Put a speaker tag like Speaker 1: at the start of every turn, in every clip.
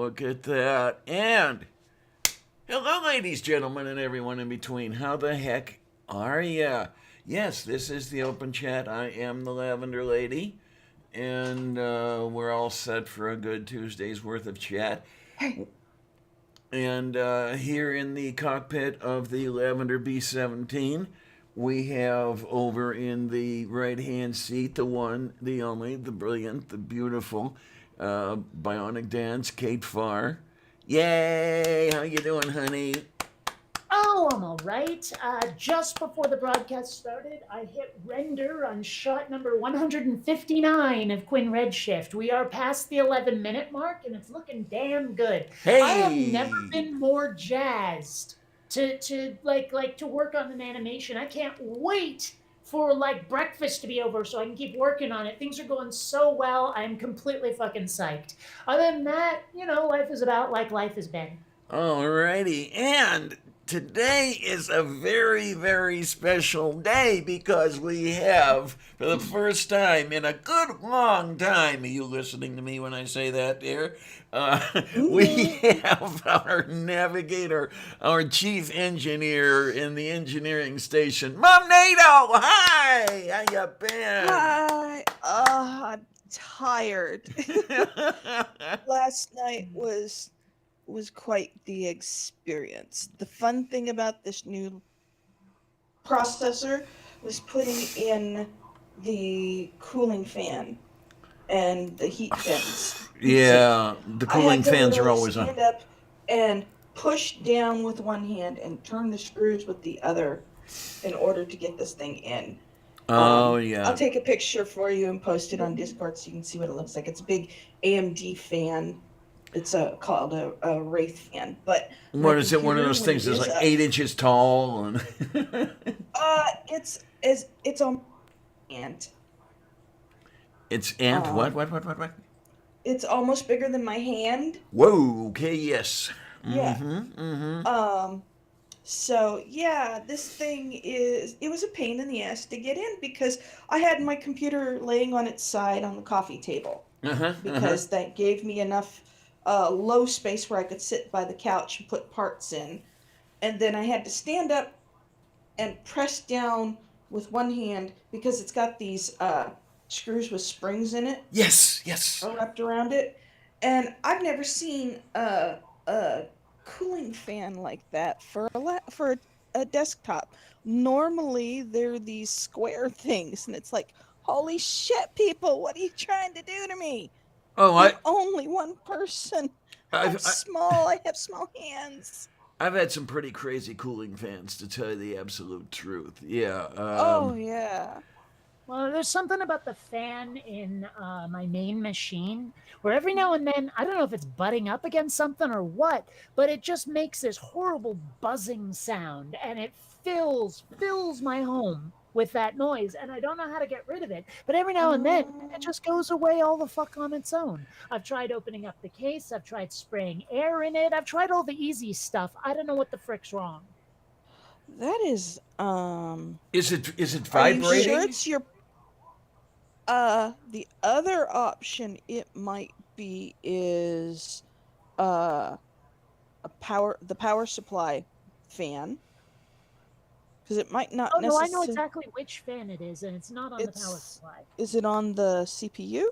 Speaker 1: look at that. And hello, ladies, gentlemen, and everyone in between. How the heck are ya? Yes, this is the open chat. I am the Lavender Lady, and we're all set for a good Tuesday's worth of chat.
Speaker 2: Hey,
Speaker 1: And here in the cockpit of the Lavender B-17, we have over in the right-hand seat the one, the only, the brilliant, the beautiful Bionic Dance, Kate Farr. Yay! How you doing, honey?
Speaker 3: Oh, I'm all right. Just before the broadcast started, I hit render on shot number 159 of Quinn Redshift. We are past the 11-minute mark, and it's looking damn good. I have never
Speaker 1: Hey!
Speaker 3: been more jazzed to to work on an animation. I can't wait for like breakfast to be over so I can keep working on it. Things are going so well. I'm completely fucking psyched. Other than that, life is about like life has been.
Speaker 1: Alrighty, and today is a very, very special day because we have, for the first time in a good long time, are you listening to me when I say that, dear? We
Speaker 2: mm-hmm.
Speaker 1: have our navigator, our chief engineer in the engineering station, Mom Nato. Hi, how you been?
Speaker 2: Hi. I'm tired. Last night was quite the experience. The fun thing about this new processor was putting in the cooling fan and the heat sink.
Speaker 1: Yeah, the
Speaker 2: I
Speaker 1: cooling
Speaker 2: had to
Speaker 1: fans are
Speaker 2: literally
Speaker 1: always on.
Speaker 2: stand up and push down with one hand and turn the screws with the other in order to get this thing in.
Speaker 1: Oh
Speaker 2: I'll
Speaker 1: yeah.
Speaker 2: take a picture for you and post it on Discord so you can see what it looks like. It's a big AMD fan. It's called a Wraith fan, but my
Speaker 1: What is it? One of
Speaker 2: computer,
Speaker 1: those
Speaker 2: when
Speaker 1: things
Speaker 2: it
Speaker 1: that's
Speaker 2: is
Speaker 1: like
Speaker 2: up,
Speaker 1: 8 inches tall and
Speaker 2: it's on hand.
Speaker 1: it's ant. What?
Speaker 2: Um,
Speaker 1: What?
Speaker 2: it's almost bigger than my hand.
Speaker 1: Whoa. Okay. Yes.
Speaker 2: Yeah.
Speaker 1: Mm-hmm. Mm-hmm.
Speaker 2: Um, So yeah, this thing it was a pain in the ass to get in because I had my computer laying on its side on the coffee table
Speaker 1: Uh huh. Uh huh.
Speaker 2: because that gave me enough low space where I could sit by the couch and put parts in. And then I had to stand up and press down with one hand because it's got these screws with springs in it
Speaker 1: Yes. Yes.
Speaker 2: wrapped around it. And I've never seen a cooling fan like that for a desktop. Normally, they're these square things, and it's like, holy shit, people, what are you trying to do to me?
Speaker 1: Oh,
Speaker 2: I'm only one person. I'm
Speaker 1: I've I,
Speaker 2: small. I have small hands.
Speaker 1: I've had some pretty crazy cooling fans to tell you the absolute truth. Yeah.
Speaker 2: Oh yeah.
Speaker 3: Well, there's something about the fan in my main machine where every now and then, I don't know if it's butting up against something or what, but it just makes this horrible buzzing sound and it fills my home with that noise. And I don't know how to get rid of it. But every now and then, it
Speaker 2: Um,
Speaker 3: just goes away all the fuck on its own. I've tried opening up the case, I've tried spraying air in it, I've tried all the easy stuff. I don't know what the frick's wrong.
Speaker 2: that is
Speaker 1: is it
Speaker 2: Are you sure
Speaker 1: vibrating?
Speaker 2: it's your the other option it might be is uh the power supply fan because it might not
Speaker 3: Oh, no, I know
Speaker 2: necessarily
Speaker 3: exactly which fan it is, and it's not on the power
Speaker 2: it's
Speaker 3: supply.
Speaker 2: is it on the CPU?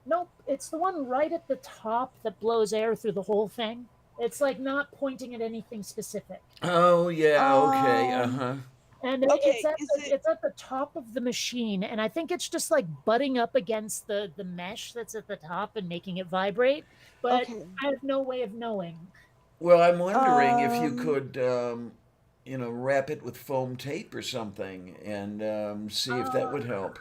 Speaker 3: Nope, it's the one right at the top that blows air through the whole thing. It's like not pointing at anything specific.
Speaker 1: Oh yeah. Okay. Uh
Speaker 2: Um
Speaker 1: huh.
Speaker 3: And it's
Speaker 2: okay,
Speaker 3: at
Speaker 2: is
Speaker 3: the
Speaker 2: it
Speaker 3: it's at the top of the machine, and I think it's just like butting up against the mesh that's at the top and making it vibrate. But
Speaker 2: okay.
Speaker 3: I have no way of knowing.
Speaker 1: Well, I'm wondering if you
Speaker 2: Um
Speaker 1: could, wrap it with foam tape or something and see if that
Speaker 3: Uh,
Speaker 1: would help.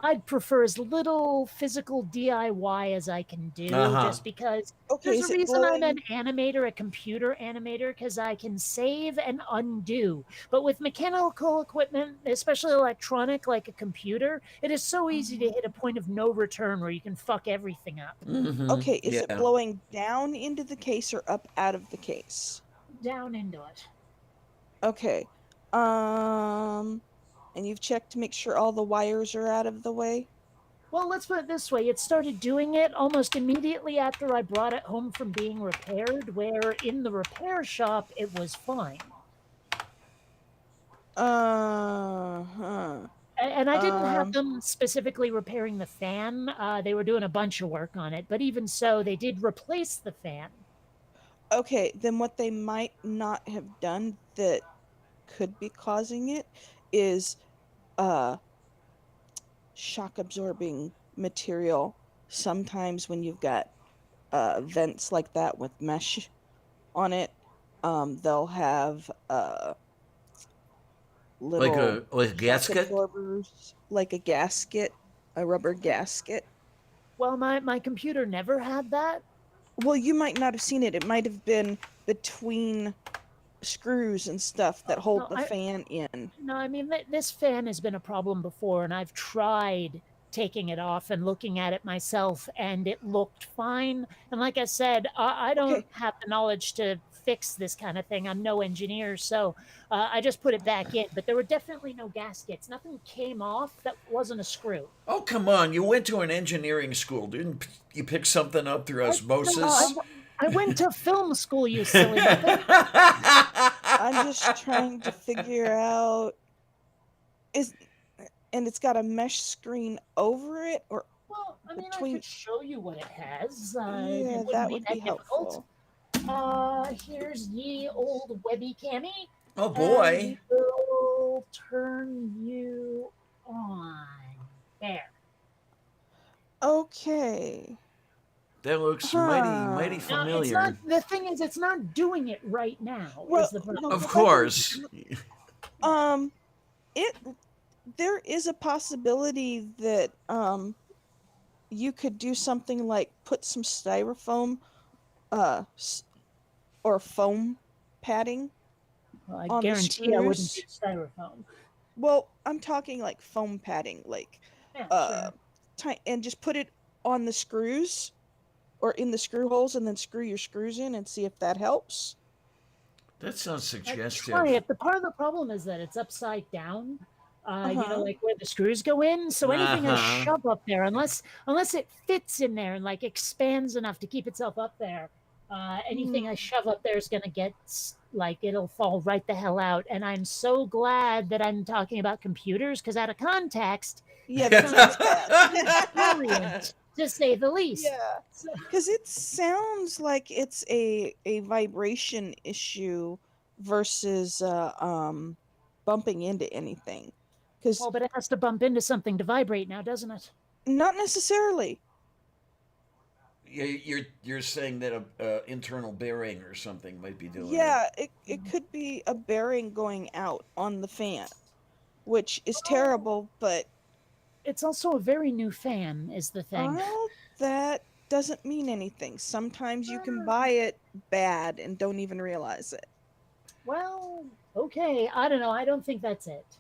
Speaker 3: I'd prefer as little physical DIY as I can
Speaker 1: Uh
Speaker 3: do,
Speaker 1: huh.
Speaker 3: just because
Speaker 2: okay,
Speaker 3: there's a
Speaker 2: is it
Speaker 3: reason I'm an
Speaker 2: blowing
Speaker 3: animator, a computer animator, because I can save and undo. But with mechanical equipment, especially electronic like a computer, it is so easy to
Speaker 2: Mhm.
Speaker 3: hit a point of no return where you can fuck everything up.
Speaker 1: Mm-hmm.
Speaker 2: Okay, is it
Speaker 1: Yeah.
Speaker 2: blowing down into the case or up out of the case?
Speaker 3: Down into it.
Speaker 2: Okay. Um and you've checked to make sure all the wires are out of the way?
Speaker 3: Well, let's put it this way. It started doing it almost immediately after I brought it home from being repaired, where in the repair shop it was fine.
Speaker 2: Uh-huh.
Speaker 3: And I didn't have
Speaker 2: Um,
Speaker 3: them specifically repairing the fan. They were doing a bunch of work on it, but even so, they did replace the fan.
Speaker 2: okay, then what they might not have done that could be causing it is uh shock absorbing material. Sometimes when you've got vents like that with mesh on it, they'll have little
Speaker 1: Like a
Speaker 2: shock
Speaker 1: gasket.
Speaker 2: absorbers, like a gasket, a rubber gasket.
Speaker 3: Well, my computer never had that.
Speaker 2: Well, you might not have seen it. It might have been between screws and stuff that hold
Speaker 3: No,
Speaker 2: the fan in.
Speaker 3: no, I mean this fan has been a problem before, and I've tried taking it off and looking at it myself, and it looked fine. And like I said, I don't
Speaker 2: Okay,
Speaker 3: have the knowledge to fix this kind of thing. I'm no engineer, so I just put it back in. But there were definitely no gaskets. Nothing came off that wasn't a screw.
Speaker 1: Oh, come on! You went to an engineering school, didn't you? Pick something up through
Speaker 3: No,
Speaker 1: osmosis.
Speaker 3: I went to film school, you silly muppet.
Speaker 2: I'm just trying to figure out is and it's got a mesh screen over it or
Speaker 3: Well, I mean, I
Speaker 2: between.
Speaker 3: could show you what it has.
Speaker 2: Yeah,
Speaker 3: It wouldn't
Speaker 2: that
Speaker 3: be
Speaker 2: would
Speaker 3: that
Speaker 2: be
Speaker 3: difficult.
Speaker 2: helpful.
Speaker 3: Here's ye old webby cami,
Speaker 1: Oh
Speaker 3: and we
Speaker 1: boy,
Speaker 3: will turn you on. There.
Speaker 2: Okay.
Speaker 1: that looks mighty
Speaker 2: Huh.
Speaker 3: Now, it's not,
Speaker 1: familiar.
Speaker 3: the thing is, it's not doing it right now,
Speaker 2: Well,
Speaker 3: is the problem.
Speaker 2: no,
Speaker 1: Of
Speaker 2: go back
Speaker 1: course.
Speaker 2: Um, it there is a possibility that you could do something like put some styrofoam s- or foam padding
Speaker 3: Well, I
Speaker 2: on the
Speaker 3: guarantee I wouldn't do
Speaker 2: screws.
Speaker 3: styrofoam.
Speaker 2: Well, I'm talking like foam padding, like
Speaker 3: Yeah,
Speaker 2: uh,
Speaker 3: sure.
Speaker 2: and just put it on the screws or in the screw holes, and then screw your screws in and see if that helps.
Speaker 1: That sounds
Speaker 3: Try
Speaker 1: suggestive.
Speaker 3: it. The part of the problem is that it's upside down.
Speaker 2: Uh huh.
Speaker 3: Like where the screws go in. So
Speaker 1: Uh
Speaker 3: anything I
Speaker 1: huh.
Speaker 3: shove up there, unless it fits in there and like expands enough to keep itself up there, anything I shove up there is gonna get like it'll fall right the hell out. And I'm so glad that I'm talking about computers because out of context,
Speaker 2: Yeah,
Speaker 3: it
Speaker 2: that
Speaker 3: sounds
Speaker 2: sounds bad.
Speaker 3: brilliant to say the least.
Speaker 2: Yeah,
Speaker 3: So,
Speaker 2: because it sounds like it's a vibration issue versus bumping into anything. Because
Speaker 3: well, but it has to bump into something to vibrate now, doesn't it?
Speaker 2: not necessarily.
Speaker 1: You're saying that a internal bearing or something might be doing it.
Speaker 2: Yeah, it could be a bearing going out on the fan, which is
Speaker 3: Oh,
Speaker 2: terrible, but
Speaker 3: it's also a very new fan, is the thing.
Speaker 2: well, that doesn't mean anything. Sometimes you can
Speaker 3: Uh,
Speaker 2: buy it bad and don't even realize it.
Speaker 3: Well, okay. I don't know. I don't think that's it.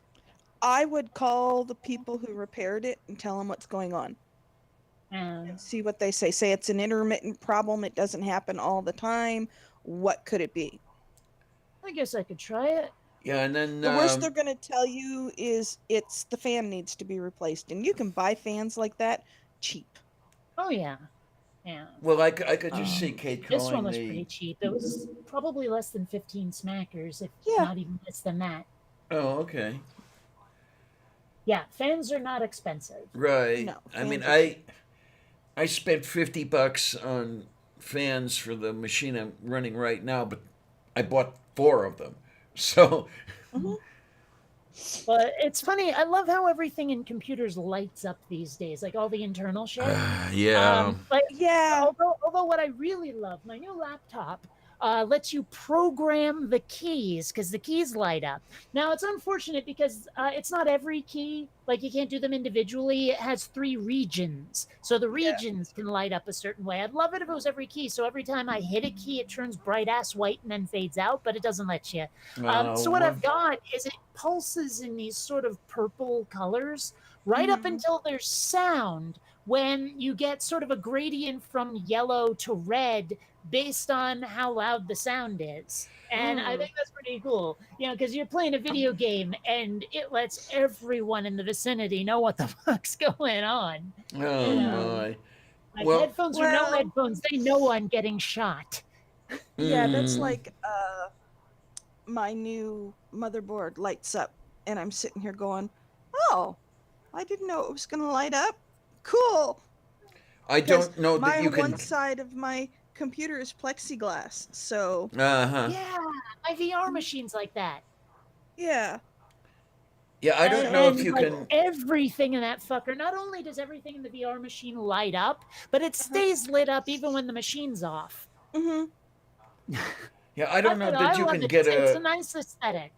Speaker 2: I would call the people who repaired it and tell them what's going on
Speaker 3: Um,
Speaker 2: and see what they say. Say it's an intermittent problem, it doesn't happen all the time. What could it be?
Speaker 3: I guess I could try it.
Speaker 1: Yeah, and then
Speaker 2: The worst they're going to tell you is it's the fan needs to be replaced. And you can buy fans like that cheap.
Speaker 3: Oh yeah, yeah.
Speaker 1: well, I could just see
Speaker 2: Um,
Speaker 1: Kate
Speaker 3: This one
Speaker 1: calling
Speaker 3: was
Speaker 1: the.
Speaker 3: pretty cheap. It was probably less than 15 smackers, if
Speaker 2: yeah,
Speaker 3: not even less than that.
Speaker 1: Oh, okay,
Speaker 3: Yeah, fans are not expensive.
Speaker 1: right.
Speaker 2: no,
Speaker 1: I mean,
Speaker 2: fans are cheap.
Speaker 1: I spent $50 on fans for the machine I'm running right now, but I bought four of them. So
Speaker 2: Hmm.
Speaker 3: But it's funny. I love how everything in computers lights up these days, like all the internal shit.
Speaker 1: yeah,
Speaker 3: Like
Speaker 2: Yeah,
Speaker 3: although what I really love, my new laptop lets you program the keys because the keys light up. Now it's unfortunate because it's not every key. Like you can't do them individually. It has three regions, so the
Speaker 2: yeah.
Speaker 3: regions can light up a certain way. I'd love it if it was every key. So every time I hit a key, it turns bright ass white and then fades out, but it doesn't let you. So what
Speaker 1: well,
Speaker 3: I've got is it pulses in these sort of purple colors right up
Speaker 2: Hmm.
Speaker 3: until there's sound, when you get sort of a gradient from yellow to red based on how loud the sound is. And I think that's pretty cool, because you're playing a video game and it lets everyone in the vicinity know what the fuck's going on.
Speaker 1: Oh
Speaker 3: You know,
Speaker 1: my.
Speaker 3: like
Speaker 1: Well,
Speaker 3: headphones or no
Speaker 2: Well,
Speaker 3: headphones, they know I'm getting shot.
Speaker 2: yeah, that's
Speaker 1: mm,
Speaker 2: like my new motherboard lights up, and I'm sitting here going, "Oh, I didn't know it was going to light up. Cool."
Speaker 1: I
Speaker 2: Because
Speaker 1: don't know that
Speaker 2: my
Speaker 1: you
Speaker 2: one
Speaker 1: can.
Speaker 2: side of my computer is plexiglass, so
Speaker 1: Uh huh.
Speaker 3: Yeah, my VR machine's like that.
Speaker 2: yeah.
Speaker 1: Yeah, I
Speaker 3: And,
Speaker 1: don't know if
Speaker 3: and
Speaker 1: you
Speaker 3: like
Speaker 1: can.
Speaker 3: everything in that fucker, not only does everything in the VR machine light up, but it
Speaker 2: Uh-huh.
Speaker 3: stays lit up even when the machine's off.
Speaker 2: Mm-hmm.
Speaker 1: Yeah, I
Speaker 3: I
Speaker 1: don't know
Speaker 3: don't know. I
Speaker 1: that you
Speaker 3: love
Speaker 1: can
Speaker 3: it.
Speaker 1: get
Speaker 3: It's
Speaker 1: a.
Speaker 3: a nice aesthetic.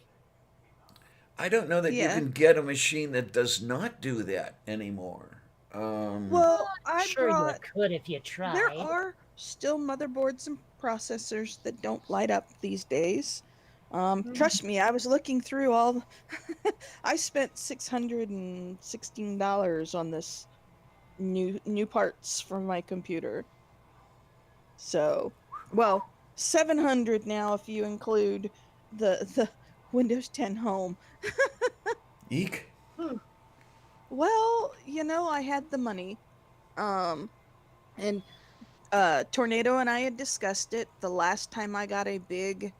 Speaker 1: I don't know that you
Speaker 2: Yeah.
Speaker 1: can get a machine that does not do that anymore.
Speaker 2: Well, I
Speaker 3: Sure, you
Speaker 2: brought.
Speaker 3: could if you
Speaker 2: There
Speaker 3: tried.
Speaker 2: are still motherboards and processors that don't light up these days. Trust me, I was looking through all. I spent $616 on this new parts for my computer. So, well, 700 now if you include the Windows 10 Home.
Speaker 1: Eek.
Speaker 3: Hmm.
Speaker 2: Well, I had the money. Um, and Tornado and I had discussed it. The last time I got a big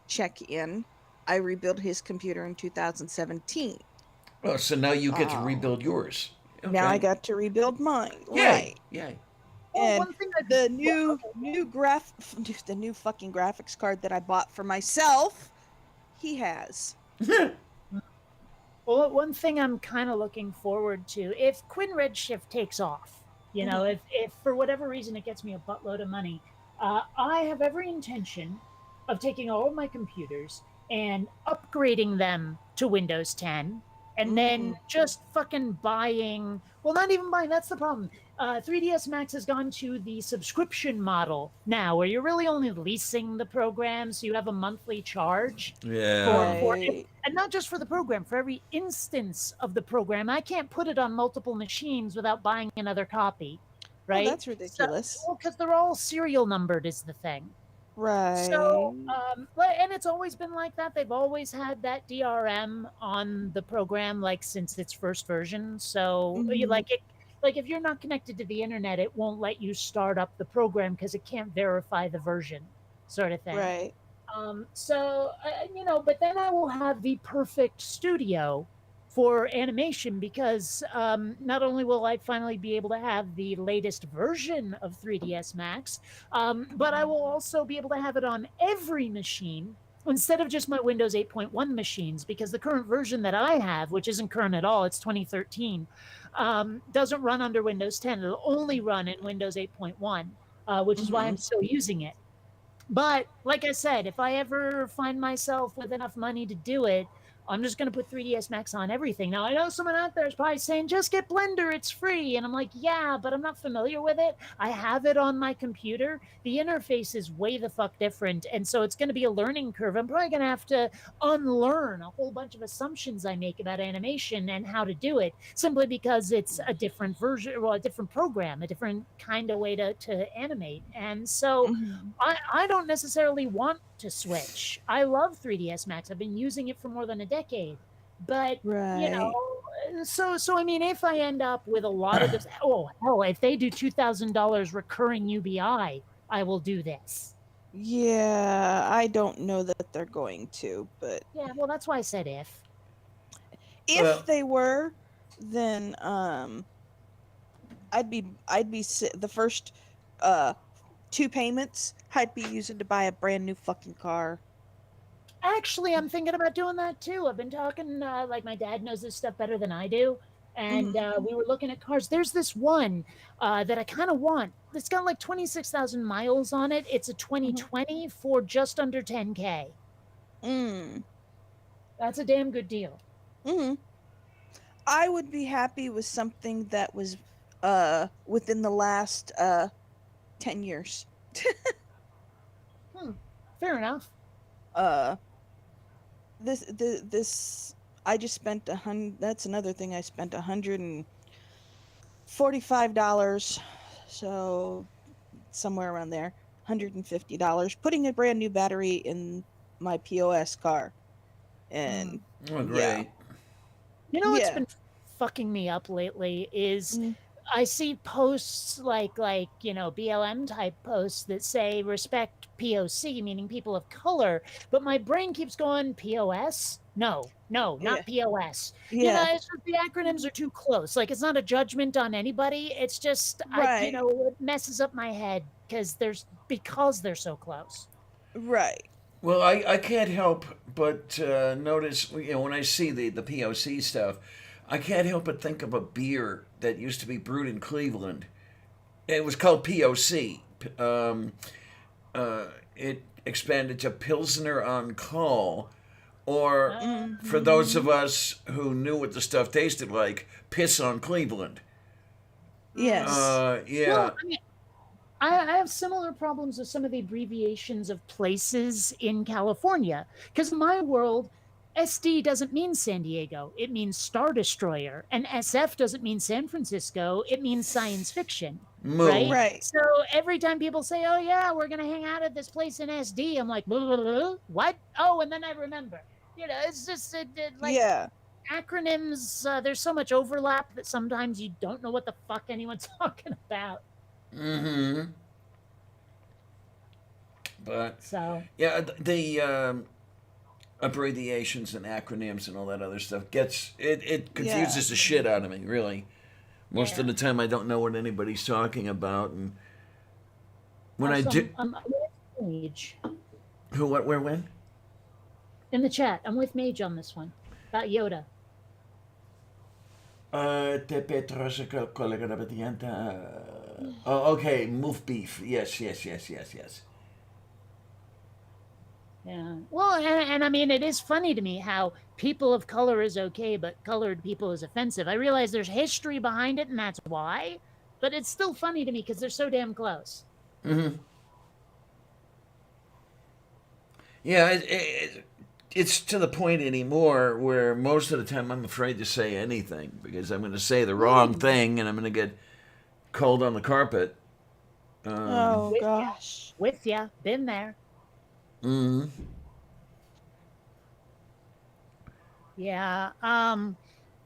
Speaker 2: check in, I rebuilt his computer in 2017.
Speaker 1: Oh, so now you get to
Speaker 2: Um,
Speaker 1: rebuild yours.
Speaker 2: Now I
Speaker 1: Okay.
Speaker 2: got to rebuild mine,
Speaker 1: Yay!
Speaker 2: right?
Speaker 1: Yay!
Speaker 3: Well,
Speaker 2: And
Speaker 3: one thing I
Speaker 2: the
Speaker 3: well,
Speaker 2: the new fucking graphics card that I bought for myself, he has.
Speaker 3: well, one thing I'm kind of looking forward to if Quinn Redshift takes off,
Speaker 2: Mhm.
Speaker 3: if for whatever reason it gets me a buttload of money, I have every intention of taking all of my computers and upgrading them to Windows 10 and then
Speaker 2: Mhm.
Speaker 3: just fucking buying, well, not even buying, that's the problem. 3ds Max has gone to the subscription model now where you're really only leasing the program, so you have a monthly charge
Speaker 1: Yeah.
Speaker 3: for it,
Speaker 2: Right.
Speaker 3: and not just for the program, for every instance of the program. I can't put it on multiple machines without buying another copy,
Speaker 2: Oh,
Speaker 3: right?
Speaker 2: that's
Speaker 3: So,
Speaker 2: ridiculous.
Speaker 3: well, because they're all serial numbered is the thing. So,
Speaker 2: Right.
Speaker 3: and it's always been like that. They've always had that DRM on the program, like since its first version. So,
Speaker 2: Mhm.
Speaker 3: like if you're not connected to the internet, it won't let you start up the program because it can't verify the version, sort of thing.
Speaker 2: Right.
Speaker 3: But then I will have the perfect studio for animation because not only will I finally be able to have the latest version of 3ds Max, but I will also be able to have it on every machine instead of just my Windows 8.1 machines, because the current version that I have, which isn't current at all, it's 2013, doesn't run under Windows 10. It'll only run in Windows 8.1, which is why I'm
Speaker 2: Mhm.
Speaker 3: still using it. But like I said, if I ever find myself with enough money to do it, I'm just going to put 3ds Max on everything. Now, I know someone out there is probably saying, just get Blender, it's free. And I'm like, yeah, but I'm not familiar with it. I have it on my computer. The interface is way the fuck different. And so it's going to be a learning curve. I'm probably going to have to unlearn a whole bunch of assumptions I make about animation and how to do it simply because it's a different version, well, a different program, a different kind of way to animate. And so
Speaker 2: Mhm.
Speaker 3: I don't necessarily want to switch. I love 3ds Max. I've been using it for more than a decade. But,
Speaker 2: Right.
Speaker 3: so I mean, if I end up with a lot of this, oh hell, if they do $2,000 recurring UBI, I will do this.
Speaker 2: Yeah, I don't know that they're going to, but
Speaker 3: Yeah, well, that's why I said if.
Speaker 2: if
Speaker 1: Well,
Speaker 2: they were, then the first uh two payments I'd be using to buy a brand new fucking car.
Speaker 3: Actually, I'm thinking about doing that too. I've been talking, like my dad knows this stuff better than I do. And
Speaker 2: Mhm.
Speaker 3: we were looking at cars. There's this one that I kind of want. It's got like 26,000 miles on it. It's a
Speaker 2: Mhm.
Speaker 3: 2020 for just under 10K.
Speaker 2: Mm.
Speaker 3: That's a damn good deal.
Speaker 2: Mhm. I would be happy with something that was within the last 10 years.
Speaker 3: Hmm. Fair enough.
Speaker 2: Uh this I just spent that's another thing I spent $45, so somewhere around there, $150, putting a brand new battery in my POS car. And
Speaker 1: Oh,
Speaker 2: yeah.
Speaker 1: great.
Speaker 3: You know what's
Speaker 2: Yeah.
Speaker 3: been fucking me up lately is
Speaker 2: Mm,
Speaker 3: I see posts like BLM type posts that say respect POC, meaning people of color, but my brain keeps going POS. No, no,
Speaker 2: yeah.
Speaker 3: not POS.
Speaker 2: Yeah.
Speaker 3: It's just the acronyms are too close. Like it's not a judgment on anybody. It's just
Speaker 2: Right.
Speaker 3: it messes up my head because they're so close.
Speaker 2: Right.
Speaker 1: Well, I can't help but notice, when I see the POC stuff, I can't help but think of a beer that used to be brewed in Cleveland. It was called POC. It expanded to Pilsner on Call, or for those of
Speaker 2: Hmm.
Speaker 1: us who knew what the stuff tasted like, Piss on Cleveland.
Speaker 2: Yes.
Speaker 1: Yeah.
Speaker 3: Well, I mean, I have similar problems with some of the abbreviations of places in California. Because in my world, SD doesn't mean San Diego, it means Star Destroyer. And SF doesn't mean San Francisco, it means science fiction,
Speaker 1: Moo.
Speaker 3: right?
Speaker 2: Right.
Speaker 3: So every time people say, oh, yeah, we're going to hang out at this place in SD, I'm like, blah, blah, blah, what? Oh, and then I remember. It's just like
Speaker 2: Yeah.
Speaker 3: acronyms, there's so much overlap that sometimes you don't know what the fuck anyone's talking about.
Speaker 1: Mm-hmm. But
Speaker 3: So,
Speaker 1: yeah, the abbreviations and acronyms and all that other stuff it
Speaker 2: Yeah.
Speaker 1: confuses the shit out of me, really. Most of
Speaker 3: yeah.
Speaker 1: the time I don't know what anybody's talking about, and when I
Speaker 3: Also,
Speaker 1: do.
Speaker 3: I'm with Mage
Speaker 1: Who, what, where, when?
Speaker 3: in the chat. I'm with Mage on this one about Yoda.
Speaker 1: Te Petros collega da Oh, okay, move beef. Yes, yes, yes, yes, yes.
Speaker 3: Yeah. Well, and I mean, it is funny to me how people of color is okay, but colored people is offensive. I realize there's history behind it, and that's why. But it's still funny to me because they're so damn close.
Speaker 1: Mm-hmm. Yeah, it's to the point anymore where most of the time I'm afraid to say anything because I'm going to say the wrong thing and I'm going to get called on the carpet.
Speaker 2: Oh
Speaker 3: With ya,
Speaker 2: gosh.
Speaker 3: with ya, been there.
Speaker 1: Mm.
Speaker 3: Yeah.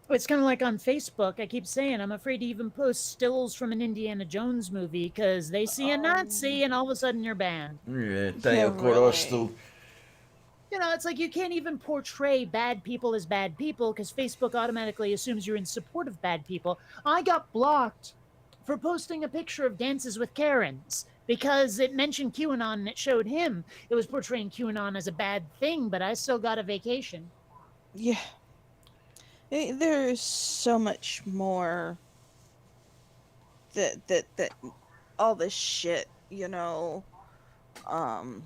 Speaker 3: It's kind of like on Facebook. I keep saying I'm afraid to even post stills from an Indiana Jones movie because they see a
Speaker 2: Oh.
Speaker 3: Nazi and all of a sudden you're banned.
Speaker 1: Yeah,
Speaker 2: Yeah,
Speaker 1: tayo
Speaker 2: really.
Speaker 1: korostu.
Speaker 3: It's like you can't even portray bad people as bad people because Facebook automatically assumes you're in support of bad people. I got blocked for posting a picture of dances with Karens because it mentioned QAnon and it showed him. It was portraying QAnon as a bad thing, but I still got a vacation.
Speaker 2: Yeah. There's so much more that all this shit, um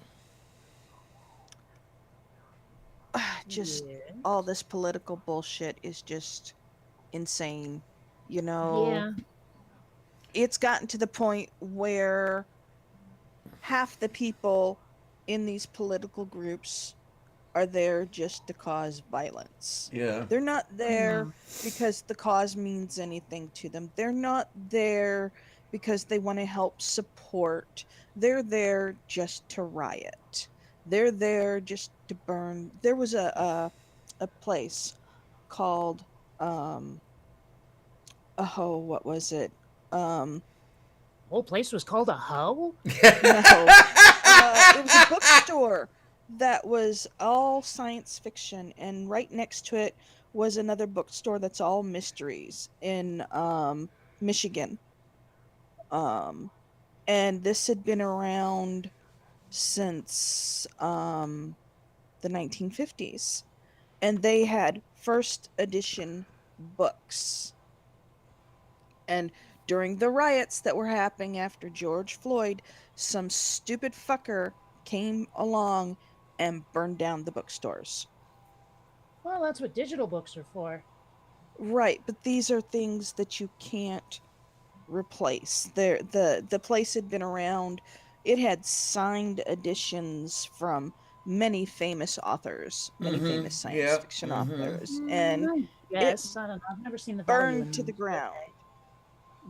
Speaker 2: just
Speaker 3: Yeah.
Speaker 2: all this political bullshit is just insane. You know,
Speaker 3: Yeah.
Speaker 2: it's gotten to the point where half the people in these political groups are there just to cause violence.
Speaker 1: Yeah.
Speaker 2: They're not there
Speaker 3: Mm.
Speaker 2: because the cause means anything to them. They're not there because they want to help support. They're there just to riot. They're there just to burn. There was a place called um oh, what was it? Um
Speaker 3: The whole place was called a hoe?
Speaker 2: no. It was a bookstore that was all science fiction, and right next to it was another bookstore that's all mysteries in Michigan. Um, and this had been around since the 1950s, and they had first edition books. And during the riots that were happening after George Floyd, some stupid fucker came along and burned down the bookstores.
Speaker 3: Well, that's what digital books are for.
Speaker 2: Right, but these are things that you can't replace. The place had been around. It had signed editions from many famous authors, many
Speaker 1: Mm-hmm.
Speaker 2: famous science
Speaker 1: Yeah.
Speaker 2: fiction
Speaker 1: Mm-hmm.
Speaker 2: authors, and
Speaker 3: I
Speaker 2: it
Speaker 3: guess. I don't know. I've never seen the value
Speaker 2: burned
Speaker 3: in
Speaker 2: to the
Speaker 3: them.
Speaker 2: ground.
Speaker 3: Okay.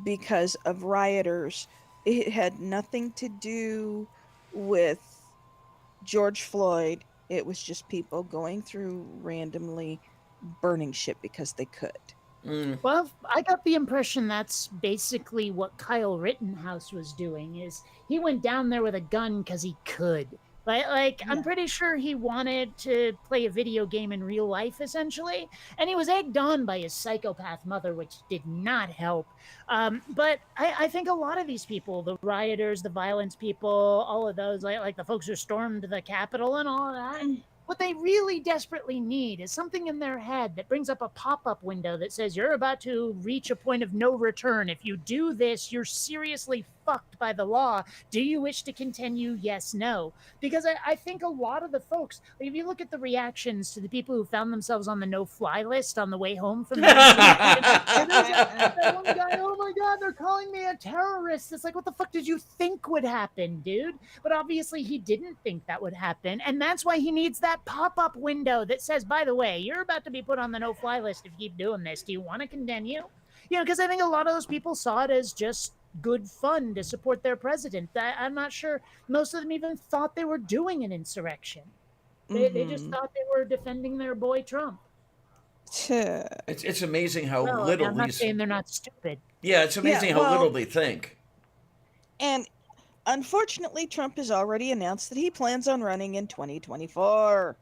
Speaker 2: because of rioters. It had nothing to do with George Floyd. It was just people going through randomly burning shit because they could.
Speaker 1: Mm.
Speaker 3: Well, I got the impression that's basically what Kyle Rittenhouse was doing. Is he went down there with a gun because he could. Like I'm
Speaker 2: Yeah.
Speaker 3: pretty sure he wanted to play a video game in real life, essentially, and he was egged on by his psychopath mother, which did not help. But I think a lot of these people, the rioters, the violence people, all of those, like the folks who stormed the Capitol and all of that,
Speaker 2: Mm.
Speaker 3: what they really desperately need is something in their head that brings up a pop up window that says, you're about to reach a point of no return. If you do this, you're seriously fucked by the law. Do you wish to continue? Yes, no. Because I think a lot of the folks, like if you look at the reactions to the people who found themselves on the no fly list on the way home from the insurrection, and there's that one guy, oh my God, they're calling me a terrorist. It's like, what the fuck did you think would happen, dude? But obviously he didn't think that would happen. And that's why he needs that pop-up window that says, by the way, you're about to be put on the no-fly list if you keep doing this. Do you want to continue? Because I think a lot of those people saw it as just good fun to support their president. I'm not sure most of them even thought they were doing an insurrection. They just
Speaker 2: Mm-hmm.
Speaker 3: thought they were defending their boy Trump.
Speaker 1: It's amazing how
Speaker 3: Well,
Speaker 1: little
Speaker 3: I'm not
Speaker 1: these.
Speaker 3: saying they're not stupid.
Speaker 1: Yeah, it's
Speaker 2: Yeah,
Speaker 1: amazing how little
Speaker 2: well,
Speaker 1: they think.
Speaker 2: and unfortunately, Trump has already announced that he plans on running in 2024.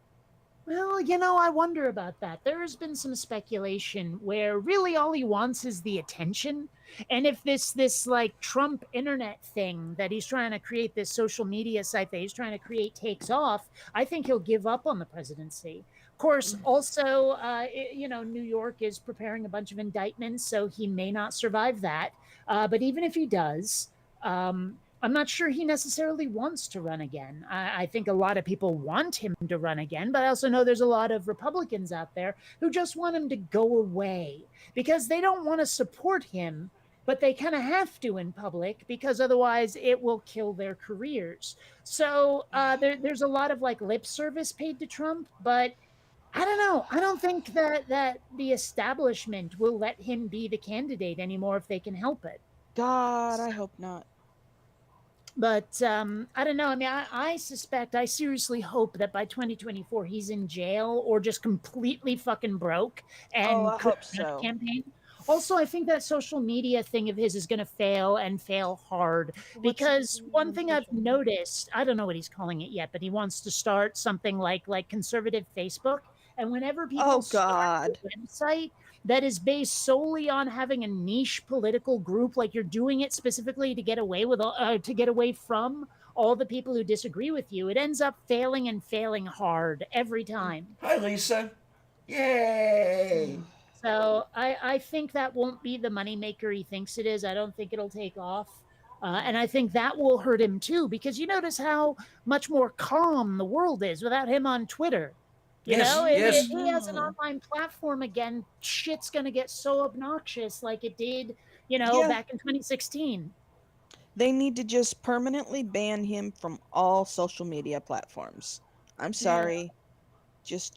Speaker 3: Well, I wonder about that. There has been some speculation where really all he wants is the attention. And if this like Trump internet thing that he's trying to create, this social media site that he's trying to create takes off, I think he'll give up on the presidency. Of course, also, New York is preparing a bunch of indictments, so he may not survive that. But even if he does, I'm not sure he necessarily wants to run again. I think a lot of people want him to run again, but I also know there's a lot of Republicans out there who just want him to go away because they don't want to support him, but they kind of have to in public because otherwise it will kill their careers. So there's a lot of like lip service paid to Trump, but I don't know. I don't think that the establishment will let him be the candidate anymore if they can help it.
Speaker 2: God, I hope not.
Speaker 3: But I don't know. I mean, I suspect, I seriously hope that by 2024 he's in jail or just completely fucking broke
Speaker 2: Oh,
Speaker 3: and
Speaker 2: I
Speaker 3: could
Speaker 2: hope
Speaker 3: not
Speaker 2: so.
Speaker 3: campaign. Also, I think that social media thing of his is going to fail and fail hard
Speaker 2: What's he
Speaker 3: because
Speaker 2: doing
Speaker 3: one
Speaker 2: on
Speaker 3: thing I've
Speaker 2: social media?
Speaker 3: noticed, I don't know what he's calling it yet, but he wants to start something like conservative Facebook. And whenever
Speaker 2: Oh,
Speaker 3: people start a
Speaker 2: God.
Speaker 3: website that is based solely on having a niche political group, like you're doing it specifically to get away with, to get away from all the people who disagree with you, it ends up failing and failing hard every time.
Speaker 1: Hi, Lisa. Yay!
Speaker 3: So I think that won't be the moneymaker he thinks it is. I don't think it'll take off. And I think that will hurt him too, because you notice how much more calm the world is without him on Twitter.
Speaker 1: Yes,
Speaker 3: If
Speaker 1: yes.
Speaker 3: he has an online platform again, shit's going to get so obnoxious like it did,
Speaker 2: Yeah,
Speaker 3: back in 2016.
Speaker 2: they need to just permanently ban him from all social media platforms. I'm
Speaker 3: Yeah.
Speaker 2: sorry. Just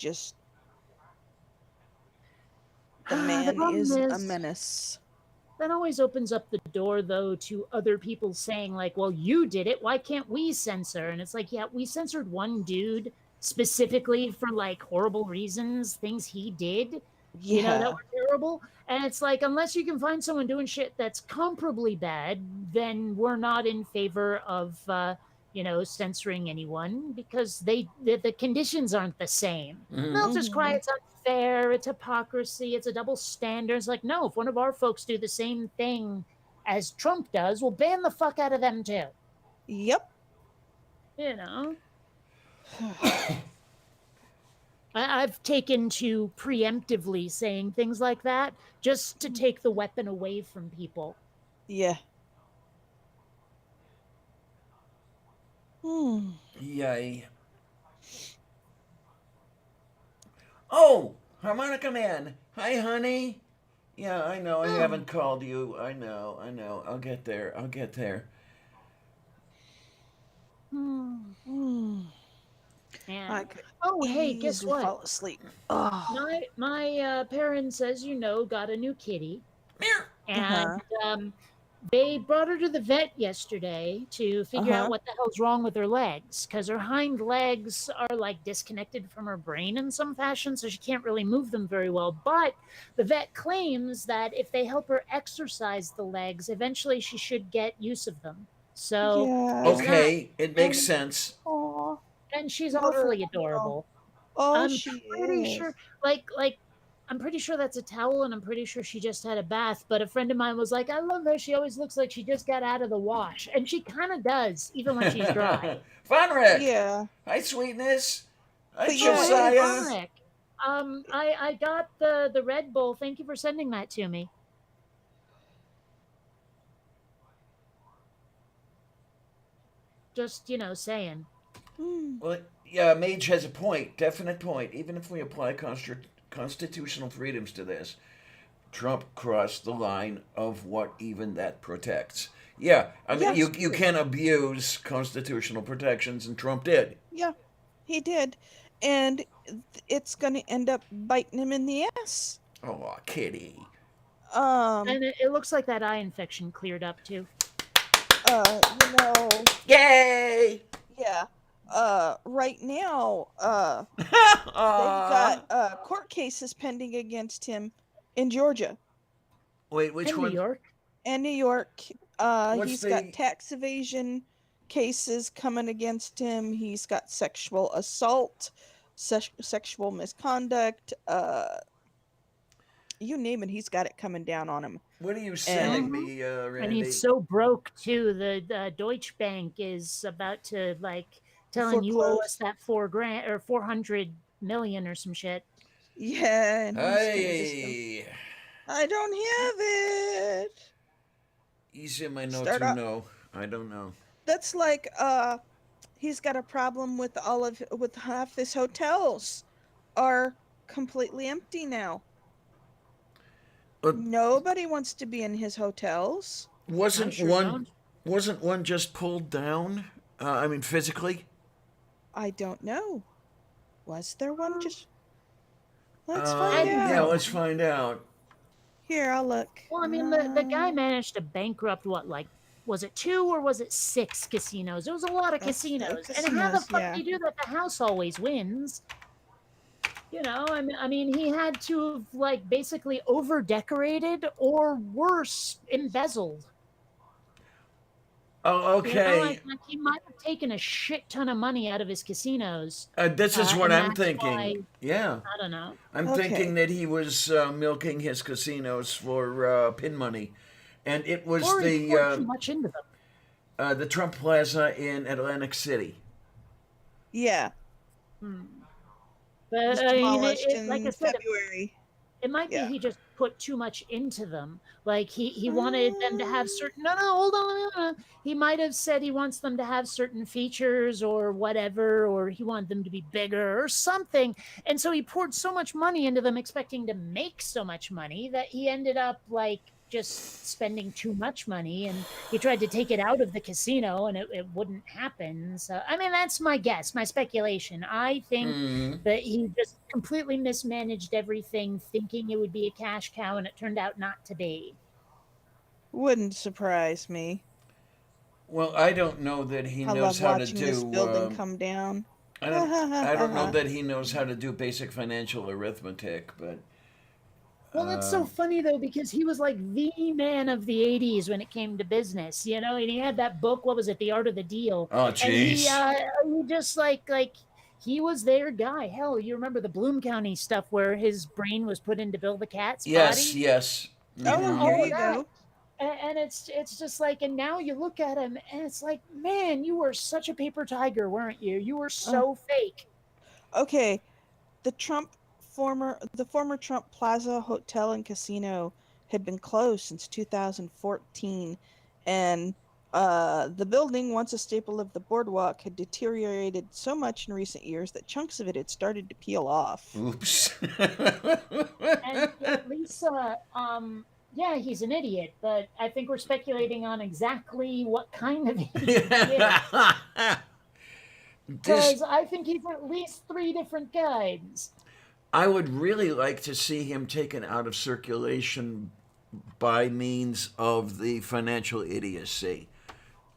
Speaker 2: the
Speaker 3: The
Speaker 2: man
Speaker 3: problem
Speaker 2: is a
Speaker 3: is,
Speaker 2: menace.
Speaker 3: that always opens up the door though to other people saying like, well, you did it, why can't we censor? And it's like, yeah, we censored one dude specifically for like horrible reasons, things he did, that
Speaker 2: Yeah.
Speaker 3: were terrible. And it's like, unless you can find someone doing shit that's comparably bad, then we're not in favor of censoring anyone because the conditions aren't the same.
Speaker 1: Hmm.
Speaker 3: They'll just cry
Speaker 2: Hmm.
Speaker 3: it's unfair, it's hypocrisy, it's a double standard. It's like, no, if one of our folks do the same thing as Trump does, we'll ban the fuck out of them too.
Speaker 2: Yep.
Speaker 3: You know? I've taken to preemptively saying things like that just to take the weapon away from people.
Speaker 2: Yeah. Hmm.
Speaker 1: Yay. Oh, Harmonica Man. Hi, honey. Yeah, I know. I
Speaker 3: Oh,
Speaker 1: haven't called you. I know. I know. I'll get there. I'll get there.
Speaker 3: hmm,
Speaker 2: Hmm. I
Speaker 3: man.
Speaker 2: could
Speaker 3: Oh, hey, guess
Speaker 2: easily
Speaker 3: what?
Speaker 2: fall asleep. Oh.
Speaker 3: My parents, as you know, got a new kitty,
Speaker 1: Meow.
Speaker 3: and
Speaker 2: Uh-huh.
Speaker 3: they brought her to the vet yesterday to figure out
Speaker 2: Uh-huh.
Speaker 3: what the hell's wrong with her legs, because her hind legs are like disconnected from her brain in some fashion, so she can't really move them very well. But the vet claims that if they help her exercise the legs, eventually she should get use of them. So there's
Speaker 2: Yeah.
Speaker 3: that.
Speaker 1: Okay, it makes
Speaker 3: And
Speaker 1: sense.
Speaker 2: Oh,
Speaker 3: and she's
Speaker 2: what a
Speaker 3: awfully
Speaker 2: girl.
Speaker 3: adorable.
Speaker 2: Oh,
Speaker 3: I'm
Speaker 2: she
Speaker 3: pretty sure,
Speaker 2: is.
Speaker 3: like I'm pretty sure that's a towel, and I'm pretty sure she just had a bath. But a friend of mine was like, "I love her. She always looks like she just got out of the wash," and she kind of does, even when she's dry.
Speaker 1: Fun Rick.
Speaker 2: Yeah.
Speaker 1: Hi, sweetness. Hi,
Speaker 2: But
Speaker 3: Oh,
Speaker 2: yeah,
Speaker 3: hey,
Speaker 1: Josiah.
Speaker 2: it's
Speaker 3: Dominic. I got the Red Bull. Thank you for sending that to me. Just saying.
Speaker 2: mm,
Speaker 1: Well, yeah, Mage has a point, definite point. Even if we apply constitutional freedoms to this, Trump crossed the line of what even that protects. Yeah, I mean,
Speaker 2: yeah,
Speaker 3: That's
Speaker 1: you
Speaker 3: true.
Speaker 1: can abuse constitutional protections, and Trump did.
Speaker 2: yeah, he did. And it's gonna end up biting him in the ass.
Speaker 1: Oh, kitty.
Speaker 2: Um,
Speaker 3: And it looks like that eye infection cleared up too.
Speaker 2: you know,
Speaker 1: Yay!
Speaker 2: yeah. Right now, they've got
Speaker 1: Aw.
Speaker 2: court cases pending against him in Georgia
Speaker 1: Wait, which
Speaker 3: In New
Speaker 1: one?
Speaker 3: York.
Speaker 2: and New York.
Speaker 1: What's
Speaker 2: He's got
Speaker 1: the.
Speaker 2: tax evasion cases coming against him. He's got sexual assault, sexual misconduct. You name it, he's got it coming down on him.
Speaker 1: What are you
Speaker 2: And
Speaker 1: sending
Speaker 3: Hmm.
Speaker 1: me,
Speaker 3: And he's
Speaker 1: Randy?
Speaker 3: so broke too. The Deutsche Bank is about to like telling you owe us
Speaker 2: foreclosed.
Speaker 3: that 4 grand or 400 million or some shit.
Speaker 2: Yeah, and he's gonna just go,
Speaker 1: Hey.
Speaker 2: I don't have it.
Speaker 1: Easy in my no
Speaker 2: Start
Speaker 1: to
Speaker 2: up.
Speaker 1: no. I don't know.
Speaker 2: That's like he's got a problem with with half his hotels are completely empty now.
Speaker 1: Uh,
Speaker 2: Nobody wants to be in his hotels.
Speaker 3: I
Speaker 1: wasn't
Speaker 3: sure
Speaker 1: one
Speaker 3: don't.
Speaker 1: wasn't one just pulled down? I mean, physically.
Speaker 2: I don't know. Was there one just let's find
Speaker 3: I
Speaker 1: Yeah.
Speaker 2: out.
Speaker 1: Let's find out.
Speaker 2: Here, I'll look.
Speaker 3: Well, I mean, the guy managed to bankrupt what, like, was it 2 or was it 6 casinos? It was a lot of
Speaker 2: That's
Speaker 3: casinos. And how the
Speaker 2: casinos,
Speaker 3: fuck do
Speaker 2: yeah.
Speaker 3: you do that? The house always wins. I mean, he had to have like basically over decorated or worse, embezzled.
Speaker 1: Oh,
Speaker 3: Like,
Speaker 1: okay.
Speaker 3: he might have taken a shit ton of money out of his casinos,
Speaker 1: This is what
Speaker 3: and
Speaker 1: I'm
Speaker 3: that's
Speaker 1: thinking.
Speaker 3: why
Speaker 1: Yeah,
Speaker 3: I don't know.
Speaker 1: I'm thinking
Speaker 2: Okay.
Speaker 1: that he was milking his casinos for pin money, and it was
Speaker 3: Or he poured too much into them.
Speaker 1: the Trump Plaza in Atlantic City.
Speaker 2: Yeah.
Speaker 3: Hmm.
Speaker 2: It was
Speaker 3: But I mean,
Speaker 2: demolished
Speaker 3: like I
Speaker 2: in
Speaker 3: said,
Speaker 2: February.
Speaker 3: it might be
Speaker 2: Yeah.
Speaker 3: he just put too much into them. Like he wanted them to have
Speaker 2: Um,
Speaker 3: certain. No, no, hold on. He might have said he wants them to have certain features or whatever, or he wanted them to be bigger or something. And so he poured so much money into them, expecting to make so much money that he ended up like just spending too much money, and he tried to take it out of the casino and it wouldn't happen. So I mean, that's my guess, my speculation. I think
Speaker 1: Mm.
Speaker 3: that he just completely mismanaged everything, thinking it would be a cash cow, and it turned out not to be.
Speaker 2: wouldn't surprise me.
Speaker 1: Well, I don't know that he
Speaker 2: I love
Speaker 1: knows how to
Speaker 2: watching this
Speaker 1: do.
Speaker 2: building come down.
Speaker 1: I
Speaker 2: Ha
Speaker 1: don't.
Speaker 2: ha ha
Speaker 1: I
Speaker 2: ha
Speaker 1: don't know
Speaker 2: ha.
Speaker 1: that he knows how to do basic financial arithmetic, but
Speaker 3: Well, that's so funny though, because he was like the man of the '80s when it came to business, and he had that book. What was it, The Art of the Deal?
Speaker 1: oh,
Speaker 3: And
Speaker 1: jeez.
Speaker 3: he just like he was their guy. Hell, you remember the Bloom County stuff where his brain was put into Bill the Cat's
Speaker 1: Yes,
Speaker 3: body?
Speaker 1: yes.
Speaker 2: Oh, here
Speaker 3: All
Speaker 1: Hmm.
Speaker 3: of
Speaker 2: you
Speaker 3: that.
Speaker 2: go.
Speaker 3: And it's just like, and now you look at him and it's like, man, you were such a paper tiger, weren't you? You were
Speaker 2: Uh,
Speaker 3: so fake.
Speaker 2: okay. The former Trump Plaza Hotel and Casino had been closed since 2014, and the building, once a staple of the boardwalk, had deteriorated so much in recent years that chunks of it had started to peel off.
Speaker 1: Oops.
Speaker 3: And yet Lisa, yeah, he's an idiot, but I think we're speculating on exactly what kind of idiot he is.
Speaker 1: this
Speaker 3: Because I think he's at least 3 different kinds.
Speaker 1: I would really like to see him taken out of circulation by means of the financial idiocy.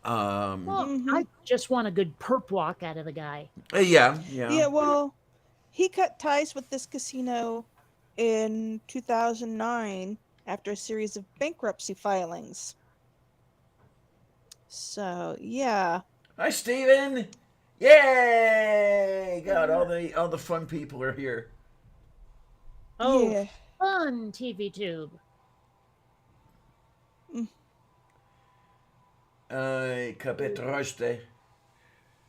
Speaker 3: Well,
Speaker 2: Mm-hmm.
Speaker 3: I just want a good perp walk out of the guy.
Speaker 1: Yeah, yeah.
Speaker 2: Yeah, well, he cut ties with this casino in 2009 after a series of bankruptcy filings. So, yeah.
Speaker 1: Hi, Steven. Yay! God, all the fun people are here.
Speaker 3: Oh,
Speaker 2: Yeah.
Speaker 3: fun TV tube.
Speaker 2: Mm,
Speaker 1: Capitroste.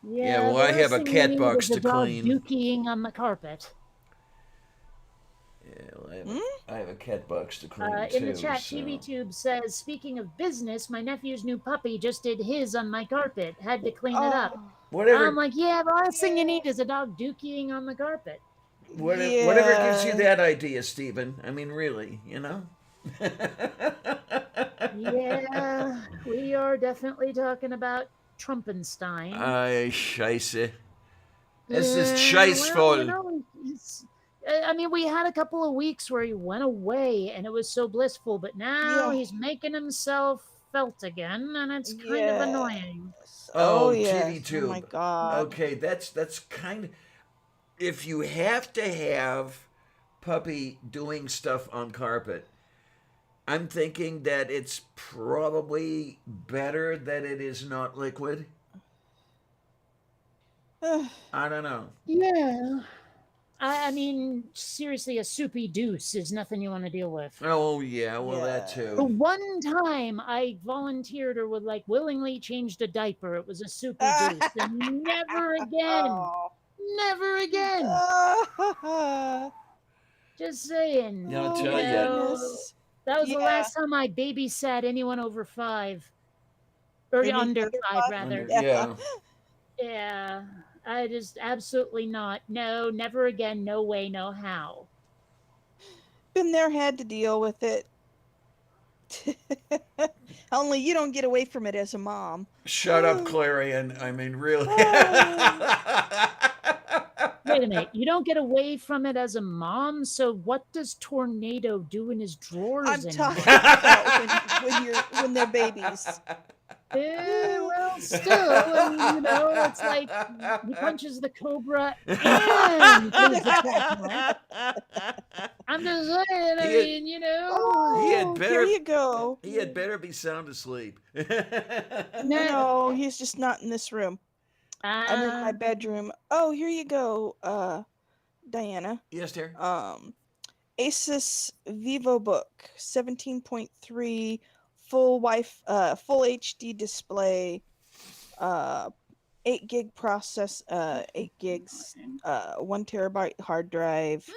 Speaker 1: Yeah,
Speaker 3: Yeah,
Speaker 1: well,
Speaker 3: the
Speaker 1: I have
Speaker 3: last
Speaker 1: a
Speaker 3: thing you
Speaker 1: cat
Speaker 3: need
Speaker 1: box
Speaker 3: is a
Speaker 1: to
Speaker 3: dog
Speaker 1: clean.
Speaker 3: dookie on the carpet.
Speaker 1: Yeah, well,
Speaker 2: mm?
Speaker 1: I have a cat box to clean
Speaker 3: In the
Speaker 1: too.
Speaker 3: chat,
Speaker 1: So.
Speaker 3: TV Tube says, speaking of business, my nephew's new puppy just did his on my carpet. Had to clean it up.
Speaker 2: Oh,
Speaker 3: I'm
Speaker 1: Whatever,
Speaker 3: like, yeah, the last thing you need is a dog dookieing on the carpet.
Speaker 1: whatever gives you
Speaker 2: yeah.
Speaker 1: that idea, Steven. I mean, really, you know.
Speaker 3: Yeah, we are definitely talking about Trumpenstein.
Speaker 1: Ay, scheiße. Es ist
Speaker 3: Yeah, well, you
Speaker 1: scheißvoll.
Speaker 3: know, I mean, we had a couple of weeks where he went away and it was so blissful, but now
Speaker 2: Yeah.
Speaker 3: he's making himself felt again, and it's kind of annoying.
Speaker 2: Yes. Oh,
Speaker 1: Oh, TV
Speaker 2: yes. Oh, my
Speaker 1: tube.
Speaker 2: God.
Speaker 1: Okay, that's kind of, if you have to have puppy doing stuff on carpet, I'm thinking that it's probably better that it is not liquid. I don't know.
Speaker 3: Yeah. I mean, seriously, a soupy deuce is nothing you want to deal with.
Speaker 1: Oh yeah, well that
Speaker 2: Yeah.
Speaker 3: The
Speaker 1: too.
Speaker 3: one time I volunteered or would like willingly changed a diaper, it was a soupy deuce. And never again.
Speaker 2: Oh.
Speaker 3: Never again.
Speaker 2: Oh,
Speaker 3: Just saying.
Speaker 1: Yeah, I'll
Speaker 2: oh
Speaker 1: tell
Speaker 2: my
Speaker 3: You
Speaker 1: ya.
Speaker 3: know,
Speaker 2: goodness.
Speaker 3: that was the
Speaker 2: Yeah.
Speaker 3: last time I babysat anyone over 5. Or
Speaker 2: Anything
Speaker 3: under
Speaker 2: under
Speaker 3: 5,
Speaker 2: 5?
Speaker 3: rather.
Speaker 1: Yeah.
Speaker 3: Yeah. I just absolutely not. No, never again. No way, no how.
Speaker 2: Been there, had to deal with it. Only you don't get away from it as a mom.
Speaker 1: Shut up, Clarion. I mean, really.
Speaker 3: Wait a minute. You don't get away from it as a mom, so what does Tornado do in his drawers
Speaker 2: I'm
Speaker 3: anymore?
Speaker 2: talking about when they're babies.
Speaker 3: Well, still, I mean, you know, it's like he punches the cobra and cleans the trash. I'm just saying, I
Speaker 1: He had-
Speaker 3: mean, you know.
Speaker 2: Oh,
Speaker 1: He had
Speaker 2: here
Speaker 1: better-
Speaker 2: you go.
Speaker 1: He had better be sound asleep.
Speaker 2: No, he's just not in this room. I'm in my
Speaker 3: Uh,
Speaker 2: bedroom. Oh, here you go, Diana.
Speaker 1: Yes, dear.
Speaker 2: Asus VivoBook 17.3 full HD display, 8 gig process, 8 gigs, 1 terabyte hard drive,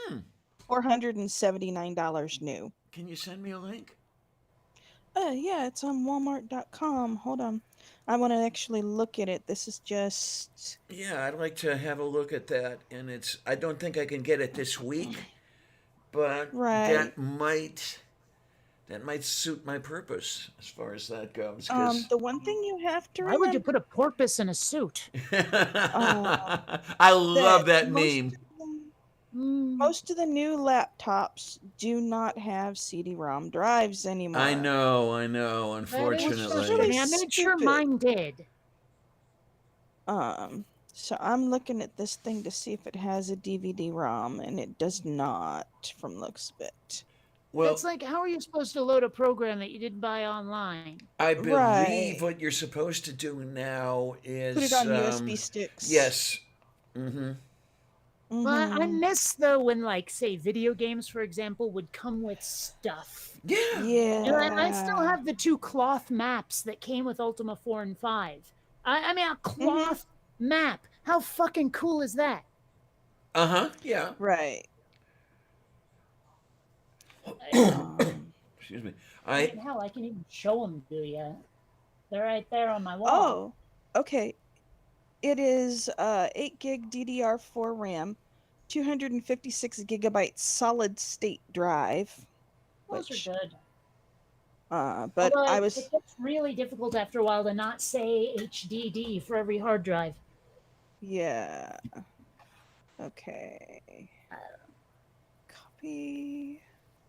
Speaker 2: $479 new.
Speaker 1: Can you send me a link?
Speaker 2: Yeah, it's on Walmart.com. Hold on. I want to actually look at it. This is just.
Speaker 1: Yeah, I'd like to have a look at that. And I don't think I can get it this week, but
Speaker 2: Right.
Speaker 1: that might suit my purpose as far as that goes. 'Cause
Speaker 2: The one thing you have to
Speaker 3: why
Speaker 2: remember.
Speaker 3: would you put a porpoise in a suit?
Speaker 1: I love that meme.
Speaker 2: Most of the new laptops do not have CD-ROM drives anymore.
Speaker 1: I know,
Speaker 3: That is
Speaker 1: unfortunately.
Speaker 2: really
Speaker 3: I made sure
Speaker 2: stupid.
Speaker 3: mine did.
Speaker 2: So I'm looking at this thing to see if it has a DVD-ROM, and it does not, from looks of it.
Speaker 1: Well,
Speaker 3: It's like, how are you supposed to load a program that you didn't buy online?
Speaker 1: I believe
Speaker 2: Right.
Speaker 1: what you're supposed to do now is
Speaker 2: Put it on USB sticks.
Speaker 1: Yes. Mm-hmm.
Speaker 3: But I
Speaker 2: Mhm.
Speaker 3: miss, though, when, like, say, video games, for example, would come with stuff.
Speaker 1: Yeah.
Speaker 2: Yeah.
Speaker 3: And I still have the 2 cloth maps that came with Ultima 4 and 5. I mean, a cloth map. How fucking cool is that?
Speaker 1: Uh-huh. Yeah.
Speaker 2: Right.
Speaker 1: Excuse me.
Speaker 3: Hell, I can even show them to you. They're right there on my wall.
Speaker 2: Oh, okay. It is 8 gig DDR4 RAM, 256 gigabyte solid state drive.
Speaker 3: Those
Speaker 2: which-
Speaker 3: are good.
Speaker 2: But
Speaker 3: Although
Speaker 2: I was
Speaker 3: it gets really difficult after a while to not say HDD for every hard drive.
Speaker 2: yeah. Okay. Copy.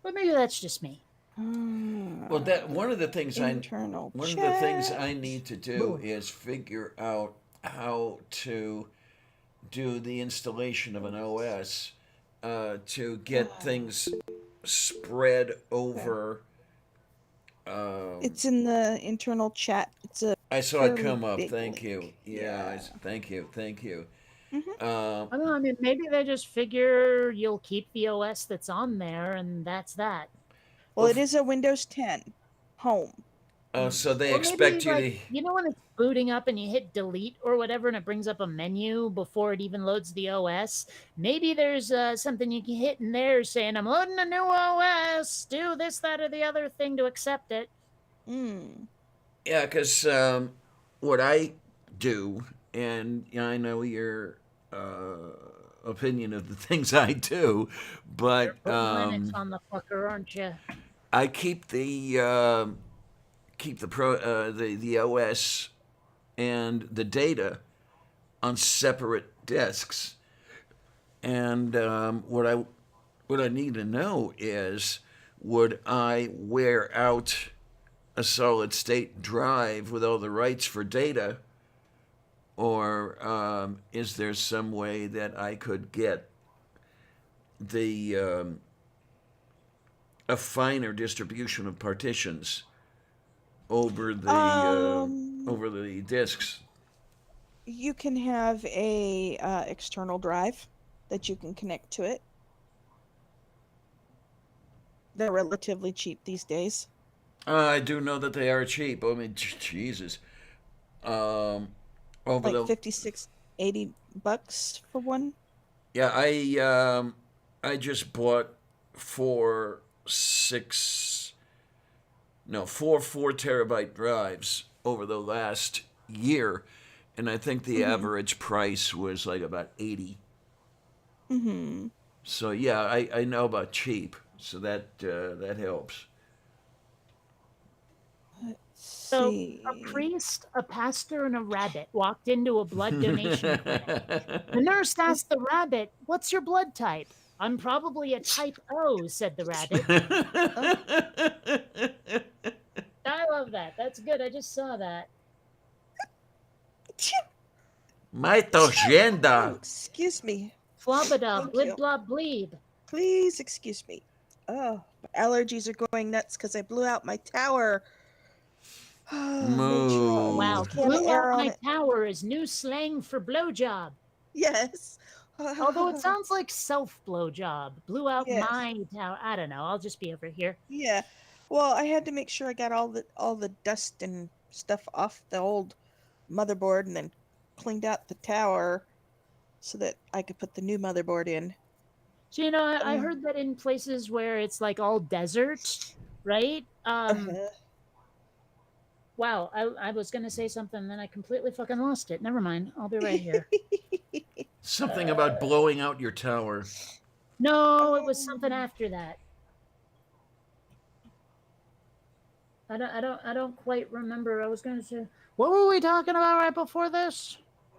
Speaker 3: But maybe that's just me.
Speaker 1: Well, that one of the things
Speaker 2: internal
Speaker 1: one of the things
Speaker 2: chat.
Speaker 1: I need to do is figure out how to do the installation of an OS to get things spread over.
Speaker 2: It's in the internal chat. It's a
Speaker 1: I saw it
Speaker 2: fairly
Speaker 1: come up.
Speaker 2: big
Speaker 1: Thank you.
Speaker 2: link.
Speaker 1: Yeah,
Speaker 2: Yeah.
Speaker 1: thank you. Thank you.
Speaker 2: Hmm.
Speaker 1: Uh,
Speaker 3: I don't know. I mean, maybe they just figure you'll keep the OS that's on there, and that's that.
Speaker 2: Well,
Speaker 1: well,
Speaker 2: it is a Windows 10 home.
Speaker 1: so they
Speaker 3: Or maybe
Speaker 1: expect you
Speaker 3: like
Speaker 1: to.
Speaker 3: when it's booting up and you hit delete or whatever, and it brings up a menu before it even loads the OS. Maybe there's something you can hit in there saying, "I'm loading a new OS. Do this, that, or the other thing to accept it."
Speaker 2: Mm.
Speaker 1: Yeah, because what I do, and I know your opinion of the things I do,
Speaker 3: You're
Speaker 1: but
Speaker 3: putting Linux on the fucker, aren't you?
Speaker 1: I keep the OS and the data on separate disks, and what I need to know is, would I wear out a solid state drive with all the writes for data, or is there some way that I could get the a finer distribution of partitions
Speaker 2: Um,
Speaker 1: over the disks?
Speaker 2: you can have a external drive that you can connect to it. They're relatively cheap these days.
Speaker 1: I do know that they are cheap. I mean, Jesus. Um, over
Speaker 2: Like
Speaker 1: the
Speaker 2: 56, $80 for one.
Speaker 1: Yeah, I just bought four six no four 4 terabyte drives over the last year, and I think the
Speaker 2: Mm-hmm.
Speaker 1: average price was like about 80.
Speaker 2: Mm-hmm.
Speaker 1: So yeah, I know about cheap, so that helps.
Speaker 2: Let's
Speaker 3: So a
Speaker 2: see.
Speaker 3: priest, a pastor, and a rabbit walked into a blood donation clinic. The nurse asked the rabbit, "What's your blood type?" "I'm probably a type O," said the rabbit.
Speaker 2: Oh,
Speaker 3: I love that. That's good. I just saw that.
Speaker 2: oh,
Speaker 1: Mitochondria.
Speaker 2: excuse me.
Speaker 3: Flobada,
Speaker 2: Thank
Speaker 3: blib
Speaker 2: you.
Speaker 3: blob bleeb.
Speaker 2: Please excuse me. Oh, my allergies are going nuts because I blew out my tower. Made sure I
Speaker 1: Moo.
Speaker 2: use
Speaker 3: Wow,
Speaker 2: a can of
Speaker 3: blew
Speaker 2: air
Speaker 3: out
Speaker 2: on
Speaker 3: my
Speaker 2: it.
Speaker 3: tower is new slang for blowjob.
Speaker 2: Yes.
Speaker 3: Although it sounds like self blowjob. Blew out
Speaker 2: Yes.
Speaker 3: my tower. I don't know. I'll just be over here.
Speaker 2: Yeah. Well, I had to make sure I got all the dust and stuff off the old motherboard and then cleaned out the tower so that I could put the new motherboard in.
Speaker 3: So I
Speaker 2: Uh,
Speaker 3: heard that in places where it's like all desert, right?
Speaker 2: uh-huh.
Speaker 3: Wow, I was gonna say something, then I completely fucking lost it. Never mind. I'll be right here.
Speaker 1: Something about blowing out your tower.
Speaker 3: No, it was something
Speaker 2: Um,
Speaker 3: after that. I don't quite remember. I was gonna say, what were we talking about right before this?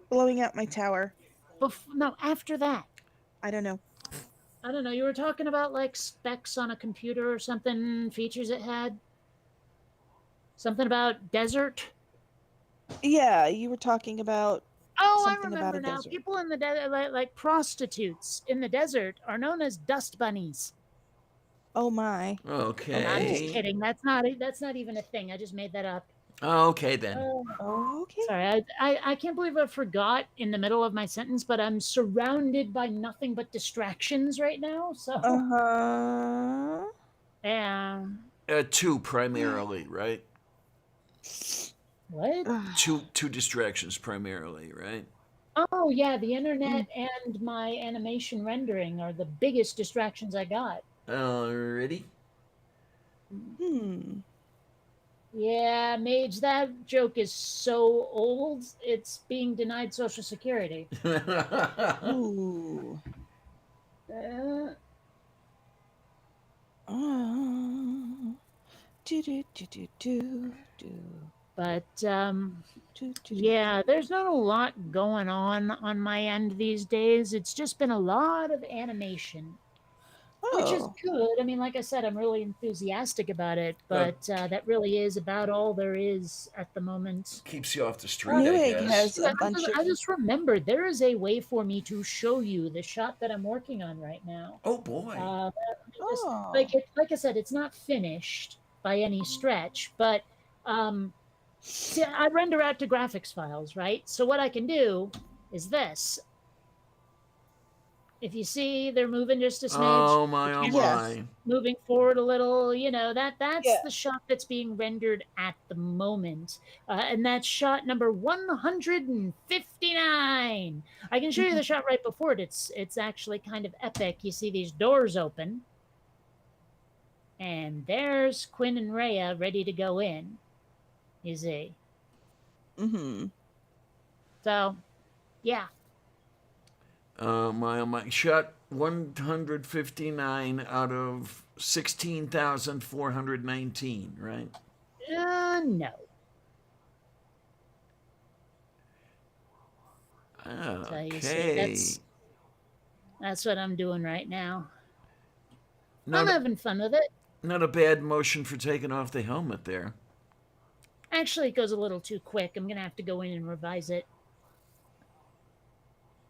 Speaker 2: blowing out my tower.
Speaker 3: No, after that.
Speaker 2: I don't know.
Speaker 3: I don't know. You were talking about like specs on a computer or something, features it had. Something about desert.
Speaker 2: Yeah, you were talking about
Speaker 3: Oh, I
Speaker 2: something about a
Speaker 3: remember now.
Speaker 2: desert.
Speaker 3: People in the desert, like prostitutes in the desert, are known as dust bunnies.
Speaker 2: Oh my.
Speaker 3: I'm
Speaker 2: Okay.
Speaker 3: just
Speaker 1: Okay.
Speaker 3: kidding. That's not even a thing. I just made that up.
Speaker 1: Okay then.
Speaker 3: Oh,
Speaker 2: Okay.
Speaker 3: sorry. I can't believe I forgot in the middle of my sentence, but I'm surrounded by nothing but distractions right now. So
Speaker 2: Uh-huh.
Speaker 3: yeah.
Speaker 1: Two primarily, right?
Speaker 3: What?
Speaker 1: Two distractions primarily, right?
Speaker 3: Oh yeah, the
Speaker 2: Mm,
Speaker 3: internet and my animation rendering are the biggest distractions I got.
Speaker 1: Alrighty.
Speaker 2: hmm.
Speaker 3: Yeah, Mage, that joke is so old, it's being denied Social Security.
Speaker 2: Ooh.
Speaker 3: Uh,
Speaker 2: Uh, do do do do do do
Speaker 3: but
Speaker 2: do do do.
Speaker 3: yeah, there's not a lot going on my end these days. It's just been a lot of animation. which is
Speaker 2: Oh,
Speaker 3: good. I mean, like I said, I'm really enthusiastic about it,
Speaker 1: Uh,
Speaker 3: but that really is about all there is at the moment.
Speaker 1: keeps you off the street, I
Speaker 2: Newegg
Speaker 1: guess.
Speaker 2: has a bunch
Speaker 3: I
Speaker 2: of.
Speaker 3: just remembered there is a way for me to show you the shot that I'm working on right now.
Speaker 1: Oh boy.
Speaker 3: Let me just
Speaker 2: Oh.
Speaker 3: like I said, it's not finished by any stretch, but um, see, I render out to graphics files, right? So what I can do is this. If you see they're moving just a smidge,
Speaker 1: Oh
Speaker 3: the
Speaker 1: my, oh
Speaker 3: camera's
Speaker 2: Yes.
Speaker 1: my.
Speaker 3: moving forward a little, that's
Speaker 2: Yeah.
Speaker 3: the shot that's being rendered at the moment. And that's shot number 159. I can show you the shot right before it. It's actually kind of epic. You see these doors open, and there's Quinn and Rhea ready to go in. You see.
Speaker 2: Mm-hmm.
Speaker 3: So, yeah.
Speaker 1: My, oh my. Shot 159 out of 16,419, right?
Speaker 3: No. So you see,
Speaker 1: Okay.
Speaker 3: that's what I'm doing right now. I'm
Speaker 1: Not,
Speaker 3: having fun with it.
Speaker 1: not a bad motion for taking off the helmet there.
Speaker 3: Actually, it goes a little too quick. I'm gonna have to go in and revise it.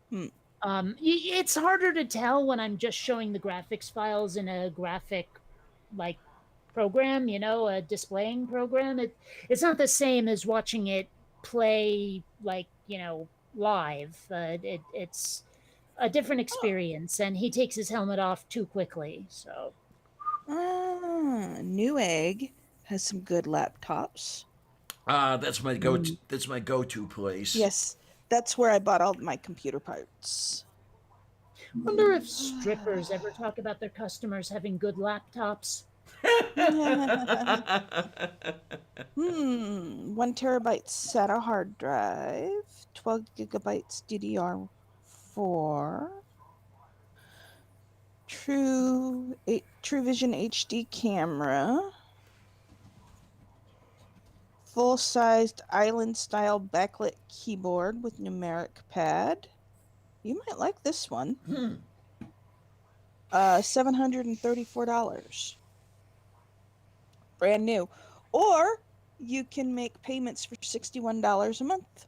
Speaker 2: Hmm.
Speaker 3: It's harder to tell when I'm just showing the graphics files in a graphic like program, a displaying program. It's not the same as watching it play like live. It's a different
Speaker 2: Oh.
Speaker 3: experience, and he takes his helmet off too quickly. So
Speaker 2: Newegg has some good laptops.
Speaker 1: That's my go.
Speaker 3: mm.
Speaker 1: That's my go-to place.
Speaker 2: Yes, that's where I bought all my computer parts.
Speaker 3: Wonder if strippers ever talk about their customers having good laptops.
Speaker 2: 1 terabyte SATA hard drive, 12 gigabytes DDR4, True Vision HD camera, full-sized island-style backlit keyboard with numeric pad. You might like this one. $734. Brand new. Or you can make payments for $61 a month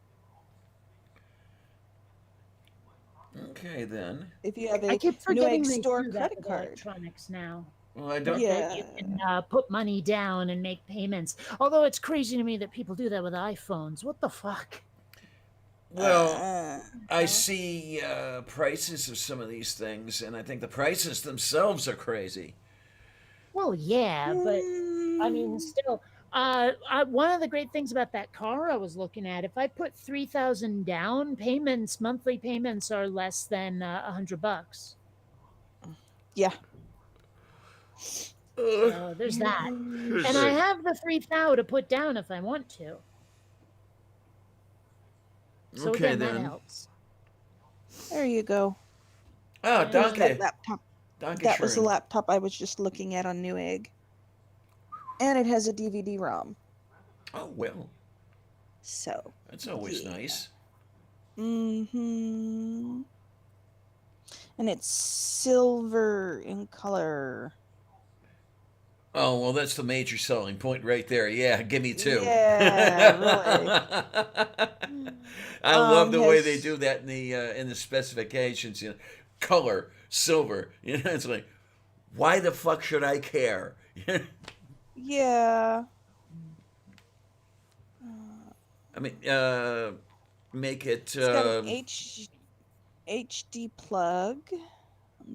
Speaker 1: Okay then.
Speaker 2: if you have
Speaker 3: I
Speaker 2: a
Speaker 3: keep
Speaker 2: Newegg
Speaker 3: forgetting they
Speaker 2: store
Speaker 3: do that
Speaker 2: credit
Speaker 3: with
Speaker 2: card.
Speaker 3: electronics now.
Speaker 1: Well, I don't.
Speaker 3: That you
Speaker 2: Yeah.
Speaker 3: can put money down and make payments. Although it's crazy to me that people do that with iPhones. What the fuck?
Speaker 1: Well,
Speaker 2: Uh,
Speaker 1: I see prices of some of these things, and I think the prices themselves are crazy.
Speaker 3: Well, yeah, but I mean,
Speaker 2: mm,
Speaker 3: still, one of the great things about that car I was looking at, if I put 3,000 down, monthly payments are less than $100.
Speaker 2: yeah.
Speaker 3: So there's that, and I have the 3,000 to put down if I want to. So
Speaker 1: Okay
Speaker 3: again, that
Speaker 1: then.
Speaker 3: helps.
Speaker 2: There you go.
Speaker 1: Ah,
Speaker 2: There's that
Speaker 1: danke.
Speaker 2: laptop.
Speaker 1: Danke
Speaker 2: That was the
Speaker 1: schön.
Speaker 2: laptop I was just looking at on Newegg. And it has a DVD-ROM.
Speaker 1: Oh well,
Speaker 2: So,
Speaker 1: that's always
Speaker 2: yeah.
Speaker 1: nice.
Speaker 2: Mm-hmm. And it's silver in color.
Speaker 1: Oh well, that's the major selling point right there. Yeah, give me two.
Speaker 2: Yeah, really.
Speaker 1: I love the way they
Speaker 2: Has
Speaker 1: do that in the specifications. Color, silver. It's like, why the fuck should I care?
Speaker 2: yeah.
Speaker 1: I mean, make it.
Speaker 2: It's got an HD plug.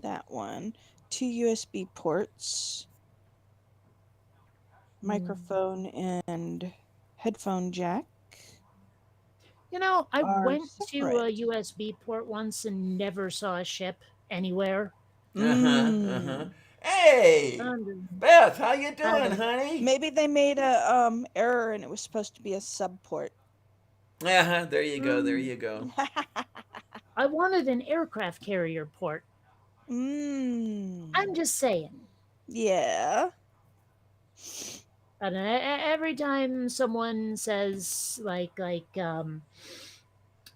Speaker 2: That one. 2 USB ports. Microphone and headphone jack
Speaker 3: I
Speaker 2: are
Speaker 3: went to a
Speaker 2: separate.
Speaker 3: USB port once and never saw a ship anywhere.
Speaker 1: Uh huh. Uh huh.
Speaker 2: Mm.
Speaker 1: Hey, Beth, how you
Speaker 3: Kind
Speaker 1: doing,
Speaker 3: of
Speaker 1: honey?
Speaker 2: Maybe they made a error and it was supposed to be a sub port.
Speaker 1: Uh huh. There you go. There
Speaker 3: mm,
Speaker 1: you go.
Speaker 3: I wanted an aircraft carrier port. I'm
Speaker 2: mm.
Speaker 3: just saying.
Speaker 2: Yeah.
Speaker 3: And every time someone says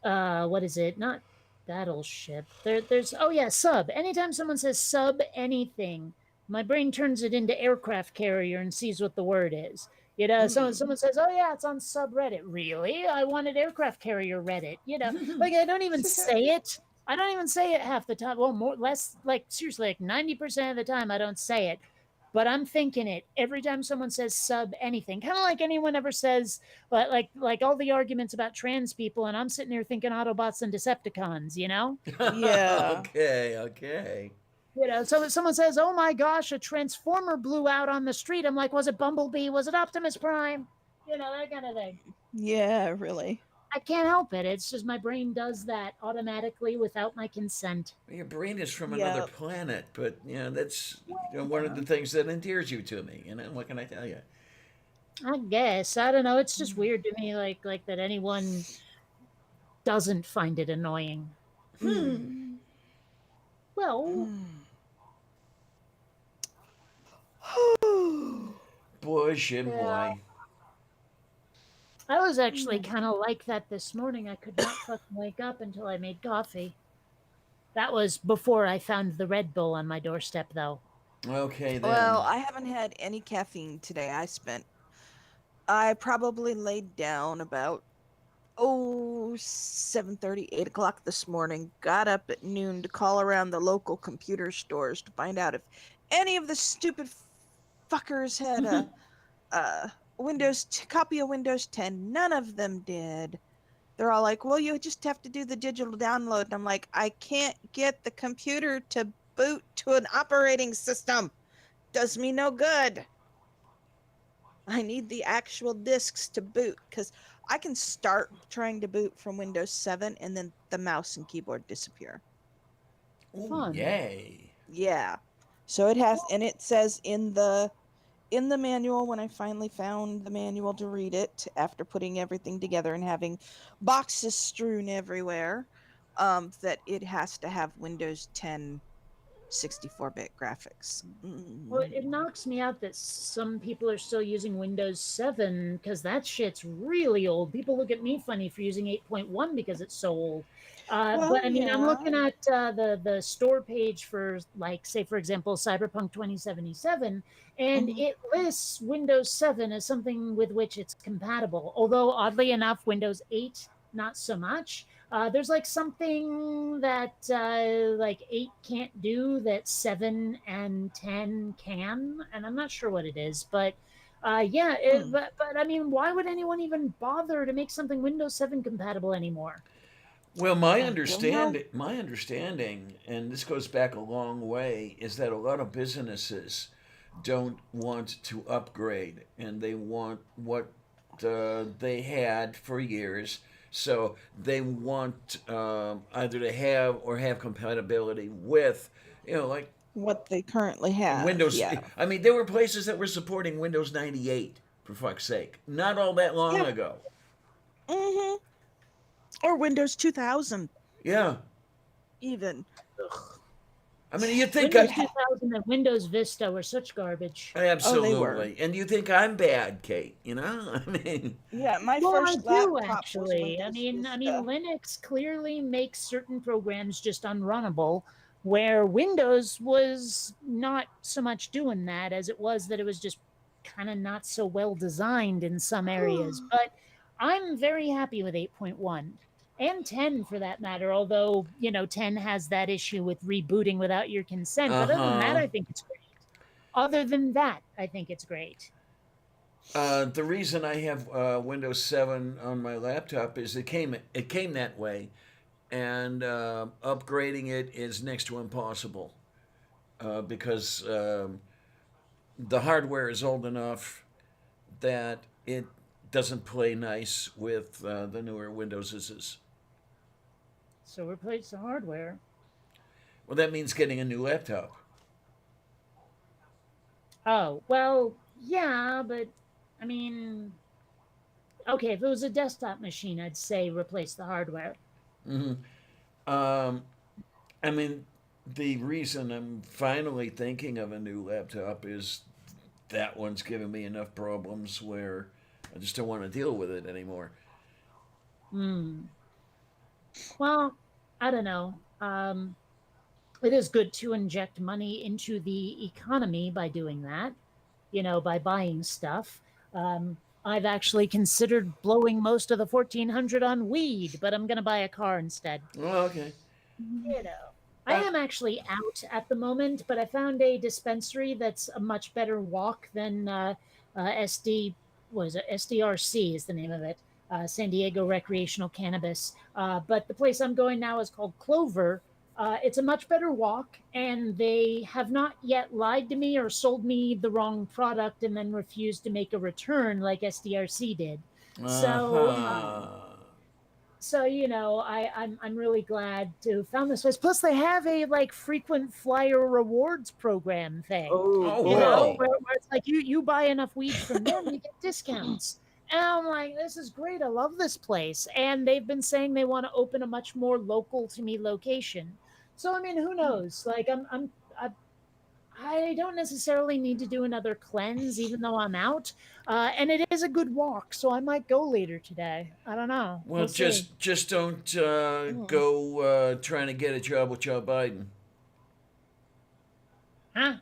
Speaker 3: what is it? Not that'll ship. There's oh yeah, sub. Anytime someone says sub anything, my brain turns it into aircraft carrier and sees what the word is. Someone says, "Oh yeah, it's on subreddit." Really? I wanted aircraft carrier Reddit. Like I don't even say it. I don't even say it half the time. Well, more less like seriously, like 90% of the time I don't say it. But I'm thinking it every time someone says sub anything. Kind of like anyone ever says like all the arguments about trans people, and I'm sitting there thinking Autobots and Decepticons.
Speaker 2: Yeah.
Speaker 1: Okay, okay.
Speaker 3: So if someone says, "Oh my gosh, a transformer blew out on the street," I'm like, "Was it Bumblebee? Was it Optimus Prime?" That kind of thing.
Speaker 2: Yeah, really.
Speaker 3: I can't help it. It's just my brain does that automatically without my consent.
Speaker 1: Your brain is from another
Speaker 2: Yeah.
Speaker 1: planet, but that's one of the things that endears you to me. What can I tell you?
Speaker 3: I guess I don't know. It's just weird to me, like that anyone doesn't find it annoying.
Speaker 2: Hmm.
Speaker 3: Well,
Speaker 1: Bush and
Speaker 3: yeah,
Speaker 1: boy.
Speaker 3: I was actually kind of like that this morning. I could not fucking wake up until I made coffee. That was before I found the Red Bull on my doorstep, though.
Speaker 1: Okay
Speaker 2: Well,
Speaker 1: then.
Speaker 2: I haven't had any caffeine today. I probably laid down about 7:30, 8 o'clock this morning. Got up at noon to call around the local computer stores to find out if any of the stupid fuckers had a copy of Windows 10. None of them did. They're all like, "Well, you just have to do the digital download." And I'm like, "I can't get the computer to boot to an operating system. Does me no good. I need the actual disks to boot because I can start trying to boot from Windows 7 and then the mouse and keyboard disappear."
Speaker 1: Oh,
Speaker 3: Fun.
Speaker 1: yay.
Speaker 2: Yeah. So it has, and it says in the manual, when I finally found the manual to read it after putting everything together and having boxes strewn everywhere, that it has to have Windows 10 64-bit graphics.
Speaker 3: Well, it knocks me out that some people are still using Windows 7 because that shit's really old. People look at me funny for using 8.1 because it's so old.
Speaker 2: Well,
Speaker 3: But I mean, I'm
Speaker 2: yeah.
Speaker 3: looking at the store page for, like, say, for example, Cyberpunk 2077, and
Speaker 2: Mhm.
Speaker 3: it lists Windows 7 as something with which it's compatible. Although, oddly enough, Windows 8, not so much. There's like something that like 8 can't do that 7 and 10 can, and I'm not sure what it is, but yeah,
Speaker 2: Hmm.
Speaker 3: but I mean, why would anyone even bother to make something Windows 7 compatible anymore?
Speaker 1: Well,
Speaker 2: I don't know.
Speaker 1: my understanding, and this goes back a long way, is that a lot of businesses don't want to upgrade, and they want what they had for years. So they want either to have or have compatibility with, like
Speaker 2: What they currently have,
Speaker 1: Windows.
Speaker 2: yeah.
Speaker 1: I mean, there were places that were supporting Windows 98, for fuck's sake, not all that long
Speaker 2: Yeah.
Speaker 1: ago.
Speaker 2: Hmm. Or Windows 2000,
Speaker 1: Yeah.
Speaker 2: even.
Speaker 1: I mean, you think
Speaker 3: Windows
Speaker 2: It ha-
Speaker 3: 2000 and Windows Vista were such garbage.
Speaker 2: oh, they were.
Speaker 1: absolutely. And you think I'm bad, Kate, I mean,
Speaker 2: Yeah, my
Speaker 3: Well, I
Speaker 2: first
Speaker 3: do
Speaker 2: laptop was
Speaker 3: actually.
Speaker 2: Windows
Speaker 3: I mean,
Speaker 2: Vista.
Speaker 3: Linux clearly makes certain programs just unrunnable, where Windows was not so much doing that as it was that it was just kind of not so well designed in some areas. But I'm very happy with 8.1 and 10 for that matter, although, 10 has that issue with rebooting without your consent.
Speaker 1: uh
Speaker 3: But other than that,
Speaker 1: huh.
Speaker 3: I think it's great. Other than that, I think it's great.
Speaker 1: The reason I have Windows 7 on my laptop is it came that way, and upgrading it is next to impossible because the hardware is old enough that it doesn't play nice with the newer Windowses.
Speaker 3: So replace the hardware.
Speaker 1: Well, that means getting a new laptop.
Speaker 3: Oh, well, yeah, but I mean, okay, if it was a desktop machine, I'd say replace the hardware.
Speaker 1: Hmm. Um, I mean, the reason I'm finally thinking of a new laptop is that one's giving me enough problems where I just don't want to deal with it anymore.
Speaker 3: Hmm. Well, I don't know. It is good to inject money into the economy by doing that, by buying stuff. I've actually considered blowing most of the 1400 on weed, but I'm going to buy a car instead.
Speaker 1: Oh, okay.
Speaker 3: you know I
Speaker 1: Uh,
Speaker 3: am actually out at the moment, but I found a dispensary that's a much better walk than SD. Was it SDRC is the name of it? San Diego Recreational Cannabis. But the place I'm going now is called Clover. It's a much better walk, and they have not yet lied to me or sold me the wrong product and then refused to make a return like SDRC did. So
Speaker 1: uh-huh.
Speaker 3: I'm really glad to have found this place. Plus, they have a like frequent flyer rewards program thing.
Speaker 2: Oh
Speaker 1: Oh,
Speaker 2: boy.
Speaker 3: Where it's like you buy enough weed from them, you get discounts. And I'm like, this is great. I love this place. And they've been saying they want to open a much more local to me location. So I mean, who knows? Like I don't necessarily need to do another cleanse, even though I'm out. And it is a good walk, so I might go later today. I don't know.
Speaker 1: Well,
Speaker 3: We'll see.
Speaker 1: just don't
Speaker 2: Mm.
Speaker 1: go trying to get a job with Joe Biden.
Speaker 3: Huh?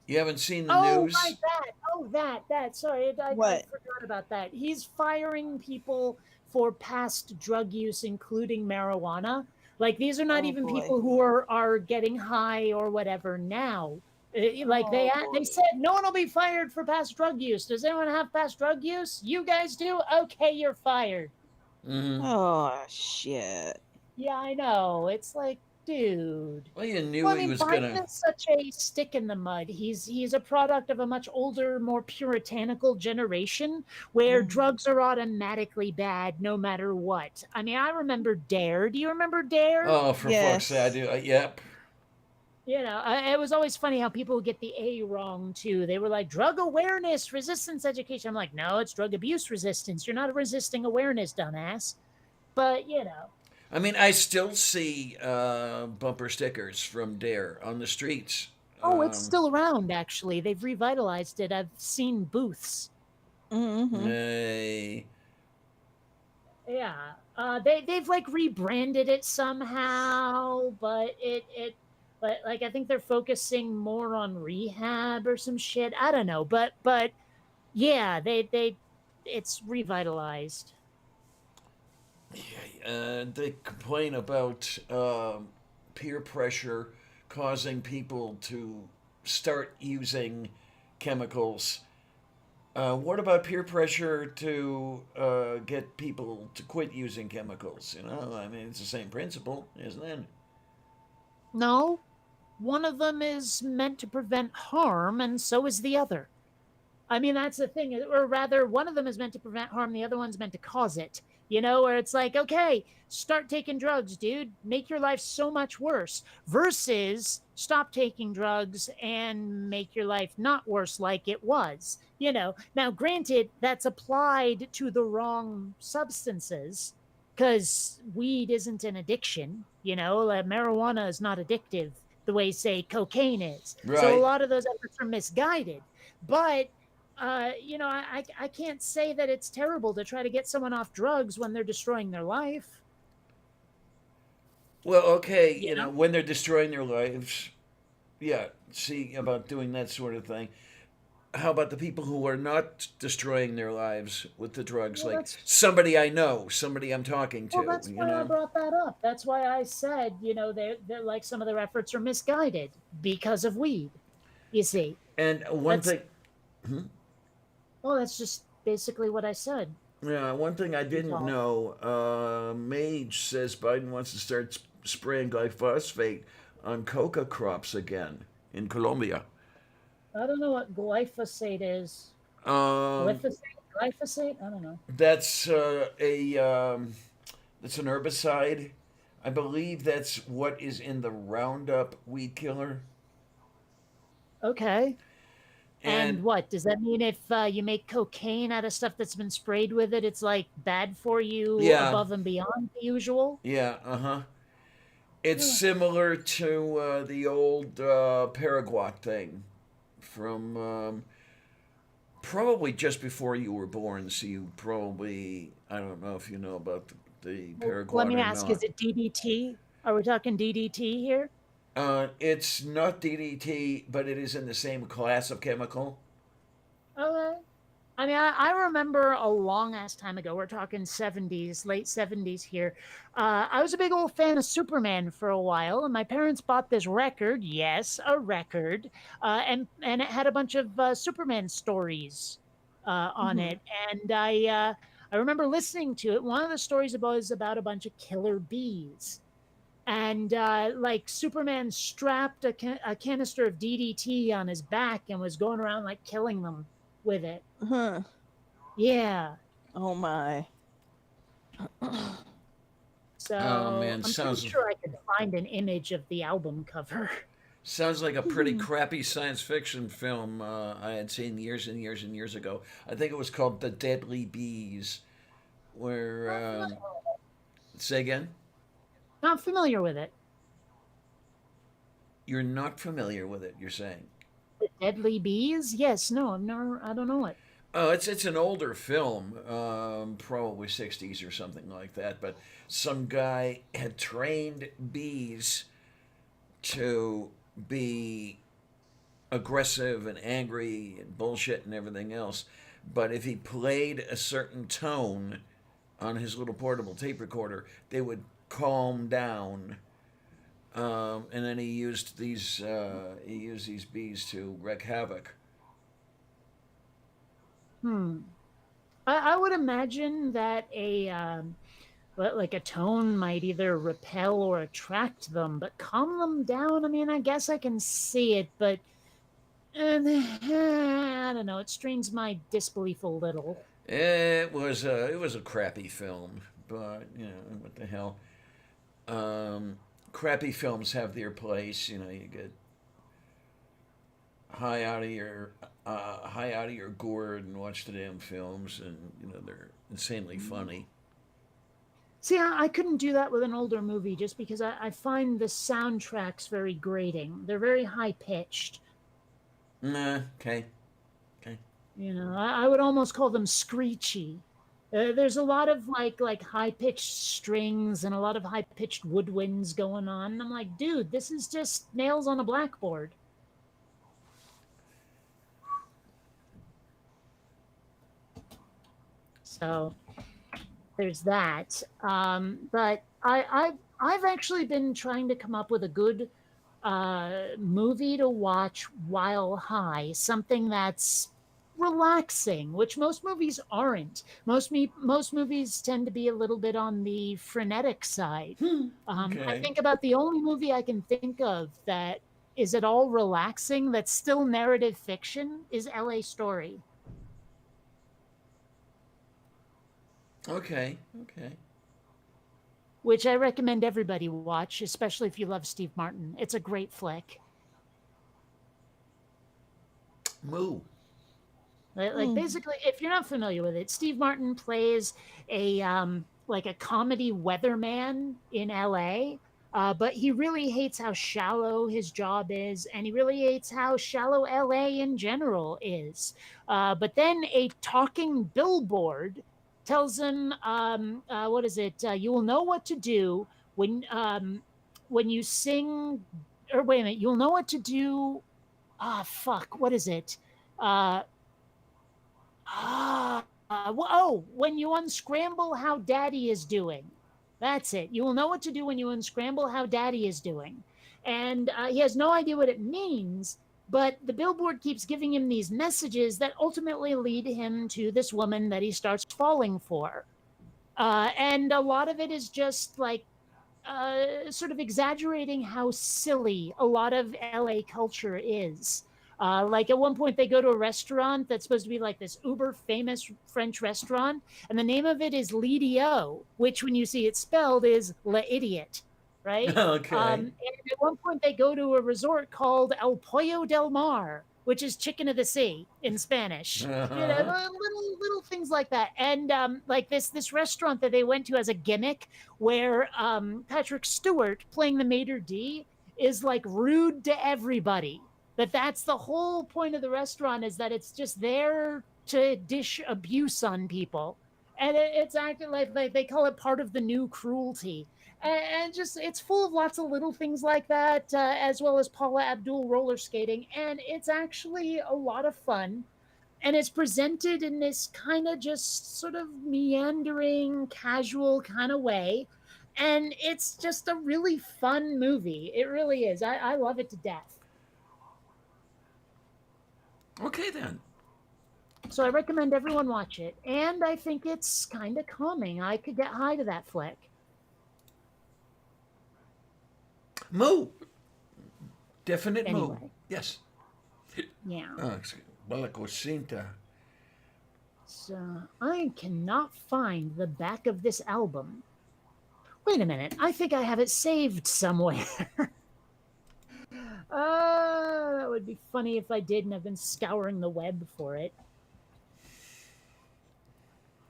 Speaker 1: You haven't seen the
Speaker 3: Oh, right,
Speaker 1: news?
Speaker 3: that. Oh, that. Sorry, I
Speaker 2: What?
Speaker 3: forgot about that. He's firing people for past drug use, including marijuana. Like these are not
Speaker 2: Oh
Speaker 3: even
Speaker 2: boy.
Speaker 3: people who are getting high or whatever now. Like
Speaker 2: Oh
Speaker 3: they
Speaker 2: boy.
Speaker 3: said, no one will be fired for past drug use. Does anyone have past drug use? You guys do? Okay, you're fired.
Speaker 1: Mm-hmm.
Speaker 2: Oh shit.
Speaker 3: Yeah, I know. It's like, dude.
Speaker 1: Well, you knew
Speaker 3: Well, I
Speaker 1: he
Speaker 3: mean,
Speaker 1: was
Speaker 3: Biden
Speaker 1: gonna.
Speaker 3: is such a stick in the mud. He's a product of a much older, more puritanical generation where
Speaker 2: Mm.
Speaker 3: drugs are automatically bad no matter what. I mean, I remember Dare. Do you remember Dare?
Speaker 1: Oh, for fuck's sake! I
Speaker 2: Yes.
Speaker 1: do. Yep.
Speaker 3: It was always funny how people would get the A wrong too. They were like drug awareness, resistance education. I'm like, no, it's drug abuse resistance. You're not resisting awareness, dumbass. But
Speaker 1: I mean, I still see bumper stickers from Dare on the streets.
Speaker 3: oh, it's
Speaker 1: Um,
Speaker 3: still around. Actually, they've revitalized it. I've seen booths.
Speaker 2: Mm-hmm.
Speaker 1: eh,
Speaker 3: Yeah. They've like rebranded it somehow, but like I think they're focusing more on rehab or some shit. I don't know, but yeah, they it's revitalized.
Speaker 1: they complain about peer pressure causing people to start using chemicals. What about peer pressure to get people to quit using chemicals? I mean, it's the same principle, isn't it?
Speaker 3: No, one of them is meant to prevent harm, and so is the other. I mean, that's the thing, or rather, one of them is meant to prevent harm, the other one's meant to cause it. Where it's like, okay, start taking drugs, dude, make your life so much worse, versus stop taking drugs and make your life not worse like it was. Now, granted, that's applied to the wrong substances because weed isn't an addiction, like marijuana is not addictive the way, say, cocaine is. So a
Speaker 1: Right.
Speaker 3: lot of those efforts are misguided. But I can't say that it's terrible to try to get someone off drugs when they're destroying their life.
Speaker 1: Well, okay,
Speaker 3: You know,
Speaker 1: when they're destroying their lives, yeah, see about doing that sort of thing. How about the people who are not destroying their lives with the drugs?
Speaker 3: well,
Speaker 1: Like
Speaker 3: that's
Speaker 1: somebody I know, somebody I'm talking
Speaker 3: well,
Speaker 1: to,
Speaker 3: that's why I brought that up. That's why I said, they're like some of their efforts are misguided because of weed. You see,
Speaker 1: And one
Speaker 3: that's
Speaker 1: thing, hmm?
Speaker 3: well, that's just basically what I said.
Speaker 1: Yeah, one thing I
Speaker 3: That's
Speaker 1: didn't
Speaker 3: all.
Speaker 1: know. Mage says Biden wants to start spraying glyphosate on coca crops again in Colombia.
Speaker 3: I don't know what glyphosate is.
Speaker 1: Um,
Speaker 3: Glyphosate. I don't know.
Speaker 1: that's a that's an herbicide. I believe that's what is in the Roundup weed killer.
Speaker 3: Okay. And
Speaker 1: And
Speaker 3: what does that mean? If you make cocaine out of stuff that's been sprayed with it, it's like bad for you
Speaker 1: yeah,
Speaker 3: above and beyond the usual.
Speaker 1: yeah, uh huh. It's
Speaker 3: Huh.
Speaker 1: similar to the old Paraguay thing from probably just before you were born. So you probably, I don't know if you know about the
Speaker 3: Let me
Speaker 1: paraglider
Speaker 3: ask, is
Speaker 1: not.
Speaker 3: it DDT? Are we talking DDT here?
Speaker 1: It's not DDT, but it is in the same class of chemical.
Speaker 3: Okay. I mean, I remember a long ass time ago, we're talking 70s, late 70s here. I was a big old fan of Superman for a while, and my parents bought this record, yes, a record, and it had a bunch of Superman stories on
Speaker 2: Hmm.
Speaker 3: it. And I remember listening to it. One of the stories was about a bunch of killer bees. And like Superman strapped a canister of DDT on his back and was going around like killing them with it.
Speaker 2: Huh.
Speaker 3: Yeah.
Speaker 2: Oh my.
Speaker 1: Oh
Speaker 3: So
Speaker 1: man,
Speaker 3: I'm pretty
Speaker 1: sounds
Speaker 3: sure I could find an image of the album cover.
Speaker 1: sounds like a pretty crappy science fiction film I had seen years and years and years ago. I think it was called The Deadly Bees. Where say again?
Speaker 3: Not familiar with it.
Speaker 1: You're not familiar with it. You're saying?
Speaker 3: The Deadly Bees? Yes, no, I've never, I don't know it.
Speaker 1: Oh, it's an older film, probably '60s or something like that. But some guy had trained bees to be aggressive and angry and bullshit and everything else. But if he played a certain tone on his little portable tape recorder, they would calm down. And then he used these bees to wreak havoc.
Speaker 3: Hmm. I would imagine that like a tone might either repel or attract them, but calm them down. I mean, I guess I can see it, but I don't know. It strains my disbelief a little.
Speaker 1: It was a crappy film, but you know what the hell. Um, Crappy films have their place. You know, you get high out of your gourd and watch the damn films, and you know they're insanely funny.
Speaker 3: See, I couldn't do that with an older movie just because I find the soundtracks very grating. They're very high pitched.
Speaker 1: Nah, okay, okay.
Speaker 3: You know, I would almost call them screechy. There's a lot of like high pitched strings and a lot of high pitched woodwinds going on. And I'm like, dude, this is just nails on a blackboard. So there's that. But I've actually been trying to come up with a good movie to watch while high, something that's relaxing, which most movies aren't. Most movies tend to be a little bit on the frenetic side. I
Speaker 1: Okay.
Speaker 3: think about the only movie I can think of that is at all relaxing that's still narrative fiction is L.A. Story.
Speaker 1: Okay. Okay.
Speaker 3: Which I recommend everybody watch, especially if you love Steve Martin. It's a great flick.
Speaker 1: Moo.
Speaker 3: Like basically, if you're not familiar with it, Steve Martin plays a like a comedy weatherman in LA. But he really hates how shallow his job is, and he really hates how shallow LA in general is. But then a talking billboard tells him, "What is it? You will know what to do when you sing." Or wait a minute, you'll know what to do. Ah, fuck. What is it? Uh, when you unscramble how daddy is doing. That's it. You will know what to do when you unscramble how daddy is doing. And he has no idea what it means, but the billboard keeps giving him these messages that ultimately lead him to this woman that he starts falling for. And a lot of it is just like sort of exaggerating how silly a lot of LA culture is. Like at one point, they go to a restaurant that's supposed to be like this uber famous French restaurant, and the name of it is Lidio, which, when you see it spelled, is La Idiot, right?
Speaker 1: Okay.
Speaker 3: And at one point, they go to a resort called El Pollo del Mar, which is chicken of the sea in Spanish. You know,
Speaker 1: Uh-huh.
Speaker 3: little things like that. And like this restaurant that they went to as a gimmick, where Patrick Stewart playing the maitre d is like rude to everybody. That's the whole point of the restaurant, is that it's just there to dish abuse on people. and it's acting like they call it part of the new cruelty. And just it's full of lots of little things like that, as well as Paula Abdul roller skating, and it's actually a lot of fun. And it's presented in this kind of just sort of meandering, casual kind of way. And it's just a really fun movie. It really is. I love it to death.
Speaker 1: Okay then.
Speaker 3: So I recommend everyone watch it. And I think it's kind of calming. I could get high to that flick.
Speaker 1: Moo. Definite moo.
Speaker 3: Anyway,
Speaker 1: Yes.
Speaker 3: yeah.
Speaker 1: Balacosinta.
Speaker 3: So I cannot find the back of this album. Wait a minute. I think I have it saved somewhere. That would be funny if I did, and I've been scouring the web for it.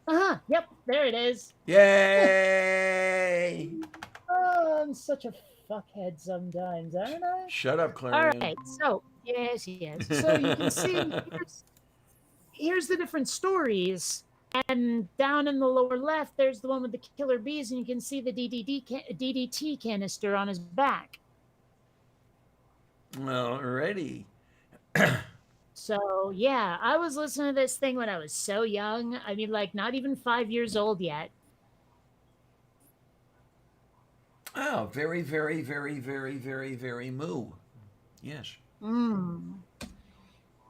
Speaker 3: Yep, there it is.
Speaker 1: Yay!
Speaker 3: Oh, I'm such a fuckhead sometimes, aren't I?
Speaker 1: Shut up,
Speaker 3: All
Speaker 1: Clarion.
Speaker 3: right, so yes. So you can see here's the different stories, and down in the lower left, there's the one with the killer bees, and you can see the DDT canister on his back.
Speaker 1: Alrighty.
Speaker 3: So yeah, I was listening to this thing when I was so young. I mean, like not even 5 years old yet.
Speaker 1: Oh, very, very, very, very, very, very moo. Yes.
Speaker 3: Mm.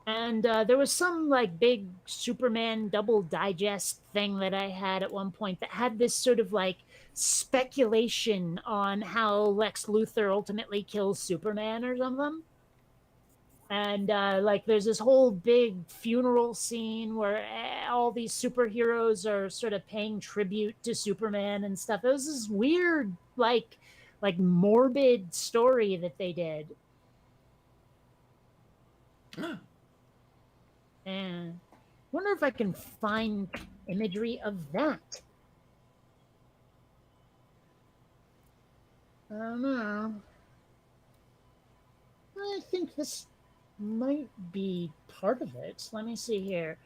Speaker 3: And there was some like big Superman double digest thing that I had at one point that had this sort of like speculation on how Lex Luthor ultimately kills Superman or something. And like there's this whole big funeral scene where all these superheroes are sort of paying tribute to Superman and stuff. It was this weird like morbid story that they did.
Speaker 1: Ah,
Speaker 3: And wonder if I can find imagery of that. I don't know. I think this might be part of it. Let me see here.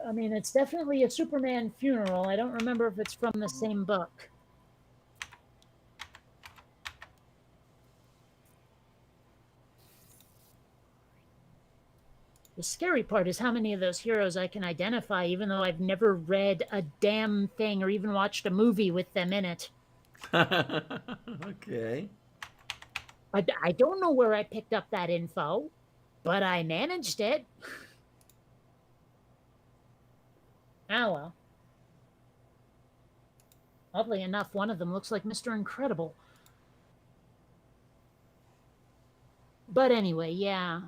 Speaker 3: I mean, it's definitely a Superman funeral. I don't remember if it's from the same book. The scary part is how many of those heroes I can identify, even though I've never read a damn thing or even watched a movie with them in it.
Speaker 1: okay.
Speaker 3: I don't know where I picked up that info, but I managed it. Oh well. Oddly enough, one of them looks like Mr. Incredible. But anyway, yeah.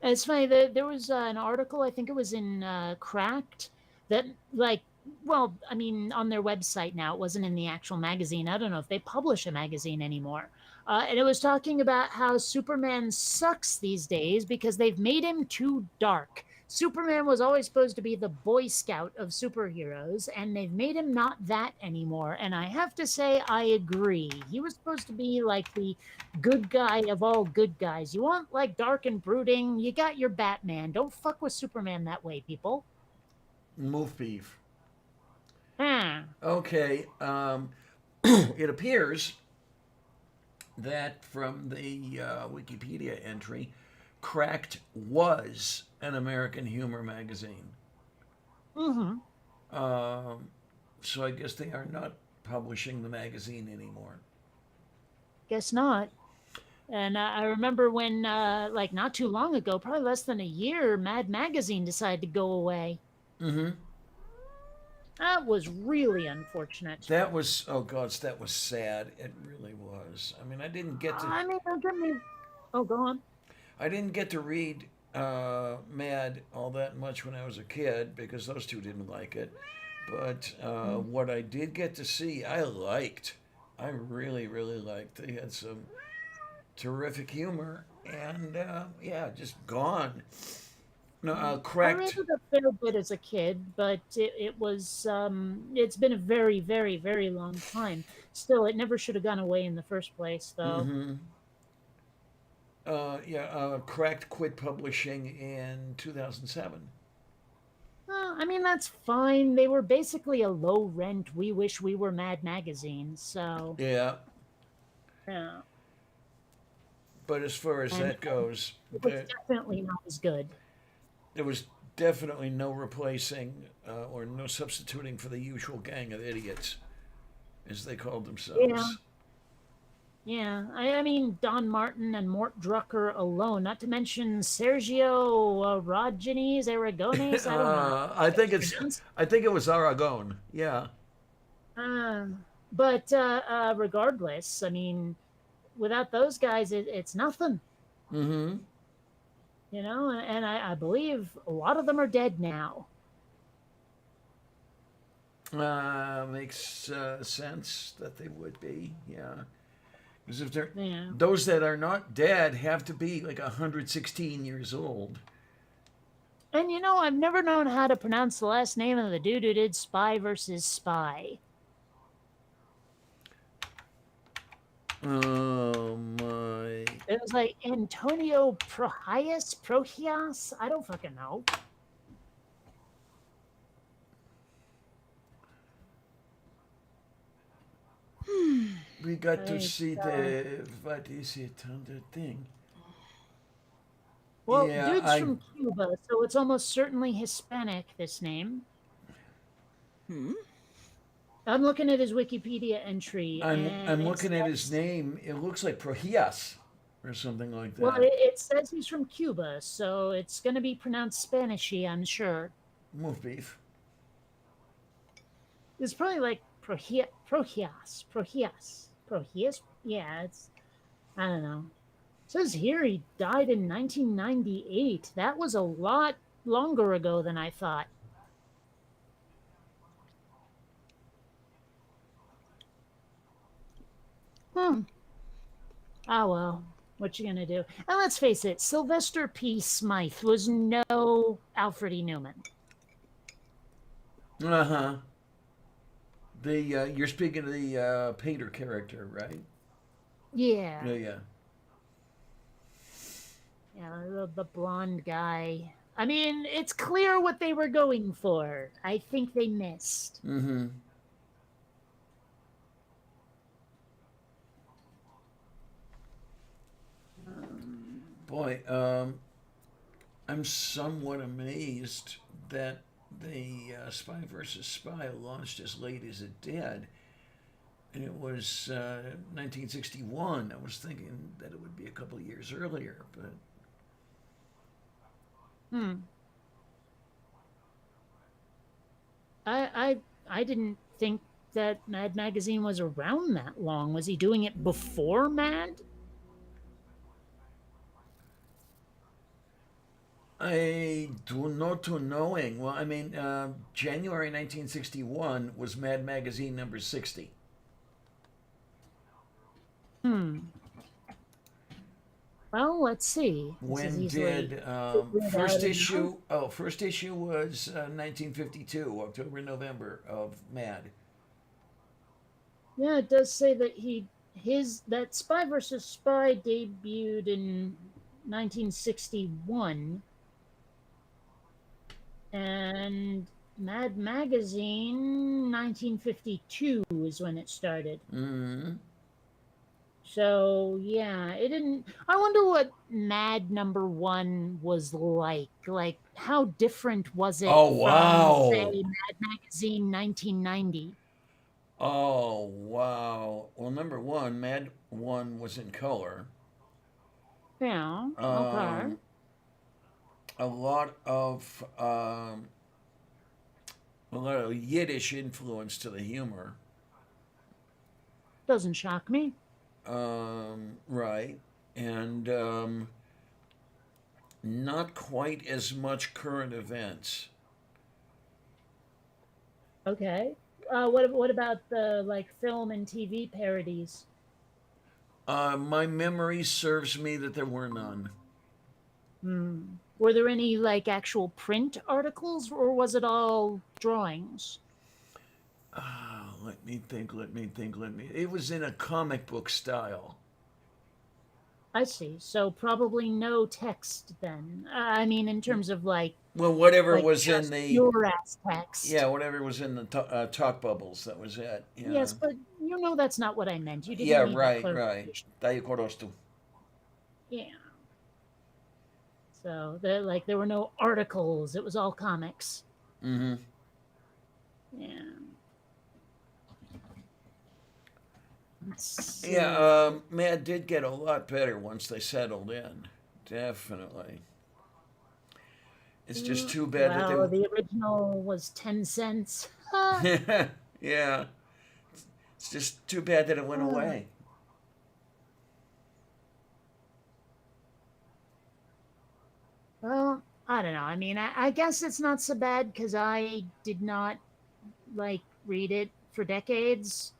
Speaker 3: It's funny that there was an article, I think it was in Cracked, that like, well, I mean, on their website now. It wasn't in the actual magazine. I don't know if they publish a magazine anymore. And it was talking about how Superman sucks these days because they've made him too dark. Superman was always supposed to be the Boy Scout of superheroes, and they've made him not that anymore. And I have to say, I agree. He was supposed to be like the good guy of all good guys. You want like dark and brooding, you got your Batman. Don't fuck with Superman that way, people.
Speaker 1: Move beef.
Speaker 3: Huh.
Speaker 1: Okay. It appears that from the Wikipedia entry, Cracked was an American humor magazine.
Speaker 3: Mm-hmm.
Speaker 1: So I guess they are not publishing the magazine anymore.
Speaker 3: Guess not. And I remember when, like, not too long ago, probably less than a year, Mad Magazine decided to go away.
Speaker 1: Mm-hmm.
Speaker 3: That was really unfortunate.
Speaker 1: That was, oh gosh, that was sad. It really was. I mean,
Speaker 3: I mean, don't get me. Oh, go on.
Speaker 1: I didn't get to read Mad all that much when I was a kid because those two didn't like it. But what I did get to see, I liked. I really, really liked. They had some terrific humor, and yeah, just gone. No,
Speaker 3: I read
Speaker 1: Cracked.
Speaker 3: it a fair bit as a kid, but it was it's been a very, very, very long time. Still, it never should have gone away in the first place, though.
Speaker 1: Mm-hmm. Cracked quit publishing in 2007.
Speaker 3: I mean, that's fine. They were basically a low rent, We Wish We Were Mad magazine. So,
Speaker 1: Yeah,
Speaker 3: yeah.
Speaker 1: but as far as
Speaker 3: And
Speaker 1: that goes,
Speaker 3: it was definitely not as good.
Speaker 1: there was definitely no replacing or no substituting for the usual gang of idiots, as they called
Speaker 3: Yeah.
Speaker 1: themselves.
Speaker 3: Yeah. I mean, Don Martin and Mort Drucker alone, not to mention Sergio Rogenes, Aragones. I don't know how
Speaker 1: I think
Speaker 3: it's
Speaker 1: it's.
Speaker 3: pronounced.
Speaker 1: I think it was Aragon. Yeah.
Speaker 3: Uh, but regardless, I mean, without those guys, it's nothing.
Speaker 1: Mm-hmm.
Speaker 3: And I believe a lot of them are dead now.
Speaker 1: Makes sense that they would be. Yeah. Because if they're
Speaker 3: Yeah.
Speaker 1: those that are not dead have to be like 116 years old.
Speaker 3: And I've never known how to pronounce the last name of the dude who did Spy versus Spy.
Speaker 1: Oh my.
Speaker 3: It was like Antonio Prohias. I don't fucking know.
Speaker 1: We got to
Speaker 3: I,
Speaker 1: see the what is it on the thing?
Speaker 3: well,
Speaker 1: Yeah,
Speaker 3: dude's from Cuba, so it's almost certainly Hispanic. This name.
Speaker 2: Hmm.
Speaker 3: I'm looking at his Wikipedia entry,
Speaker 1: I'm
Speaker 3: and it
Speaker 1: looking at his
Speaker 3: says,
Speaker 1: name. It looks like Prohias or something like
Speaker 3: well,
Speaker 1: that.
Speaker 3: it says he's from Cuba, so it's going to be pronounced Spanishy, I'm sure.
Speaker 1: Move beef.
Speaker 3: It's probably like Prohias. Yeah, I don't know. It says here he died in 1998. That was a lot longer ago than I thought. Hmm. Ah, well, what you gonna do? And let's face it, Sylvester P. Smythe was no Alfred E. Newman.
Speaker 1: Uh huh. The you're speaking of the painter character, right?
Speaker 3: Yeah,
Speaker 1: Yeah, yeah.
Speaker 3: yeah, the blonde guy. I mean, it's clear what they were going for. I think they missed.
Speaker 1: Mm-hmm. Boy, I'm somewhat amazed that the Spy versus Spy launched as late as it did. And it was 1961. I was thinking that it would be a couple of years earlier, but
Speaker 3: Hmm. I didn't think that Mad Magazine was around that long. Was he doing it before Mad?
Speaker 1: I do not to knowing. Well, I mean, January 1961 was Mad Magazine number 60.
Speaker 3: Hmm. Well, let's see. This is
Speaker 1: When
Speaker 3: easily
Speaker 1: did
Speaker 3: figured
Speaker 1: first
Speaker 3: out enough.
Speaker 1: issue? Oh, first issue was 1952, October, November of Mad.
Speaker 3: Yeah, it does say that that Spy versus Spy debuted in 1961, and Mad Magazine 1952 is when it started.
Speaker 1: Mm-hmm.
Speaker 3: So yeah, it didn't. I wonder what Mad #1 was like. Like, how different was it
Speaker 1: Oh
Speaker 3: from, say,
Speaker 1: wow!
Speaker 3: Mad Magazine 1990?
Speaker 1: Oh wow! Well, number one, Mad One was in color.
Speaker 3: Yeah. Okay.
Speaker 1: Um, a lot of a lot of Yiddish influence to the humor.
Speaker 3: Doesn't shock me.
Speaker 1: Right, and not quite as much current events.
Speaker 3: Okay. What about the like film and TV parodies?
Speaker 1: My memory serves me that there were none.
Speaker 3: Hmm. Were there any like actual print articles, or was it all drawings?
Speaker 1: Let me think. Let me think. Let me. It was in a comic book style.
Speaker 3: I see. So probably no text then. I mean, in terms of
Speaker 1: Well, whatever
Speaker 3: like
Speaker 1: was in
Speaker 3: just
Speaker 1: the
Speaker 3: pure ass
Speaker 1: yeah,
Speaker 3: text.
Speaker 1: whatever was in the talk bubbles. That was it. Yeah.
Speaker 3: Yes, but you know that's not what I meant. You didn't
Speaker 1: Yeah.
Speaker 3: need that
Speaker 1: Right. Right.
Speaker 3: clarification.
Speaker 1: Dayakorostu.
Speaker 3: Yeah. So there were no articles. It was all comics.
Speaker 1: Mm-hmm.
Speaker 3: Yeah. Let's
Speaker 1: Yeah.
Speaker 3: see.
Speaker 1: Mad did get a lot better once they settled in. Definitely. It's just too bad that
Speaker 3: Well, the original was 10 cents.
Speaker 1: they. Yeah. It's just too bad that it went
Speaker 3: Uh,
Speaker 1: away.
Speaker 3: well, I don't know. I mean, I guess it's not so bad because I did not read it for decades.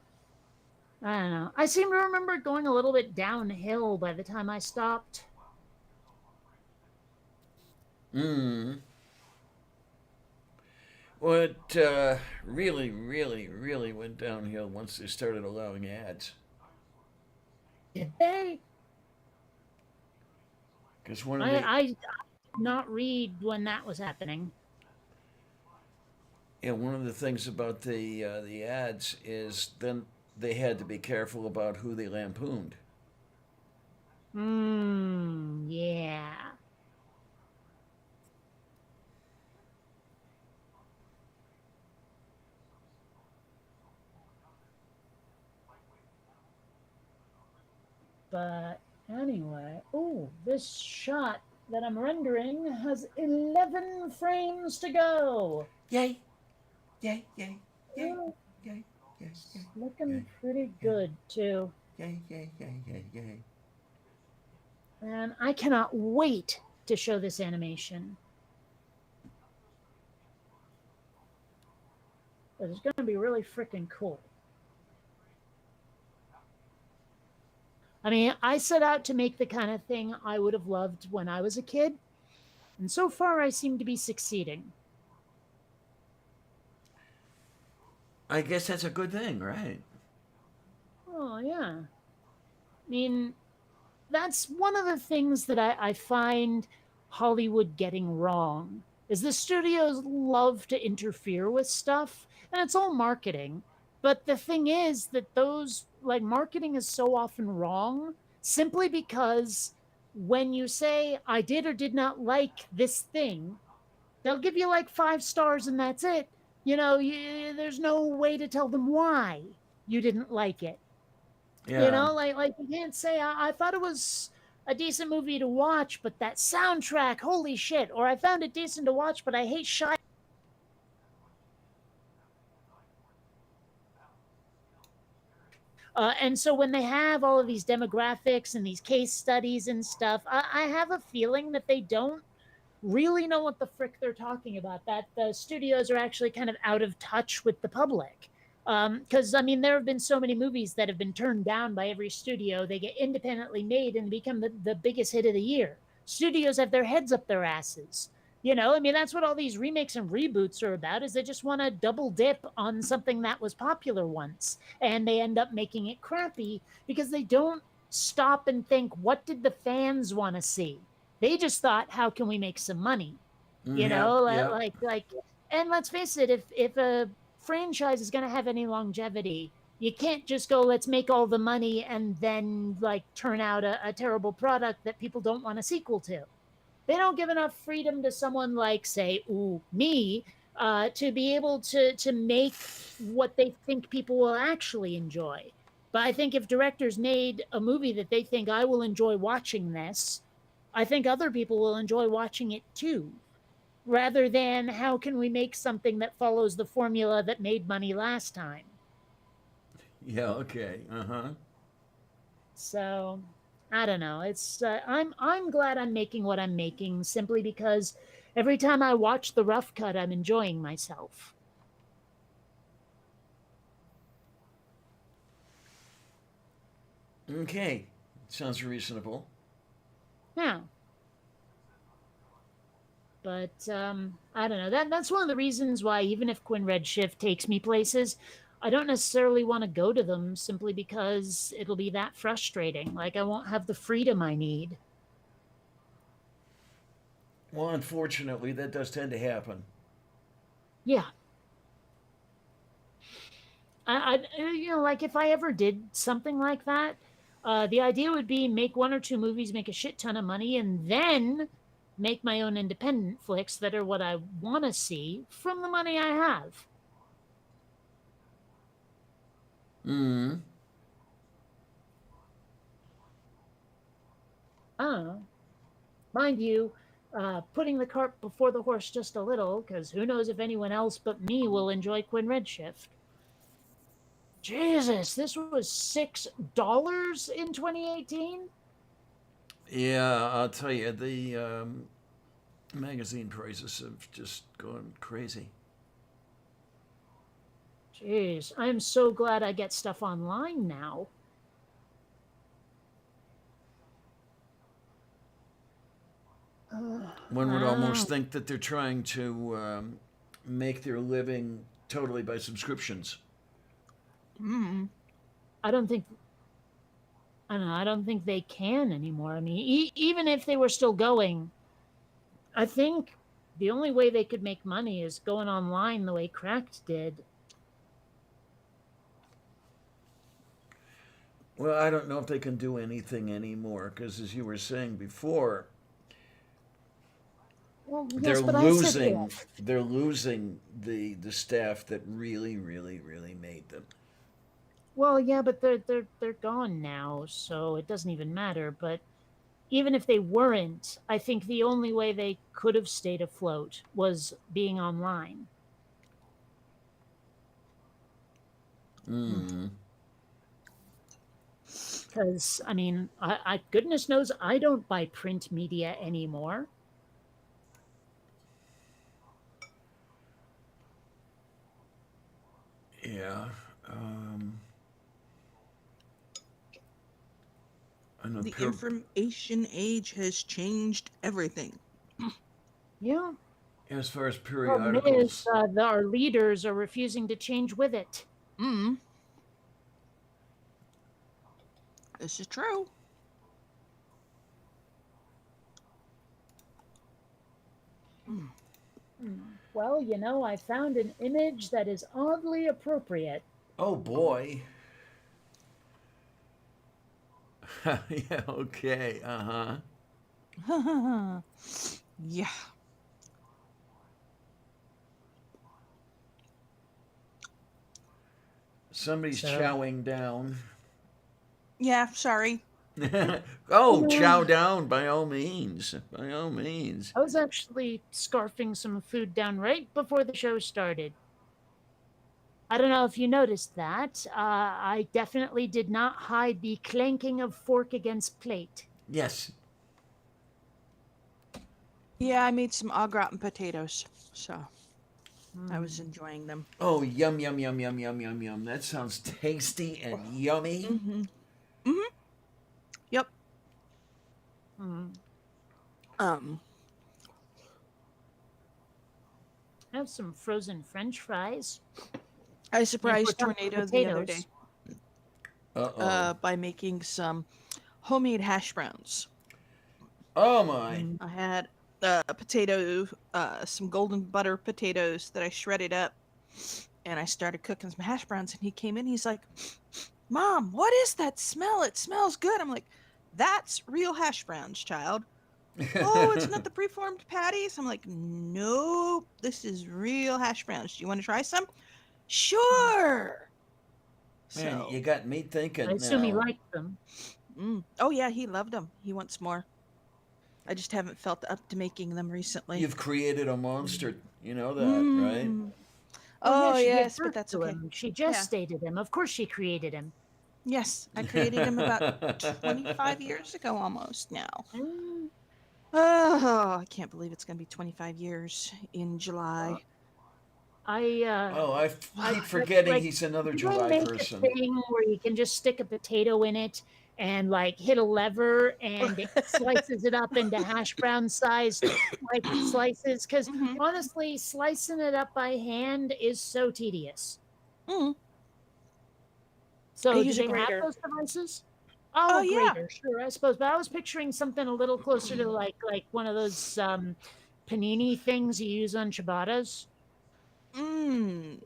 Speaker 3: I don't know. I seem to remember it going a little bit downhill by the time I stopped.
Speaker 1: Mm. Well, it really, really, really went downhill once they started allowing ads.
Speaker 3: Did they?
Speaker 1: Because one of the
Speaker 3: I did not read when that was happening.
Speaker 1: yeah, one of the things about the ads is then they had to be careful about who they lampooned.
Speaker 3: Yeah. But anyway, oh, this shot that I'm rendering has 11 frames to go.
Speaker 1: Yay! Yay! Yay! Yay!
Speaker 3: Oh,
Speaker 1: Yay! Yay!
Speaker 3: it's
Speaker 1: Yay!
Speaker 3: looking
Speaker 1: Yay!
Speaker 3: pretty
Speaker 1: Yay!
Speaker 3: good too.
Speaker 1: Yay! Yay! Yay! Yay! Yay!
Speaker 3: And I cannot wait to show this animation. It's going to be really freaking cool. I mean, I set out to make the kind of thing I would have loved when I was a kid, and so far I seem to be succeeding.
Speaker 1: I guess that's a good thing, right?
Speaker 3: Oh, yeah. I mean, that's one of the things that I find Hollywood getting wrong is the studios love to interfere with stuff and it's all marketing. But the thing is that those marketing is so often wrong simply because when you say I did or did not like this thing, they'll give you 5 stars and that's it. There's no way to tell them why you didn't like it.
Speaker 1: Yeah.
Speaker 3: You can't say I thought it was a decent movie to watch, but that soundtrack, holy shit! Or I found it decent to watch, but I hate shy. And so when they have all of these demographics and these case studies and stuff, I have a feeling that they don't really know what the frick they're talking about. That the studios are actually kind of out of touch with the public. Because I mean, there have been so many movies that have been turned down by every studio. They get independently made and become the biggest hit of the year. Studios have their heads up their asses. I mean, that's what all these remakes and reboots are about. Is they just want to double dip on something that was popular once, and they end up making it crappy because they don't stop and think, what did the fans want to see? They just thought, how can we make some money?
Speaker 1: Mm,
Speaker 3: You
Speaker 1: yep.
Speaker 3: know,
Speaker 1: Yep.
Speaker 3: and let's face it, if a franchise is going to have any longevity, you can't just go, let's make all the money and then turn out a terrible product that people don't want a sequel to. They don't give enough freedom to someone like, say, me, to be able to make what they think people will actually enjoy. But I think if directors made a movie that they think I will enjoy watching this, I think other people will enjoy watching it too, rather than how can we make something that follows the formula that made money last time.
Speaker 1: Yeah. Okay. Uh huh.
Speaker 3: So I don't know. I'm glad I'm making what I'm making simply because every time I watch the rough cut, I'm enjoying myself.
Speaker 1: Okay. Sounds reasonable.
Speaker 3: Yeah. But I don't know. That's one of the reasons why even if Quinn Redshift takes me places, I don't necessarily want to go to them simply because it'll be that frustrating. Like I won't have the freedom I need.
Speaker 1: Well, unfortunately, that does tend to happen.
Speaker 3: Yeah. Like if I ever did something like that, the idea would be make one or two movies, make a shit ton of money, and then make my own independent flicks that are what I want to see from the money I have.
Speaker 1: Mm.
Speaker 3: I don't know. Mind you, putting the cart before the horse just a little, because who knows if anyone else but me will enjoy Quinn Redshift. Jesus, this was $6 in 2018.
Speaker 1: Yeah, I'll tell you, the magazine prices have just gone crazy.
Speaker 3: Jeez, I'm so glad I get stuff online now.
Speaker 1: One would
Speaker 3: Wow.
Speaker 1: almost think that they're trying to make their living totally by subscriptions.
Speaker 2: Mm.
Speaker 3: I don't think I don't know. I don't think they can anymore. I mean, even if they were still going, I think the only way they could make money is going online the way Cracked did.
Speaker 1: Well, I don't know if they can do anything anymore because, as you were saying before,
Speaker 3: Well,
Speaker 1: they're
Speaker 3: yes, but I said
Speaker 1: losing
Speaker 3: if.
Speaker 1: they're losing the staff that really, really, really made them.
Speaker 3: Well, yeah, but they're gone now, so it doesn't even matter. But even if they weren't, I think the only way they could have stayed afloat was being online.
Speaker 1: Mm.
Speaker 3: Because I mean, I goodness knows I don't buy print media anymore.
Speaker 1: Yeah. Um, I know
Speaker 2: The information age has changed everything.
Speaker 3: Yeah.
Speaker 1: as far as
Speaker 3: Problem is,
Speaker 1: periodicals.
Speaker 3: our leaders are refusing to change with it.
Speaker 2: Mm. This is true. Mm.
Speaker 3: Well, I found an image that is oddly appropriate.
Speaker 1: Oh boy. Yeah. Okay. Uh huh.
Speaker 2: Yeah.
Speaker 1: Somebody's
Speaker 3: So,
Speaker 1: chowing down.
Speaker 2: Yeah, sorry.
Speaker 1: Oh, chow down by all means. By all means.
Speaker 3: I was actually scarfing some food down right before the show started. I don't know if you noticed that. I definitely did not hide the clanking of fork against plate.
Speaker 1: Yes.
Speaker 2: Yeah, I made some au gratin potatoes, so I was enjoying them.
Speaker 1: Oh, yum, yum, yum, yum, yum, yum, yum. That sounds tasty and yummy.
Speaker 2: Mm-hmm. Mm-hmm. Yep.
Speaker 3: Mm.
Speaker 2: Um.
Speaker 3: I have some frozen French fries.
Speaker 2: I
Speaker 3: And
Speaker 2: surprised
Speaker 3: for
Speaker 2: Tornado the other day
Speaker 1: Uh-oh.
Speaker 2: by making some homemade hash browns.
Speaker 1: Oh, my.
Speaker 2: I had a potato, some golden butter potatoes that I shredded up, and I started cooking some hash browns. And he came in, he's like, "Mom, what is that smell? It smells good." I'm like, "That's real hash browns, child." "Oh, it's not the preformed patties." I'm like, "Nope, this is real hash browns. Do you want to try some?" "Sure."
Speaker 1: Man,
Speaker 2: So,
Speaker 1: you got me
Speaker 3: I
Speaker 1: thinking
Speaker 3: assume he
Speaker 1: now.
Speaker 3: liked them.
Speaker 2: oh yeah, he loved them. He wants more. I just haven't felt up to making them recently.
Speaker 1: You've created a monster. You know that, right?
Speaker 2: Mm.
Speaker 3: Oh, yeah,
Speaker 2: Oh
Speaker 3: she gave
Speaker 2: yes, but
Speaker 3: birth
Speaker 2: that's
Speaker 3: to
Speaker 2: okay.
Speaker 3: him. She
Speaker 2: Yeah.
Speaker 3: gestated him. Of course, she created him.
Speaker 2: Yes, I created him about 25 years ago almost now.
Speaker 3: Mm,
Speaker 2: Oh, I can't believe it's going to be 25 years in July.
Speaker 1: Oh, I
Speaker 3: I
Speaker 1: keep forgetting
Speaker 3: like,
Speaker 1: he's another
Speaker 3: can they
Speaker 1: July
Speaker 3: make
Speaker 1: person.
Speaker 3: a thing where you can just stick a potato in it and like hit a lever and it slices it up into hash brown sized like slices? Because
Speaker 2: Mhm.
Speaker 3: honestly, slicing it up by hand is so tedious.
Speaker 2: Mm. I
Speaker 3: So do
Speaker 2: use a
Speaker 3: they have
Speaker 2: grater.
Speaker 3: those devices?
Speaker 2: Oh
Speaker 3: Oh, a
Speaker 2: yeah.
Speaker 3: grater, sure, I suppose. But I was picturing something a little closer to like one of those panini things you use on ciabattas.
Speaker 2: Mm.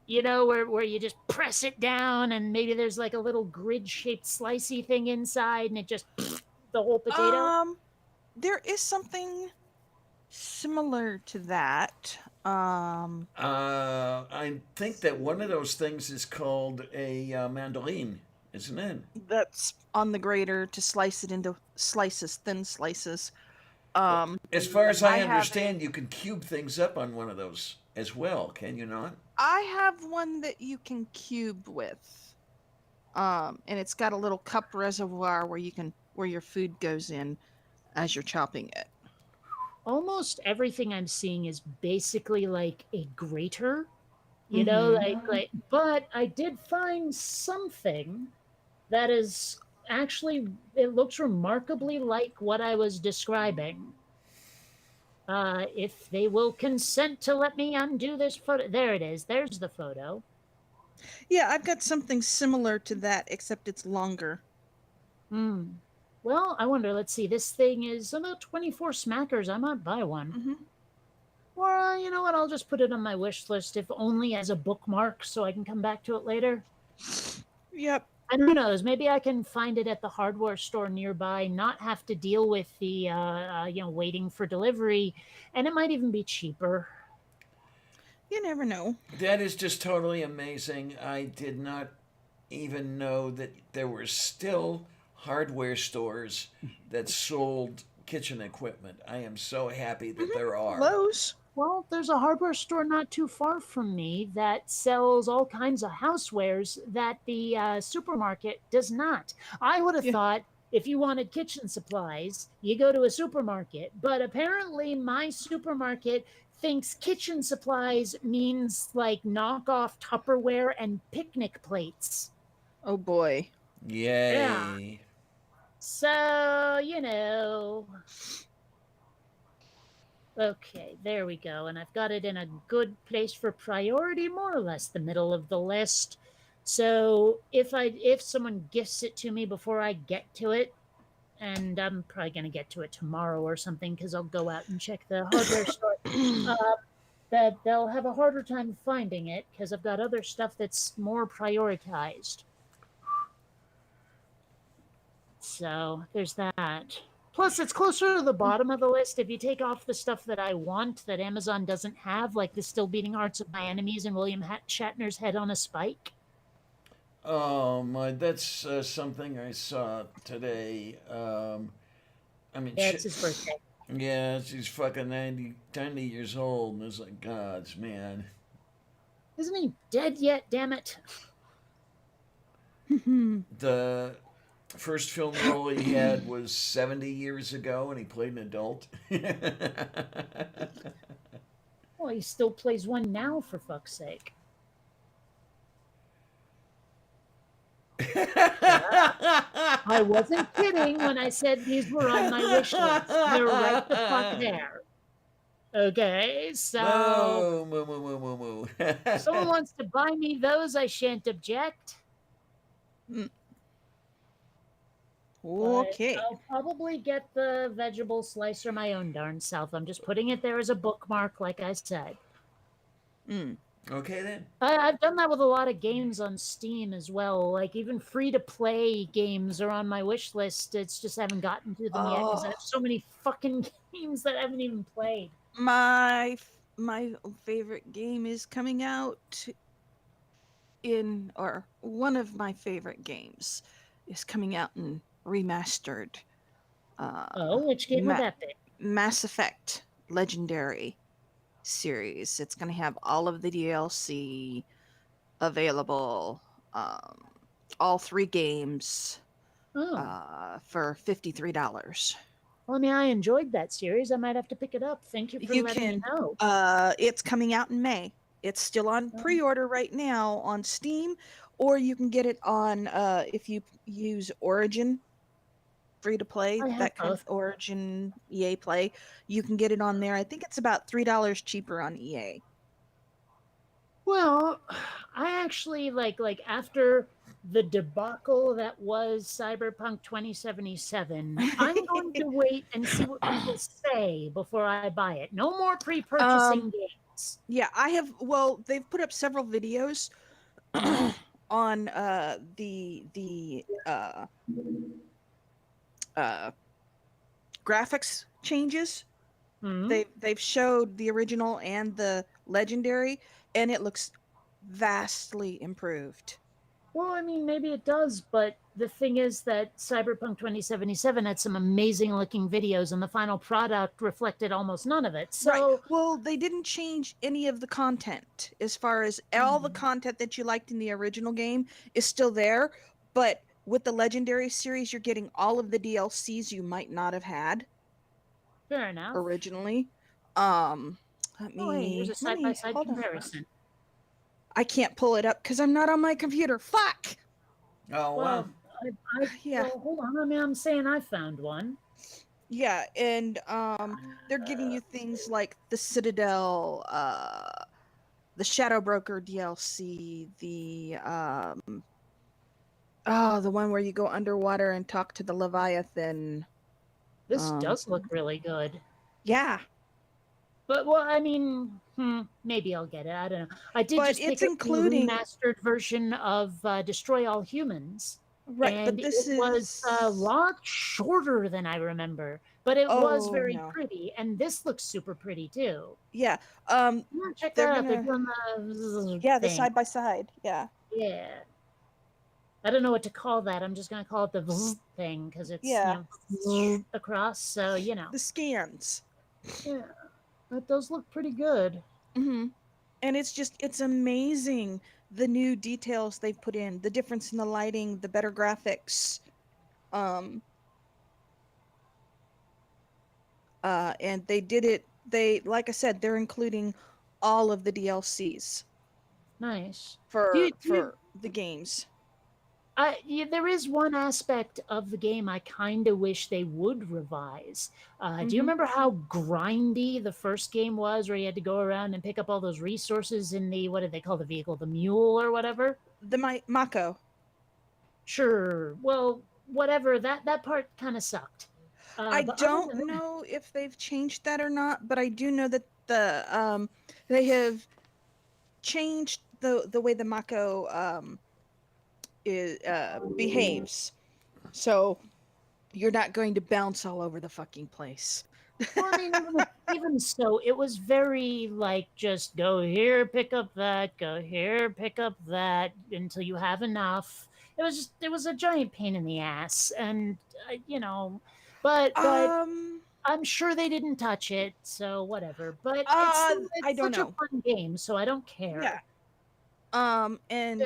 Speaker 3: You know, where you just press it down and maybe there's like a little grid shaped slicey thing inside and it just the whole potato.
Speaker 2: Um, there is something similar to that.
Speaker 1: I think that one of those things is called a mandoline, isn't it?
Speaker 2: That's on the grater to slice it into slices, thin slices.
Speaker 1: Well,
Speaker 2: Um,
Speaker 1: as far as I
Speaker 2: I have a
Speaker 1: understand, you can cube things up on one of those as well, can you not?
Speaker 2: I have one that you can cube with. And it's got a little cup reservoir where your food goes in as you're chopping it.
Speaker 3: Almost everything I'm seeing is basically like a grater, you know,
Speaker 2: Mm-hmm.
Speaker 3: but I did find something that is actually it looks remarkably like what I was describing. If they will consent to let me undo this photo, there it is. There's the photo.
Speaker 2: Yeah, I've got something similar to that, except it's longer.
Speaker 3: Hmm. Well, I wonder. Let's see. This thing is about 24 smackers. I might buy one.
Speaker 2: Mm-hmm.
Speaker 3: Or you know what? I'll just put it on my wish list, if only as a bookmark, so I can come back to it later.
Speaker 2: Yep.
Speaker 3: And who knows? Maybe I can find it at the hardware store nearby, not have to deal with the waiting for delivery, and it might even be cheaper.
Speaker 2: You never know.
Speaker 1: That is just totally amazing. I did not even know that there were still hardware stores that sold kitchen equipment. I am so happy that there are.
Speaker 2: Lowe's.
Speaker 3: Well, there's a hardware store not too far from me that sells all kinds of housewares that the supermarket does not. I would have
Speaker 2: Yeah.
Speaker 3: thought if you wanted kitchen supplies, you go to a supermarket. But apparently, my supermarket thinks kitchen supplies means like knockoff Tupperware and picnic plates.
Speaker 2: Oh boy.
Speaker 3: Yeah.
Speaker 1: Yay.
Speaker 3: So, Okay, there we go. And I've got it in a good place for priority, more or less the middle of the list. So if someone gifts it to me before I get to it, and I'm probably gonna get to it tomorrow or something because I'll go out and check the hardware store. Uh, that they'll have a harder time finding it because I've got other stuff that's more prioritized. So there's that. Plus, it's closer to the bottom of the list. If you take off the stuff that I want that Amazon doesn't have, like the Still Beating Hearts of My Enemies and William Shatner's Head on a Spike.
Speaker 1: Oh my, that's something I saw today. I mean,
Speaker 3: Yeah, it's his birthday.
Speaker 1: yeah, she's fucking 90 years old, and it's like, God's man.
Speaker 3: Isn't he dead yet? Damn it!
Speaker 1: The first film role he had was 70 years ago, and he played an adult.
Speaker 3: Well, he still plays one now, for fuck's sake. I wasn't kidding when I said these were on my wish list. They're right the fuck there. Okay, so
Speaker 1: Moo, moo, moo, moo, moo,
Speaker 3: if someone
Speaker 1: moo.
Speaker 3: wants to buy me those, I shan't object. But
Speaker 2: Okay.
Speaker 3: I'll probably get the vegetable slicer my own darn self. I'm just putting it there as a bookmark, like I said.
Speaker 2: Mm.
Speaker 1: Okay then.
Speaker 3: I've done that with a lot of games on Steam as well. Like even free to play games are on my wish list. It's just I haven't gotten to them yet because I have so many fucking games that I haven't even played.
Speaker 2: My favorite game is coming out or one of my favorite games is coming out in remastered.
Speaker 3: Which game would
Speaker 2: Ma-
Speaker 3: that be?
Speaker 2: Mass Effect Legendary series. It's going to have all of the DLC available, all 3 games for $53.
Speaker 3: Well, I mean, I enjoyed that series. I might have to pick it up. Thank you for letting me know.
Speaker 2: It's coming out in May. It's still on pre-order right now on Steam, or you can get it on if you use Origin free to play, that kind of Origin EA Play. You can get it on there. I think it's about $3 cheaper on EA.
Speaker 3: Well, I actually like after the debacle that was Cyberpunk 2077, I'm going to wait and see what people say before I buy it. No more pre-purchasing
Speaker 2: um,
Speaker 3: games.
Speaker 2: yeah, I have. Well, they've put up several videos on the uh graphics changes.
Speaker 3: Hmm.
Speaker 2: They've showed the original and the legendary, and it looks vastly improved.
Speaker 3: Well, I mean, maybe it does, but the thing is that Cyberpunk 2077 had some amazing looking videos, and the final product reflected almost none of it.
Speaker 2: Right.
Speaker 3: So,
Speaker 2: Well, they didn't change any of the content as far as all the content that you liked in the original game is still there, but with the legendary series, you're getting all of the DLCs you might not have had
Speaker 3: fair enough.
Speaker 2: originally. Um, let
Speaker 3: Oh, hey, here's
Speaker 2: me
Speaker 3: a
Speaker 2: let
Speaker 3: side by
Speaker 2: me
Speaker 3: side
Speaker 2: hold on.
Speaker 3: comparison.
Speaker 2: I can't pull it up because I'm not on my computer. Fuck.
Speaker 1: Oh wow.
Speaker 3: Well,
Speaker 2: Yeah.
Speaker 3: well, hold on. I mean, I'm saying I found one.
Speaker 2: Yeah, and they're giving you things like the Citadel, the Shadow Broker DLC, the one where you go underwater and talk to the Leviathan.
Speaker 3: This
Speaker 2: Um,
Speaker 3: does look really good.
Speaker 2: yeah,
Speaker 3: But, well, I mean, maybe I'll get it. I don't know. I did
Speaker 2: but
Speaker 3: just
Speaker 2: it's
Speaker 3: pick up the
Speaker 2: including
Speaker 3: remastered version of Destroy All Humans,
Speaker 2: right, but
Speaker 3: and
Speaker 2: this
Speaker 3: it was a
Speaker 2: is
Speaker 3: lot shorter than I remember, but it was
Speaker 2: oh
Speaker 3: very
Speaker 2: no.
Speaker 3: pretty, and this looks super pretty too.
Speaker 2: Yeah.
Speaker 3: Yeah, check
Speaker 2: They're
Speaker 3: that out. They're
Speaker 2: gonna
Speaker 3: doing the
Speaker 2: yeah, the
Speaker 3: thing.
Speaker 2: side by side. Yeah.
Speaker 3: Yeah. I don't know what to call that. I'm just going to call it the thing because it's,
Speaker 2: Yeah.
Speaker 3: across. So,
Speaker 2: The scans.
Speaker 3: yeah, but those look pretty good.
Speaker 2: Hmm. And it's amazing the new details they've put in, the difference in the lighting, the better graphics. Um and they did it they like I said, they're including all of the DLCs
Speaker 3: Nice.
Speaker 2: for
Speaker 3: Do you,
Speaker 2: the games.
Speaker 3: yeah, there is one aspect of the game I kind of wish they would revise. Do you
Speaker 2: Hmm.
Speaker 3: remember how grindy the first game was, where you had to go around and pick up all those resources in the, what did they call the vehicle, the mule or whatever?
Speaker 2: The Mako.
Speaker 3: Sure. Well, whatever. That part kind of sucked.
Speaker 2: I
Speaker 3: But other
Speaker 2: don't
Speaker 3: than that,
Speaker 2: know if they've changed that or not, but I do know that they have changed the way the Mako behaves. So you're not going to bounce all over the fucking place.
Speaker 3: well, I mean, even so, it was very like just go here, pick up that, go here, pick up that until you have enough. It was a giant pain in the ass, and but
Speaker 2: Um,
Speaker 3: I'm sure they didn't touch it, so whatever. But it's still
Speaker 2: I
Speaker 3: it's
Speaker 2: don't
Speaker 3: such a
Speaker 2: know.
Speaker 3: fun game, so I don't
Speaker 2: Yeah.
Speaker 3: care.
Speaker 2: And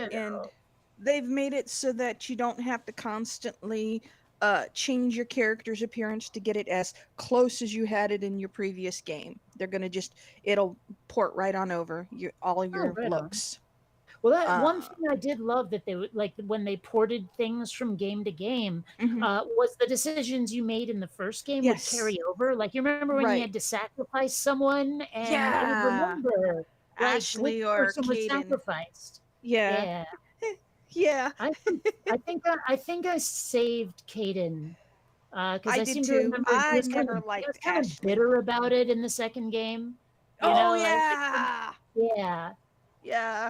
Speaker 2: they've made it so that you don't have to constantly change your character's appearance to get it as close as you had it in your previous game. They're gonna just it'll port right on over your all of
Speaker 3: Oh,
Speaker 2: your
Speaker 3: right on.
Speaker 2: looks.
Speaker 3: Well, that one
Speaker 2: Uh,
Speaker 3: thing I did love that they would like when they ported things from game to game
Speaker 2: mhm.
Speaker 3: was the decisions you made in the first game would
Speaker 2: Yes,
Speaker 3: carry over. Like you remember when you
Speaker 2: right.
Speaker 3: had to sacrifice someone and it would
Speaker 2: Yeah,
Speaker 3: remember like which
Speaker 2: Ashley or
Speaker 3: person was
Speaker 2: Caden.
Speaker 3: sacrificed.
Speaker 2: Yeah,
Speaker 3: Yeah,
Speaker 2: yeah.
Speaker 3: I think I saved Caden because
Speaker 2: I
Speaker 3: I
Speaker 2: did
Speaker 3: seem to
Speaker 2: too.
Speaker 3: remember
Speaker 2: I never
Speaker 3: he was
Speaker 2: liked
Speaker 3: kind of
Speaker 2: Ashley.
Speaker 3: bitter about it in the second game. You
Speaker 2: Oh
Speaker 3: know,
Speaker 2: yeah,
Speaker 3: yeah.
Speaker 2: yeah.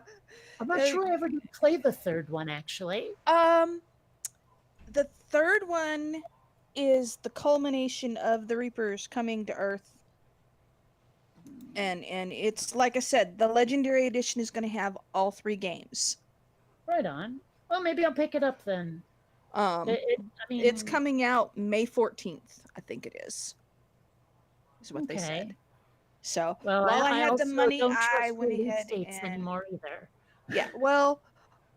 Speaker 3: I'm not
Speaker 2: Uh,
Speaker 3: sure I ever did play the third one actually.
Speaker 2: um, the third one is the culmination of the Reapers coming to Earth, and it's like I said, the Legendary Edition is going to have all three games.
Speaker 3: Right on. Well, maybe I'll pick it up then.
Speaker 2: Um,
Speaker 3: I
Speaker 2: it's
Speaker 3: mean,
Speaker 2: coming out May 14th, I think it is what they
Speaker 3: okay.
Speaker 2: said. So
Speaker 3: Well,
Speaker 2: while I
Speaker 3: I
Speaker 2: had the
Speaker 3: also
Speaker 2: money,
Speaker 3: don't
Speaker 2: I
Speaker 3: trust
Speaker 2: went
Speaker 3: release
Speaker 2: ahead
Speaker 3: dates
Speaker 2: and
Speaker 3: anymore either.
Speaker 2: yeah, well,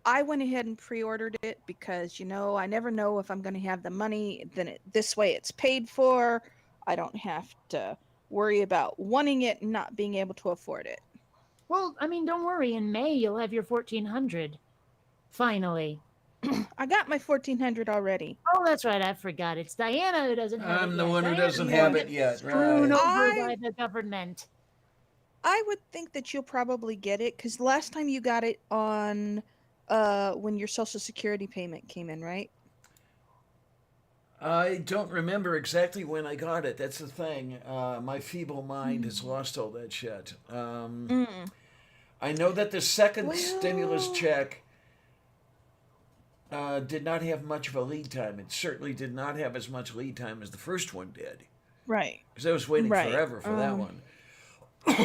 Speaker 2: I went ahead and pre-ordered it because I never know if I'm going to have the money. Then this way it's paid for. I don't have to worry about wanting it and not being able to afford it.
Speaker 3: Well, I mean, don't worry. In May, you'll have your 1400. Finally.
Speaker 2: I got my 1400 already.
Speaker 3: Oh, that's right. I forgot. It's Diana who doesn't have it
Speaker 1: I'm the
Speaker 3: yet.
Speaker 1: one who
Speaker 3: Diana's
Speaker 1: doesn't
Speaker 3: the one
Speaker 1: have
Speaker 2: Yeah.
Speaker 1: it
Speaker 3: getting
Speaker 1: yet.
Speaker 3: screwed
Speaker 1: Right.
Speaker 3: over
Speaker 2: I
Speaker 3: by the government.
Speaker 2: I would think that you'll probably get it cuz last time you got it on when your Social Security payment came in, right?
Speaker 1: I don't remember exactly when I got it. That's the thing. My feeble mind has lost all that shit.
Speaker 2: Mm.
Speaker 1: I know that the second stimulus
Speaker 2: Well,
Speaker 1: check did not have much of a lead time. It certainly did not have as much lead time as the first one did.
Speaker 2: right,
Speaker 1: Because I was waiting
Speaker 2: right.
Speaker 1: forever for that one.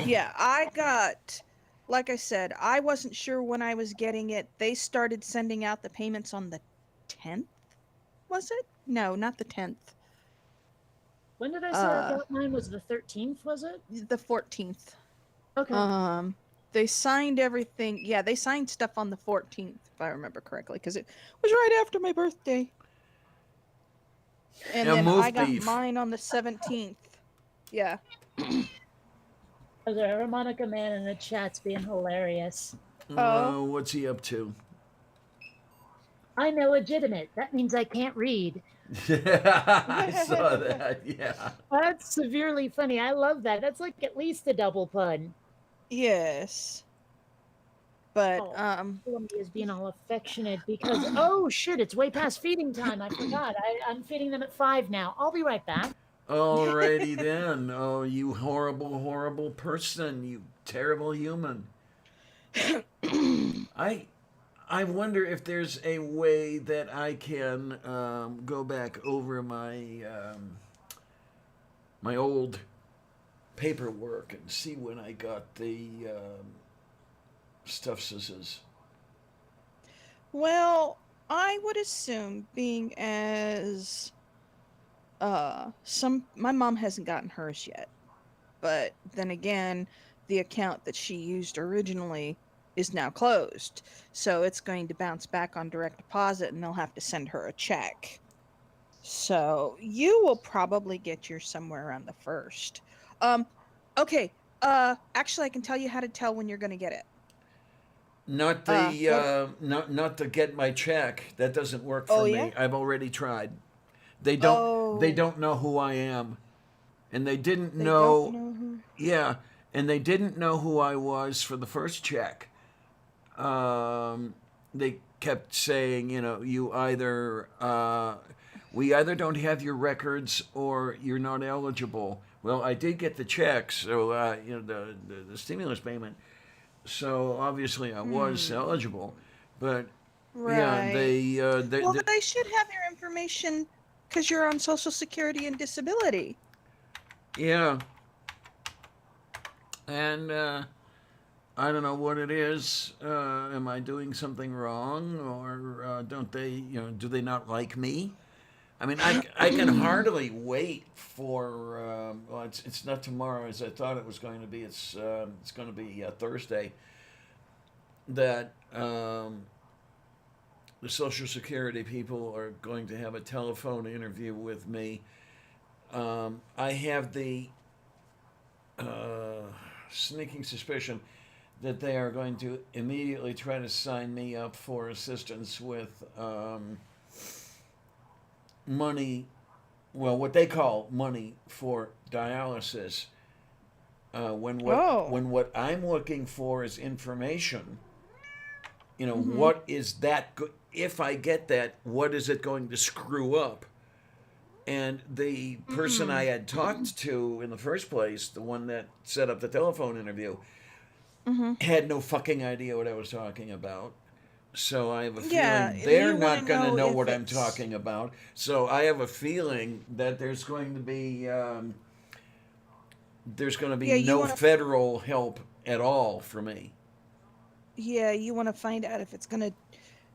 Speaker 2: Yeah, I got, like I said, I wasn't sure when I was getting it. They started sending out the payments on the 10th, was it? No, not the 10th.
Speaker 3: When did I say I
Speaker 2: Uh,
Speaker 3: got mine? Was the 13th, was it?
Speaker 2: the 14th.
Speaker 3: Okay.
Speaker 2: Um, they signed everything. Yeah, they signed stuff on the 14th, if I remember correctly, because it was right after my birthday. And
Speaker 1: Now,
Speaker 2: then I
Speaker 1: move
Speaker 2: got
Speaker 1: beef.
Speaker 2: mine on the 17th. Yeah.
Speaker 3: There's a harmonica man in the chat's being hilarious.
Speaker 2: Oh.
Speaker 1: What's he up to?
Speaker 3: I'm illegitimate. That means I can't read.
Speaker 1: I saw that, yeah.
Speaker 3: That's severely funny. I love that. That's like at least a double pun.
Speaker 2: Yes. But
Speaker 3: Oh, Columbia is being all affectionate because oh shit, it's way past feeding time. I forgot. I'm feeding them at 5 now. I'll be right back.
Speaker 1: Alrighty then. Oh, you horrible, horrible person. You terrible human. I I wonder if there's a way that I can go back over my old paperwork and see when I got the stuff scissors.
Speaker 2: well, I would assume being as some my mom hasn't gotten hers yet. But then again, the account that she used originally is now closed. So it's going to bounce back on direct deposit and they'll have to send her a check. So you will probably get yours somewhere around the first. Um, okay. Actually, I can tell you how to tell when you're going to get it.
Speaker 1: Not
Speaker 2: Go to.
Speaker 1: not to get my check. That doesn't work for
Speaker 2: Oh yeah.
Speaker 1: me. I've already tried. They
Speaker 2: Oh,
Speaker 1: don't know who I am, and they didn't
Speaker 2: they don't
Speaker 1: know.
Speaker 2: know who.
Speaker 1: Yeah, and they didn't know who I was for the first check. Um, they kept saying, you know, you either we either don't have your records or you're not eligible. Well, I did get the check, so you know the stimulus payment. So obviously I was
Speaker 2: Hmm.
Speaker 1: eligible, but yeah,
Speaker 2: Right. Well,
Speaker 1: they
Speaker 2: they should have your information because you're on Social Security and disability.
Speaker 1: yeah, and I don't know what it is. Am I doing something wrong, or don't they? You know, do they not like me? I mean, I can hardly wait for. Well, it's not tomorrow as I thought it was going to be. It's going to be Thursday. That the Social Security people are going to have a telephone interview with me. I have the sneaking suspicion that they are going to immediately try to sign me up for assistance with money, well, what they call money for dialysis.
Speaker 2: Oh.
Speaker 1: When what I'm looking for is information, you know,
Speaker 2: Mm-hmm.
Speaker 1: what is that? If I get that, what is it going to screw up? And the person I
Speaker 2: Mm.
Speaker 1: had talked to in the first place, the one that set up the telephone interview,
Speaker 2: Mm-hmm.
Speaker 1: had no fucking idea what I was talking about. So I have a
Speaker 2: Yeah,
Speaker 1: feeling they're
Speaker 2: you want to
Speaker 1: not going to
Speaker 2: know
Speaker 1: know
Speaker 2: if
Speaker 1: what I'm
Speaker 2: it's.
Speaker 1: talking about. So I have a feeling that there's going to be
Speaker 2: Yeah, you
Speaker 1: no
Speaker 2: want to.
Speaker 1: federal help at all for me.
Speaker 2: Yeah, you want to find out if it's going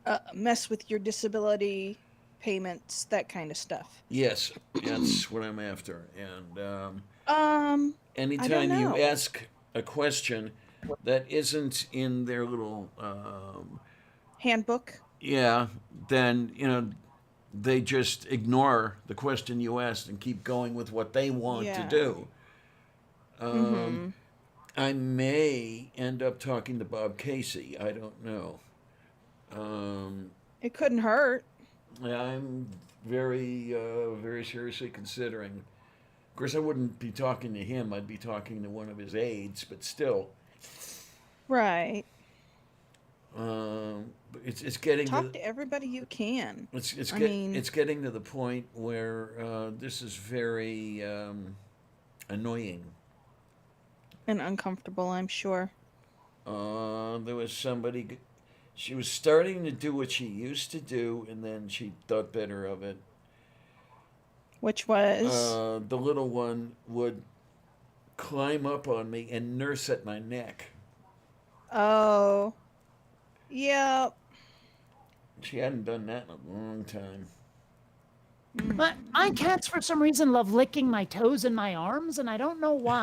Speaker 2: to mess with your disability payments, that kind of stuff.
Speaker 1: Yes, that's what I'm after. And
Speaker 2: Um, I don't
Speaker 1: anytime you
Speaker 2: know.
Speaker 1: ask a question that isn't in their little
Speaker 2: Handbook.
Speaker 1: yeah, then you know they just ignore the question you asked and keep going with what they want to
Speaker 2: Yeah.
Speaker 1: do. Um,
Speaker 2: Mm-hmm.
Speaker 1: I may end up talking to Bob Casey. I don't know. Um,
Speaker 2: It couldn't hurt.
Speaker 1: I'm very seriously considering. Of course, I wouldn't be talking to him. I'd be talking to one of his aides, but still.
Speaker 2: Right.
Speaker 1: It's getting
Speaker 2: Talk to everybody you can.
Speaker 1: it's
Speaker 2: I mean,
Speaker 1: it's getting to the point where this is very annoying.
Speaker 2: and uncomfortable, I'm sure.
Speaker 1: There was somebody. She was starting to do what she used to do, and then she thought better of it.
Speaker 2: Which was,
Speaker 1: The little one would climb up on me and nurse at my neck.
Speaker 2: oh, yeah.
Speaker 1: She hadn't done that in a long time.
Speaker 3: But my cats, for some reason, love licking my toes and my arms, and I don't know why.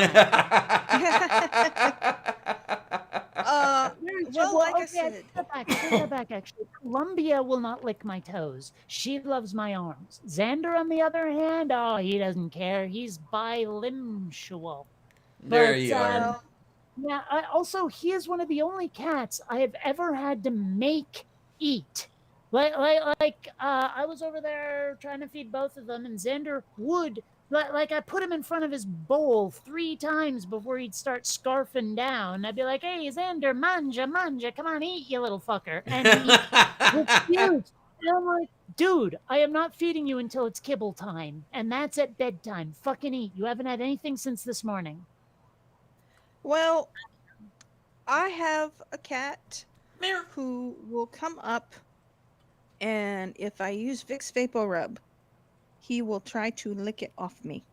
Speaker 2: uh, well, like I said,
Speaker 3: take that back, actually. Columbia will not lick my toes. She loves my arms. Xander, on the other hand, oh, he doesn't care. He's bilingual.
Speaker 1: There
Speaker 3: But
Speaker 1: you are.
Speaker 3: yeah, also, he is one of the only cats I have ever had to make eat. I was over there trying to feed both of them, and Xander would, I put him in front of his bowl 3 times before he'd start scarfing down. I'd be like, hey, Xander, manja, manja, come on, eat, you little fucker. And he refused. And I'm like, dude, I am not feeding you until it's kibble time, and that's at bedtime. Fucking eat. You haven't had anything since this morning.
Speaker 2: well, I have a cat who will come up, and if I use Vicks Vapor Rub, he will try to lick it off me.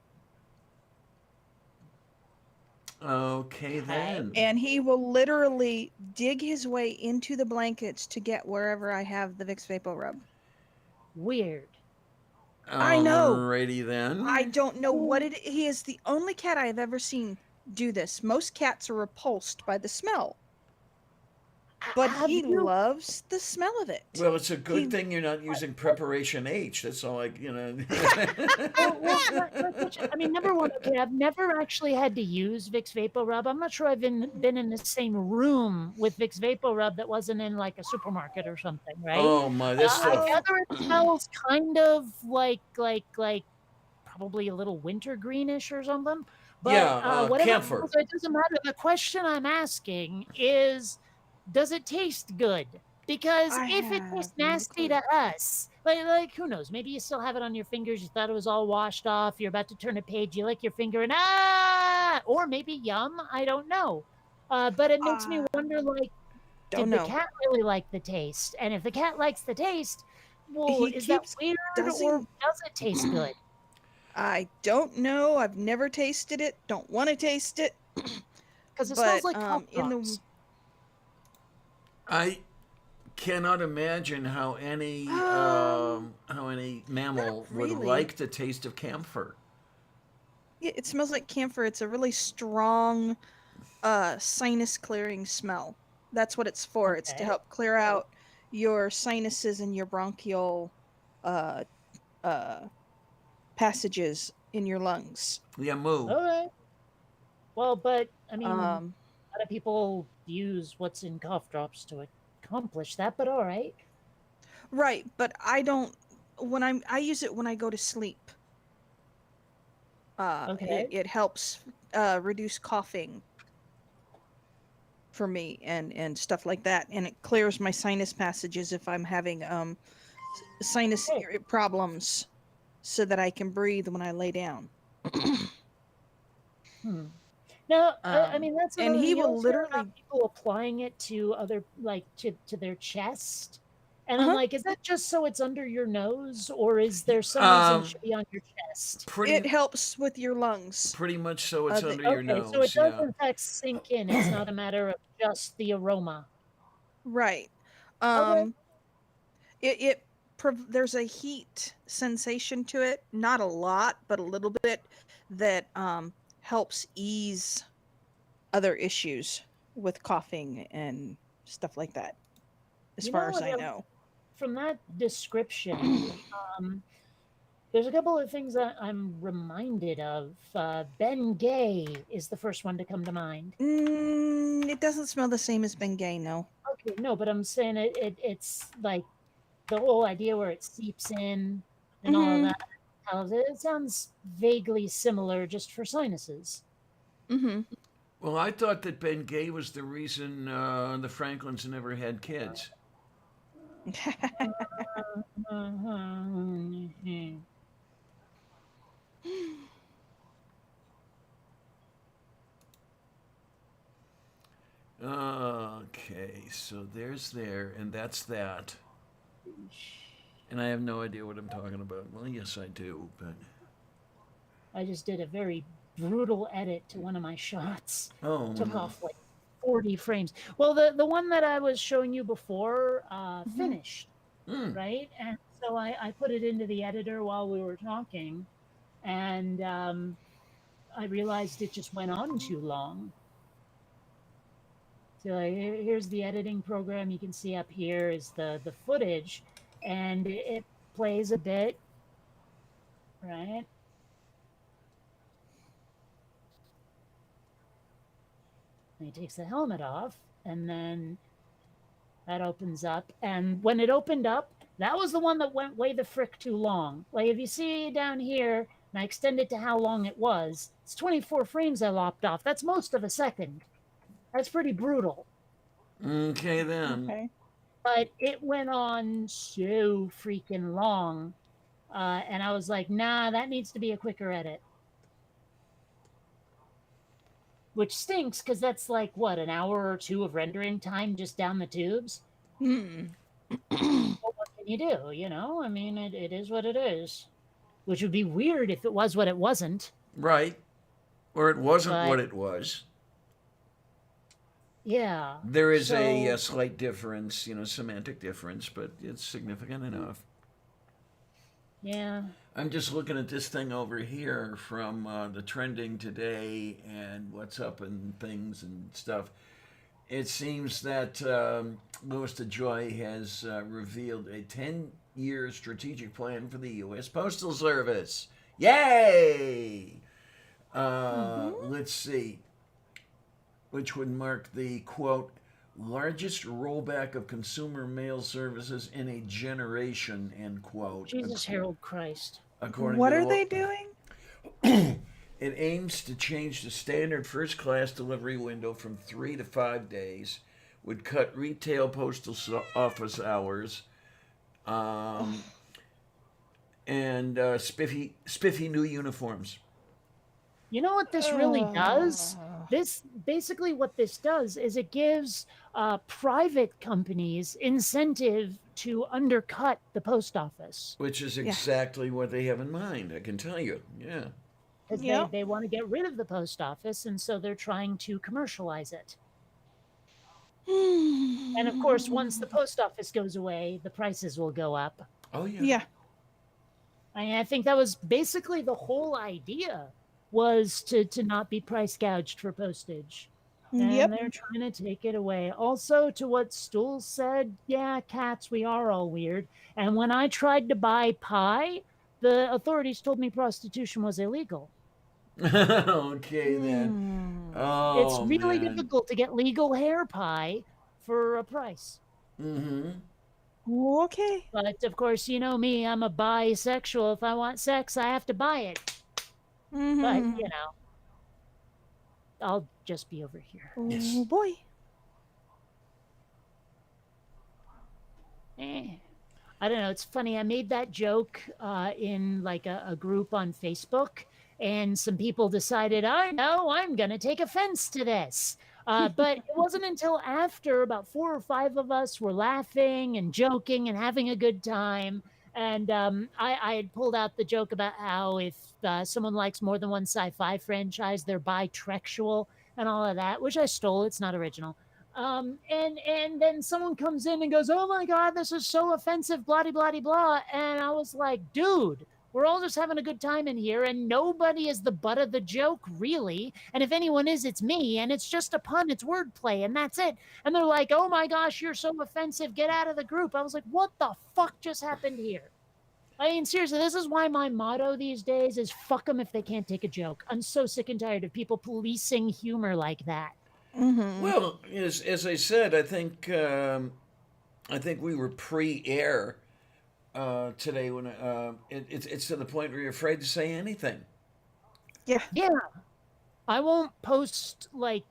Speaker 1: Okay then.
Speaker 2: And he will literally dig his way into the blankets to get wherever I have the Vicks Vapor Rub.
Speaker 3: Weird.
Speaker 2: I know.
Speaker 1: Alrighty then.
Speaker 2: I don't know what it is. He is the only cat I have ever seen do this. Most cats are repulsed by the smell. But he loves the smell of it.
Speaker 1: Well, it's a good thing you're not using Preparation H. That's all I.
Speaker 3: I mean, number one, okay, I've never actually had to use Vicks Vapor Rub. I'm not sure I've been in the same room with Vicks Vapor Rub that wasn't in like a supermarket or something, right?
Speaker 1: Oh my, this
Speaker 3: I
Speaker 1: stuff.
Speaker 3: gather it smells kind of like probably a little wintergreenish or something. But
Speaker 1: Yeah,
Speaker 3: whatever,
Speaker 1: camphor.
Speaker 3: it doesn't matter. The question I'm asking is, does it taste good? Because if it tastes nasty to us, like who knows? Maybe you still have it on your fingers. You thought it was all washed off. You're about to turn a page. You lick your finger and or maybe yum. I don't know. But it makes me wonder, like, did the cat really like the taste? And if the cat likes the taste, well, is that weird or does it taste good?
Speaker 2: I don't know. I've never tasted it. Don't want to taste it.
Speaker 3: Because it smells like cough drops.
Speaker 1: I cannot imagine how any mammal would like the taste of camphor.
Speaker 2: Yeah, it smells like camphor. It's a really strong sinus clearing smell. That's what it's for. Okay. It's to help clear out your sinuses and your bronchial passages in your lungs.
Speaker 1: Yeah, moo.
Speaker 3: All right. Well, but I mean, a lot of people use what's in cough drops to accomplish that, but all right.
Speaker 2: Right, but I don't. I use it when I go to sleep. Okay. It helps reduce coughing for me and stuff like that, and it clears my sinus passages if I'm having sinus problems, so that I can breathe when I lay down.
Speaker 3: Now, I mean, that's
Speaker 2: and he will literally
Speaker 3: people applying it to other, like to their chest, and I'm like, is that just so it's under your nose, or is there some reason it should be on your chest?
Speaker 2: It helps with your lungs.
Speaker 1: Pretty much so it's under your nose.
Speaker 3: So it does in fact sink in. It's not a matter of just the aroma.
Speaker 2: Right. There's a heat sensation to it, not a lot, but a little bit, that helps ease other issues with coughing and stuff like that, as far as I know.
Speaker 3: From that description, there's a couple of things that I'm reminded of. Bengay is the first one to come to mind.
Speaker 2: It doesn't smell the same as Bengay, no.
Speaker 3: Okay, no, but I'm saying it's like the whole idea where it seeps in and all of that. It sounds vaguely similar, just for sinuses.
Speaker 1: Well, I thought that Ben Gay was the reason the Franklins never had kids. Okay, so there's there, and that's that. And I have no idea what I'm talking about. Well, yes, I do, but
Speaker 3: I just did a very brutal edit to one of my shots.
Speaker 1: oh
Speaker 3: Took
Speaker 1: no.
Speaker 3: off like 40 frames. Well, the one that I was showing you before
Speaker 2: Mhm.
Speaker 3: finished,
Speaker 1: Hmm.
Speaker 3: right? And so I put it into the editor while we were talking, and I realized it just went on too long. So here's the editing program. You can see up here is the footage, and it plays a bit, right? And he takes the helmet off, and then that opens up. And when it opened up, that was the one that went way the frick too long. Like if you see down here, and I extend it to how long it was, it's 24 frames I lopped off. That's most of a second. That's pretty brutal.
Speaker 1: Okay then.
Speaker 2: Okay.
Speaker 3: But it went on so freaking long. And I was like, nah, that needs to be a quicker edit. Which stinks because that's like, what, an hour or two of rendering time just down the tubes?
Speaker 2: Hmm.
Speaker 3: Well, what can you do? You know, I mean, it is what it is. Which would be weird if it was what it wasn't.
Speaker 1: Right. Or it wasn't
Speaker 3: But
Speaker 1: what it was.
Speaker 3: yeah.
Speaker 1: There is
Speaker 3: So
Speaker 1: a slight difference, semantic difference, but it's significant enough.
Speaker 3: yeah.
Speaker 1: I'm just looking at this thing over here from the trending today and what's up and things and stuff. It seems that Louis DeJoy has revealed a 10-year strategic plan for the U.S. Postal Service. Yay!
Speaker 2: Mhm.
Speaker 1: Let's see. Which would mark the, quote, largest rollback of consumer mail services in a generation, end quote,
Speaker 3: Jesus Harold Christ.
Speaker 1: according to
Speaker 2: What are they
Speaker 1: the.
Speaker 2: doing?
Speaker 1: It aims to change the standard first class delivery window from 3 to 5 days, would cut retail postal office hours, um, and spiffy new uniforms.
Speaker 3: You know what this really does? This basically what this does is it gives private companies incentive to undercut the post office
Speaker 1: Which is
Speaker 2: Yeah.
Speaker 1: exactly what they have in mind, I can tell you. Yeah.
Speaker 3: because
Speaker 2: Yep.
Speaker 3: they want to get rid of the post office, and so they're trying to commercialize it. And of course, once the post office goes away, the prices will go up.
Speaker 1: Oh, yeah.
Speaker 2: Yeah.
Speaker 3: I think that was basically the whole idea was to not be price gouged for postage. And
Speaker 2: Yep.
Speaker 3: they're trying to take it away. Also, to what Stool said, yeah, cats, we are all weird. And when I tried to buy pie, the authorities told me prostitution was illegal.
Speaker 1: Okay, then.
Speaker 2: Hmm.
Speaker 3: It's
Speaker 1: Oh,
Speaker 3: really
Speaker 1: man.
Speaker 3: difficult to get legal hair pie for a price.
Speaker 1: Mm-hmm.
Speaker 2: Okay.
Speaker 3: But of course, you know me, I'm a bisexual. If I want sex, I have to buy it. But,
Speaker 2: Mhm.
Speaker 3: you know, I'll just be over here.
Speaker 1: Yes.
Speaker 2: Oh boy.
Speaker 3: I don't know. It's funny. I made that joke in like a group on Facebook, and some people decided, I know, I'm going to take offense to this. But it wasn't until after about 4 or 5 of us were laughing and joking and having a good time. And I had pulled out the joke about how if someone likes more than one sci-fi franchise, they're bi-trexual and all of that, which I stole. It's not original. And then someone comes in and goes, "Oh my God, this is so offensive," blah blah blah blah. And I was like, "Dude, we're all just having a good time in here, and nobody is the butt of the joke, really. And if anyone is, it's me. And it's just a pun, it's wordplay, and that's it." And they're like, "Oh my gosh, you're so offensive. Get out of the group." I was like, "What the fuck just happened here?" I mean, seriously, this is why my motto these days is "fuck them if they can't take a joke." I'm so sick and tired of people policing humor like that.
Speaker 2: Mhm.
Speaker 1: Well, as I said, I think we were pre-air today when it's to the point where you're afraid to say anything.
Speaker 2: Yeah.
Speaker 3: Yeah. I won't post like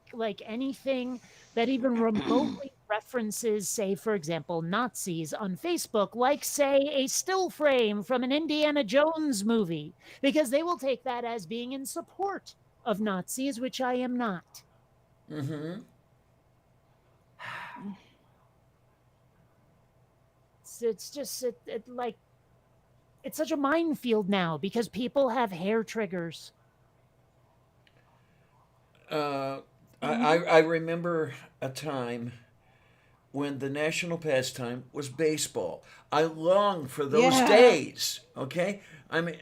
Speaker 3: anything that even remotely references, say, for example, Nazis on Facebook, like say a still frame from an Indiana Jones movie, because they will take that as being in support of Nazis, which I am not.
Speaker 1: Mm-hmm.
Speaker 3: It's just like it's such a minefield now because people have hair triggers.
Speaker 1: Uh, I
Speaker 2: Hmm.
Speaker 1: I remember a time when the national pastime was baseball. I long for those
Speaker 2: Yeah.
Speaker 1: days. Okay, I mean,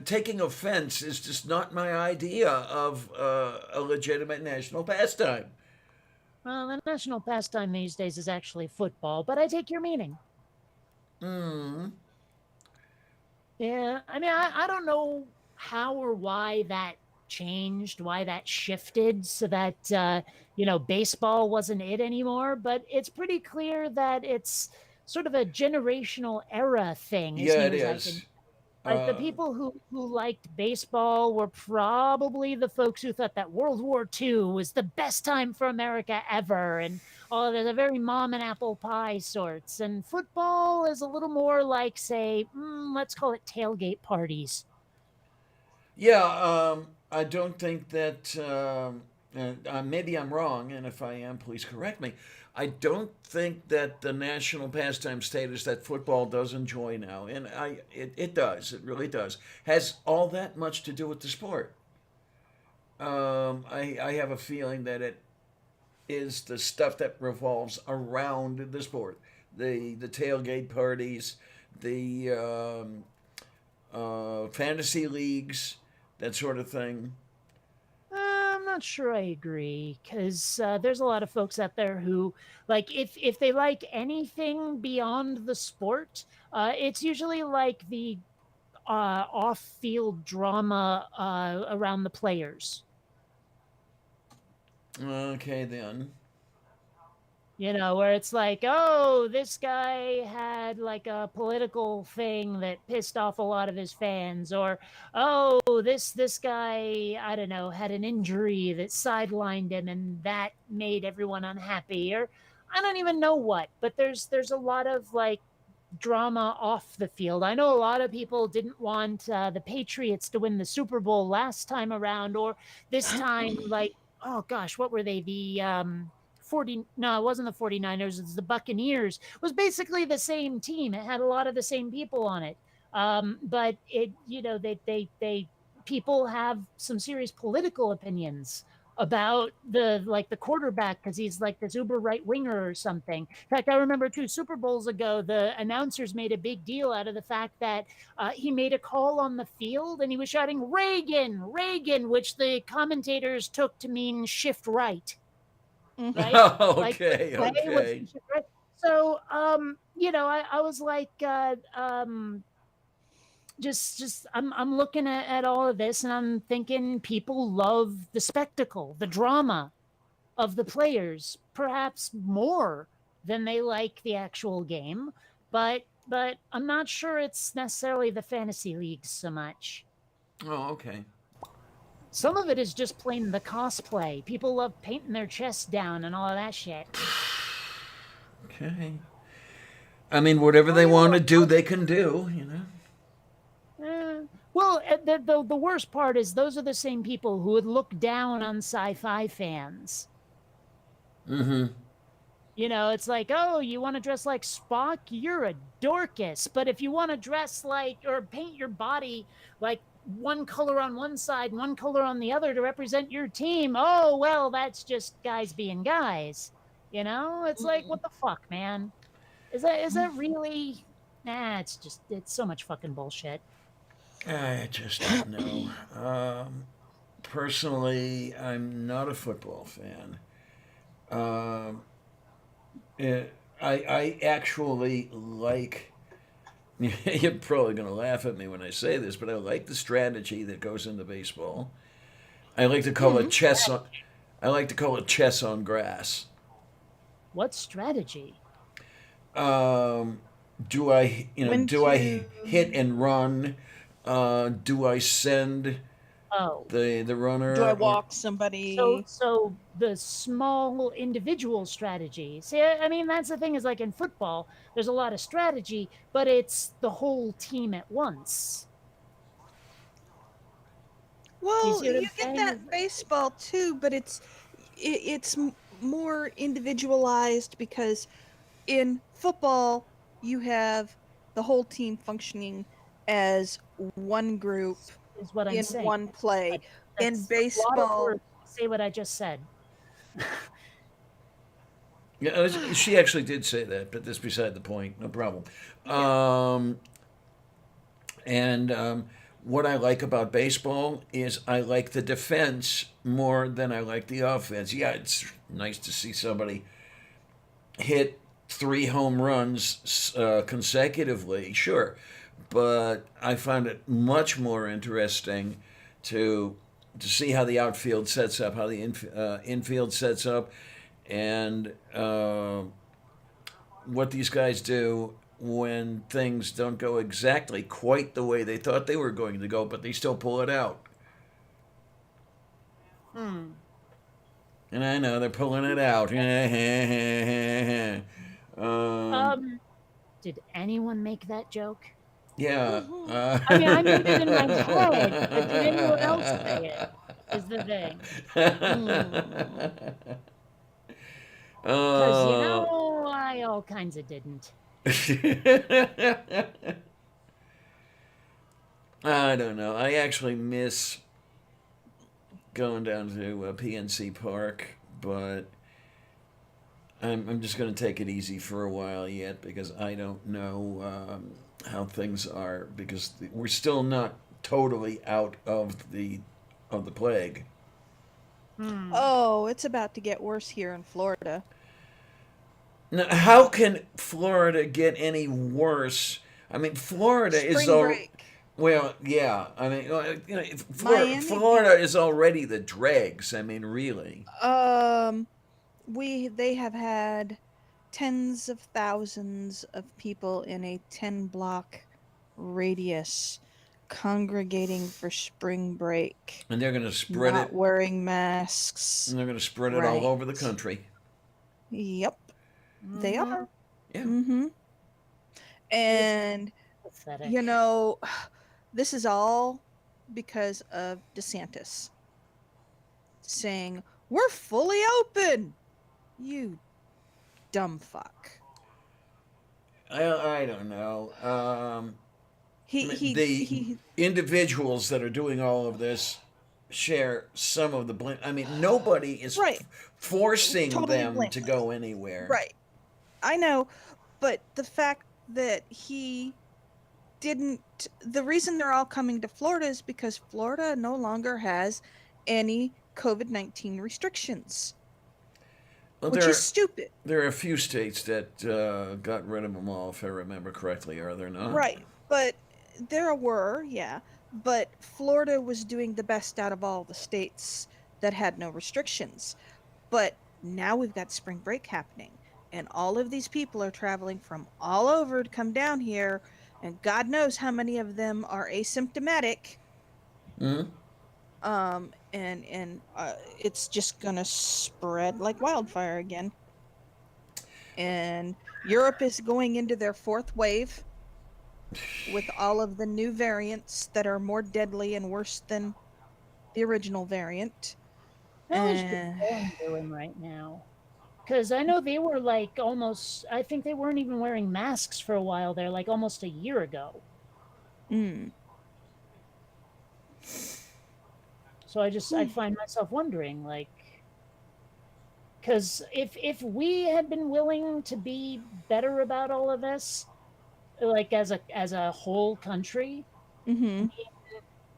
Speaker 1: taking offense is just not my idea of a legitimate national pastime.
Speaker 3: Well, the national pastime these days is actually football, but I take your meaning.
Speaker 1: Mm.
Speaker 3: Yeah, I mean, I don't know how or why that changed, why that shifted so that, baseball wasn't it anymore, but it's pretty clear that it's sort of a generational era thing as
Speaker 1: Yeah,
Speaker 3: near
Speaker 1: it
Speaker 3: as I can.
Speaker 1: is.
Speaker 3: Like the
Speaker 1: Uh,
Speaker 3: people who liked baseball were probably the folks who thought that World War II was the best time for America ever, and all of the very mom and apple pie sorts. And football is a little more like, say, let's call it tailgate parties.
Speaker 1: yeah, I don't think that. Maybe I'm wrong, and if I am, please correct me. I don't think that the national pastime status that football does enjoy now, and it does, it really does, has all that much to do with the sport. I have a feeling that it is the stuff that revolves around the sport, the tailgate parties, the fantasy leagues, that sort of thing.
Speaker 3: I'm not sure I agree because there's a lot of folks out there who like if they like anything beyond the sport, it's usually like the off-field drama around the players.
Speaker 1: Okay, then.
Speaker 3: Where it's like, oh, this guy had like a political thing that pissed off a lot of his fans, or oh, this guy, I don't know, had an injury that sidelined him and that made everyone unhappy, or I don't even know what. But there's a lot of like drama off the field. I know a lot of people didn't want the Patriots to win the Super Bowl last time around, or this time, like, oh gosh, what were they? The 40, no, it wasn't the 49ers, it's the Buccaneers. It was basically the same team. It had a lot of the same people on it. But they people have some serious political opinions about the quarterback because he's like this uber right winger or something. In fact, I remember 2 Super Bowls ago, the announcers made a big deal out of the fact that he made a call on the field and he was shouting Reagan, Reagan, which the commentators took to mean shift right, right? Like the
Speaker 1: Okay,
Speaker 3: play was
Speaker 1: okay.
Speaker 3: shift right. So, I was like, just I'm looking at all of this and I'm thinking people love the spectacle, the drama of the players, perhaps more than they like the actual game. But I'm not sure it's necessarily the fantasy leagues so much.
Speaker 1: Oh, okay.
Speaker 3: Some of it is just plain the cosplay. People love painting their chests down and all of that shit.
Speaker 1: Okay. I mean, whatever
Speaker 3: Well,
Speaker 1: they want to do, they can do, you know?
Speaker 3: the worst part is those are the same people who would look down on sci-fi fans.
Speaker 1: Mm-hmm.
Speaker 3: It's like, oh, you want to dress like Spock? You're a Dorcas. But if you want to dress like or paint your body like one color on one side, one color on the other to represent your team, oh, well, that's just guys being guys. It's like, what the fuck, man? Is that really? Nah, it's so much fucking bullshit.
Speaker 1: I just don't know. Personally, I'm not a football fan. Um, I actually like. You're probably going to laugh at me when I say this, but I like the strategy that goes into baseball. I like to call it
Speaker 2: Hmm.
Speaker 1: chess on. I like to call it chess on grass.
Speaker 3: What strategy?
Speaker 1: Um, do I,
Speaker 2: When
Speaker 1: do I
Speaker 2: to.
Speaker 1: hit and run? Do I send
Speaker 3: Oh,
Speaker 1: the
Speaker 2: Do I
Speaker 1: runner, or
Speaker 2: walk somebody?
Speaker 3: so the small individual strategy. See, I mean, that's the thing is like in football, there's a lot of strategy, but it's the whole team at once. Do you
Speaker 2: Well,
Speaker 3: see what
Speaker 2: you
Speaker 3: I'm
Speaker 2: get
Speaker 3: saying?
Speaker 2: that in baseball too, but it's more individualized because in football you have the whole team functioning as one group
Speaker 3: Is what I'm
Speaker 2: in
Speaker 3: saying.
Speaker 2: one play.
Speaker 3: But
Speaker 2: In
Speaker 3: that's a lot of
Speaker 2: baseball,
Speaker 3: words to say what I just said.
Speaker 1: yeah, she actually did say that, but that's beside the point. No problem.
Speaker 2: yeah.
Speaker 1: And what I like about baseball is I like the defense more than I like the offense. Yeah, it's nice to see somebody hit 3 home runs consecutively, sure, but I found it much more interesting to see how the outfield sets up, how the infield sets up, and what these guys do when things don't go exactly quite the way they thought they were going to go, but they still pull it out.
Speaker 3: Hmm.
Speaker 1: And I know they're pulling it out.
Speaker 3: Um, did anyone make that joke?
Speaker 1: Yeah.
Speaker 3: I mean, I made it in my head, but did anyone else say it? Is the thing.
Speaker 2: Hmm.
Speaker 3: Because, you
Speaker 1: uh,
Speaker 3: know, I all kinds of didn't.
Speaker 1: I don't know. I actually miss going down to PNC Park, but I'm just going to take it easy for a while yet because I don't know how things are because we're still not totally out of the plague.
Speaker 3: Hmm.
Speaker 2: Oh, it's about to get worse here in Florida.
Speaker 1: Now, how can Florida get any worse? I mean, Florida is
Speaker 2: Spring
Speaker 1: all
Speaker 2: break.
Speaker 1: well, yeah. I mean,
Speaker 2: Miami
Speaker 1: Florida is already the dregs. I mean, really.
Speaker 2: um they have had tens of thousands of people in a 10-block radius congregating for spring break,
Speaker 1: And they're going to spread
Speaker 2: not
Speaker 1: it.
Speaker 2: wearing masks.
Speaker 1: And they're going to spread it all
Speaker 2: Right.
Speaker 1: over the country.
Speaker 2: Yep, they
Speaker 3: Mm-hmm.
Speaker 2: are.
Speaker 1: Yeah.
Speaker 2: Mm-hmm.
Speaker 3: It's
Speaker 2: And you
Speaker 3: pathetic.
Speaker 2: know, this is all because of DeSantis saying, "We're fully open." You dumb fuck.
Speaker 1: I don't know. I
Speaker 2: He
Speaker 1: mean,
Speaker 2: he
Speaker 1: the
Speaker 2: he
Speaker 1: individuals that are doing all of this share some of the blame. I mean, nobody is
Speaker 2: right,
Speaker 1: forcing
Speaker 2: totally
Speaker 1: them to
Speaker 2: blameless.
Speaker 1: go anywhere.
Speaker 2: Right. I know, but the fact that he didn't the reason they're all coming to Florida is because Florida no longer has any COVID-19 restrictions,
Speaker 1: Well,
Speaker 2: which is stupid.
Speaker 1: there are a few states that got rid of them all, if I remember correctly. Are there not?
Speaker 2: Right. But there were, yeah, but Florida was doing the best out of all the states that had no restrictions. But now we've got spring break happening, and all of these people are traveling from all over to come down here, and God knows how many of them are asymptomatic.
Speaker 1: Hmm.
Speaker 2: And it's just gonna spread like wildfire again. And Europe is going into their fourth wave with all of the new variants that are more deadly and worse than the original variant.
Speaker 3: How is
Speaker 2: And
Speaker 3: Japan doing right now? Because I know they were like almost, I think they weren't even wearing masks for a while there, like almost a year ago.
Speaker 2: mm,
Speaker 3: So I find myself wondering, like, because if we had been willing to be better about all of this, like as a whole country,
Speaker 2: mm-hmm.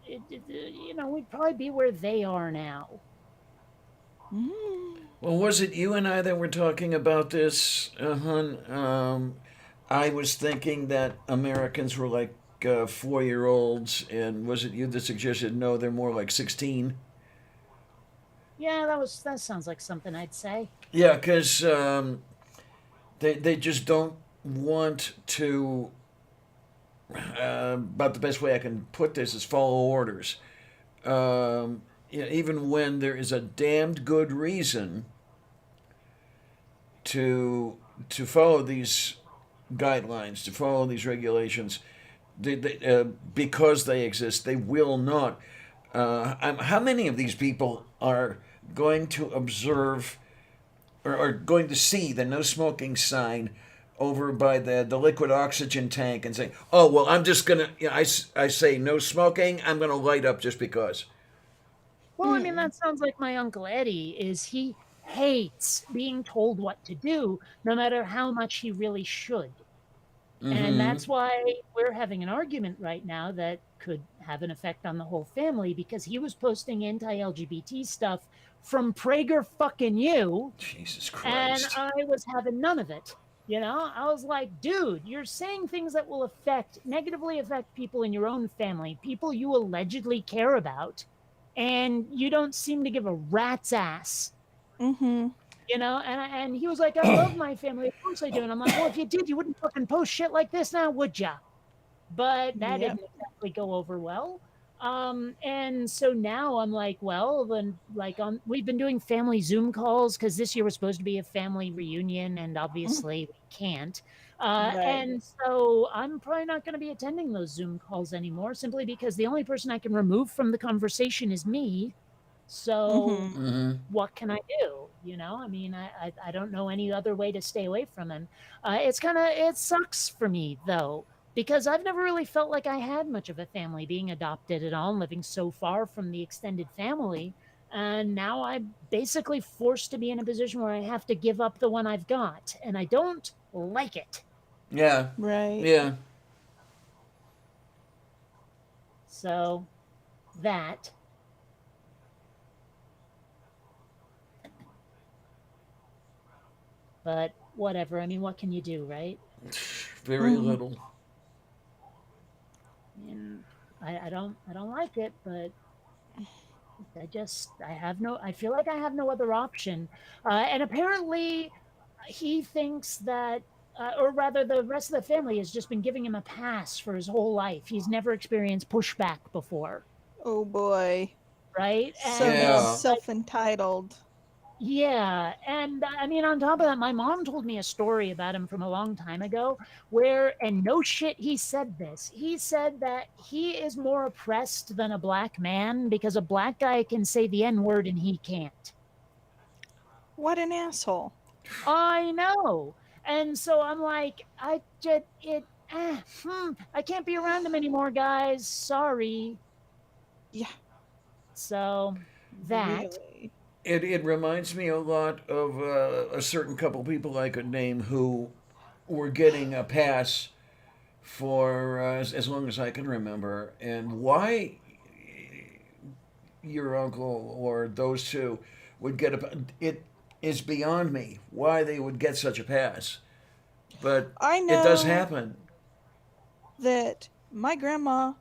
Speaker 3: you know, we'd probably be where they are now.
Speaker 2: Mm.
Speaker 1: Well, was it you and I that were talking about this, hun? I was thinking that Americans were like 4 year olds, and was it you that suggested no, they're more like 16?
Speaker 3: Yeah, that sounds like something I'd say.
Speaker 1: Yeah, because they just don't want to. About the best way I can put this is follow orders. Yeah, even when there is a damned good reason to follow these guidelines, to follow these regulations, because they exist, they will not. How many of these people are going to observe or are going to see the no smoking sign over by the liquid oxygen tank and say, oh, well, I'm just going to, I say no smoking, I'm going to light up just because.
Speaker 3: Well, I mean, that sounds like my Uncle Eddie is he hates being told what to do, no matter how much he really should. And
Speaker 1: Mm-hmm.
Speaker 3: that's why we're having an argument right now that could have an effect on the whole family because he was posting anti-LGBT stuff from Prager fucking you,
Speaker 1: Jesus
Speaker 3: and
Speaker 1: Christ.
Speaker 3: I was having none of it. I was like, dude, you're saying things that will negatively affect people in your own family, people you allegedly care about, and you don't seem to give a rat's ass.
Speaker 2: Mm-hmm.
Speaker 3: And he was like, I love my family. Of course I do. And I'm like, well, if you did, you wouldn't fucking post shit like this now, would ya? But that
Speaker 2: Yep.
Speaker 3: didn't exactly go over well. And so now I'm like, well, then, we've been doing family Zoom calls because this year was supposed to be a family reunion, and obviously we can't.
Speaker 2: Right.
Speaker 3: And so I'm probably not going to be attending those Zoom calls anymore, simply because the only person I can remove from the conversation is me. So
Speaker 2: Mm-hmm.
Speaker 1: Mm-hmm.
Speaker 3: what can I do? I mean, I don't know any other way to stay away from him. It sucks for me though, because I've never really felt like I had much of a family being adopted at all, and living so far from the extended family. And now I'm basically forced to be in a position where I have to give up the one I've got, and I don't like it.
Speaker 1: Yeah.
Speaker 2: Right.
Speaker 1: Yeah.
Speaker 3: So that. But whatever. I mean, what can you do, right?
Speaker 1: Very
Speaker 2: Mm-hmm.
Speaker 1: little.
Speaker 3: And I don't like it, but I feel like I have no other option. And apparently he thinks that, or rather the rest of the family has just been giving him a pass for his whole life. He's never experienced pushback before,
Speaker 2: Oh boy.
Speaker 3: right?
Speaker 2: So
Speaker 3: And
Speaker 2: he's
Speaker 1: Yeah.
Speaker 2: self-entitled.
Speaker 3: yeah, and I mean, on top of that, my mom told me a story about him from a long time ago and no shit, he said this. He said that he is more oppressed than a black man because a black guy can say the N word and he can't.
Speaker 2: What an asshole.
Speaker 3: I know. And so I'm like, I can't be around him anymore, guys. Sorry.
Speaker 2: Yeah.
Speaker 3: So that.
Speaker 2: Really.
Speaker 1: It reminds me a lot of a certain couple people I could name who were getting a pass for as long as I can remember. And why your uncle or those two would get it is beyond me. Why they would get such a pass, but
Speaker 2: I
Speaker 1: it does
Speaker 2: know
Speaker 1: happen.
Speaker 2: that my grandma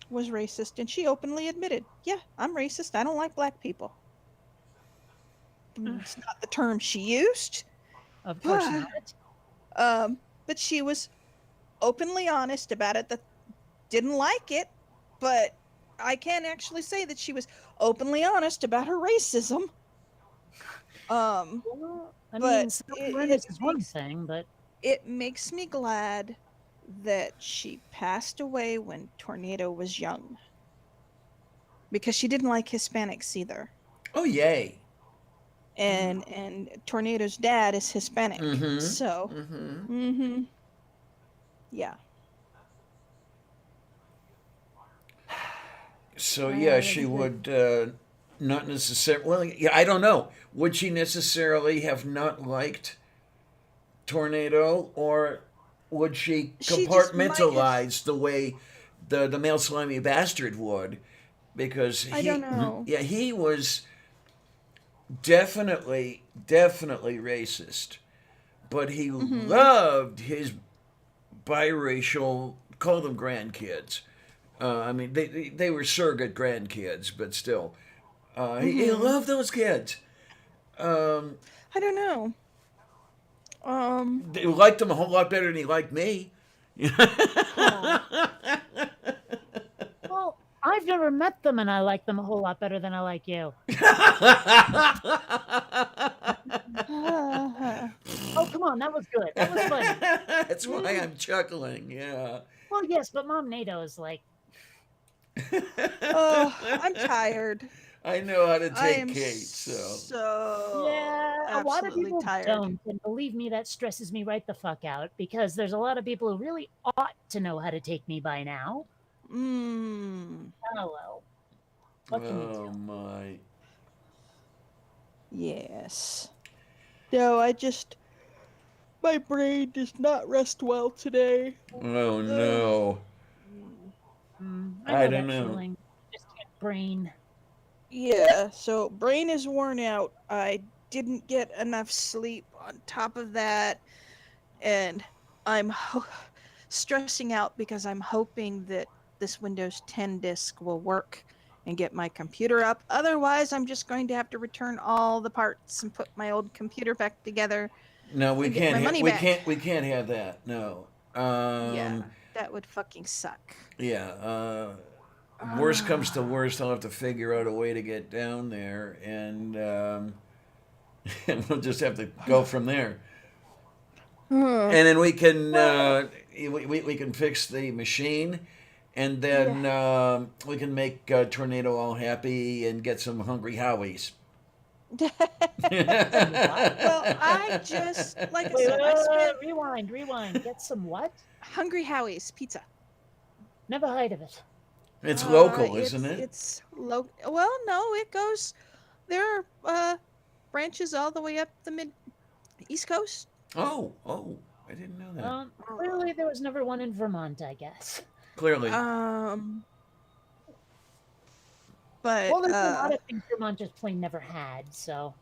Speaker 2: was racist and she openly admitted, yeah, I'm racist. I don't like black people. It's not the term she used,
Speaker 3: Of course
Speaker 2: but,
Speaker 3: not.
Speaker 2: but she was openly honest about it, that didn't like it, but I can actually say that she was openly honest about her racism.
Speaker 3: Well, I
Speaker 2: But
Speaker 3: mean, self-awareness is one thing, but
Speaker 2: it makes me glad that she passed away when Tornado was young, because she didn't like Hispanics either.
Speaker 1: Oh yay!
Speaker 2: And Tornado's dad is Hispanic.
Speaker 1: Mm-hmm.
Speaker 2: So,
Speaker 1: Mm-hmm.
Speaker 2: Yeah.
Speaker 1: So yeah, she would not necessarily. Well, yeah, I don't know. Would she necessarily have not liked Tornado, or would she
Speaker 2: She just might have.
Speaker 1: compartmentalize the way the male slimy bastard would? Because
Speaker 2: I don't know.
Speaker 1: yeah, he was definitely racist, but he loved his biracial, call them grandkids. I mean, they were surrogate grandkids, but still, he loved those kids.
Speaker 2: I don't know.
Speaker 1: He liked them a whole lot better than he liked me.
Speaker 3: well, I've never met them, and I like them a whole lot better than I like you. Oh, come on, that was good. That was funny.
Speaker 1: That's why I'm chuckling. Yeah.
Speaker 3: Well, yes, but Mom NATO is like,
Speaker 2: Oh, I'm tired.
Speaker 1: I know how to
Speaker 2: I
Speaker 1: take
Speaker 2: am
Speaker 1: Kate, so.
Speaker 3: yeah, a lot of
Speaker 2: absolutely
Speaker 3: people
Speaker 2: tired.
Speaker 3: don't, and believe me, that stresses me right the fuck out because there's a lot of people who really ought to know how to take me by now.
Speaker 2: Mm,
Speaker 3: Oh well, what can you
Speaker 1: Oh
Speaker 3: do?
Speaker 1: my.
Speaker 2: yes. No, my brain does not rest well today.
Speaker 1: Oh
Speaker 2: Ugh.
Speaker 1: no.
Speaker 3: I
Speaker 1: I
Speaker 3: know
Speaker 1: don't
Speaker 3: that
Speaker 1: know.
Speaker 3: feeling. Just get brain.
Speaker 2: Yeah, so brain is worn out. I didn't get enough sleep on top of that, and I'm stressing out because I'm hoping that this Windows 10 disk will work and get my computer up. Otherwise, I'm just going to have to return all the parts and put my old computer back together
Speaker 1: No, we
Speaker 2: and get
Speaker 1: can't
Speaker 2: my money
Speaker 1: we
Speaker 2: back.
Speaker 1: can't have that. No.
Speaker 2: Yeah, that would fucking suck.
Speaker 1: Yeah, worst comes to
Speaker 2: Ah.
Speaker 1: worst, I'll have to figure out a way to get down there, and we'll just have to go from there.
Speaker 2: Huh.
Speaker 1: And then we can
Speaker 2: Well,
Speaker 1: we can fix the machine, and
Speaker 2: yeah.
Speaker 1: then we can make Tornado all happy and get some hungry howies.
Speaker 3: Some what?
Speaker 2: Well, I just, like I
Speaker 3: Wait,
Speaker 2: said, I spent
Speaker 3: rewind. Get some what?
Speaker 2: Hungry Howie's pizza.
Speaker 3: Never heard of it.
Speaker 1: It's local, isn't
Speaker 2: It's
Speaker 1: it?
Speaker 2: Well, no, it goes. There are branches all the way up the mid East Coast.
Speaker 1: Oh, I didn't know that.
Speaker 3: Clearly there was never one in Vermont, I guess.
Speaker 1: Clearly.
Speaker 2: But
Speaker 3: Well, there's a lot of things Vermont just plain never had, so.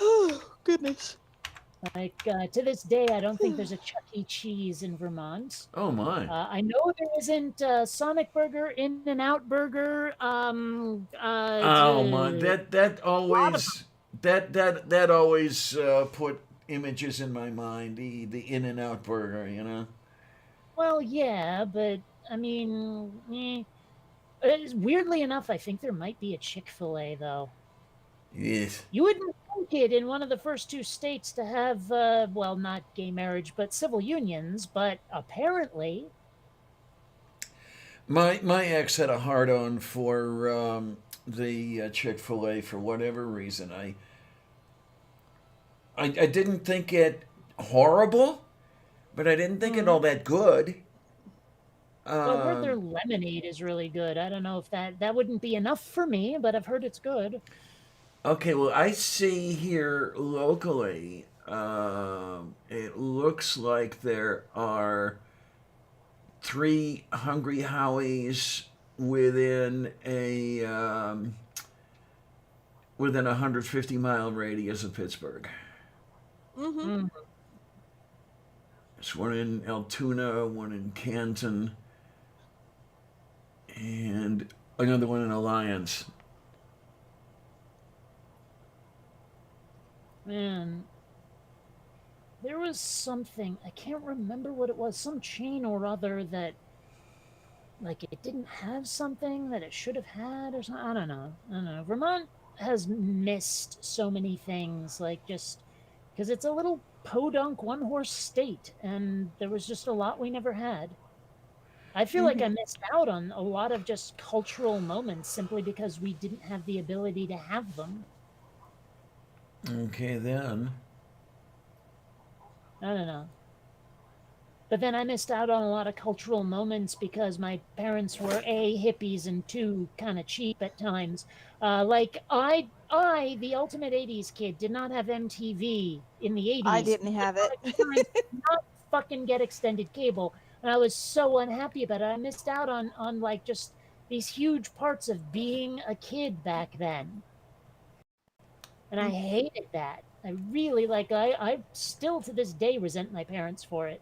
Speaker 2: oh goodness.
Speaker 3: Like, to this day, I don't think there's a Chuck E. Cheese in Vermont.
Speaker 1: Oh my.
Speaker 3: I know there isn't Sonic Burger, In-N-Out Burger.
Speaker 1: Oh my. That always put images in my mind. The In and Out burger, you know.
Speaker 3: Well, yeah, but I mean, weirdly enough, I think there might be a Chick-fil-A though.
Speaker 1: Yes.
Speaker 3: You wouldn't think it in one of the first two states to have, well, not gay marriage, but civil unions, but apparently.
Speaker 1: My ex had a hard on for the Chick-fil-A for whatever reason. I didn't think it horrible, but I didn't think it all that good.
Speaker 3: Well, I've heard their lemonade is really good. I don't know if that wouldn't be enough for me, but I've heard it's good.
Speaker 1: Okay, well, I see here locally, it looks like there are 3 Hungry Howies within a 150-mile radius of Pittsburgh.
Speaker 2: Mm-hmm.
Speaker 1: There's one in Altoona, one in Canton, and another one in Alliance.
Speaker 3: Man, there was something, I can't remember what it was, some chain or other that, like, it didn't have something that it should have had or something. I don't know. Vermont has missed so many things, like, just because it's a little podunk one-horse state, and there was just a lot we never had. I feel like I missed out on a lot of just cultural moments simply because we didn't have the ability to have them.
Speaker 1: Okay, then.
Speaker 3: I don't know. But then I missed out on a lot of cultural moments because my parents were A, hippies, and 2, kind of cheap at times. Like, I, the ultimate 80s kid, did not have MTV in the 80s.
Speaker 2: I didn't have it.
Speaker 3: My parents did not fucking get extended cable. And I was so unhappy about it. I missed out on like, just these huge parts of being a kid back then. And I hated that. I really, like, I still to this day resent my parents for it.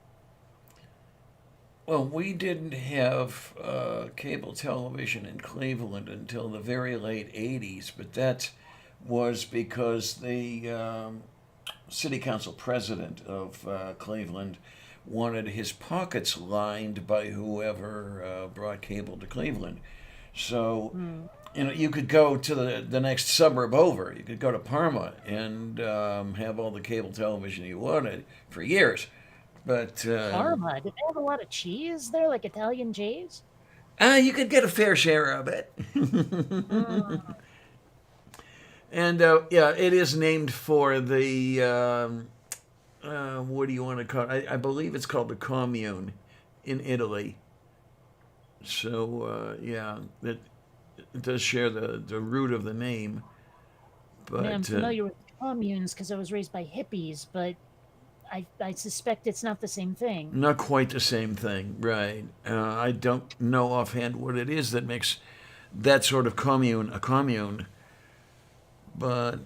Speaker 1: Well, we didn't have cable television in Cleveland until the very late 80s, but that was because the city council president of Cleveland wanted his pockets lined by whoever brought cable to Cleveland. So,
Speaker 3: Hmm.
Speaker 1: you could go to the next suburb over. You could go to Parma and have all the cable television you wanted for years. But
Speaker 3: Parma. Did they have a lot of cheese there, like Italian cheese?
Speaker 1: you could get a fair share of it.
Speaker 3: Mm.
Speaker 1: And yeah, it is named for the what do you want to call it? I believe it's called the commune in Italy. So yeah, it does share the root of the name,
Speaker 3: I mean, I'm
Speaker 1: but
Speaker 3: familiar with communes because I was raised by hippies, but I suspect it's not the same thing.
Speaker 1: not quite the same thing, right? I don't know offhand what it is that makes that sort of commune a commune, but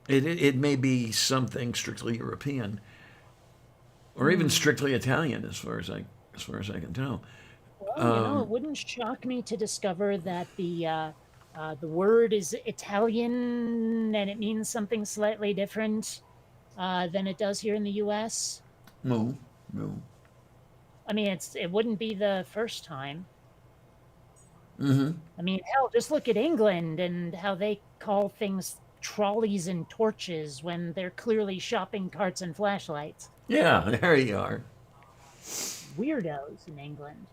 Speaker 1: it may be something strictly European or even
Speaker 3: Hmm.
Speaker 1: strictly Italian, as far as I can tell.
Speaker 3: Well, it
Speaker 1: Um,
Speaker 3: wouldn't shock me to discover that the word is Italian and it means something slightly different than it does here in the U.S.
Speaker 1: no, no.
Speaker 3: I mean, it wouldn't be the first time.
Speaker 1: Mm-hmm.
Speaker 3: I mean, hell, just look at England and how they call things trolleys and torches when they're clearly shopping carts and flashlights.
Speaker 1: Yeah, there you are.
Speaker 3: Weirdos in England.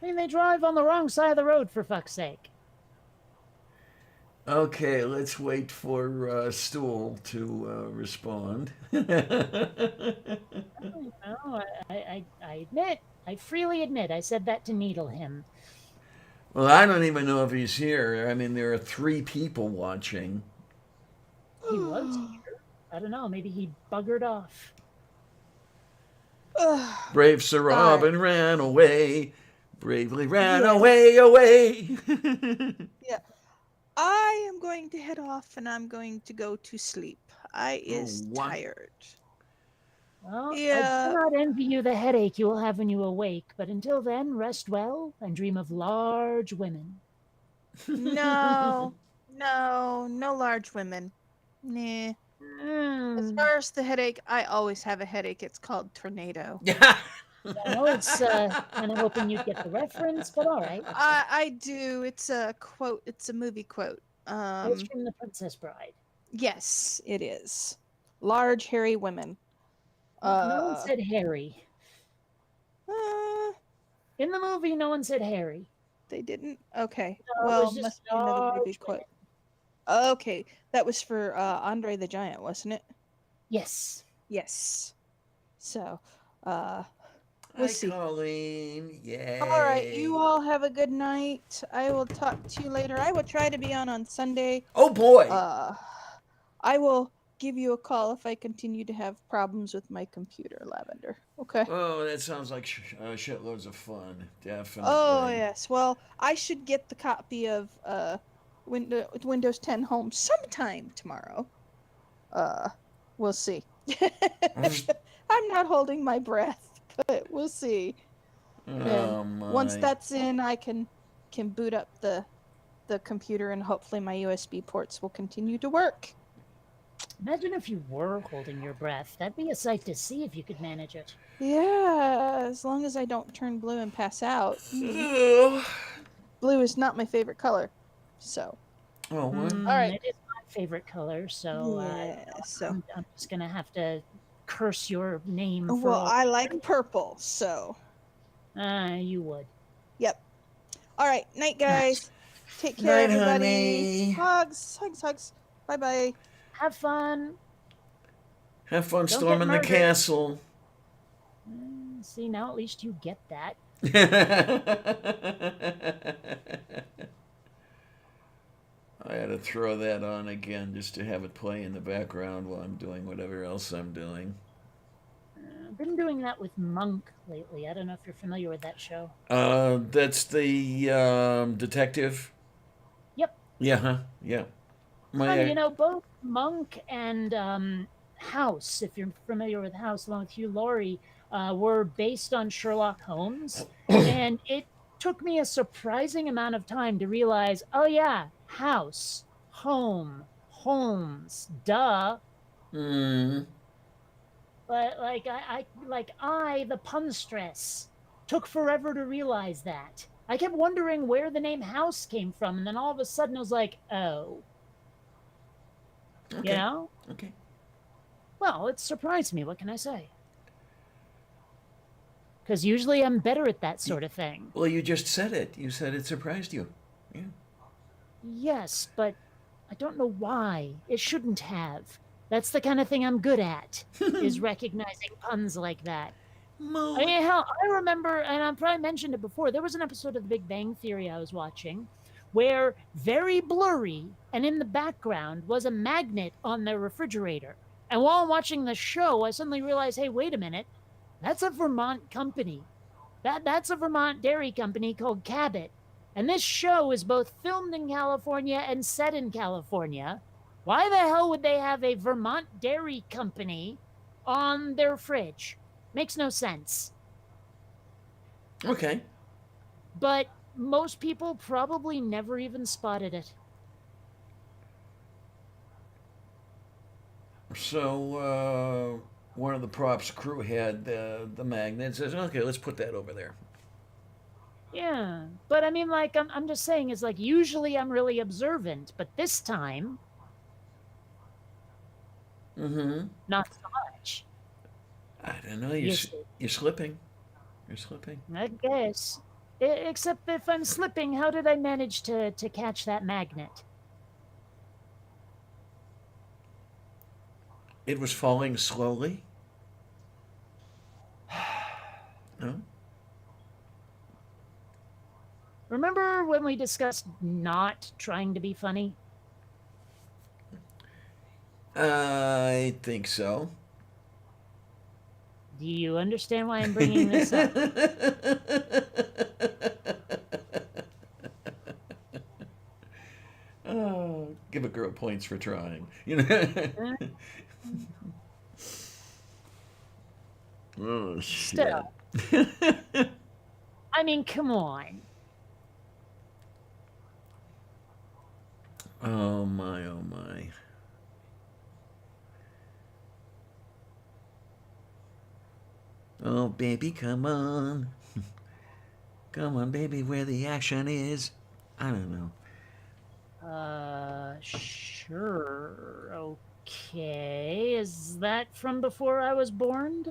Speaker 3: I mean, they drive on the wrong side of the road, for fuck's sake.
Speaker 1: Okay, let's wait for Stool to respond.
Speaker 3: You know, I admit, I freely admit, I said that to needle him.
Speaker 1: Well, I don't even know if he's here. I mean, there are three people watching.
Speaker 3: He was here. I don't know, maybe he buggered off.
Speaker 1: Brave Sir
Speaker 2: All right.
Speaker 1: Robin ran away. Bravely ran
Speaker 2: Yeah.
Speaker 1: away.
Speaker 2: Yeah. I am going to head off and I'm going to go to sleep. I is
Speaker 1: what?
Speaker 2: tired.
Speaker 3: Well, I
Speaker 2: Yeah.
Speaker 3: do not envy you the headache you will have when you awake, but until then, rest well and dream of large women.
Speaker 2: No. No large women. Nah. As
Speaker 3: Mm,
Speaker 2: far as the headache, I always have a headache. It's called tornado.
Speaker 1: Yeah.
Speaker 3: I know it's kind of hoping you'd get the reference, but all right.
Speaker 2: I do. It's a quote. It's a movie quote.
Speaker 3: It's from The Princess Bride.
Speaker 2: Yes, it is. Large hairy women.
Speaker 3: No one said Harry.
Speaker 2: Uh,
Speaker 3: In the movie, no one said Harry.
Speaker 2: they didn't. Okay.
Speaker 3: No, it
Speaker 2: Well,
Speaker 3: was just
Speaker 2: must be another movie
Speaker 3: large
Speaker 2: quote.
Speaker 3: women.
Speaker 2: Okay, that was for Andre the Giant, wasn't it?
Speaker 3: Yes.
Speaker 2: Yes. So,
Speaker 1: Hi,
Speaker 2: we'll see.
Speaker 1: Colleen. Yay.
Speaker 2: All right, you all have a good night. I will talk to you later. I will try to be on Sunday.
Speaker 1: Oh boy.
Speaker 2: I will give you a call if I continue to have problems with my computer, Lavender. Okay.
Speaker 1: Oh, that sounds like shitloads of fun. Definitely.
Speaker 2: Oh yes. Well, I should get the copy of Windows 10 Home sometime tomorrow. We'll see. I'm not holding my breath, but we'll see.
Speaker 1: Oh
Speaker 2: And
Speaker 1: my.
Speaker 2: once that's in, I can boot up the computer, and hopefully my USB ports will continue to work.
Speaker 3: Imagine if you were holding your breath. That'd be a sight to see if you could manage it.
Speaker 2: Yeah, as long as I don't turn blue and pass out.
Speaker 1: Oh,
Speaker 2: Blue is not my favorite color, so
Speaker 1: oh what?
Speaker 2: All right.
Speaker 3: It is my favorite color, so I'm just gonna have to curse your name for
Speaker 2: well,
Speaker 3: all.
Speaker 2: I like purple, so
Speaker 3: You would.
Speaker 2: yep. All right, night, guys. Take care,
Speaker 1: Night, honey.
Speaker 2: everybody. Hugs. Bye bye.
Speaker 3: Have fun.
Speaker 1: Have fun
Speaker 3: Don't
Speaker 1: storming the
Speaker 3: get murdered.
Speaker 1: castle.
Speaker 3: See, now at least you get that.
Speaker 1: I had to throw that on again just to have it play in the background while I'm doing whatever else I'm doing.
Speaker 3: I've been doing that with Monk lately. I don't know if you're familiar with that show.
Speaker 1: That's the detective.
Speaker 3: Yep.
Speaker 1: Yeah, huh? Yeah.
Speaker 3: Funny, both Monk and House, if you're familiar with House, along with Hugh Laurie, were based on Sherlock Holmes. And it took me a surprising amount of time to realize, oh yeah, House, Home, Holmes, duh.
Speaker 1: Mm.
Speaker 3: But like I, the punstress, took forever to realize that. I kept wondering where the name House came from, and then all of a sudden I was like, oh, you
Speaker 1: Okay.
Speaker 3: know?
Speaker 1: Okay.
Speaker 3: Well, it surprised me. What can I say? Because usually I'm better at that
Speaker 1: Y-
Speaker 3: sort of thing.
Speaker 1: Well, you just said it. You said it surprised you. Yeah.
Speaker 3: Yes, but I don't know why. It shouldn't have. That's the kind of thing I'm good at, is recognizing puns like that. I
Speaker 1: Mo.
Speaker 3: mean, hell, I remember, and I've probably mentioned it before, there was an episode of The Big Bang Theory I was watching where very blurry and in the background was a magnet on their refrigerator. And while I'm watching the show, I suddenly realized, hey, wait a minute, that's a Vermont company. That's a Vermont dairy company called Cabot. And this show is both filmed in California and set in California. Why the hell would they have a Vermont dairy company on their fridge? Makes no sense.
Speaker 1: Okay.
Speaker 3: But most people probably never even spotted it.
Speaker 1: So one of the props crew had the magnet. Says, "Okay, let's put that over there."
Speaker 3: Yeah. But I mean, like, I'm just saying, it's like usually I'm really observant, but this time,
Speaker 1: Mm-hmm.
Speaker 3: not so much.
Speaker 1: I don't know.
Speaker 3: You see,
Speaker 1: You're slipping. You're slipping.
Speaker 3: I guess. Except if I'm slipping, how did I manage to catch that magnet?
Speaker 1: It was falling slowly. No.
Speaker 3: Remember when we discussed not trying to be funny?
Speaker 1: I think so.
Speaker 3: Do you understand why I'm bringing this up?
Speaker 1: Oh, give a girl points for trying. You know.
Speaker 3: Eh,
Speaker 1: Oh shit.
Speaker 3: Still, I mean, come on.
Speaker 1: Oh my. Oh my. Oh baby, come on. Come on, baby, where the action is. I don't know.
Speaker 3: Sure. Okay. Is that from before I was born?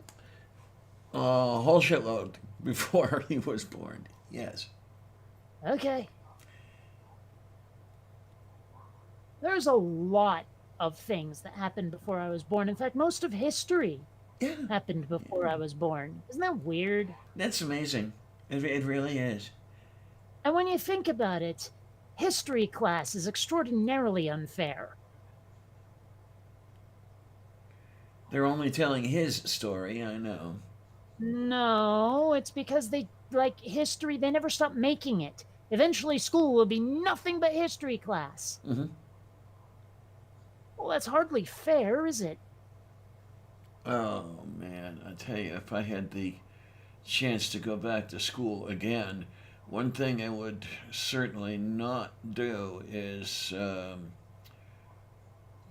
Speaker 1: A whole shitload before he was born. Yes.
Speaker 3: Okay. There's a lot of things that happened before I was born. In fact, most of history
Speaker 1: Yeah.
Speaker 3: happened before I was born. Isn't that weird?
Speaker 1: That's amazing. It really is.
Speaker 3: And when you think about it, history class is extraordinarily unfair.
Speaker 1: They're only telling his story, I know.
Speaker 3: No, it's because they like history, they never stop making it. Eventually, school will be nothing but history class.
Speaker 1: Mm-hmm.
Speaker 3: Well, that's hardly fair, is it?
Speaker 1: Oh, man. I tell you, if I had the chance to go back to school again, one thing I would certainly not do is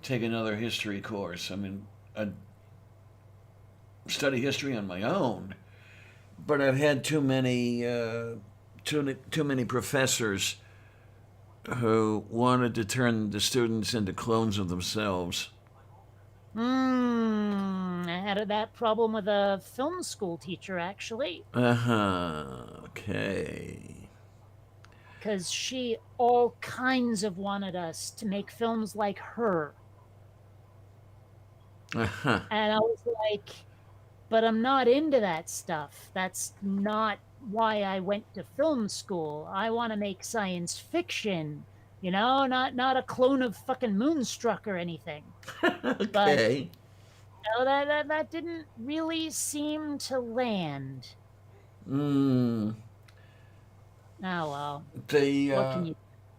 Speaker 1: take another history course. I mean, I'd study history on my own, but I've had too many professors who wanted to turn the students into clones of themselves.
Speaker 3: I had that problem with a film school teacher, actually,
Speaker 1: Uh huh. Okay.
Speaker 3: because she all kinds of wanted us to make films like her.
Speaker 1: Uh huh.
Speaker 3: And I was like, but I'm not into that stuff. That's not why I went to film school. I want to make science fiction, not a clone of fucking Moonstruck or anything. But
Speaker 1: Okay.
Speaker 3: that didn't really seem to land.
Speaker 1: Hmm.
Speaker 3: Oh well,
Speaker 1: The
Speaker 3: what can you?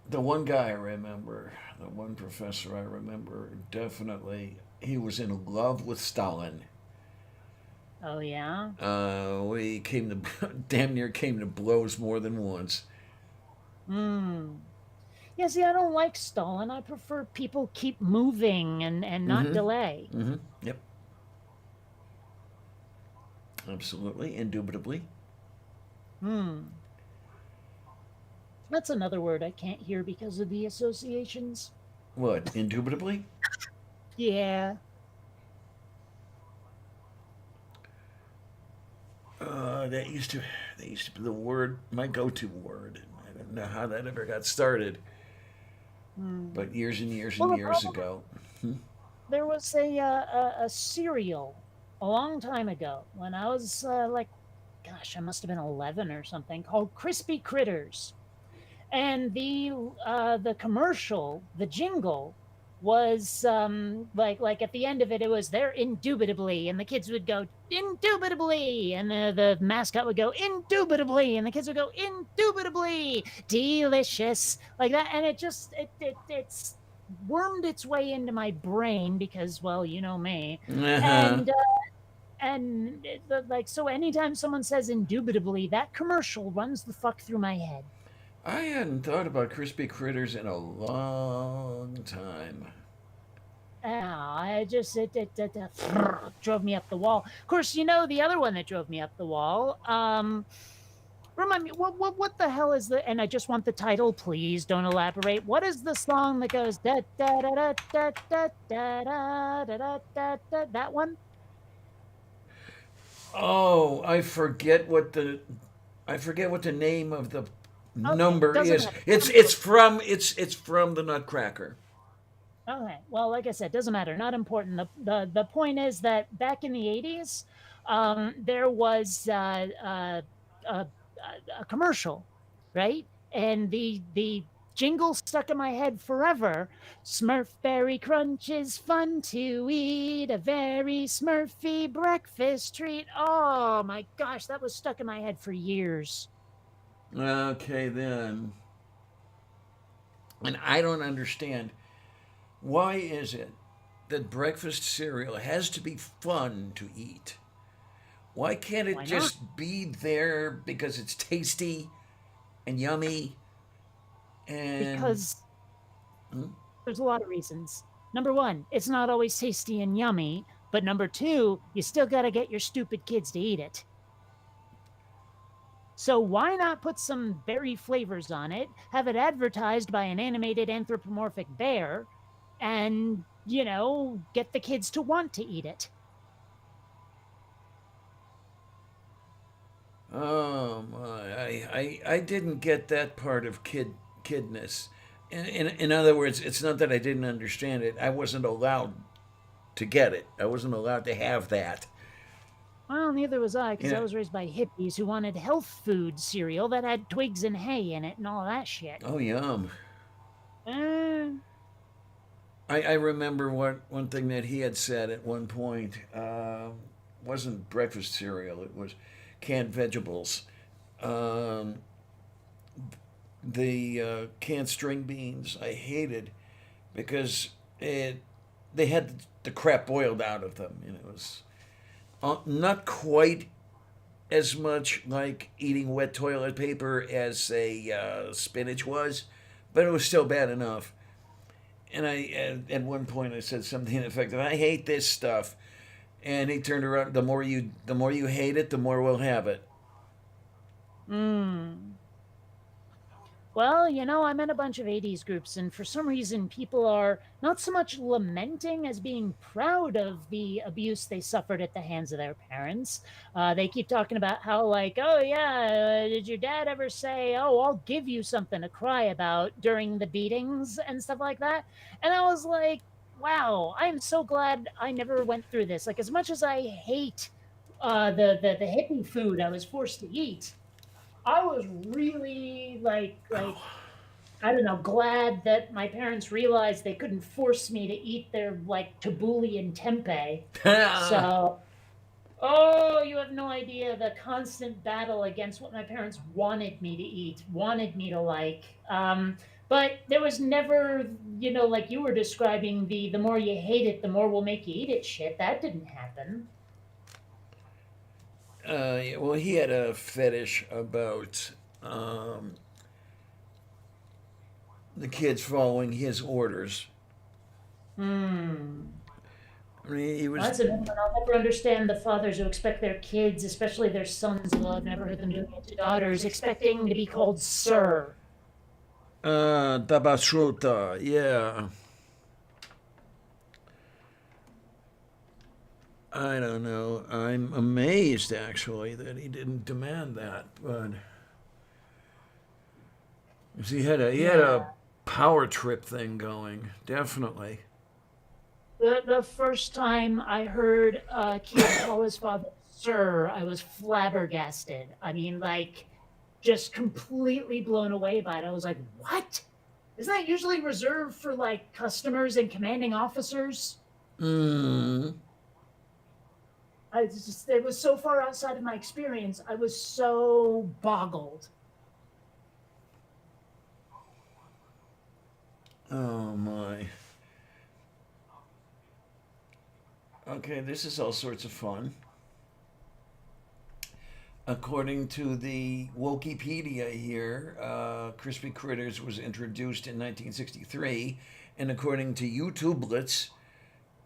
Speaker 1: the one guy I remember, the one professor I remember, definitely he was in love with Stalin.
Speaker 3: Oh yeah.
Speaker 1: We came to damn near came to blows more than once.
Speaker 3: Hmm. Yeah, see, I don't like stalling. I prefer people keep moving and not
Speaker 1: Mm-hmm.
Speaker 3: delay.
Speaker 1: Mm-hmm. Yep. Absolutely. Indubitably.
Speaker 3: Hmm. That's another word I can't hear because of the associations.
Speaker 1: What? Indubitably?
Speaker 3: Yeah.
Speaker 1: That used to be the word, my go-to word. I don't know how that ever got started,
Speaker 3: Hmm.
Speaker 1: but years and years and
Speaker 3: Well, the
Speaker 1: years
Speaker 3: problem,
Speaker 1: ago.
Speaker 3: there was a cereal a long time ago when I was like, gosh, I must have been 11 or something, called Crispy Critters. And the commercial, the jingle was like at the end of it, it was there indubitably, and the kids would go indubitably, and the mascot would go indubitably, and the kids would go indubitably delicious, like that. And it's wormed its way into my brain because, well, you know me.
Speaker 1: Uh-huh.
Speaker 3: And like, so anytime someone says indubitably, that commercial runs the fuck through my head.
Speaker 1: I hadn't thought about crispy critters in a long time.
Speaker 3: I just it drove me up the wall. Of course, you know the other one that drove me up the wall. Remind me, what the hell is the? And I just want the title, please. Don't elaborate. What is the song that goes da da da da da da da da da da da da? That one?
Speaker 1: Oh, I forget what the name of the
Speaker 3: Okay,
Speaker 1: number
Speaker 3: doesn't
Speaker 1: is.
Speaker 3: matter. Not
Speaker 1: It's from the Nutcracker.
Speaker 3: Okay. Well, like I said, doesn't matter. Not important. The point is that back in the 80s, there was a, a commercial, right? And the jingle stuck in my head forever. Smurf Berry Crunch is fun to eat, a very Smurfy breakfast treat. Oh my gosh, that was stuck in my head for years.
Speaker 1: Okay, then. And I don't understand. Why is it that breakfast cereal has to be fun to eat? Why can't it
Speaker 3: Why not?
Speaker 1: just be there because it's tasty and yummy and
Speaker 3: Because
Speaker 1: hmm?
Speaker 3: there's a lot of reasons. Number one, it's not always tasty and yummy. But number two, you still got to get your stupid kids to eat it. So why not put some berry flavors on it, have it advertised by an animated anthropomorphic bear, and, get the kids to want to eat it?
Speaker 1: Oh my! I didn't get that part of kidness. In other words, it's not that I didn't understand it. I wasn't allowed to get it. I wasn't allowed to have that.
Speaker 3: Well, neither was I, because I
Speaker 1: Yeah.
Speaker 3: was raised by hippies who wanted health food cereal that had twigs and hay in it and all that shit.
Speaker 1: Oh, yum.
Speaker 3: Eh,
Speaker 1: I remember one thing that he had said at one point. Wasn't breakfast cereal. It was canned vegetables. Um, the canned string beans I hated because they had the crap boiled out of them. It was not quite as much like eating wet toilet paper as say spinach was, but it was still bad enough. And at one point I said something effective. I hate this stuff. And he turned around. The more you hate it, the more we'll have it.
Speaker 3: mm. Well, I'm in a bunch of 80s groups, and for some reason, people are not so much lamenting as being proud of the abuse they suffered at the hands of their parents. They keep talking about how, like, oh, yeah, did your dad ever say, oh, I'll give you something to cry about during the beatings and stuff like that? And I was like, wow, I'm so glad I never went through this. Like, as much as I hate the hippie food I was forced to eat, I was really like I don't know, glad that my parents realized they couldn't force me to eat their like tabbouleh and tempeh. So, oh, you have no idea the constant battle against what my parents wanted me to eat, wanted me to like. But there was never, like you were describing the more you hate it, the more we'll make you eat it shit. That didn't happen.
Speaker 1: Well, he had a fetish about um, the kids following his orders.
Speaker 3: Hmm.
Speaker 1: I mean, he
Speaker 3: Well,
Speaker 1: was
Speaker 3: that's another one. I'll never understand the fathers who expect their kids, especially their sons-in-law. I've never heard them doing it to daughters, expecting to be called sir.
Speaker 1: Tabashuta, yeah. I don't know. I'm amazed actually that he didn't demand that, but 'cause he had a
Speaker 3: Yeah.
Speaker 1: power trip thing going, definitely.
Speaker 3: The first time I heard a kid call his father sir, I was flabbergasted. I mean, like, just completely blown away by it. I was like, what? Isn't that usually reserved for like customers and commanding officers?
Speaker 1: Mm.
Speaker 3: It was so far outside of my experience. I was so boggled.
Speaker 1: Oh my. Okay, this is all sorts of fun. According to the Wikipedia here, Crispy Critters was introduced in 1963, and according to YouTubelets,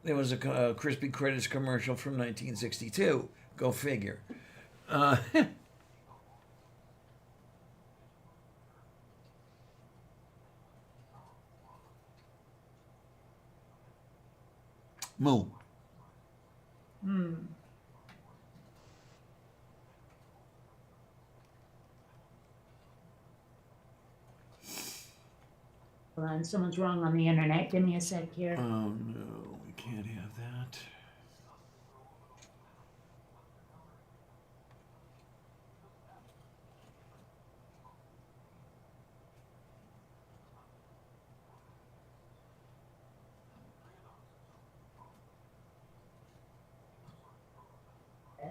Speaker 1: there was a Crispy Critters commercial from 1962. Go figure. Uh, Moo.
Speaker 3: Hmm. Hold on, someone's wrong on the internet. Give me a sec
Speaker 1: Oh
Speaker 3: here.
Speaker 1: no, we can't have that.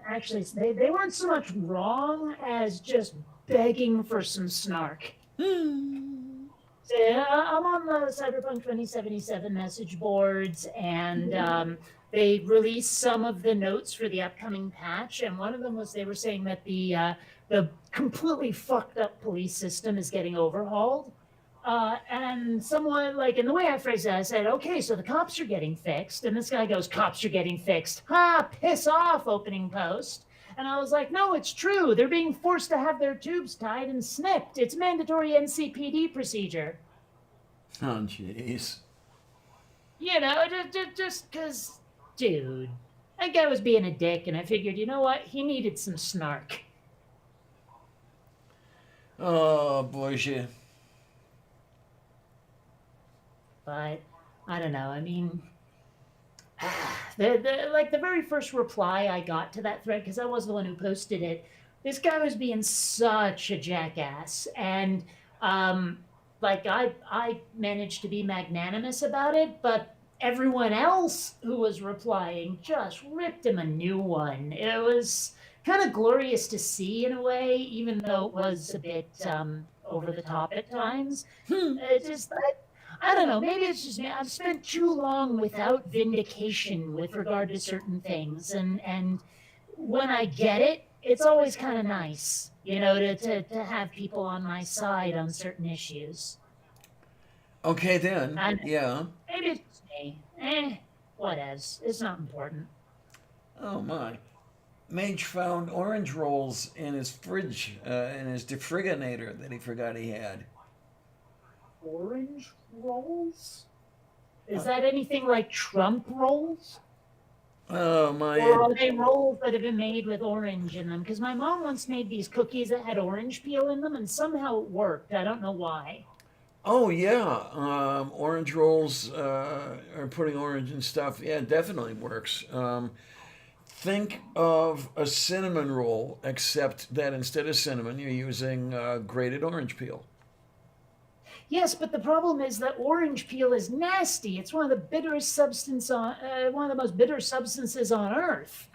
Speaker 3: Actually, they weren't so much wrong as just begging for some snark.
Speaker 1: Hmm.
Speaker 3: So, I'm on the Cyberpunk 2077 message boards, and they released some of the notes for the upcoming patch. And one of them was they were saying that the completely fucked up police system is getting overhauled. And someone, like, in the way I phrased it, I said, okay, so the cops are getting fixed. And this guy goes, cops are getting fixed. Ha, piss off, opening post. And I was like, no, it's true. They're being forced to have their tubes tied and snipped. It's mandatory NCPD procedure.
Speaker 1: Oh jeez.
Speaker 3: You know, just because, dude, that guy was being a dick. And I figured, you know what? He needed some snark.
Speaker 1: Oh boy, shit.
Speaker 3: But I don't know. I mean, like the very first reply I got to that thread, because I was the one who posted it, this guy was being such a jackass, and um, like I managed to be magnanimous about it, but everyone else who was replying just ripped him a new one. It was kind of glorious to see in a way, even though it was a bit over the top at times.
Speaker 1: Hmm.
Speaker 3: It just I don't know. Maybe it's just me. I've spent too long without vindication with regard to certain things, and when I get it, it's always kind of nice, you know, to have people on my side on certain issues.
Speaker 1: Okay then.
Speaker 3: And
Speaker 1: Yeah.
Speaker 3: maybe it's just me. Whatevs. It's not important.
Speaker 1: Oh my. Mage found orange rolls in his fridge, in his defriginator that he forgot he had.
Speaker 3: Orange rolls? Is
Speaker 1: Uh,
Speaker 3: that anything like Trump rolls?
Speaker 1: oh my.
Speaker 3: Or are they rolls that have been made with orange in them? Because my mom once made these cookies that had orange peel in them, and somehow it worked. I don't know why.
Speaker 1: Oh yeah. Orange rolls, or putting orange and stuff. Yeah, it definitely works. Think of a cinnamon roll, except that instead of cinnamon, you're using grated orange peel.
Speaker 3: Yes, but the problem is that orange peel is nasty. It's one of the bitterest one of the most bitter substances on earth.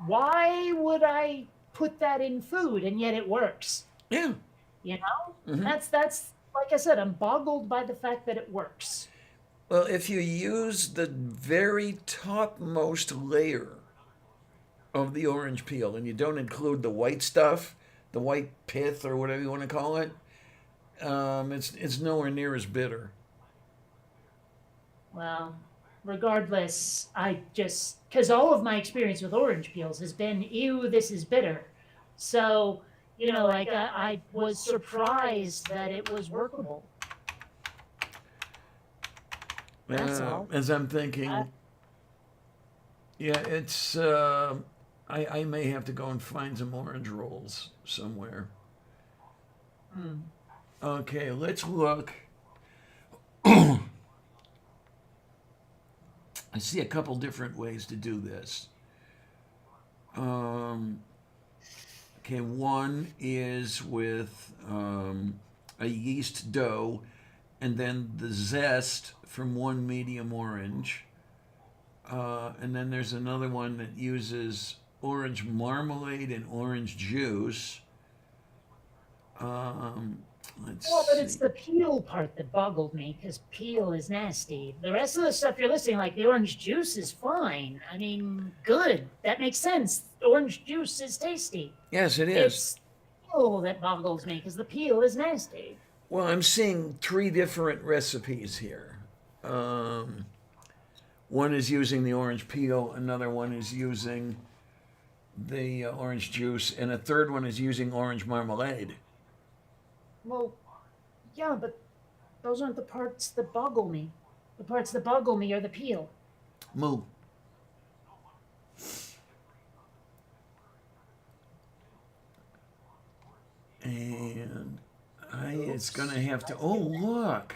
Speaker 3: Why would I put that in food and yet it works?
Speaker 1: Yeah.
Speaker 3: You know,
Speaker 1: Hmm.
Speaker 3: that's like I said, I'm boggled by the fact that it works.
Speaker 1: Well, if you use the very topmost layer of the orange peel and you don't include the white stuff, the white pith or whatever you want to call it, it's nowhere near as bitter.
Speaker 3: Well, regardless, I just because all of my experience with orange peels has been, ew, this is bitter. So, I was surprised that it was workable. That's all.
Speaker 1: As I'm
Speaker 3: Uh,
Speaker 1: thinking, yeah, it's. I may have to go and find some orange rolls somewhere.
Speaker 3: hmm.
Speaker 1: Okay, let's look. I see a couple different ways to do this. Um, okay, one is with a yeast dough and then the zest from one medium orange. And then there's another one that uses orange marmalade and orange juice. Um, let's
Speaker 3: Well, but it's
Speaker 1: see.
Speaker 3: the peel part that boggled me because peel is nasty. The rest of the stuff you're listing, like the orange juice, is fine. I mean, good. That makes sense. Orange juice is tasty.
Speaker 1: Yes, it is.
Speaker 3: It's peel that boggles me because the peel is nasty.
Speaker 1: Well, I'm seeing three different recipes here. Um, One is using the orange peel, another one is using the orange juice, and a third one is using orange marmalade.
Speaker 3: Well, yeah, but those aren't the parts that boggle me. The parts that boggle me are the peel.
Speaker 1: Moo. And it's gonna have to. Oh, look.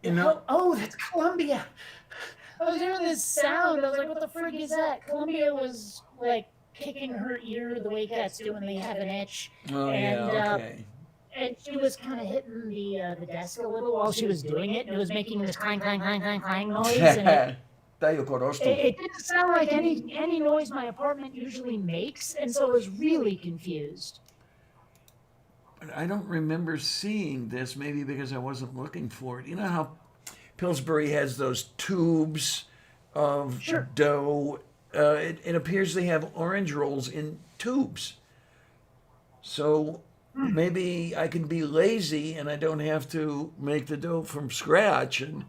Speaker 1: You know,
Speaker 3: Oh, that's Columbia. I was hearing this sound. I was like, what the frig is that? Columbia was like kicking her ear the way cats do when they have an itch.
Speaker 1: oh
Speaker 3: And
Speaker 1: yeah, okay.
Speaker 3: and she was kind of hitting the desk a little while she was doing it, and it was making this clang clang clang clang clang noise, and
Speaker 1: Tayo korostu.
Speaker 3: it didn't sound like any noise my apartment usually makes, and so I was really confused.
Speaker 1: But I don't remember seeing this, maybe because I wasn't looking for it. You know how Pillsbury has those tubes of
Speaker 3: Sure.
Speaker 1: dough? It appears they have orange rolls in tubes. So maybe I can be lazy and I don't have to make the dough from scratch and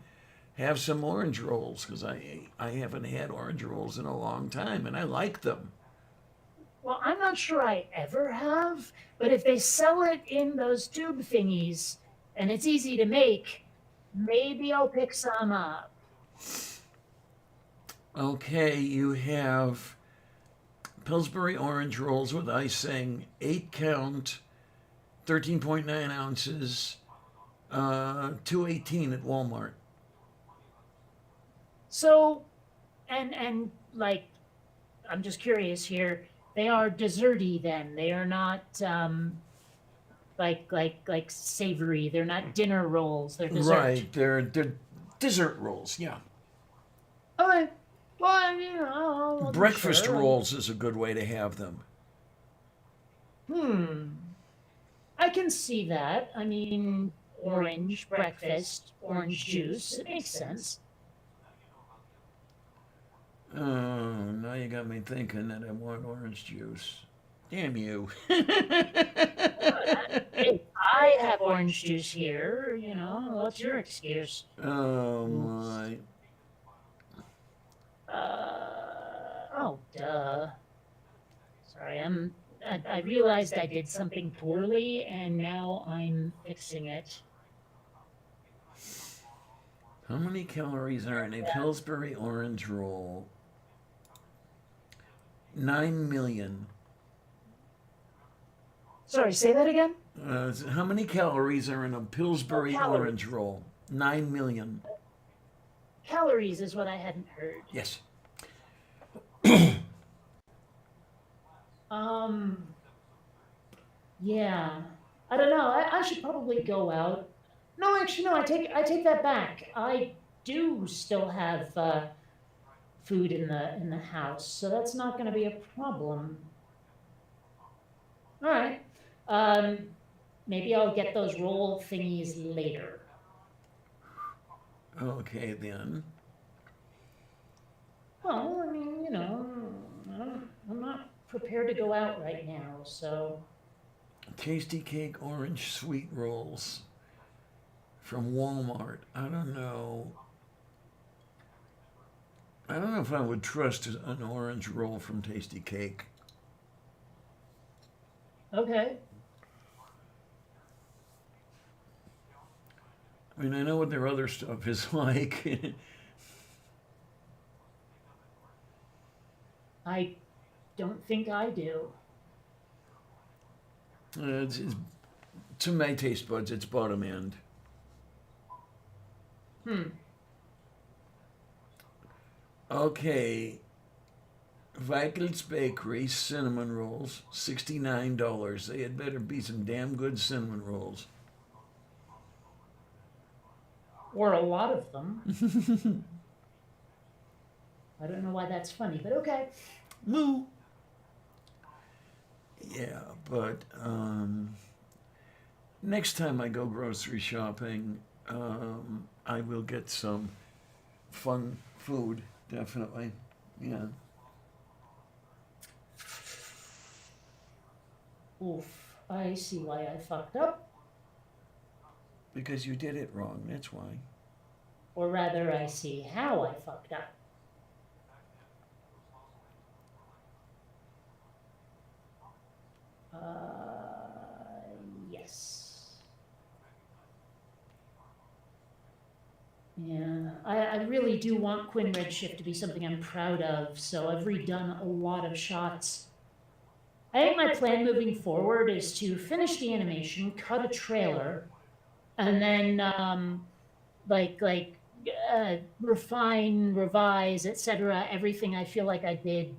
Speaker 1: have some orange rolls because I haven't had orange rolls in a long time and I like them.
Speaker 3: Well, I'm not sure I ever have, but if they sell it in those tube thingies and it's easy to make, maybe I'll pick some up.
Speaker 1: Okay, you have Pillsbury orange rolls with icing, 8 count, 13.9 ounces, 218 at Walmart.
Speaker 3: So, and like, I'm just curious here. They are desserty then. They are not like savory. They're not dinner rolls. They're dessert.
Speaker 1: Right, they're dessert rolls, yeah.
Speaker 3: Okay. Well, I'll be
Speaker 1: Breakfast
Speaker 3: sure.
Speaker 1: rolls is a good way to have them.
Speaker 3: I can see that. I mean, orange breakfast, orange juice. It makes sense.
Speaker 1: Oh, now you got me thinking that I want orange juice. Damn you.
Speaker 3: Hey, I have orange juice here. What's your excuse?
Speaker 1: Oh my.
Speaker 3: Oh, duh. Sorry, I realized I did something poorly, and now I'm fixing it.
Speaker 1: How many calories are in a Pillsbury orange roll? 9 million.
Speaker 3: Sorry, say that again?
Speaker 1: How many calories are in a Pillsbury
Speaker 3: calories.
Speaker 1: orange roll? 9 million.
Speaker 3: Calories is what I hadn't heard.
Speaker 1: Yes.
Speaker 3: Um, yeah. I don't know. I should probably go out. No, actually, no. I take that back. I do still have food in the house, so that's not going to be a problem. All right. Um, maybe I'll get those roll thingies later.
Speaker 1: Okay, then.
Speaker 3: Well, I mean, I'm not prepared to go out right now, so
Speaker 1: Tasty Cake Orange Sweet Rolls from Walmart. I don't know. I don't know if I would trust an orange roll from Tasty Cake.
Speaker 3: Okay.
Speaker 1: I mean, I know what their other stuff is like.
Speaker 3: I don't think I do.
Speaker 1: It's, to my taste buds, it's bottom end. Okay. Vikels Bakery cinnamon rolls, $69. They had better be some damn good cinnamon rolls.
Speaker 3: Or a lot of them. I don't know why that's funny, but okay.
Speaker 1: Moo. Yeah, but next time I go grocery shopping, I will get some fun food, definitely. Yeah.
Speaker 3: Oof, I see why I fucked up.
Speaker 1: Because you did it wrong, that's why.
Speaker 3: Or rather, I see how I fucked up. Yes. Yeah, I really do want Quinn Redshift to be something I'm proud of, so I've redone a lot of shots. I think my plan moving forward is to finish the animation, cut a trailer, and then refine, revise, etc. everything I feel like I did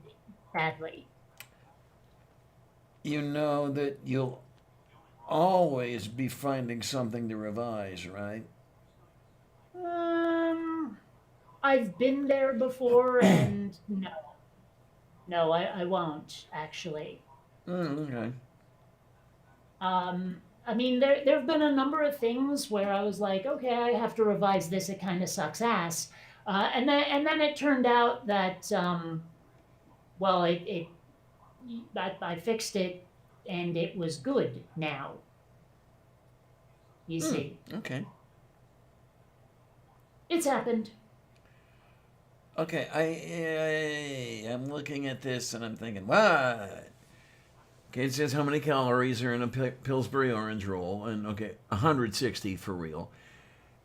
Speaker 3: badly.
Speaker 1: You know that you'll always be finding something to revise, right?
Speaker 3: I've been there before, and no, I won't actually.
Speaker 1: Okay.
Speaker 3: I mean, there have been a number of things where I was like, okay, I have to revise this. It kind of sucks ass, and then it turned out that well, I fixed it, and it was good now. You see,
Speaker 1: Okay.
Speaker 3: it's happened.
Speaker 1: Okay, I'm looking at this and I'm thinking, what? Okay, it says how many calories are in a Pillsbury orange roll, and okay, 160 for real.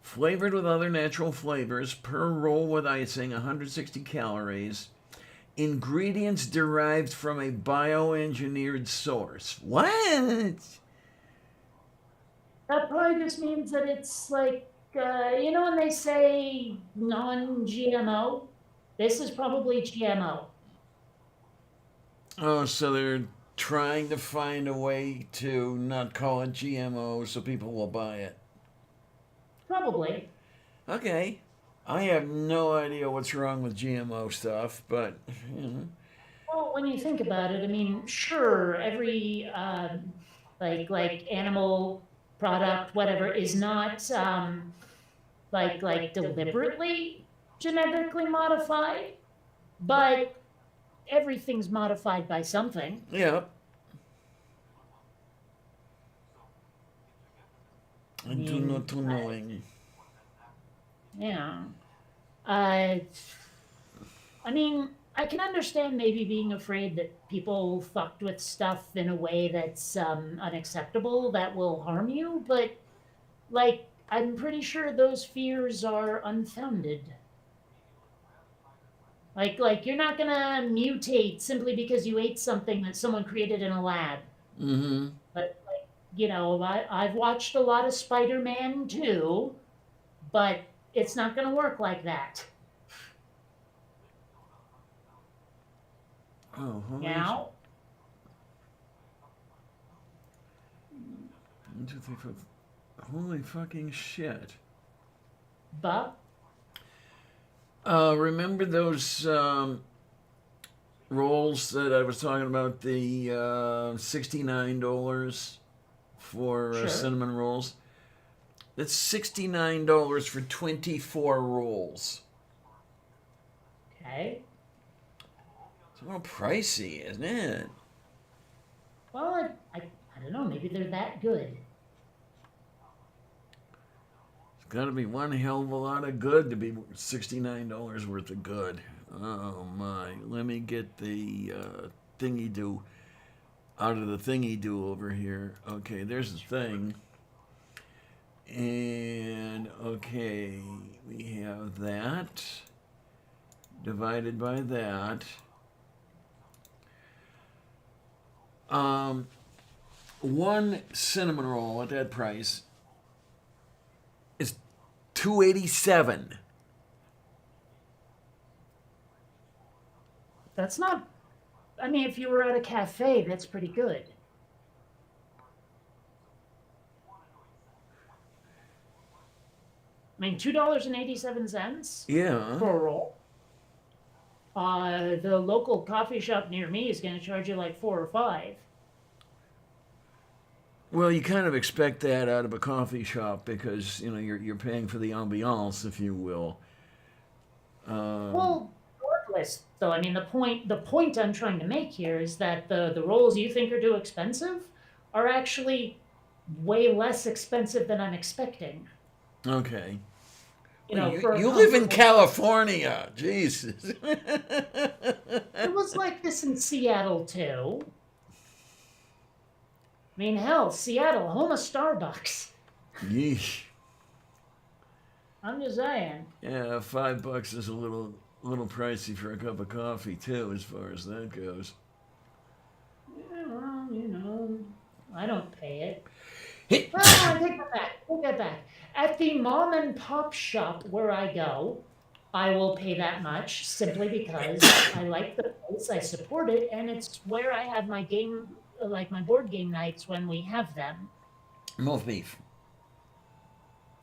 Speaker 1: Flavored with other natural flavors, per roll with icing, 160 calories. Ingredients derived from a bioengineered source. What?
Speaker 3: That probably just means that it's like, when they say non-GMO, this is probably GMO.
Speaker 1: Oh, so they're trying to find a way to not call it GMO so people will buy it.
Speaker 3: Probably.
Speaker 1: Okay. I have no idea what's wrong with GMO stuff, but you know.
Speaker 3: Well, when you think about it, I mean, sure, every animal product, whatever, is not deliberately genetically modified, but everything's modified by something.
Speaker 1: Yeah. I do not knowing.
Speaker 3: Yeah. I mean, I can understand maybe being afraid that people fucked with stuff in a way that's unacceptable that will harm you, but I'm pretty sure those fears are unfounded. You're not gonna mutate simply because you ate something that someone created in a lab.
Speaker 1: Mm-hmm.
Speaker 3: But I've watched a lot of Spider-Man too, but it's not gonna work like that.
Speaker 1: Oh,
Speaker 3: Now,
Speaker 1: 1, 2, 3, 4. Holy fucking shit.
Speaker 3: but
Speaker 1: Remember those rolls that I was talking about? The $69 for
Speaker 3: Sure.
Speaker 1: cinnamon rolls? That's $69 for 24 rolls.
Speaker 3: okay.
Speaker 1: It's a little pricey, isn't it?
Speaker 3: Well, I don't know. Maybe they're that good.
Speaker 1: It's got to be one hell of a lot of good to be $69 worth of good. Oh my! Let me get the thingy do out of the thingy do over here. Okay, there's the thing. And okay, we have that divided by that. One cinnamon roll at that price is $2.87.
Speaker 3: That's not. I mean, if you were at a cafe, that's pretty good. I mean, $2.87
Speaker 1: Yeah.
Speaker 3: for a roll. The local coffee shop near me is going to charge you like 4 or 5.
Speaker 1: Well, you kind of expect that out of a coffee shop because you're paying for the ambiance, if you will.
Speaker 3: Well, regardless, though, I mean, the point I'm trying to make here is that the rolls you think are too expensive are actually way less expensive than I'm expecting.
Speaker 1: Okay.
Speaker 3: You
Speaker 1: Well,
Speaker 3: know, for a
Speaker 1: you live in
Speaker 3: comparable-
Speaker 1: California, Jesus.
Speaker 3: It was like this in Seattle too. I mean, hell, Seattle, home of Starbucks.
Speaker 1: Yeesh.
Speaker 3: I'm just saying.
Speaker 1: Yeah, $5 is a little pricey for a cup of coffee too, as far as that goes.
Speaker 3: Yeah, well, I don't pay it. Well, I take that back. Take that back. At the mom and pop shop where I go, I will pay that much simply because I like the place, I support it, and it's where I have my my board game nights when we have them.
Speaker 1: Most beef.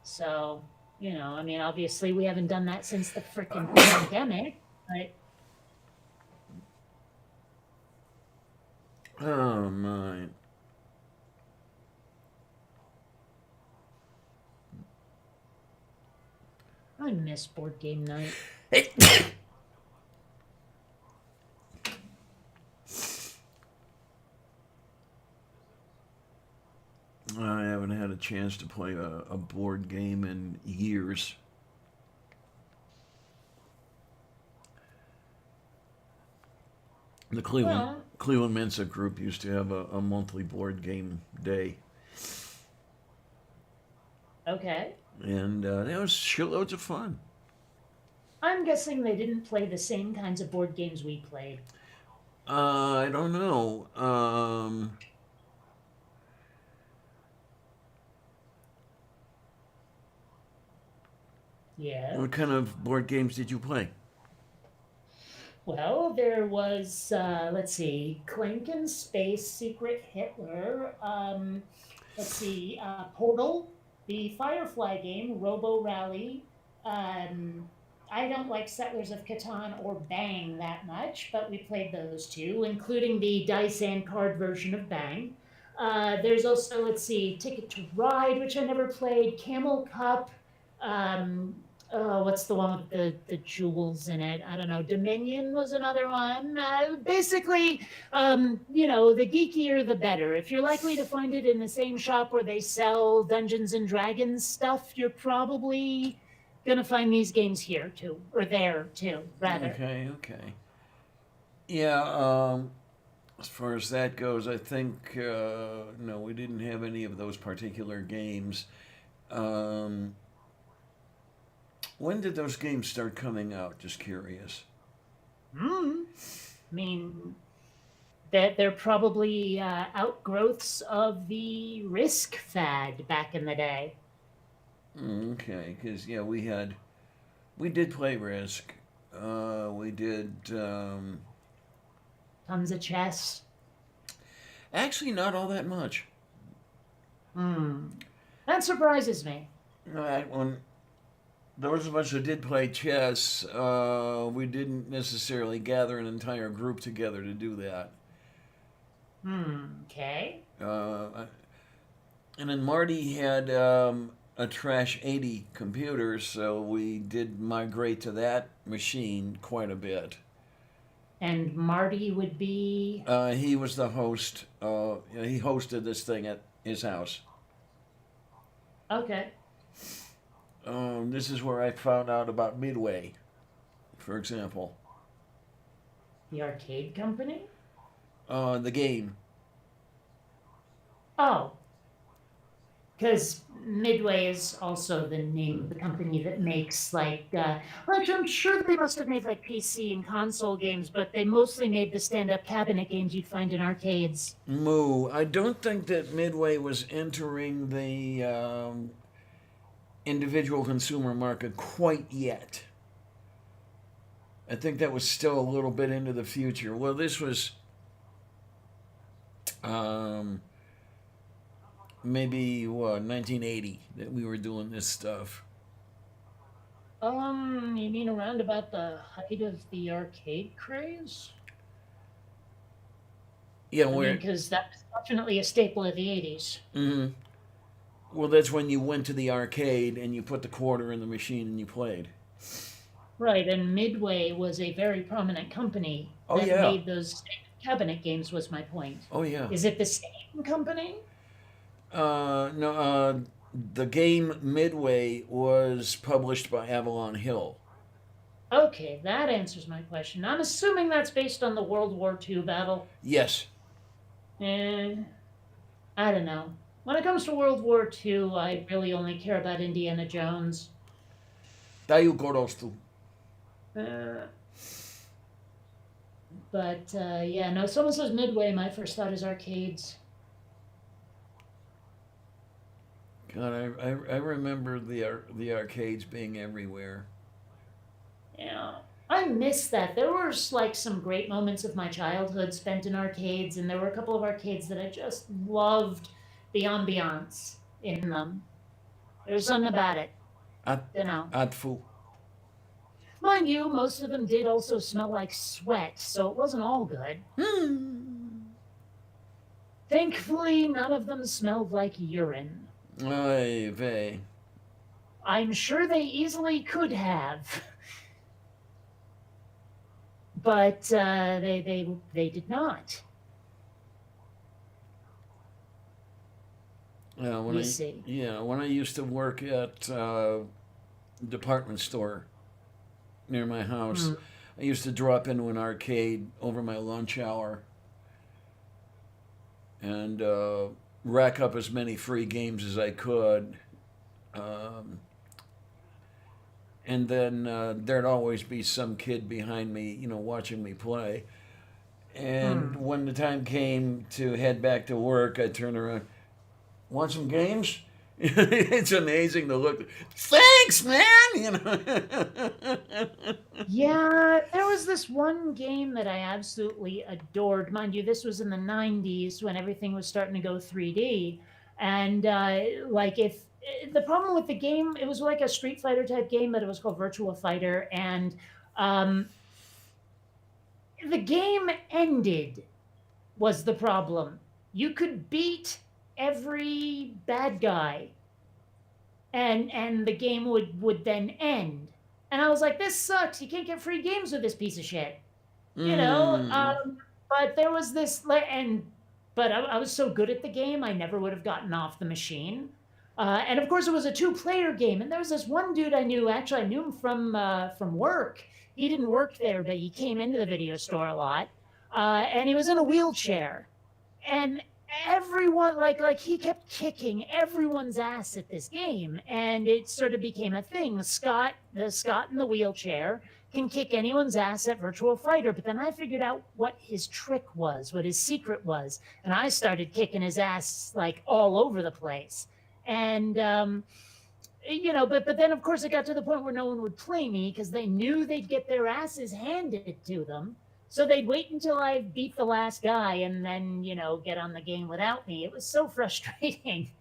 Speaker 3: So, I mean, obviously we haven't done that since the freaking pandemic, but
Speaker 1: Oh my.
Speaker 3: I miss board game night.
Speaker 1: I haven't had a chance to play a board game in years. The Cleveland Mensa group used to have a monthly board game day,
Speaker 3: Okay.
Speaker 1: and that was shitloads of fun.
Speaker 3: I'm guessing they didn't play the same kinds of board games we played.
Speaker 1: I don't know.
Speaker 3: Yeah.
Speaker 1: What kind of board games did you play?
Speaker 3: Well, there was, let's see, Clink and Space, Secret Hitler, let's see, Portal, the Firefly game, Robo Rally. I don't like Settlers of Catan or Bang that much, but we played those two, including the dice and card version of Bang. There's also, let's see, Ticket to Ride, which I never played, Camel Cup, what's the one with the jewels in it? I don't know. Dominion was another one. Basically, the geekier the better. If you're likely to find it in the same shop where they sell Dungeons and Dragons stuff, you're probably gonna find these games here too, or there too, rather.
Speaker 1: Okay. Yeah. As far as that goes, I think no, we didn't have any of those particular games. When did those games start coming out? Just curious.
Speaker 3: I mean, that they're probably outgrowths of the Risk fad back in the day.
Speaker 1: Okay, because yeah, we did play Risk. We did
Speaker 3: Tons of chess.
Speaker 1: actually not all that much.
Speaker 3: That surprises me.
Speaker 1: When those of us who did play chess, we didn't necessarily gather an entire group together to do that.
Speaker 3: Okay.
Speaker 1: And then Marty had a Trash 80 computer, so we did migrate to that machine quite a bit.
Speaker 3: And Marty would be.
Speaker 1: He was the host. He hosted this thing at his house.
Speaker 3: Okay.
Speaker 1: This is where I found out about Midway, for example.
Speaker 3: The arcade company?
Speaker 1: The game.
Speaker 3: Oh, because Midway is also the name of the company that makes well, I'm sure they must have made like PC and console games, but they mostly made the stand-up cabinet games you'd find in arcades.
Speaker 1: Moo. I don't think that Midway was entering the individual consumer market quite yet. I think that was still a little bit into the future. Well, this was maybe 1980 that we were doing this stuff.
Speaker 3: You mean around about the height of the arcade craze?
Speaker 1: Yeah,
Speaker 3: I mean,
Speaker 1: where?
Speaker 3: because that's definitely a staple of the 80s.
Speaker 1: Hmm. Well, that's when you went to the arcade and you put the quarter in the machine and you played.
Speaker 3: Right, and Midway was a very prominent company
Speaker 1: Oh
Speaker 3: that
Speaker 1: yeah.
Speaker 3: made those cabinet games, was my point.
Speaker 1: Oh yeah.
Speaker 3: Is it the same company?
Speaker 1: No. The game Midway was published by Avalon Hill.
Speaker 3: Okay, that answers my question. I'm assuming that's based on the World War II battle.
Speaker 1: Yes.
Speaker 3: Eh, I don't know. When it comes to World War II, I really only care about Indiana Jones.
Speaker 1: Daju Gorostu.
Speaker 3: Uh, but yeah, no, someone says Midway, my first thought is arcades.
Speaker 1: God, I remember the arcades being everywhere.
Speaker 3: Yeah. I miss that. There were like some great moments of my childhood spent in arcades, and there were a couple of arcades that I just loved the ambiance in them. There's something about it,
Speaker 1: At
Speaker 3: you know.
Speaker 1: Atfu.
Speaker 3: Mind you, most of them did also smell like sweat, so it wasn't all good. Thankfully, none of them smelled like urine.
Speaker 1: Ay vey.
Speaker 3: I'm sure they easily could have, but they did not.
Speaker 1: When
Speaker 3: You see.
Speaker 1: when I used to work at department store near my house,
Speaker 3: Hmm.
Speaker 1: I used to drop into an arcade over my lunch hour and rack up as many free games as I could. Um, and then there'd always be some kid behind me, watching me play. And
Speaker 3: Hmm.
Speaker 1: when the time came to head back to work, I'd turn around, want some games? It's amazing to look. Thanks, man.
Speaker 3: Yeah, there was this one game that I absolutely adored. Mind you, this was in the 90s when everything was starting to go 3D. And like, if the problem with the game, it was like a Street Fighter type game, but it was called Virtua Fighter. And um, the game ended, was the problem. You could beat every bad guy, and the game would then end. And I was like, this sucks. You can't get free games with this piece of shit, you know.
Speaker 1: Mm.
Speaker 3: But there was this, and but I was so good at the game, I never would have gotten off the machine. And of course, it was a two-player game, and there was this one dude I knew. Actually, I knew him from work. He didn't work there, but he came into the video store a lot, and he was in a wheelchair, and everyone like he kept kicking everyone's ass at this game, and it sort of became a thing. The Scott in the wheelchair can kick anyone's ass at Virtual Fighter. But then I figured out what his trick was, what his secret was, and I started kicking his ass like all over the place. And but then of course it got to the point where no one would play me because they knew they'd get their asses handed to them. So they'd wait until I beat the last guy and then, get on the game without me. It was so frustrating.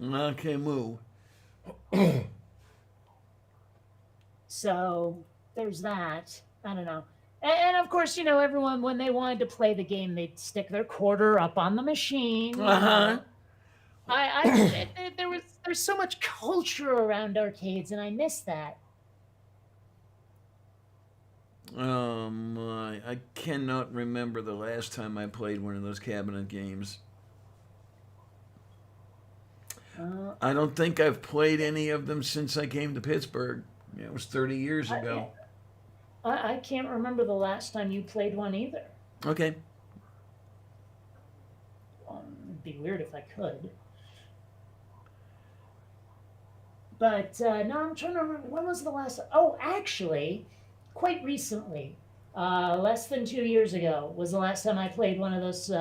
Speaker 1: Okay, moo.
Speaker 3: So there's that. I don't know. And of course, everyone, when they wanted to play the game, they'd stick their quarter up on the machine.
Speaker 1: Uh-huh.
Speaker 3: There's so much culture around arcades, and I miss that.
Speaker 1: I cannot remember the last time I played one of those cabinet games.
Speaker 3: Uh,
Speaker 1: I don't think I've played any of them since I came to Pittsburgh. It was 30 years
Speaker 3: I,
Speaker 1: ago.
Speaker 3: I can't remember the last time you played one either.
Speaker 1: Okay.
Speaker 3: It'd be weird if I could. But no, I'm trying to remember when was the last. Oh, actually, quite recently, less than 2 years ago, was the last time I played one of those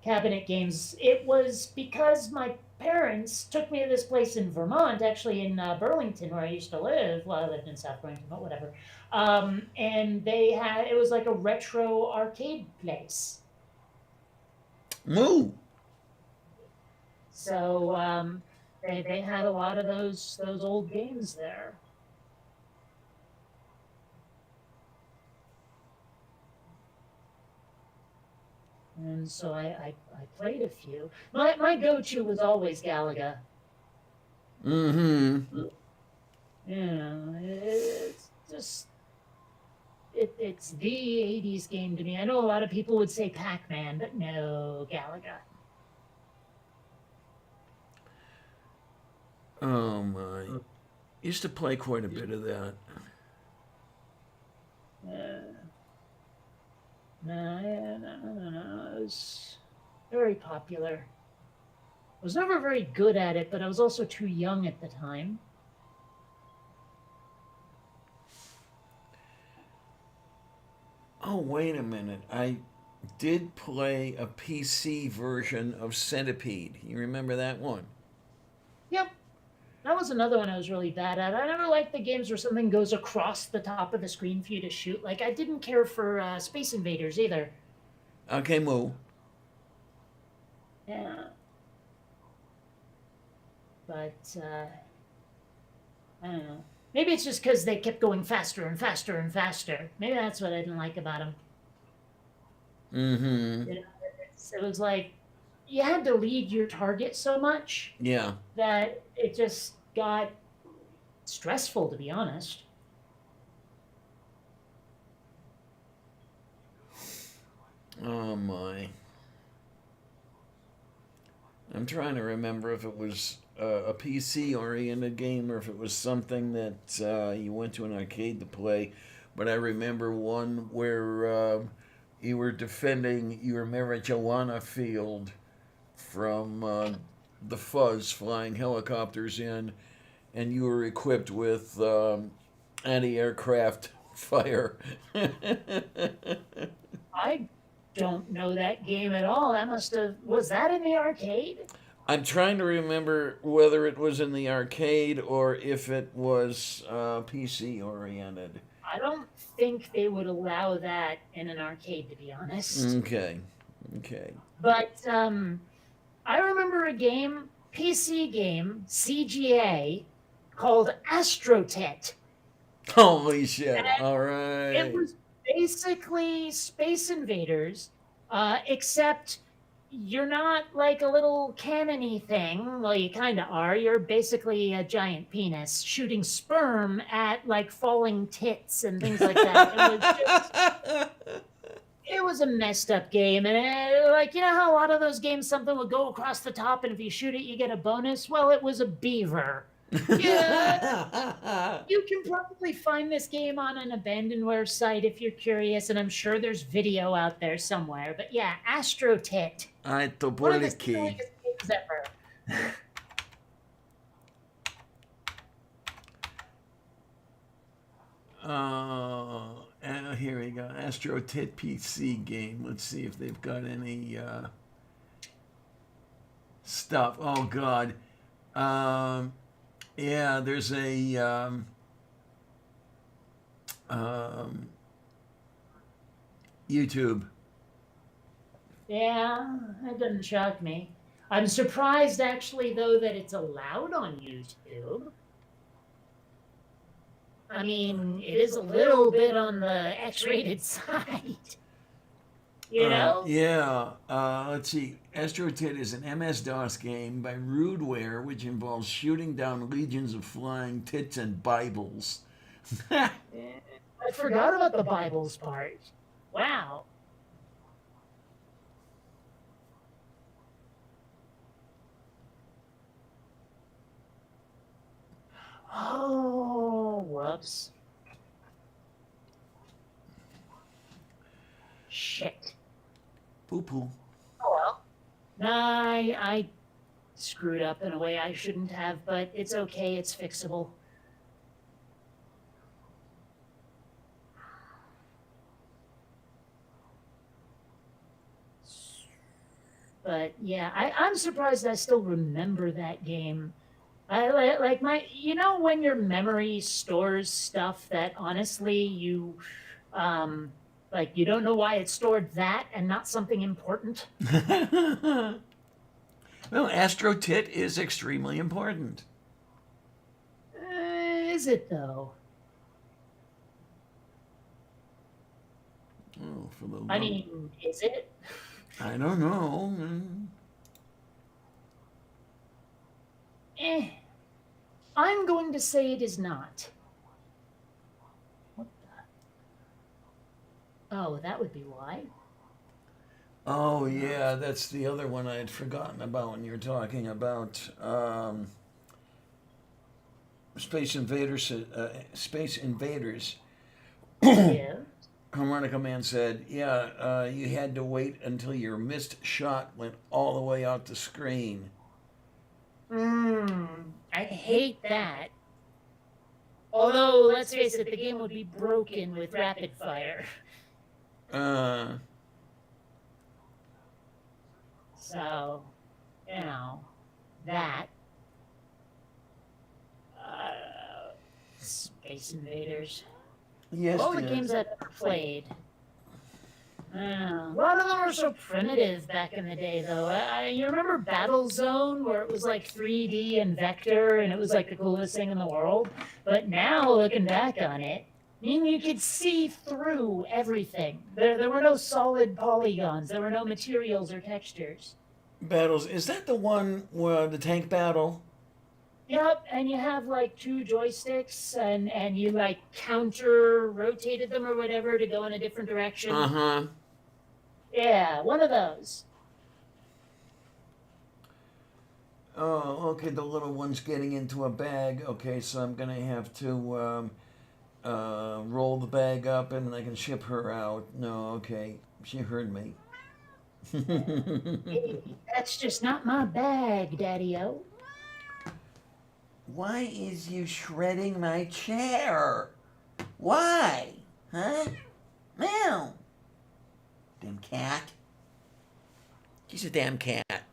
Speaker 3: cabinet games. It was because my parents took me to this place in Vermont, actually in Burlington, where I used to live. Well, I lived in South Burlington, but whatever. And they had it was like a retro arcade place.
Speaker 1: Moo.
Speaker 3: So they had a lot of those old games there. And so I played a few. My go-to was always Galaga.
Speaker 1: Mm-hmm.
Speaker 3: It's just it's the 80s game to me. I know a lot of people would say Pac-Man, but no, Galaga.
Speaker 1: Oh my. Used to play quite a bit of that.
Speaker 3: Uh, no, it was very popular. I was never very good at it, but I was also too young at the time.
Speaker 1: Oh, wait a minute. I did play a PC version of Centipede. You remember that one?
Speaker 3: Yep, that was another one I was really bad at. I never liked the games where something goes across the top of the screen for you to shoot. Like, I didn't care for Space Invaders either.
Speaker 1: Okay, Moo.
Speaker 3: Yeah. But, I don't know. Maybe it's just because they kept going faster and faster and faster. Maybe that's what I didn't like about them.
Speaker 1: Mm-hmm.
Speaker 3: It was like you had to lead your target so much
Speaker 1: Yeah.
Speaker 3: that it just got stressful, to be honest.
Speaker 1: Oh my. I'm trying to remember if it was a PC oriented game or if it was something that you went to an arcade to play. But I remember one where you were defending your marijuana field from the Fuzz flying helicopters in, and you were equipped with anti aircraft fire.
Speaker 3: I don't know that game at all. That must have was that in the arcade?
Speaker 1: I'm trying to remember whether it was in the arcade or if it was PC oriented.
Speaker 3: I don't think they would allow that in an arcade, to be honest.
Speaker 1: Okay. Okay.
Speaker 3: But I remember a game, PC game, CGA, called Astrotet.
Speaker 1: Holy shit.
Speaker 3: And
Speaker 1: All
Speaker 3: it
Speaker 1: right.
Speaker 3: was basically Space Invaders, except you're not like a little cannony thing. Well, you kind of are. You're basically a giant penis shooting sperm at like falling tits and things like that. It was a messed up game, and like you know how a lot of those games something would go across the top, and if you shoot it, you get a bonus. Well, it was a beaver. Yeah, you can probably find this game on an abandonware site if you're curious, and I'm sure there's video out there somewhere. But yeah, Astrotet,
Speaker 1: Ai, tô
Speaker 3: one of the
Speaker 1: aqui.
Speaker 3: silliest games ever.
Speaker 1: Here we go. Astro Tit PC game. Let's see if they've got any stuff. Oh, God. Yeah, there's a YouTube.
Speaker 3: Yeah, that doesn't shock me. I'm surprised actually though that it's allowed on YouTube. I mean, it is a little bit on the X-rated side, you know?
Speaker 1: Yeah. Let's see. Astro Tit is an MS-DOS game by Rudeware, which involves shooting down legions of flying tits and Bibles.
Speaker 3: I I forgot about the Bibles part. Wow. Oh, whoops. Shit.
Speaker 1: Poo-poo.
Speaker 3: Oh well. I screwed up in a way I shouldn't have, but it's okay, it's fixable. But yeah, I'm surprised I still remember that game. Like my, when your memory stores stuff that honestly um, like you don't know why it stored that and not something important.
Speaker 1: Well, Astro Tit is extremely important.
Speaker 3: Is it though?
Speaker 1: Oh, for the love.
Speaker 3: I mean, is it?
Speaker 1: I don't know.
Speaker 3: Eh. I'm going to say it is not. What the? Oh, that would be why.
Speaker 1: Oh yeah, that's the other one I had forgotten about when you were talking about Space Invaders. Space Invaders.
Speaker 3: Yeah.
Speaker 1: Harmonica Man said, "Yeah, you had to wait until your missed shot went all the way out the screen."
Speaker 3: I hate that. Although, let's face it, the game would be broken with rapid fire.
Speaker 1: Uh,
Speaker 3: So, that. Space Invaders.
Speaker 1: yes,
Speaker 3: All the
Speaker 1: dear.
Speaker 3: games I've ever played. A lot of them were so primitive back in the day, though. You remember Battlezone, where it was like 3D and vector, and it was like the coolest thing in the world? But now, looking back on it, I mean, you could see through everything. There were no solid polygons. There were no materials or textures.
Speaker 1: Battles. Is that the one where the tank battle?
Speaker 3: Yep, and you have like two joysticks, and you like counter rotated them or whatever to go in a different direction.
Speaker 1: Uh-huh.
Speaker 3: Yeah, one of those.
Speaker 1: Oh, okay. The little one's getting into a bag. Okay, so I'm gonna have to roll the bag up and I can ship her out. No, okay. She heard me.
Speaker 3: Hey, that's just not my bag, Daddy-O.
Speaker 1: Why is you shredding my chair? Why? Huh? Meow. Damn cat. She's a damn cat.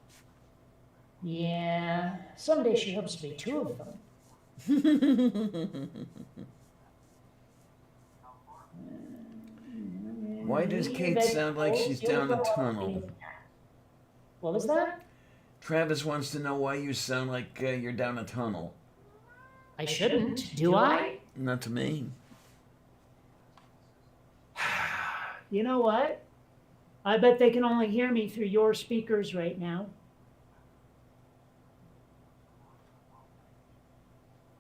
Speaker 3: Yeah, someday she hopes to be two of them.
Speaker 1: Why does Kate sound like she's down a tunnel?
Speaker 3: What was that?
Speaker 1: Travis wants to know why you sound like you're down a tunnel.
Speaker 3: I shouldn't, do I?
Speaker 1: Not to me.
Speaker 3: You know what? I bet they can only hear me through your speakers right now.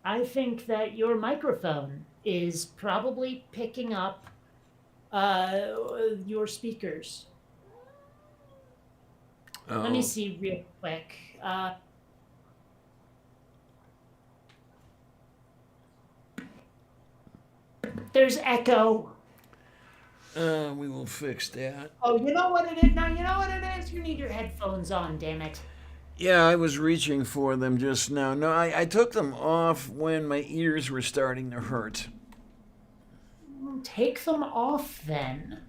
Speaker 3: I think that your microphone is probably picking up your speakers.
Speaker 1: Oh.
Speaker 3: Let me see real quick. There's echo.
Speaker 1: We will fix that.
Speaker 3: Oh, you know what it is? Now, you know what it is? You need your headphones on, damn it.
Speaker 1: Yeah, I was reaching for them just now. No, I took them off when my ears were starting to hurt.
Speaker 3: Take them off then.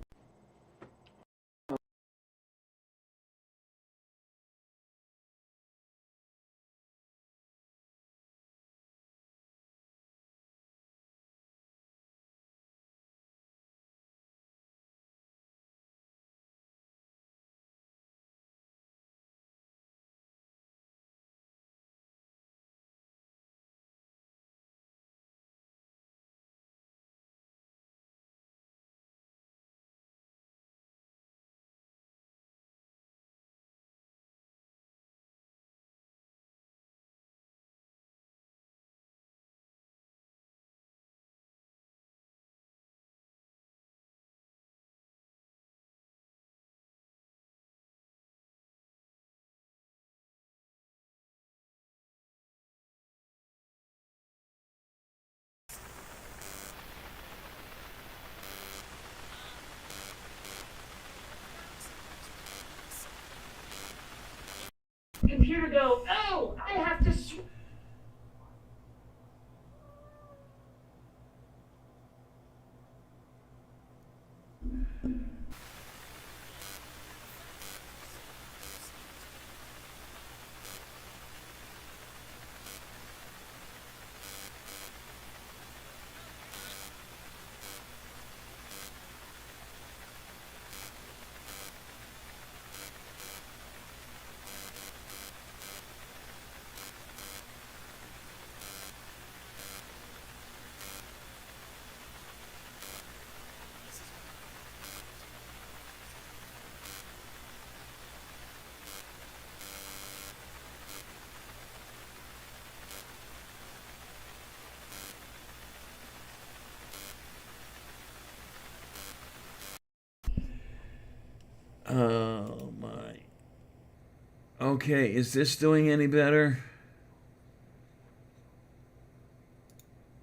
Speaker 3: computer go, oh, I have to.
Speaker 1: Oh my. Okay, is this doing any better?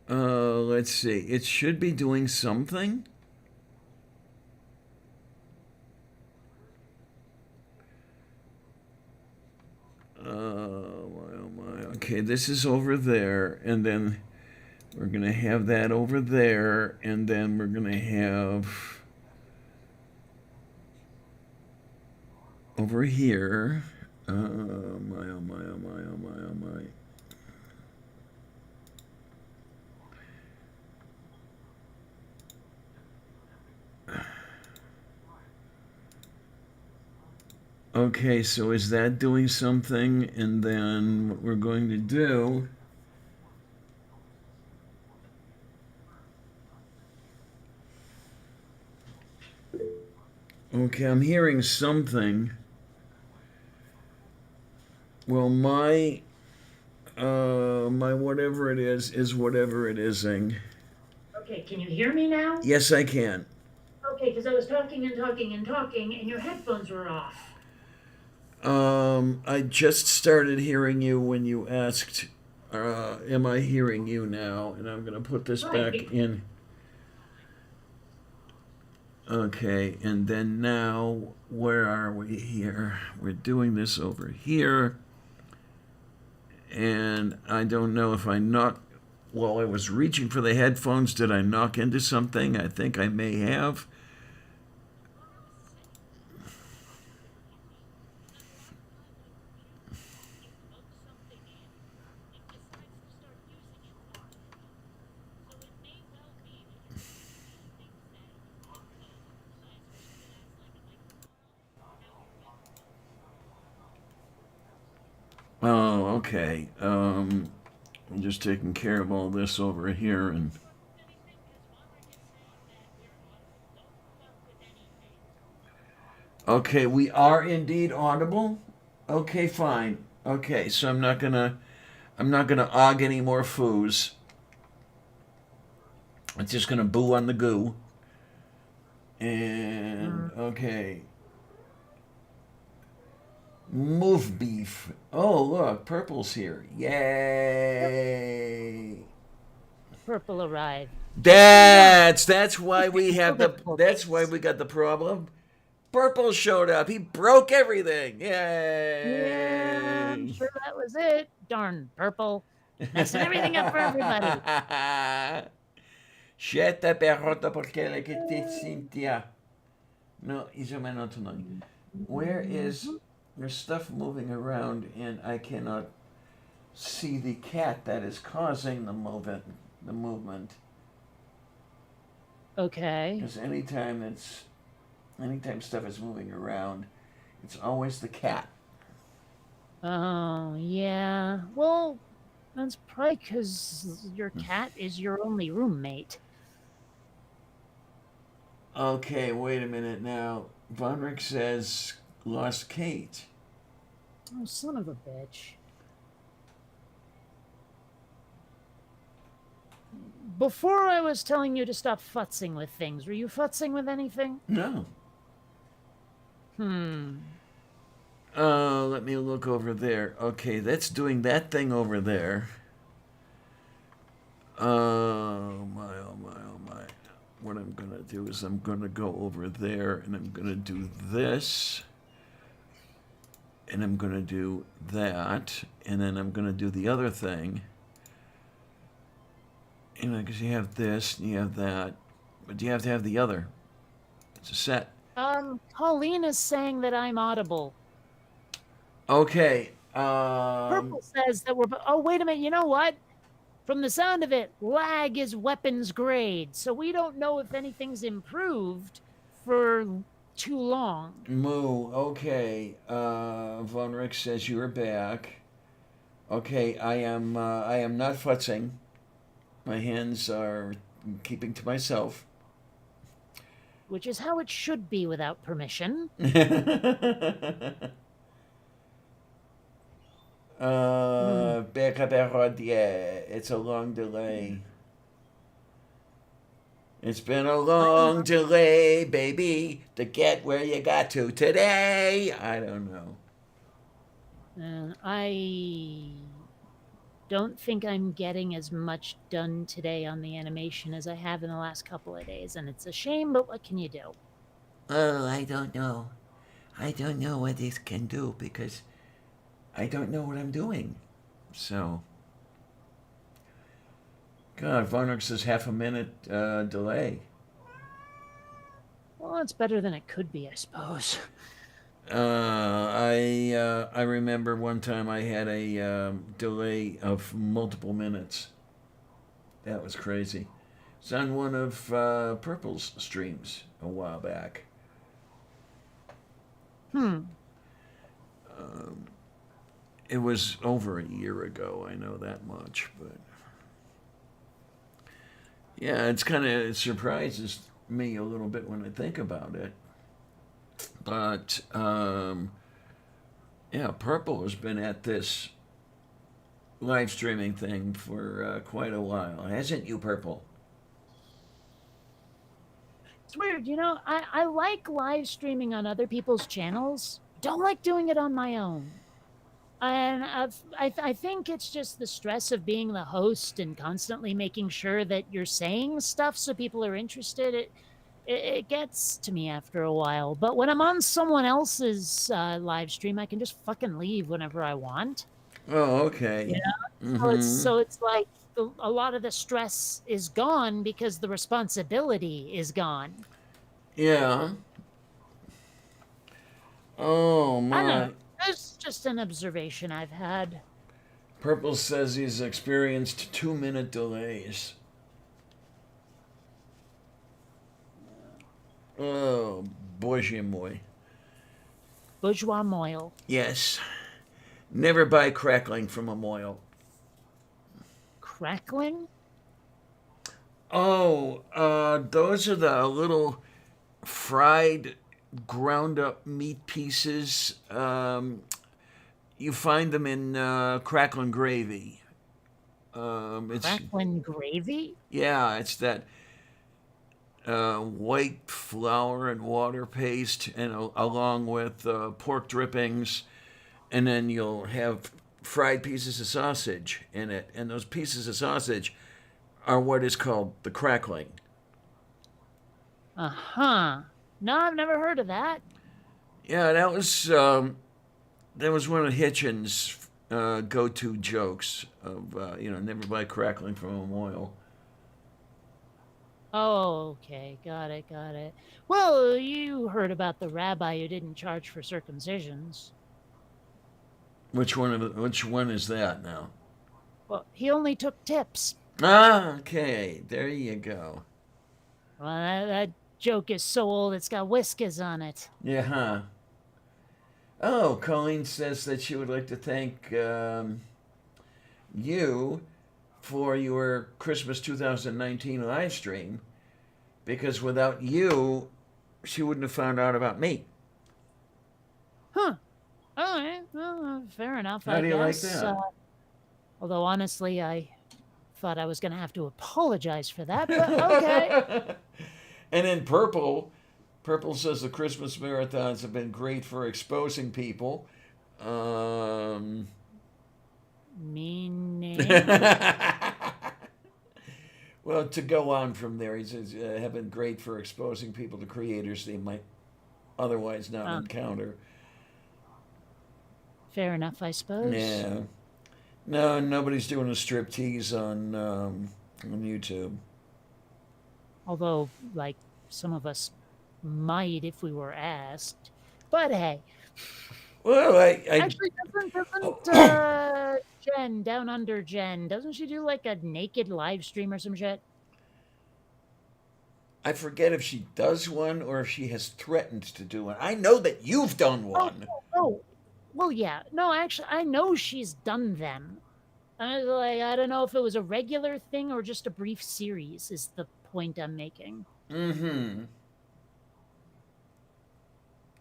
Speaker 1: Let's see. It should be doing something. Oh my. Okay, this is over there, and then we're gonna have that over there, and then we're gonna have over here. Oh my, oh my, oh my, oh my, oh my. Okay, so is that doing something? And then what we're going to do. Okay, I'm hearing something. Well, my whatever it is whatever it ising.
Speaker 3: Okay, can you hear me now?
Speaker 1: Yes, I can.
Speaker 3: Okay, because I was talking and talking and talking, and your headphones were off.
Speaker 1: I just started hearing you when you asked, am I hearing you now? And I'm gonna put this
Speaker 3: Right.
Speaker 1: back in. Okay, and then now, where are we here? We're doing this over here. And I don't know if I knocked, while I was reaching for the headphones, did I knock into something? I think I may have. Oh, okay. I'm just taking care of all this over here and. Okay, we are indeed audible. Okay, fine. Okay, so I'm not gonna og any more foos. It's just gonna boo on the goo. And okay. Move beef. Oh look, purple's here. Yay!
Speaker 3: Purple arrived.
Speaker 1: That's why we have the
Speaker 3: Difficult.
Speaker 1: that's why we got the problem. Purple showed up. He broke everything.
Speaker 3: Yeah, I'm
Speaker 1: Yay!
Speaker 3: sure that was it. Darn purple. Messing everything up for everybody.
Speaker 1: Siete perrotta perché le che ti Cynthia. No, isomeno tonight. Where is there's stuff moving around and I cannot see the cat that is causing the movement.
Speaker 3: Okay.
Speaker 1: Because anytime stuff is moving around, it's always the cat.
Speaker 3: Oh, yeah. Well, that's probably because your cat is your only roommate.
Speaker 1: Okay, wait a minute now. Vonrick says lost Kate.
Speaker 3: Oh, son of a bitch. Before I was telling you to stop futzing with things, were you futzing with anything?
Speaker 1: No. Let me look over there. Okay, that's doing that thing over there. Oh my, oh my, oh my. What I'm gonna do is I'm gonna go over there and I'm gonna do this. And I'm going to do that, and then I'm going to do the other thing. You know, because you have this, and you have that, but you have to have the other. It's a set.
Speaker 3: Colleen is saying that I'm audible.
Speaker 1: Okay.
Speaker 3: Purple says that we're. Oh, wait a minute. You know what? From the sound of it, lag is weapons grade, so we don't know if anything's improved for too long.
Speaker 1: Moo. Okay. Von Rick says you're back. Okay, I am. I am not futzing. My hands are keeping to myself.
Speaker 3: Which is how it should be without permission.
Speaker 1: Back up, yeah. It's a long delay. It's been a long delay, baby, to get where you got to today. I don't know.
Speaker 3: I don't think I'm getting as much done today on the animation as I have in the last couple of days, and it's a shame, but what can you do?
Speaker 1: Oh, I don't know. I don't know what this can do because I don't know what I'm doing. So, God, Varnox says half a minute delay.
Speaker 3: Well, it's better than it could be, I suppose.
Speaker 1: I remember one time I had a delay of multiple minutes. That was crazy. It's on one of Purple's streams a while back. It was over a year ago. I know that much, but yeah, it surprises me a little bit when I think about it. But yeah, Purple has been at this live streaming thing for quite a while, hasn't you, Purple?
Speaker 3: It's weird, I like live streaming on other people's channels. Don't like doing it on my own. And I think it's just the stress of being the host and constantly making sure that you're saying stuff so people are interested. It gets to me after a while. But when I'm on someone else's live stream, I can just fucking leave whenever I want.
Speaker 1: Oh, okay.
Speaker 3: Mm-hmm. So it's like a lot of the stress is gone because the responsibility is gone.
Speaker 1: Yeah. Oh my.
Speaker 3: I don't know. It's just an observation I've had.
Speaker 1: Purple says he's experienced 2-minute delays. Oh, bourgeois moi.
Speaker 3: Bourgeois moil.
Speaker 1: Yes. Never buy crackling from a moil.
Speaker 3: Crackling?
Speaker 1: Oh, those are the little fried, ground up meat pieces. You find them in crackling gravy.
Speaker 3: Crackling gravy?
Speaker 1: Yeah, it's that white flour and water paste, and along with pork drippings, and then you'll have fried pieces of sausage in it, and those pieces of sausage are what is called the crackling.
Speaker 3: Uh-huh. No, I've never heard of that.
Speaker 1: Yeah, that was one of Hitchens' go-to jokes of never buy crackling from a moil.
Speaker 3: Oh, okay. Got it. Well, you heard about the rabbi who didn't charge for circumcisions.
Speaker 1: Which one is that now?
Speaker 3: Well, he only took tips.
Speaker 1: Ah, okay. There you go.
Speaker 3: Well, that joke is so old it's got whiskers on it.
Speaker 1: Yeah, huh? Oh, Colleen says that she would like to thank you for your Christmas 2019 live stream, because without you, she wouldn't have found out about me.
Speaker 3: Huh. All right. Well, fair enough.
Speaker 1: How do you like that?
Speaker 3: Although, honestly, I thought I was going to have to apologize for that, but okay.
Speaker 1: And then Purple says the Christmas marathons have been great for exposing people.
Speaker 3: Meaning?
Speaker 1: Well, to go on from there, he says have been great for exposing people to creators they might otherwise not encounter.
Speaker 3: Fair enough, I suppose.
Speaker 1: Yeah. No, nobody's doing a striptease on YouTube.
Speaker 3: Although, like, some of us might if we were asked. But hey,
Speaker 1: Well,
Speaker 3: actually, doesn't
Speaker 1: I
Speaker 3: Jen down under Jen? Doesn't she do like a naked live stream or some shit?
Speaker 1: I forget if she does one or if she has threatened to do one. I know that you've done
Speaker 3: Oh,
Speaker 1: one.
Speaker 3: oh, well, yeah. No, actually, I know she's done them. I don't know if it was a regular thing or just a brief series. Is the point I'm making?
Speaker 1: Mm-hmm.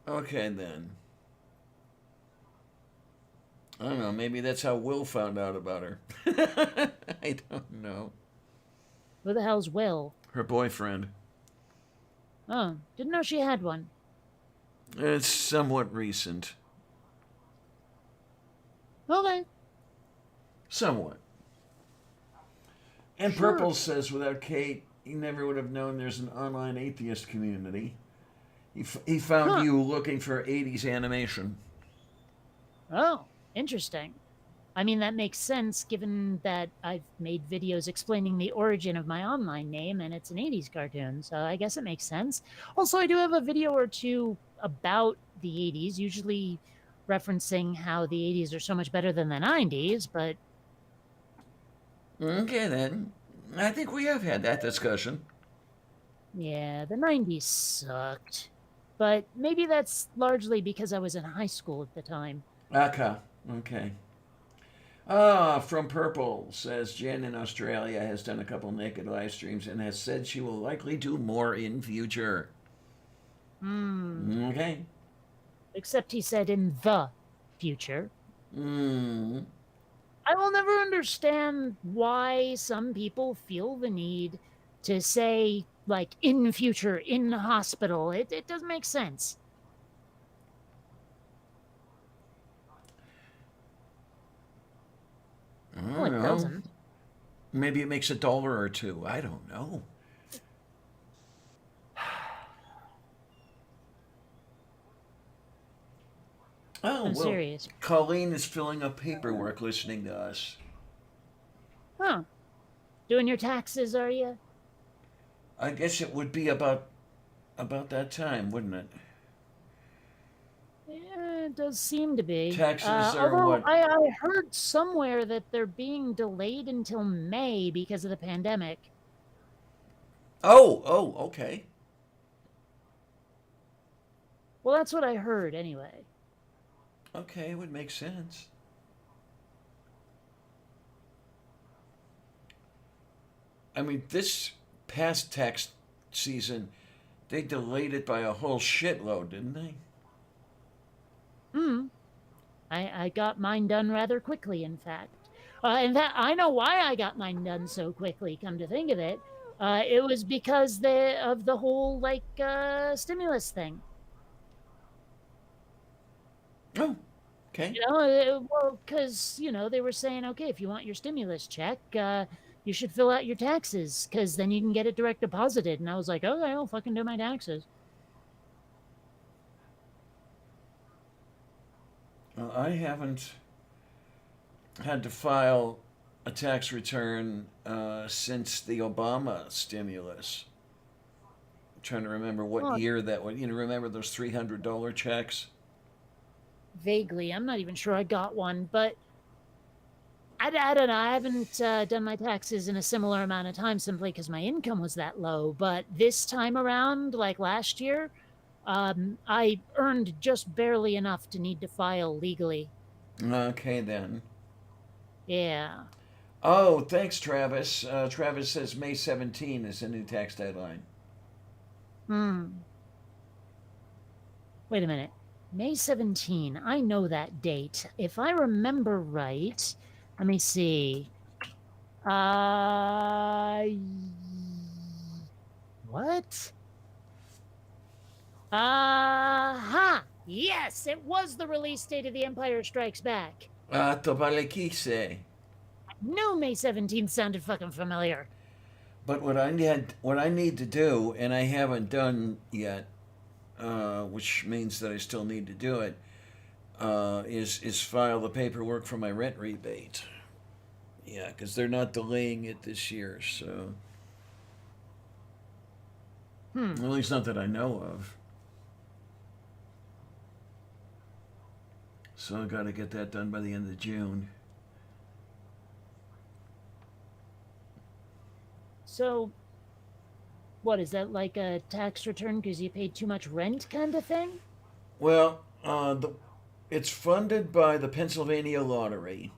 Speaker 1: Okay then. I don't know. Maybe that's how Will found out about her. I don't know.
Speaker 3: Who the hell's Will?
Speaker 1: Her boyfriend.
Speaker 3: Oh, didn't know she had one.
Speaker 1: It's somewhat recent.
Speaker 3: Okay.
Speaker 1: Somewhat. And
Speaker 3: Sure.
Speaker 1: Purple says, without Kate, he never would have known there's an online atheist community. He found you looking for 80s animation.
Speaker 3: Oh, interesting. I mean, that makes sense given that I've made videos explaining the origin of my online name and it's an 80s cartoon, so I guess it makes sense. Also, I do have a video or two about the 80s, usually referencing how the 80s are so much better than the 90s, but
Speaker 1: Okay then. I think we have had that discussion.
Speaker 3: yeah, the 90s sucked. But maybe that's largely because I was in high school at the time.
Speaker 1: Okay. Ah, from Purple says Jen in Australia has done a couple naked live streams and has said she will likely do more in future.
Speaker 3: Hmm.
Speaker 1: Okay.
Speaker 3: Except he said in the future.
Speaker 1: Hmm.
Speaker 3: I will never understand why some people feel the need to say, like, in future, in the hospital. It doesn't make sense.
Speaker 1: I don't
Speaker 3: Well, it
Speaker 1: know.
Speaker 3: doesn't.
Speaker 1: Maybe it makes $1 or two. I don't know. Oh,
Speaker 3: I'm
Speaker 1: well,
Speaker 3: serious.
Speaker 1: Colleen is filling up paperwork listening to us.
Speaker 3: Huh. Doing your taxes, are you?
Speaker 1: I guess it would be about that time, wouldn't it?
Speaker 3: Yeah, it does seem to be.
Speaker 1: Taxes are
Speaker 3: Although
Speaker 1: what?
Speaker 3: I heard somewhere that they're being delayed until May because of the pandemic.
Speaker 1: Okay.
Speaker 3: Well, that's what I heard anyway.
Speaker 1: Okay, it would make sense. I mean, this past tax season, they delayed it by a whole shitload, didn't they?
Speaker 3: Hmm. I got mine done rather quickly, in fact. And that I know why I got mine done so quickly. Come to think of it, it was because of the whole like stimulus thing.
Speaker 1: Oh, okay.
Speaker 3: Well, because they were saying, okay, if you want your stimulus check, you should fill out your taxes because then you can get it direct deposited. And I was like, okay, I'll fucking do my taxes.
Speaker 1: I haven't had to file a tax return since the Obama stimulus. I'm trying to remember what
Speaker 3: Well,
Speaker 1: year that was. Remember those $300 checks?
Speaker 3: vaguely, I'm not even sure I got one, but I don't know. I haven't done my taxes in a similar amount of time simply because my income was that low. But this time around, like last year, I earned just barely enough to need to file legally.
Speaker 1: Okay, then.
Speaker 3: Yeah.
Speaker 1: Oh, thanks, Travis. Travis says May 17 is a new tax deadline.
Speaker 3: Hmm. Wait a minute. May 17. I know that date. If I remember right, let me see. What? Aha! Yes, it was the release date of The Empire Strikes Back.
Speaker 1: Tobalekise.
Speaker 3: No, May 17th sounded fucking familiar.
Speaker 1: But what I need to do, and I haven't done yet, which means that I still need to do it, is file the paperwork for my rent rebate. Yeah, because they're not delaying it this year, so
Speaker 3: Hmm.
Speaker 1: at least not that I know of. So I got to get that done by the end of June.
Speaker 3: So, what is that, like a tax return because you paid too much rent kind of thing?
Speaker 1: Well, it's funded by the Pennsylvania Lottery,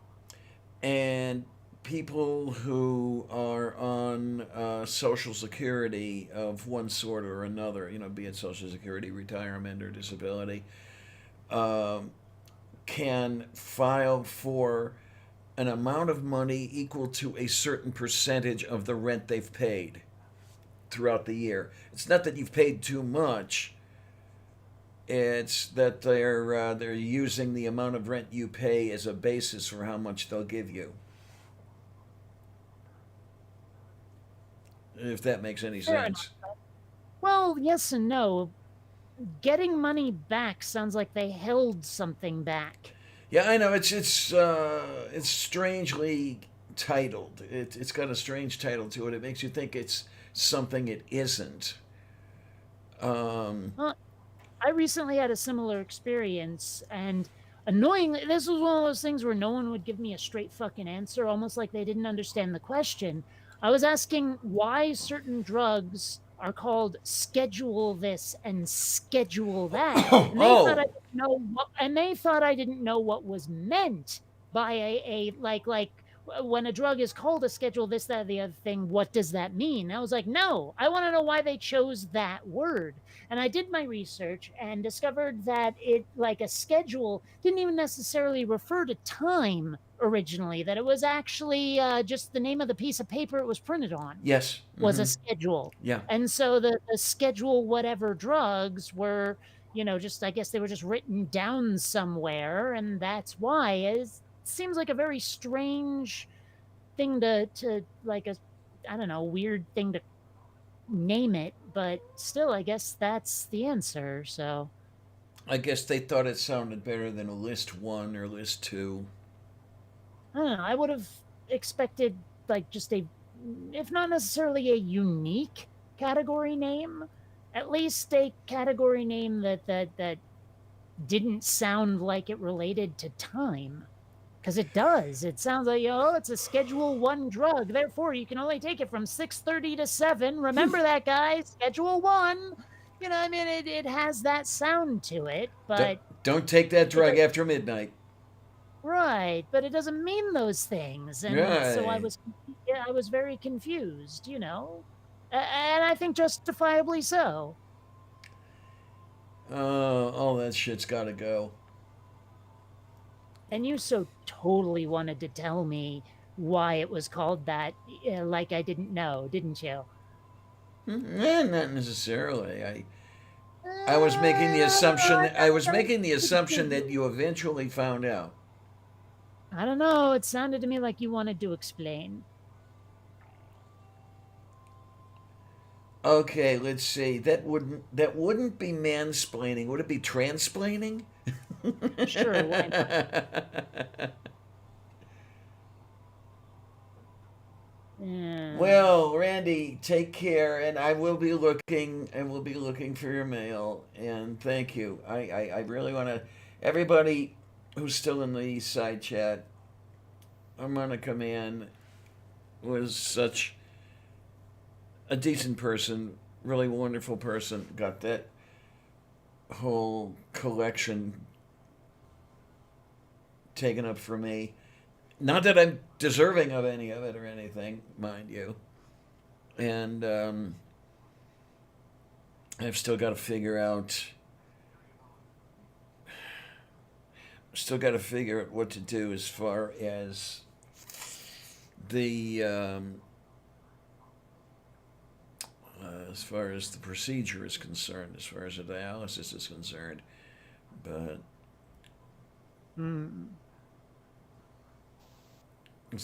Speaker 1: and people who are on Social Security of one sort or another, be it Social Security, retirement, or disability, um, can file for an amount of money equal to a certain percentage of the rent they've paid throughout the year. It's not that you've paid too much. It's that they're using the amount of rent you pay as a basis for how much they'll give you. If that makes any
Speaker 3: Fair enough.
Speaker 1: sense.
Speaker 3: Well, yes and no. Getting money back sounds like they held something back.
Speaker 1: Yeah, I know it's strangely titled. It's got a strange title to it. It makes you think it's something it isn't. Um,
Speaker 3: Well, I recently had a similar experience, and annoyingly, this was one of those things where no one would give me a straight fucking answer, almost like they didn't understand the question. I was asking why certain drugs are called schedule this and schedule that, and they thought I
Speaker 1: oh,
Speaker 3: didn't know what, and they thought I didn't know what was meant by a like when a drug is called a schedule this that or the other thing. What does that mean? I was like, no, I want to know why they chose that word. And I did my research and discovered that it, like a schedule, didn't even necessarily refer to time originally, that it was actually just the name of the piece of paper it was printed on
Speaker 1: yes.
Speaker 3: was a
Speaker 1: Mm-hmm.
Speaker 3: schedule.
Speaker 1: Yeah.
Speaker 3: And so the schedule whatever drugs were, just, I guess they were just written down somewhere. And that's why it seems like a very strange thing to like a, I don't know, weird thing to name it, but still, I guess that's the answer. So
Speaker 1: I guess they thought it sounded better than a list one or list two.
Speaker 3: I don't know. I would have expected like just a, if not necessarily a unique category name, at least a category name that didn't sound like it related to time. Because it does. It sounds like, it's a Schedule 1 drug. Therefore, you can only take it from 6:30 to 7. Remember that, guys. Schedule 1. I mean, it has that sound to it,
Speaker 1: Don't,
Speaker 3: but
Speaker 1: don't take that
Speaker 3: it
Speaker 1: drug
Speaker 3: does,
Speaker 1: after midnight.
Speaker 3: right, but it doesn't mean those things. And so
Speaker 1: Right.
Speaker 3: yeah, I was very confused. And I think justifiably so.
Speaker 1: All that shit's got to go.
Speaker 3: And you so totally wanted to tell me why it was called that, like I didn't know, didn't you?
Speaker 1: Not necessarily. I was making the assumption. I was making the assumption that you eventually found out.
Speaker 3: I don't know. It sounded to me like you wanted to explain.
Speaker 1: Okay, let's see. That wouldn't be mansplaining. Would it be transplaining?
Speaker 3: Sure, why not? Yeah.
Speaker 1: Well, Randy, take care, and I will be looking. I will be looking for your mail, and thank you. I really want to. Everybody who's still in the side chat, Monica Man was such a decent person, really wonderful person. Got that whole collection taken up for me. Not that I'm deserving of any of it or anything, mind you. And I've still got to figure out. Still got to figure out what to do as far as the procedure is concerned, as far as the dialysis is concerned. But
Speaker 3: Hmm.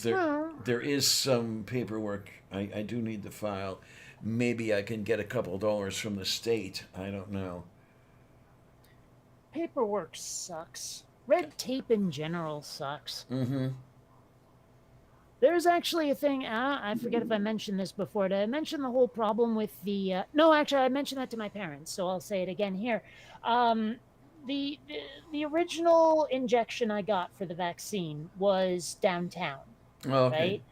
Speaker 1: there
Speaker 3: Well,
Speaker 1: there is some paperwork I do need to file. Maybe I can get a couple dollars from the state. I don't know.
Speaker 3: paperwork sucks. red tape in general sucks.
Speaker 1: Mm-hmm.
Speaker 3: There's actually a thing, I forget if I mentioned this before. Did I mention the whole problem with the, no, actually, I mentioned that to my parents, so I'll say it again here. Um, the original injection I got for the vaccine was downtown,
Speaker 1: Okay.
Speaker 3: right?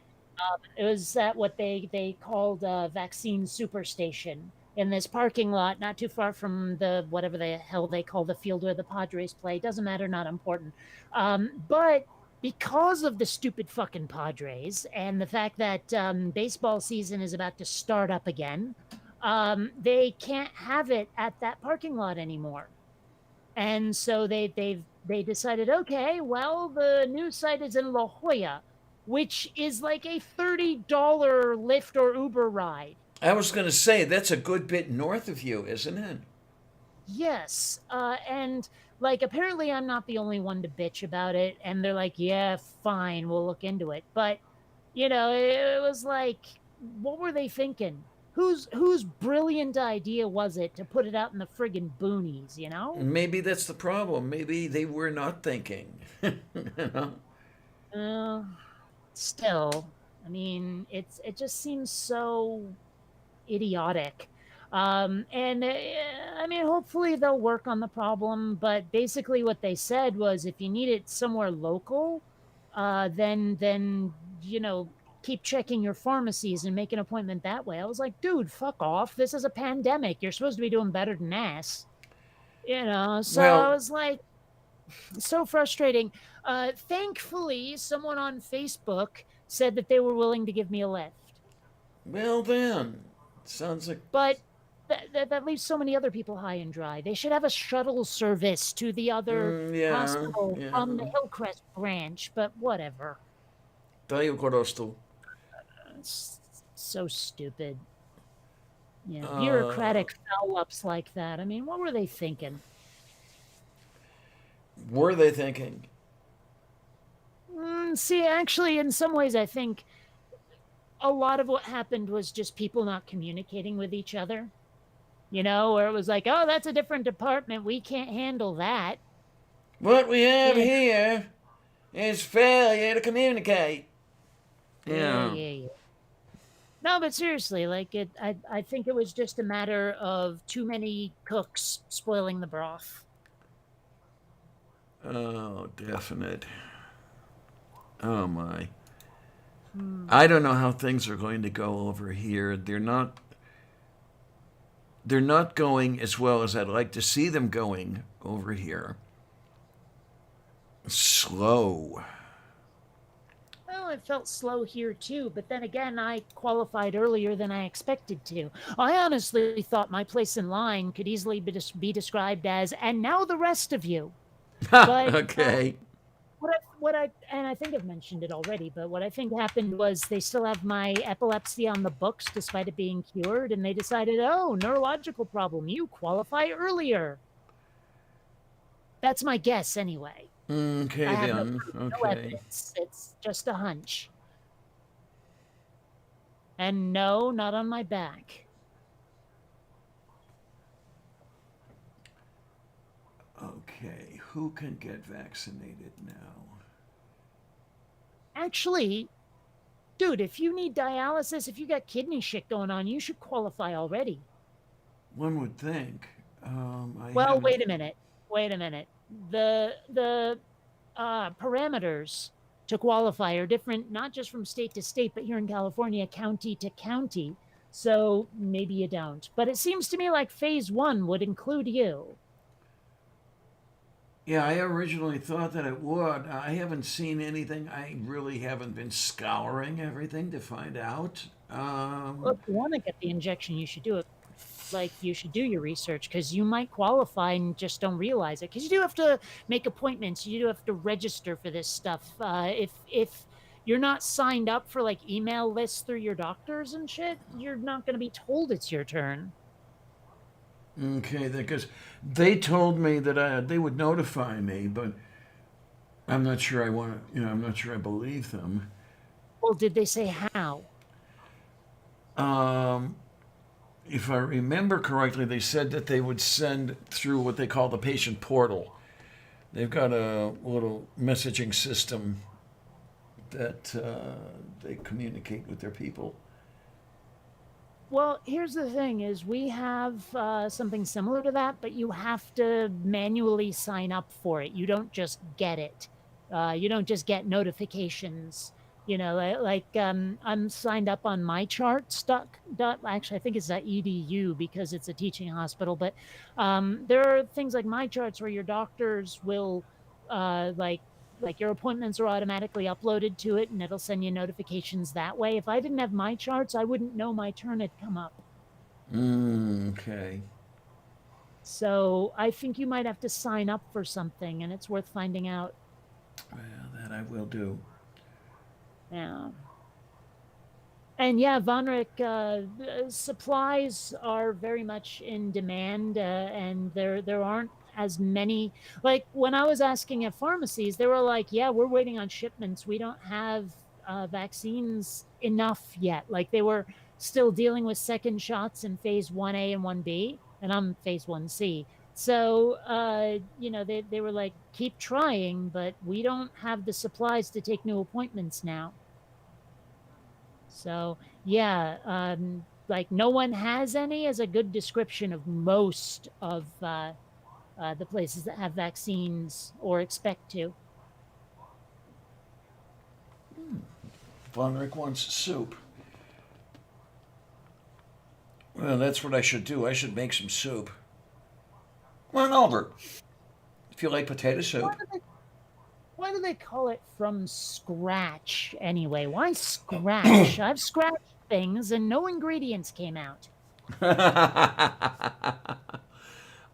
Speaker 3: It was at what they called a vaccine superstation in this parking lot, not too far from the whatever the hell they call the field where the Padres play. Doesn't matter, not important. But because of the stupid fucking Padres and the fact that baseball season is about to start up again, they can't have it at that parking lot anymore. And so they decided, okay, well, the new site is in La Jolla, which is like a $30 Lyft or Uber ride.
Speaker 1: I was going to say, that's a good bit north of you, isn't it?
Speaker 3: Yes. And like apparently I'm not the only one to bitch about it. And they're like, yeah, fine, we'll look into it. But it was like, what were they thinking? Whose brilliant idea was it to put it out in the friggin' boonies, you know?
Speaker 1: Maybe that's the problem. Maybe they were not thinking. You know?
Speaker 3: Uh, Still, I mean, it just seems so idiotic. And I mean, hopefully they'll work on the problem. But basically, what they said was, if you need it somewhere local, then keep checking your pharmacies and make an appointment that way. I was like, dude, fuck off. This is a pandemic. You're supposed to be doing better than this. So I
Speaker 1: Well,
Speaker 3: was like, so frustrating. Thankfully, someone on Facebook said that they were willing to give me a lift.
Speaker 1: well then. Sounds like.
Speaker 3: But that leaves so many other people high and dry. They should have a shuttle service to the other
Speaker 1: Yeah,
Speaker 3: hospital from
Speaker 1: yeah.
Speaker 3: the Hillcrest branch, but whatever.
Speaker 1: Tayo korosto.
Speaker 3: It's so stupid. Yeah,
Speaker 1: Uh,
Speaker 3: bureaucratic foul ups like that. I mean, what were they thinking?
Speaker 1: were they thinking?
Speaker 3: See, actually, in some ways, I think a lot of what happened was just people not communicating with each other. Where it was like, oh, that's a different department. We can't handle that.
Speaker 1: What we have
Speaker 3: Yeah,
Speaker 1: here is failure to communicate.
Speaker 3: yeah,
Speaker 1: Yeah.
Speaker 3: yeah, yeah. No, but seriously, like I think it was just a matter of too many cooks spoiling the broth.
Speaker 1: Oh, definite. Oh my.
Speaker 3: Hmm.
Speaker 1: I don't know how things are going to go over here. They're not going as well as I'd like to see them going over here. Slow.
Speaker 3: Well, it felt slow here too, but then again, I qualified earlier than I expected to. I honestly thought my place in line could easily be described as, and now the rest of you. But
Speaker 1: Okay.
Speaker 3: and I think I've mentioned it already, but what I think happened was they still have my epilepsy on the books despite it being cured, and they decided, oh, neurological problem, you qualify earlier. That's my guess anyway. I
Speaker 1: Okay
Speaker 3: have no
Speaker 1: then.
Speaker 3: proof, no
Speaker 1: Okay.
Speaker 3: evidence. It's just a hunch. And no, not on my back.
Speaker 1: Okay. Who can get vaccinated now?
Speaker 3: Actually, dude, if you need dialysis, if you got kidney shit going on, you should qualify already.
Speaker 1: One would think. I
Speaker 3: Well,
Speaker 1: haven't.
Speaker 3: wait a minute. Wait a minute. The parameters to qualify are different, not just from state to state, but here in California, county to county. So maybe you don't. But it seems to me like phase one would include you.
Speaker 1: Yeah, I originally thought that it would. I haven't seen anything. I really haven't been scouring everything to find out.
Speaker 3: Well, if you want to get the injection, you should do it. Like you should do your research because you might qualify and just don't realize it. Because you do have to make appointments. You do have to register for this stuff. If you're not signed up for like email lists through your doctors and shit, you're not going to be told it's your turn.
Speaker 1: Okay, because they told me that they would notify me, but I'm not sure I want to. I'm not sure I believe them.
Speaker 3: Well, did they say how?
Speaker 1: Um, if I remember correctly, they said that they would send through what they call the patient portal. They've got a little messaging system that they communicate with their people.
Speaker 3: Well, here's the thing: is we have something similar to that, but you have to manually sign up for it. You don't just get it. You don't just get notifications. I'm signed up on my charts dot actually I think it's .edu because it's a teaching hospital, but there are things like my charts where your doctors will uh, like your appointments are automatically uploaded to it and it'll send you notifications that way. If I didn't have my charts, I wouldn't know my turn had come up.
Speaker 1: Okay.
Speaker 3: So I think you might have to sign up for something and it's worth finding out.
Speaker 1: Well, that I will do.
Speaker 3: Yeah. And yeah, Vonric, supplies are very much in demand, and there aren't as many. Like when I was asking at pharmacies, they were like, "Yeah, we're waiting on shipments. We don't have vaccines enough yet." Like they were still dealing with second shots in phase 1A and 1B, and I'm phase 1C. So, they were like, "Keep trying, but we don't have the supplies to take new appointments now." So yeah, like no one has any is a good description of most of the places that have vaccines or expect to.
Speaker 1: Von Rick wants soup. Well, that's what I should do. I should make some soup. Come on over. If you like potato
Speaker 3: Why
Speaker 1: soup.
Speaker 3: do they, why do they call it from scratch anyway? Why scratch? I've scratched things and no ingredients came out.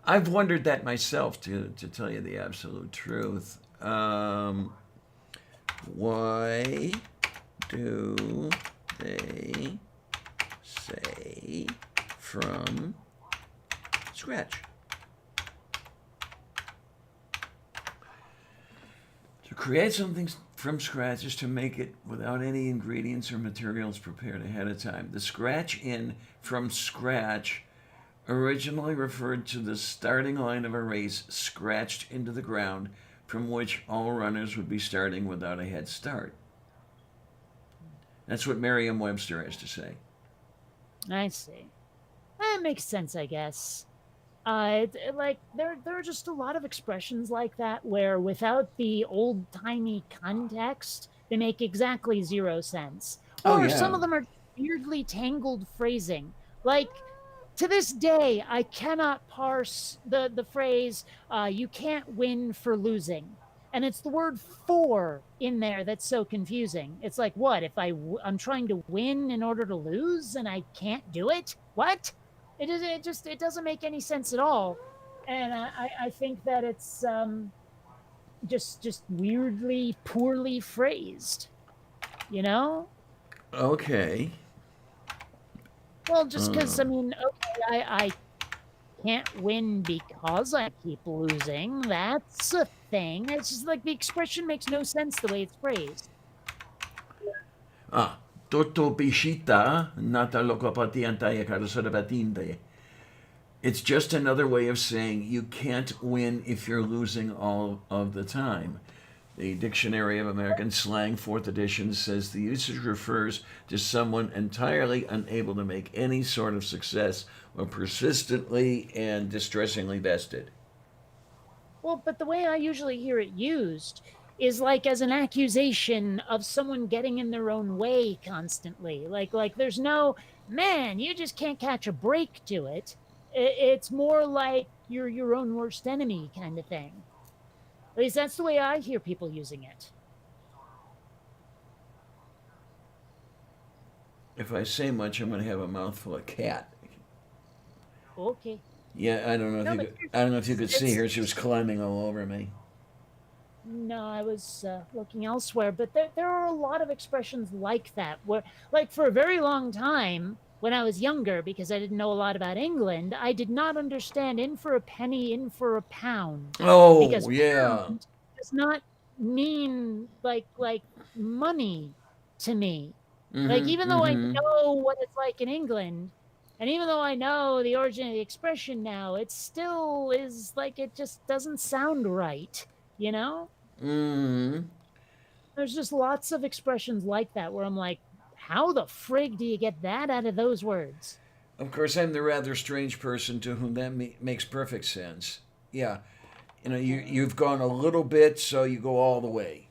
Speaker 1: I've wondered that myself, to tell you the absolute truth. Why do they say from scratch? To create something from scratch is to make it without any ingredients or materials prepared ahead of time. The scratch in from scratch originally referred to the starting line of a race scratched into the ground from which all runners would be starting without a head start. That's what Merriam Webster has to say.
Speaker 3: I see. That makes sense, I guess. Like there are just a lot of expressions like that where without the old timey context, they make exactly zero sense.
Speaker 1: Oh,
Speaker 3: Or some
Speaker 1: yeah.
Speaker 3: of them are weirdly tangled phrasing. Like to this day, I cannot parse the phrase "you can't win for losing," and it's the word "for" in there that's so confusing. It's like, what if I'm trying to win in order to lose and I can't do it? What? It doesn't make any sense at all, and I think that it's just weirdly poorly phrased. You know,
Speaker 1: Okay.
Speaker 3: well, just because
Speaker 1: Uh,
Speaker 3: I mean, okay, I can't win because I keep losing. That's a thing. It's just like the expression makes no sense the way it's phrased.
Speaker 1: Toto Bishita, Nata Lokopatiantaya Karasarabatinde. It's just another way of saying you can't win if you're losing all of the time. The Dictionary of American Slang, 4th edition, says the usage refers to someone entirely unable to make any sort of success or persistently and distressingly vested.
Speaker 3: Well, but the way I usually hear it used is like as an accusation of someone getting in their own way constantly. Like there's no man, you just can't catch a break to it. It's more like you're your own worst enemy kind of thing. At least that's the way I hear people using it.
Speaker 1: If I say much, I'm going to have a mouthful of cat.
Speaker 3: Okay.
Speaker 1: Yeah, I don't know if
Speaker 3: No,
Speaker 1: you
Speaker 3: but
Speaker 1: could, I don't know if you could see
Speaker 3: it's
Speaker 1: her. She was climbing all over me.
Speaker 3: no, I was looking elsewhere, but there are a lot of expressions like that where, like, for a very long time when I was younger, because I didn't know a lot about England, I did not understand in for a penny, in for a pound,
Speaker 1: Oh
Speaker 3: because
Speaker 1: yeah.
Speaker 3: pound does not mean like money to me. Like, even though I
Speaker 1: Mm-hmm.
Speaker 3: know what it's like in England, and even though I know the origin of the expression now, it still is like it just doesn't sound right. you know?
Speaker 1: Mm.
Speaker 3: There's just lots of expressions like that where I'm like, how the frig do you get that out of those words?
Speaker 1: Of course, I'm the rather strange person to whom that makes perfect sense. Yeah, you've gone a little bit, so you go all the way.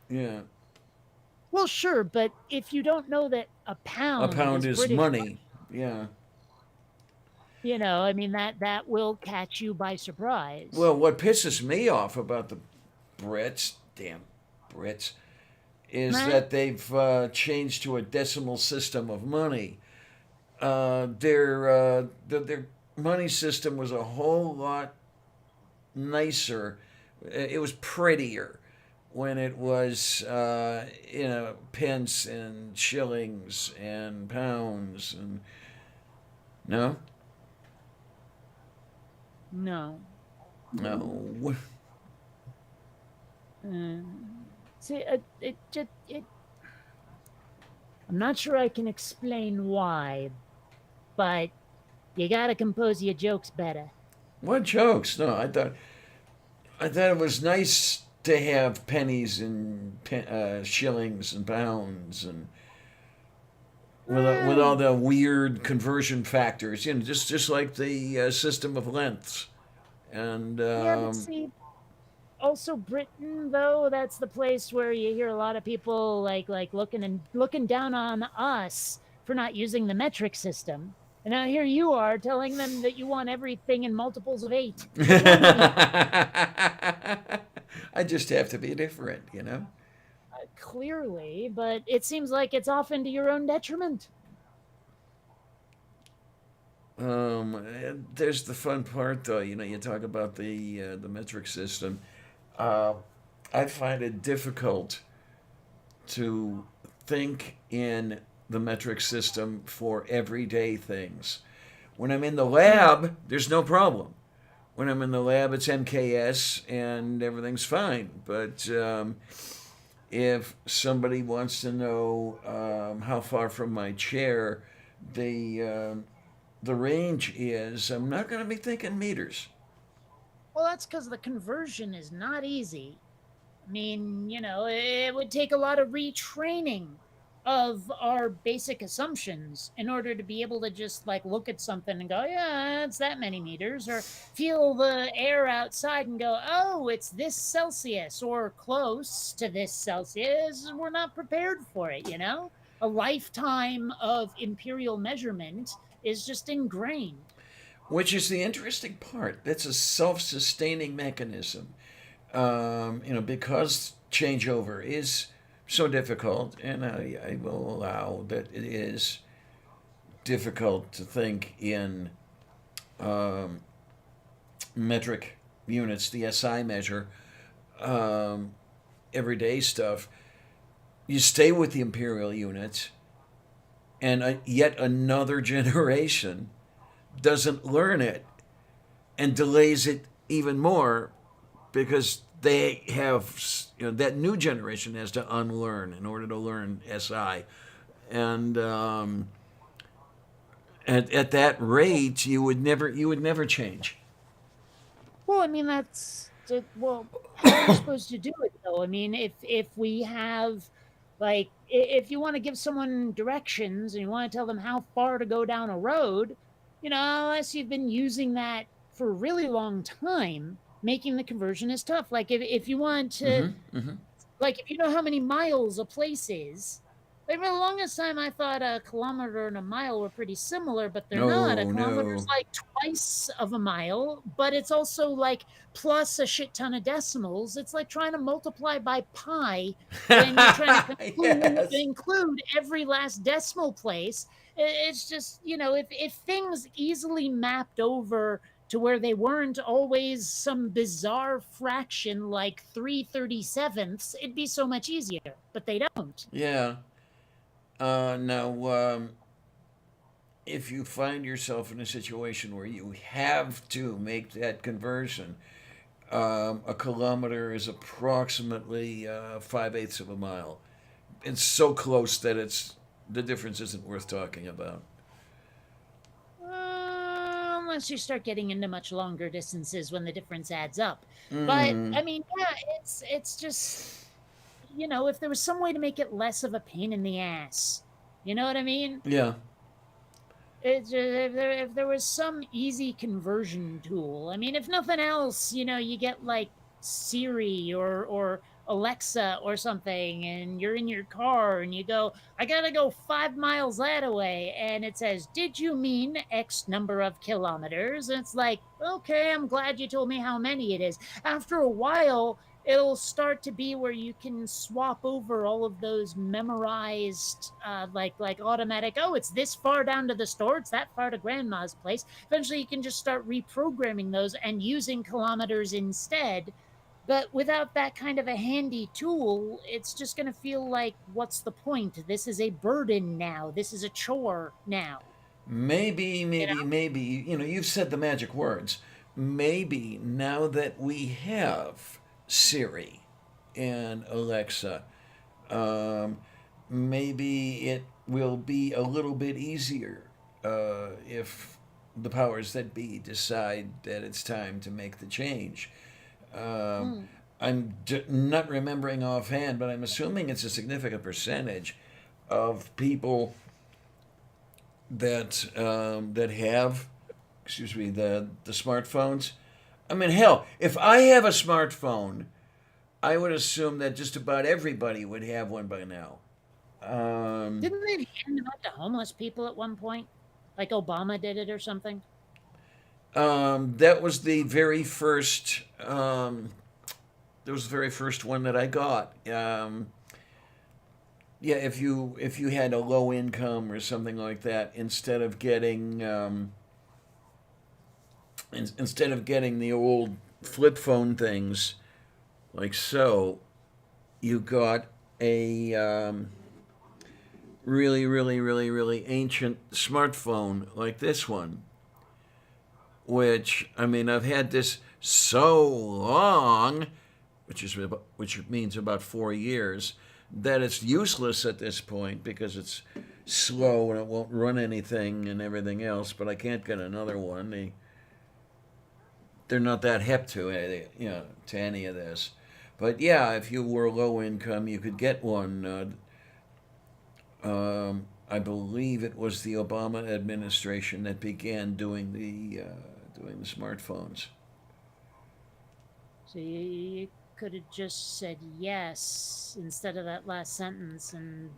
Speaker 1: Yeah,
Speaker 3: Well, sure, but if you don't know that a
Speaker 1: a
Speaker 3: pound
Speaker 1: pound
Speaker 3: is
Speaker 1: is
Speaker 3: British,
Speaker 1: money. Yeah.
Speaker 3: I mean that will catch you by surprise.
Speaker 1: Well, what pisses me off about the Brits, damn Brits, is
Speaker 3: Right?
Speaker 1: that they've changed to a decimal system of money. Their money system was a whole lot nicer. It was prettier when it was pence and shillings and pounds and no,
Speaker 3: No.
Speaker 1: no.
Speaker 3: See, I'm not sure I can explain why, but you gotta compose your jokes better.
Speaker 1: What jokes? No, I thought it was nice to have pennies and shillings and pounds and with all
Speaker 3: Well,
Speaker 1: the weird conversion factors, just like the system of lengths. And
Speaker 3: yeah, but see, also Britain though, that's the place where you hear a lot of people like looking down on us for not using the metric system. And now here you are telling them that you want everything in multiples of 8. What's wrong with you?
Speaker 1: I just have to be different.
Speaker 3: Clearly, but it seems like it's often to your own detriment.
Speaker 1: There's the fun part, though. You talk about the metric system. Uh, I find it difficult to think in the metric system for everyday things. When I'm in the lab, there's no problem. When I'm in the lab, it's MKS and everything's fine. But if somebody wants to know how far from my chair the range is, I'm not going to be thinking meters.
Speaker 3: Well, that's because the conversion is not easy. I mean, it would take a lot of retraining of our basic assumptions in order to be able to just like look at something and go, yeah, it's that many meters, or feel the air outside and go, oh, it's this Celsius or close to this Celsius. We're not prepared for it. A lifetime of imperial measurement is just ingrained.
Speaker 1: Which is the interesting part. That's a self-sustaining mechanism. Because changeover is so difficult, and I will allow that it is difficult to think in um, metric units, the SI measure, um, everyday stuff. You stay with the imperial units, and yet another generation doesn't learn it and delays it even more because they have that new generation has to unlearn in order to learn SI, and at that rate you would never change.
Speaker 3: Well, I mean, well, how are you supposed to do it though? I mean, if we have like if you want to give someone directions and you want to tell them how far to go down a road, unless you've been using that for a really long time, making the conversion is tough. Like if you want to
Speaker 1: Mm-hmm. Mm-hmm.
Speaker 3: like if you know how many miles a place is, like for the longest time I thought a kilometer and a mile were pretty similar, but they're not. A
Speaker 1: No,
Speaker 3: kilometer's
Speaker 1: no.
Speaker 3: like twice of a mile, but it's also like plus a shit ton of decimals. It's like trying to multiply by pi when you're trying to
Speaker 1: Yes.
Speaker 3: include every last decimal place. It's just, if things easily mapped over to where they weren't always some bizarre fraction like 3/37ths, it'd be so much easier, but they don't.
Speaker 1: Yeah. Now, if you find yourself in a situation where you have to make that conversion, a kilometer is approximately 5/8 of a mile. It's so close that the difference isn't worth talking about.
Speaker 3: unless you start getting into much longer distances when the difference adds up. But
Speaker 1: Mm,
Speaker 3: I mean, yeah, it's just, if there was some way to make it less of a pain in the ass, you know what I mean?
Speaker 1: yeah.
Speaker 3: It's just, if there was some easy conversion tool. I mean, if nothing else, you get like Siri or Alexa or something, and you're in your car and you go, I gotta go 5 miles that away, and it says, "Did you mean X number of kilometers?" And it's like, okay, I'm glad you told me how many it is. After a while, it'll start to be where you can swap over all of those memorized like automatic, oh, it's this far down to the store, it's that far to grandma's place. Eventually you can just start reprogramming those and using kilometers instead. But without that kind of a handy tool, it's just going to feel like, what's the point? This is a burden now, this is a chore now, you know.
Speaker 1: Maybe, you've said the magic words. Maybe now that we have Siri and Alexa, um, maybe it will be a little bit easier if the powers that be decide that it's time to make the change. Um,
Speaker 3: Mm.
Speaker 1: not remembering offhand, but I'm assuming it's a significant percentage of people that have, excuse me, the smartphones. I mean, hell, if I have a smartphone, I would assume that just about everybody would have one by now. Um,
Speaker 3: Didn't they hand them out to homeless people at one point, like Obama did it or something?
Speaker 1: that was the very first. That was the very first one that I got. Yeah, if you had a low income or something like that, instead of getting the old flip phone things like so, you got a really, really, really, really ancient smartphone like this one. Which, I mean, I've had this so long, which means about 4 years, that it's useless at this point because it's slow and it won't run anything and everything else. But I can't get another one. They're not that hip to it, to any of this. But yeah, if you were low income, you could get one. I believe it was the Obama administration that began doing the smartphones.
Speaker 3: So you could have just said yes instead of that last sentence, and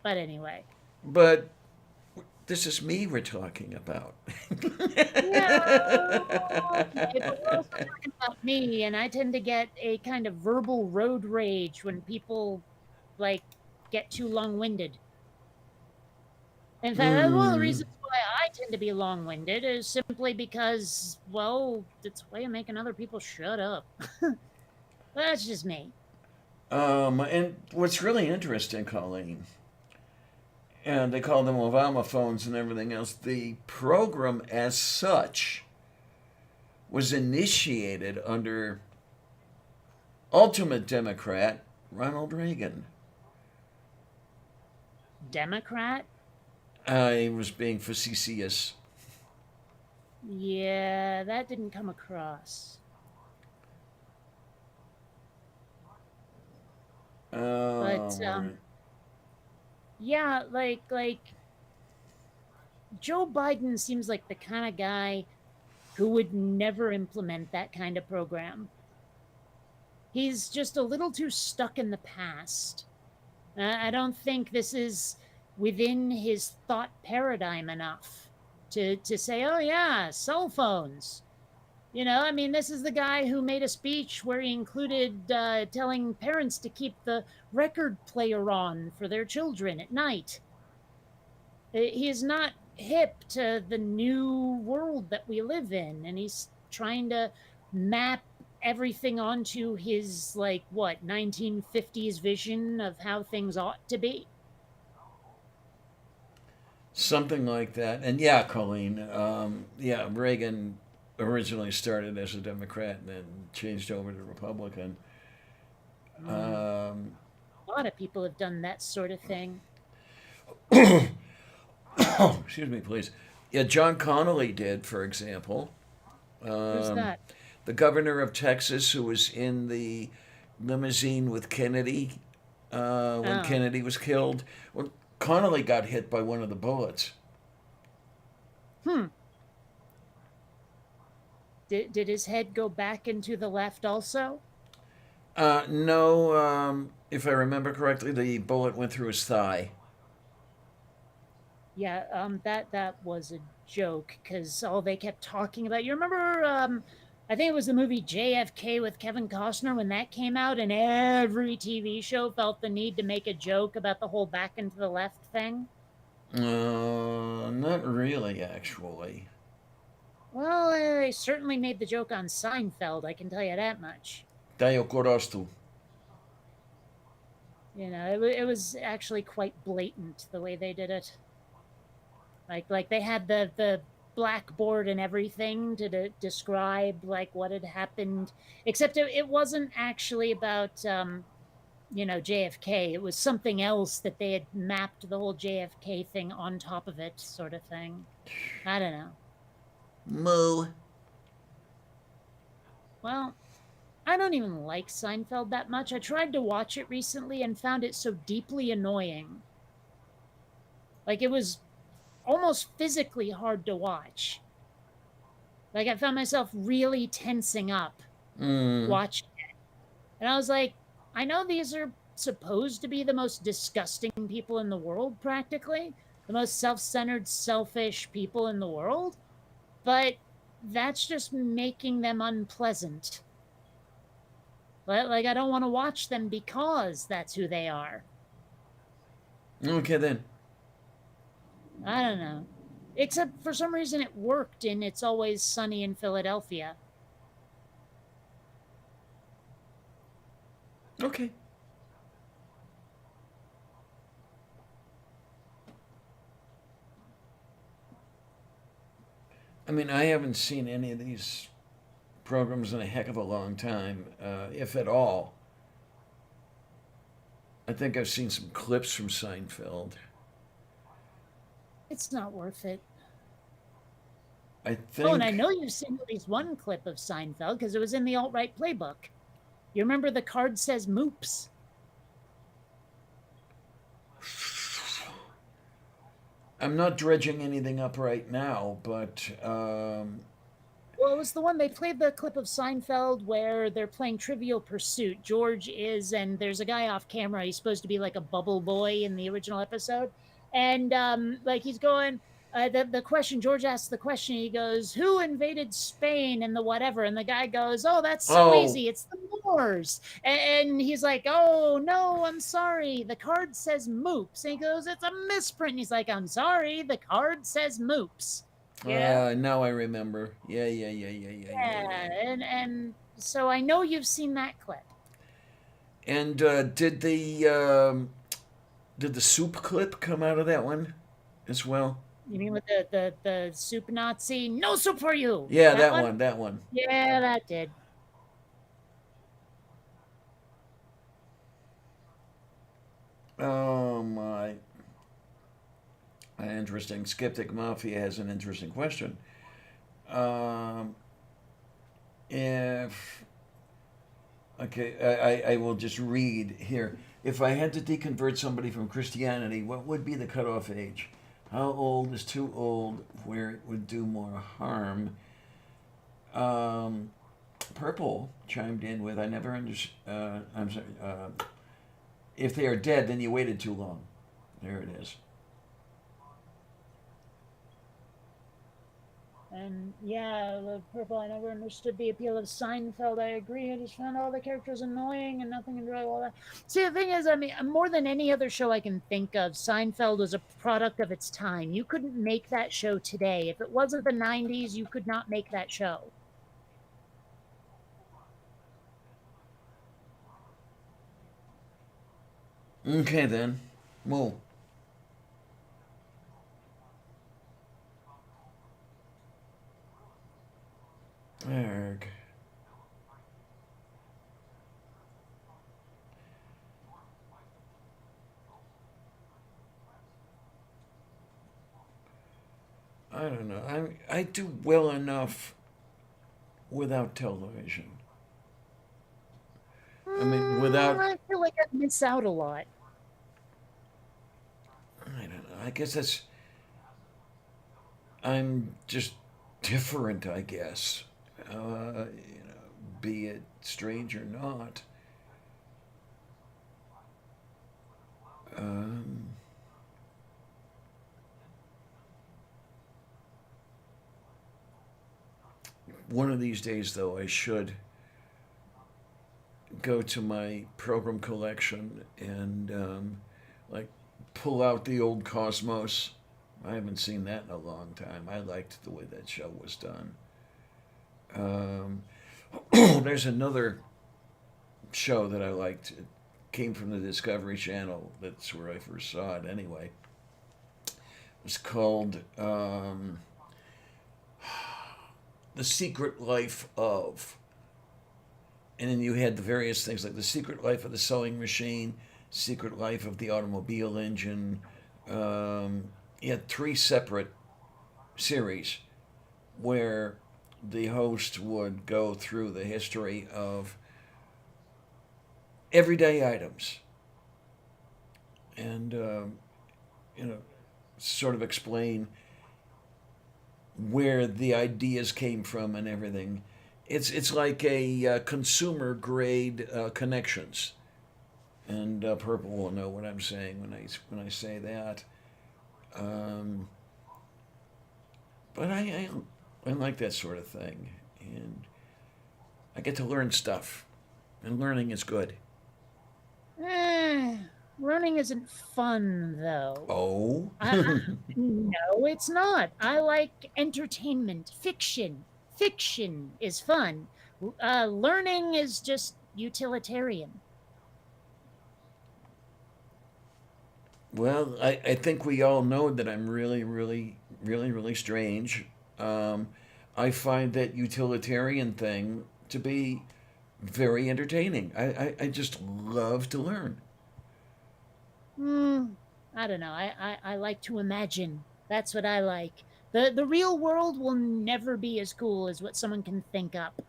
Speaker 3: but anyway.
Speaker 1: But this is me we're talking about.
Speaker 3: Yeah, okay, but we're also talking about me, and I tend to get a kind of verbal road rage when people like get too long-winded. In fact, that's one of the
Speaker 1: Hmm.
Speaker 3: reasons why I tend to be long-winded is simply because, well, it's a way of making other people shut up. That's just me.
Speaker 1: And what's really interesting, Colleen, and they call them Obama phones and everything else, the program as such was initiated under ultimate Democrat Ronald Reagan.
Speaker 3: Democrat?
Speaker 1: I was being facetious.
Speaker 3: Yeah, that didn't come across. But
Speaker 1: Right.
Speaker 3: yeah, like Joe Biden seems like the kind of guy who would never implement that kind of program. He's just a little too stuck in the past. I don't think this is within his thought paradigm enough to say, oh yeah, cell phones. I mean, this is the guy who made a speech where he included telling parents to keep the record player on for their children at night. He is not hip to the new world that we live in, and he's trying to map everything onto his, like, what, 1950s vision of how things ought to be.
Speaker 1: Something like that. And yeah, Colleen, yeah, Reagan originally started as a Democrat and then changed over to Republican.
Speaker 3: Mm.
Speaker 1: Um,
Speaker 3: A lot of people have done that sort of thing.
Speaker 1: excuse me, please. Yeah, John Connolly did, for example.
Speaker 3: Who's
Speaker 1: Um,
Speaker 3: that?
Speaker 1: the governor of Texas, who was in the limousine with Kennedy when
Speaker 3: Oh,
Speaker 1: Kennedy was killed. Well, Connolly got hit by one of the bullets.
Speaker 3: hmm. Did his head go back into the left also?
Speaker 1: No, if I remember correctly, the bullet went through his thigh.
Speaker 3: Yeah, that was a joke because all they kept talking about. You remember? I think it was the movie JFK with Kevin Costner when that came out, and every TV show felt the need to make a joke about the whole back into the left thing.
Speaker 1: Not really, actually.
Speaker 3: Well, they certainly made the joke on Seinfeld. I can tell you that much.
Speaker 1: Tayo Korostu.
Speaker 3: It was actually quite blatant the way they did it. Like they had the blackboard and everything to describe like what had happened, except it wasn't actually about JFK. It was something else that they had mapped the whole JFK thing on top of it, sort of thing. I don't know.
Speaker 1: Moo.
Speaker 3: Well, I don't even like Seinfeld that much. I tried to watch it recently and found it so deeply annoying. Like it was almost physically hard to watch. Like I found myself really tensing up
Speaker 1: Mm.
Speaker 3: watching it. And I was like, I know these are supposed to be the most disgusting people in the world, practically, the most self centered, selfish people in the world, but that's just making them unpleasant. Like, I don't want to watch them because that's who they are.
Speaker 1: Okay, then.
Speaker 3: I don't know. Except for some reason it worked in It's Always Sunny in Philadelphia.
Speaker 1: Okay. I mean, I haven't seen any of these programs in a heck of a long time, if at all. I think I've seen some clips from Seinfeld.
Speaker 3: It's not worth it.
Speaker 1: I
Speaker 3: Oh, and I
Speaker 1: think.
Speaker 3: know you've seen at least one clip of Seinfeld because it was in the alt right playbook. You remember the card says moops?
Speaker 1: I'm not dredging anything up right now, but
Speaker 3: Well, it was the one they played the clip of Seinfeld where they're playing Trivial Pursuit. George is, and there's a guy off camera. He's supposed to be like a bubble boy in the original episode, and like he's going. The question George asks the question, he goes, "Who invaded Spain?" and the whatever, and the guy goes, "Oh, that's so
Speaker 1: oh,
Speaker 3: easy. It's the Moors." And he's like, "Oh no, I'm sorry. The card says moops." And he goes, "It's a misprint." And he's like, "I'm sorry. The card says moops." You know?
Speaker 1: now I remember. Yeah, yeah, yeah, yeah, yeah, yeah,
Speaker 3: Yeah,
Speaker 1: yeah.
Speaker 3: and so I know you've seen that clip.
Speaker 1: And did the soup clip come out of that one as well?
Speaker 3: You mean with the soup Nazi? No soup for you.
Speaker 1: Yeah,
Speaker 3: That
Speaker 1: that
Speaker 3: one?
Speaker 1: one, that one.
Speaker 3: Yeah, that did.
Speaker 1: Oh my. Interesting. Skeptic Mafia has an interesting question. Um, if okay, I will just read here. If I had to deconvert somebody from Christianity, what would be the cutoff age? How old is too old where it would do more harm? Um, Purple chimed in with, I never understood. I'm sorry. If they are dead, then you waited too long. There it is.
Speaker 3: And yeah, the purple. I never understood the appeal of Seinfeld. I agree. I just found all the characters annoying and nothing enjoyable. That. See, the thing is, I mean, more than any other show I can think of, Seinfeld was a product of its time. You couldn't make that show today. If it wasn't the '90s, you could not make that show.
Speaker 1: Okay then. Well, Erg. I don't know. I do well enough without television. I mean, without,
Speaker 3: I feel like I miss out a lot.
Speaker 1: I don't know. I guess that's, I'm just different, I guess. Be it strange or not. Um, One of these days, though, I should go to my program collection and like pull out the old Cosmos. I haven't seen that in a long time. I liked the way that show was done. Um, there's another show that I liked. It came from the Discovery Channel. That's where I first saw it. Anyway, it was called "The Secret Life of." And then you had the various things like the secret life of the sewing machine, secret life of the automobile engine. You had three separate series where the host would go through the history of everyday items and you know sort of explain where the ideas came from and everything. It's like a consumer grade connections, and Purple will know what I'm saying when I say that. Um, but I like that sort of thing, and I get to learn stuff, and learning is good.
Speaker 3: Eh, Running isn't fun, though.
Speaker 1: Oh,
Speaker 3: No, it's not. I like entertainment, fiction. Fiction is fun. Learning is just utilitarian.
Speaker 1: well, I think we all know that I'm really strange. Um, I find that utilitarian thing to be very entertaining. I just love to learn.
Speaker 3: Hmm, I don't know. I like to imagine. That's what I like. The real world will never be as cool as what someone can think up.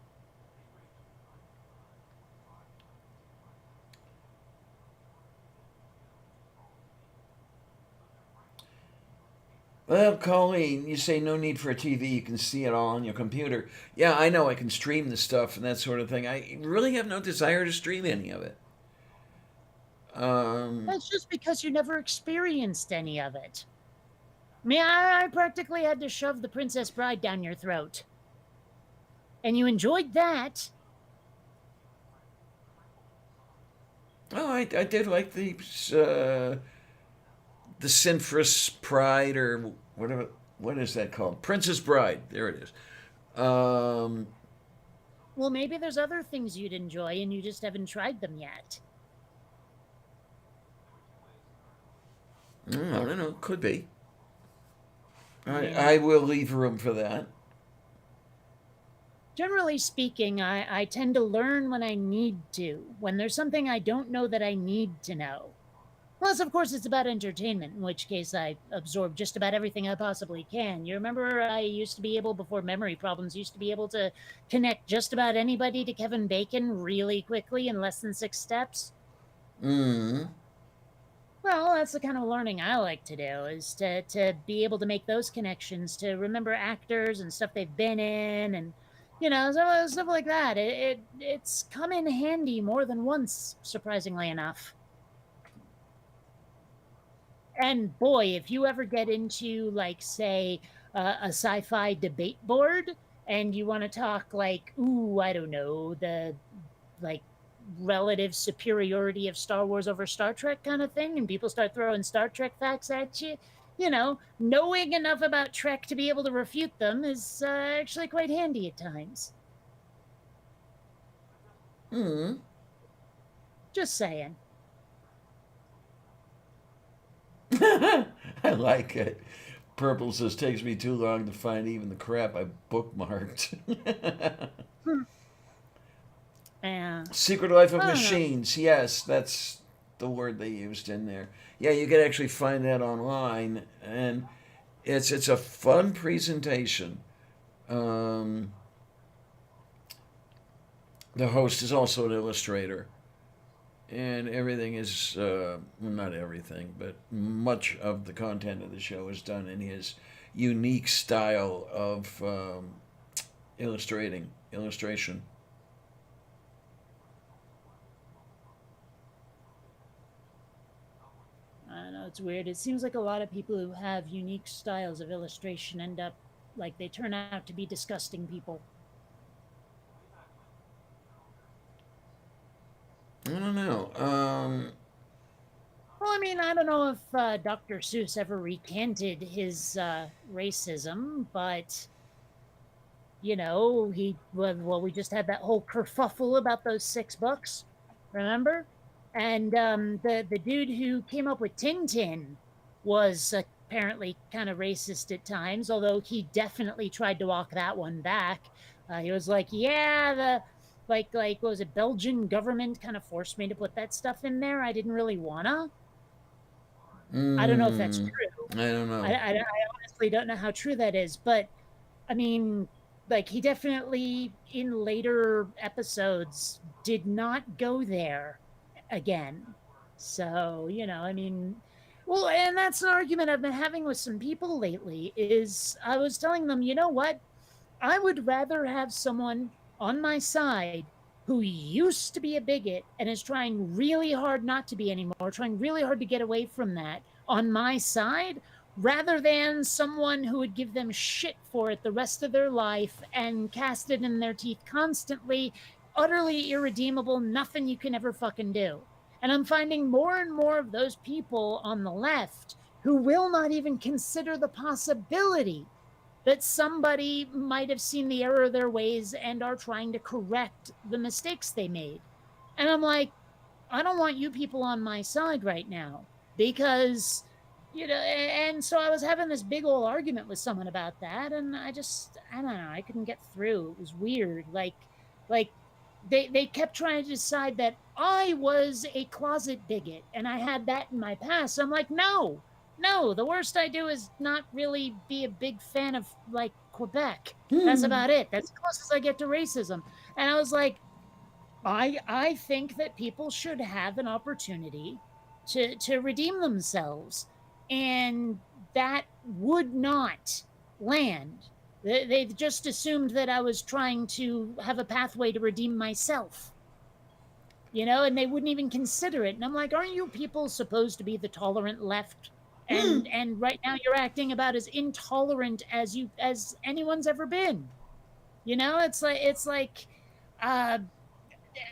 Speaker 1: Well, Colleen, you say no need for a TV. You can see it all on your computer. Yeah, I know I can stream the stuff and that sort of thing. I really have no desire to stream any of it. Um,
Speaker 3: That's just because you never experienced any of it. I mean, I practically had to shove the Princess Bride down your throat. And you enjoyed that.
Speaker 1: I did like the Sinfris Pride or whatever. What is that called? Princess Bride. There it is.
Speaker 3: Well, maybe there's other things you'd enjoy and you just haven't tried them yet.
Speaker 1: I don't know. Could be.
Speaker 3: I
Speaker 1: I
Speaker 3: mean,
Speaker 1: will leave room for that.
Speaker 3: generally speaking, I tend to learn when I need to, when there's something I don't know that I need to know. Plus, of course, it's about entertainment, in which case I absorb just about everything I possibly can. You remember I used to be able, before memory problems, used to be able to connect just about anybody to Kevin Bacon really quickly in less than 6 steps?
Speaker 1: Mm.
Speaker 3: Well, that's the kind of learning I like to do, is to be able to make those connections, to remember actors and stuff they've been in, and stuff like that. It's come in handy more than once, surprisingly enough. And boy, if you ever get into, like, say, a sci-fi debate board, and you want to talk like, ooh, I don't know, the like relative superiority of Star Wars over Star Trek kind of thing, and people start throwing Star Trek facts at you, knowing enough about Trek to be able to refute them is actually quite handy at times.
Speaker 1: Mm.
Speaker 3: Just saying.
Speaker 1: I like it. Purple says takes me too long to find even the crap I bookmarked.
Speaker 3: Hmm. Yeah.
Speaker 1: Secret Life of
Speaker 3: I don't know.
Speaker 1: Machines. Yes, that's the word they used in there. Yeah, you could actually find that online, and it's a fun presentation. Um, the host is also an illustrator, and everything is well, not everything, but much of the content of the show is done in his unique style of illustration.
Speaker 3: I don't know, it's weird. It seems like a lot of people who have unique styles of illustration end up like they turn out to be disgusting people.
Speaker 1: I don't know.
Speaker 3: Well, I mean, I don't know if Dr. Seuss ever recanted his racism, but well, we just had that whole kerfuffle about those 6 books, remember? And the dude who came up with Tintin was apparently kind of racist at times, although he definitely tried to walk that one back. He was like, "Yeah, the like what was it? Belgian government kind of forced me to put that stuff in there. I didn't really wanna." I don't know if that's
Speaker 1: mm,
Speaker 3: true.
Speaker 1: I don't know.
Speaker 3: I honestly don't know how true that is, but I mean, like he definitely in later episodes did not go there again. So, I mean, well, and that's an argument I've been having with some people lately is I was telling them, you know what? I would rather have someone on my side who used to be a bigot and is trying really hard not to be anymore, trying really hard to get away from that on my side, rather than someone who would give them shit for it the rest of their life and cast it in their teeth constantly, utterly irredeemable, nothing you can ever fucking do. And I'm finding more and more of those people on the left who will not even consider the possibility that somebody might have seen the error of their ways and are trying to correct the mistakes they made. And I'm like, I don't want you people on my side right now because and so I was having this big old argument with someone about that, and I don't know, I couldn't get through. It was weird. Like they kept trying to decide that I was a closet bigot and I had that in my past. I'm like, no, no, the worst I do is not really be a big fan of like Quebec. That's
Speaker 1: Hmm.
Speaker 3: about it. That's the closest I get to racism. And I was like, I think that people should have an opportunity to redeem themselves, and that would not land. They just assumed that I was trying to have a pathway to redeem myself, and they wouldn't even consider it. And I'm like, aren't you people supposed to be the tolerant left? And right now you're acting about as intolerant as anyone's ever been. It's like uh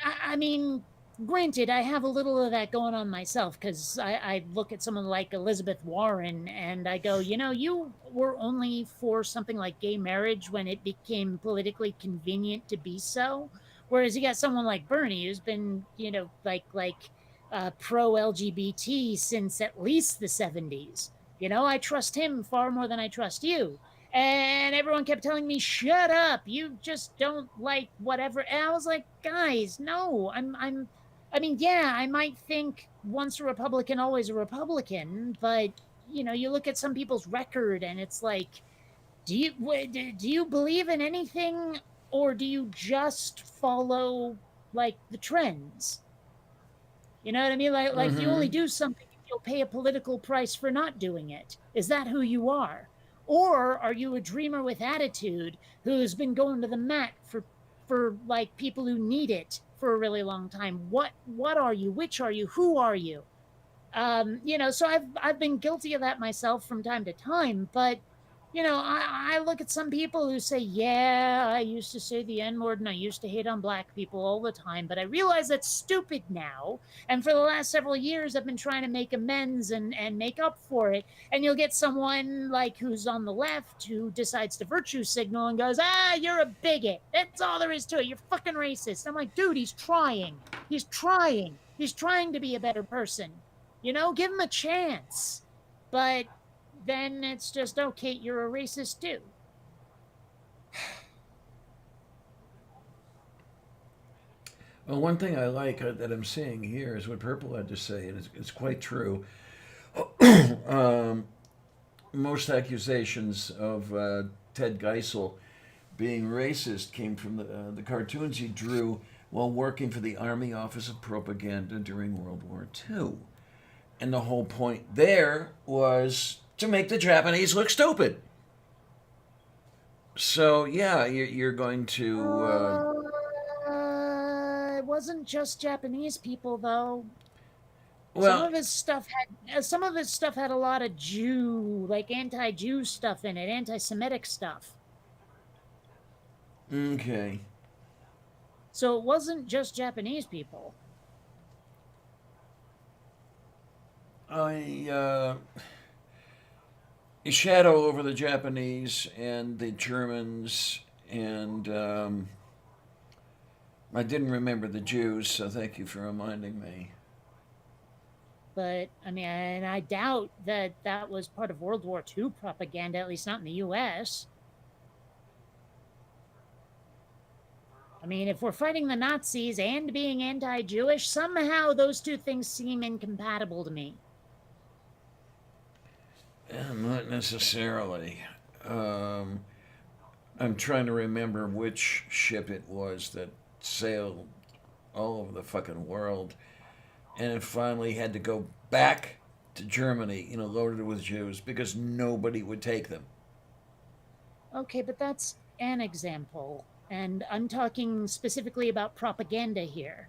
Speaker 3: I mean, granted, I have a little of that going on myself because I look at someone like Elizabeth Warren and I go, you were only for something like gay marriage when it became politically convenient to be so. Whereas you got someone like Bernie who's been, pro LGBT since at least the 70s. I trust him far more than I trust you. And everyone kept telling me, shut up, you just don't like whatever. And I was like, guys, no, I mean, yeah, I might think once a Republican always a Republican, but you look at some people's record and it's like, do you believe in anything, or do you just follow like the trends? You know what I mean? Like you only
Speaker 1: Mm-hmm.
Speaker 3: do something if you'll pay a political price for not doing it. Is that who you are? Or are you a dreamer with attitude who's been going to the mat for like people who need it for a really long time? What are you? Which are you? Who are you? So I've been guilty of that myself from time to time, but I look at some people who say, yeah, I used to say the N-word and I used to hate on black people all the time, but I realize that's stupid now. And for the last several years, I've been trying to make amends and make up for it. And you'll get someone like who's on the left who decides to virtue signal and goes, you're a bigot. That's all there is to it. You're fucking racist. I'm like, dude, he's trying. He's trying. He's trying to be a better person. Give him a chance. But then it's just, okay, you're a racist too.
Speaker 1: Well, one thing I like that I'm seeing here is what Purple had to say, and it's quite true. most accusations of Ted Geisel being racist came from the cartoons he drew while working for the Army Office of Propaganda during World War II. And the whole point there was to make the Japanese look stupid. So, yeah, you're going to.
Speaker 3: It wasn't just Japanese people, though.
Speaker 1: Well,
Speaker 3: Some of his stuff had a lot of like anti-Jew stuff in it, anti-Semitic stuff.
Speaker 1: okay.
Speaker 3: So it wasn't just Japanese people.
Speaker 1: I shadow over the Japanese and the Germans, and I didn't remember the Jews, so thank you for reminding me.
Speaker 3: But I mean, and I doubt that that was part of World War II propaganda, at least not in the U.S. I mean, if we're fighting the Nazis and being anti-Jewish, somehow those two things seem incompatible to me.
Speaker 1: Not necessarily. I'm trying to remember which ship it was that sailed all over the fucking world, and it finally had to go back to Germany, loaded with Jews because nobody would take them.
Speaker 3: Okay, but that's an example. And I'm talking specifically about propaganda here.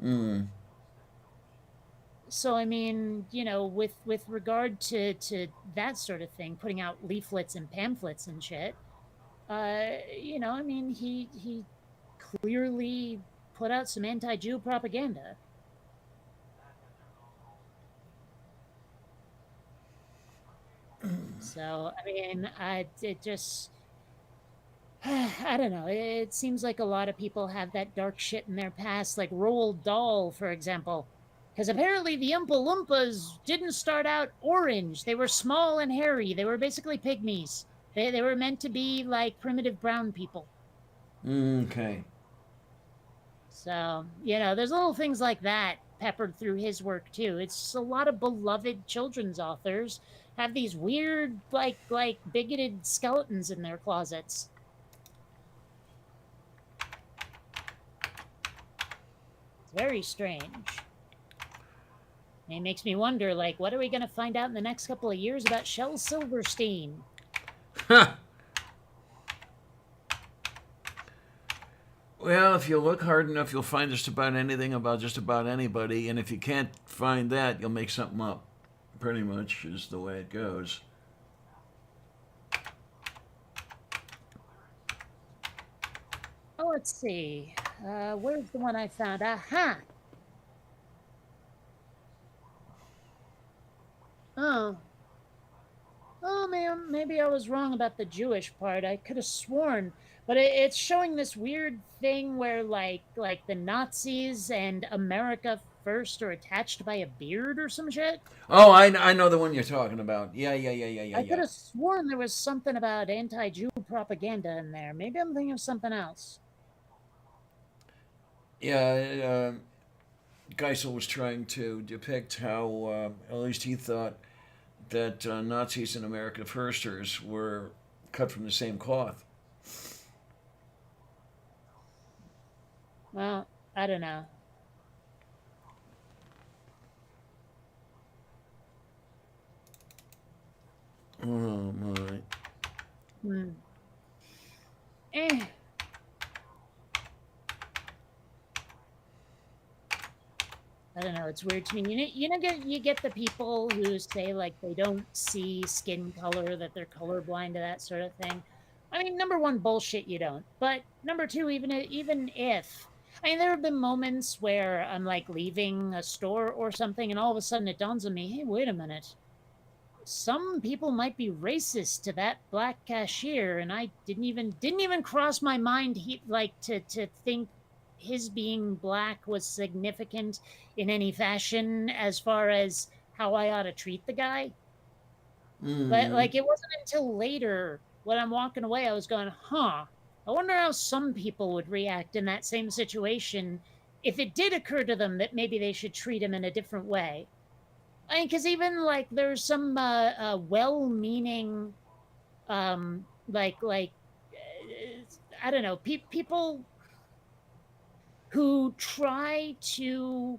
Speaker 1: Hmm.
Speaker 3: So I mean, with regard to that sort of thing, putting out leaflets and pamphlets and shit, I mean, he clearly put out some anti-Jew propaganda. So I mean, it just I don't know. It seems like a lot of people have that dark shit in their past, like Roald Dahl, for example. Because apparently the Oompa Loompas didn't start out orange. They were small and hairy. They were basically pygmies. They were meant to be like primitive brown people.
Speaker 1: Okay.
Speaker 3: So, there's little things like that peppered through his work too. It's a lot of beloved children's authors have these weird, like bigoted skeletons in their closets. It's very strange. It makes me wonder, like, what are we going to find out in the next couple of years about Shel Silverstein?
Speaker 1: Well, if you look hard enough, you'll find just about anything about just about anybody, and if you can't find that, you'll make something up. Pretty much is the way it goes.
Speaker 3: Oh, let's see. Where's the one I found? Aha! Oh. Oh, man, maybe I was wrong about the Jewish part. I could have sworn. But it's showing this weird thing where, like the Nazis and America First are attached by a beard or some shit.
Speaker 1: Oh, I know the one you're talking about. Yeah.
Speaker 3: I could have sworn there was something about anti-Jew propaganda in there. Maybe I'm thinking of something else.
Speaker 1: Yeah, Geisel was trying to depict how, at least he thought, that Nazis and American Firsters were cut from the same cloth.
Speaker 3: Well, I don't know.
Speaker 1: Oh, my.
Speaker 3: Eh. I don't know. It's weird to me. You get the people who say like they don't see skin color, that they're colorblind to that sort of thing. I mean, number one, bullshit. You don't. But number two, even if, I mean, there have been moments where I'm like leaving a store or something, and all of a sudden it dawns on me, hey, wait a minute. Some people might be racist to that black cashier, and I didn't even cross my mind to think his being black was significant in any fashion as far as how I ought to treat the guy. But like it wasn't until later when I'm walking away, I was going, I wonder how some people would react in that same situation if it did occur to them that maybe they should treat him in a different way. I mean, because even like there's some well-meaning, like I don't know, people who try to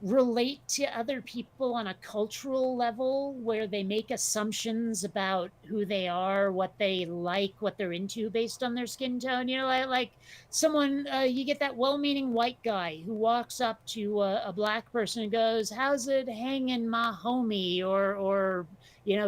Speaker 3: relate to other people on a cultural level where they make assumptions about who they are, what they like, what they're into based on their skin tone. You know, like someone, you get that well meaning white guy who walks up to a black person and goes, "How's it hanging, my homie?" or,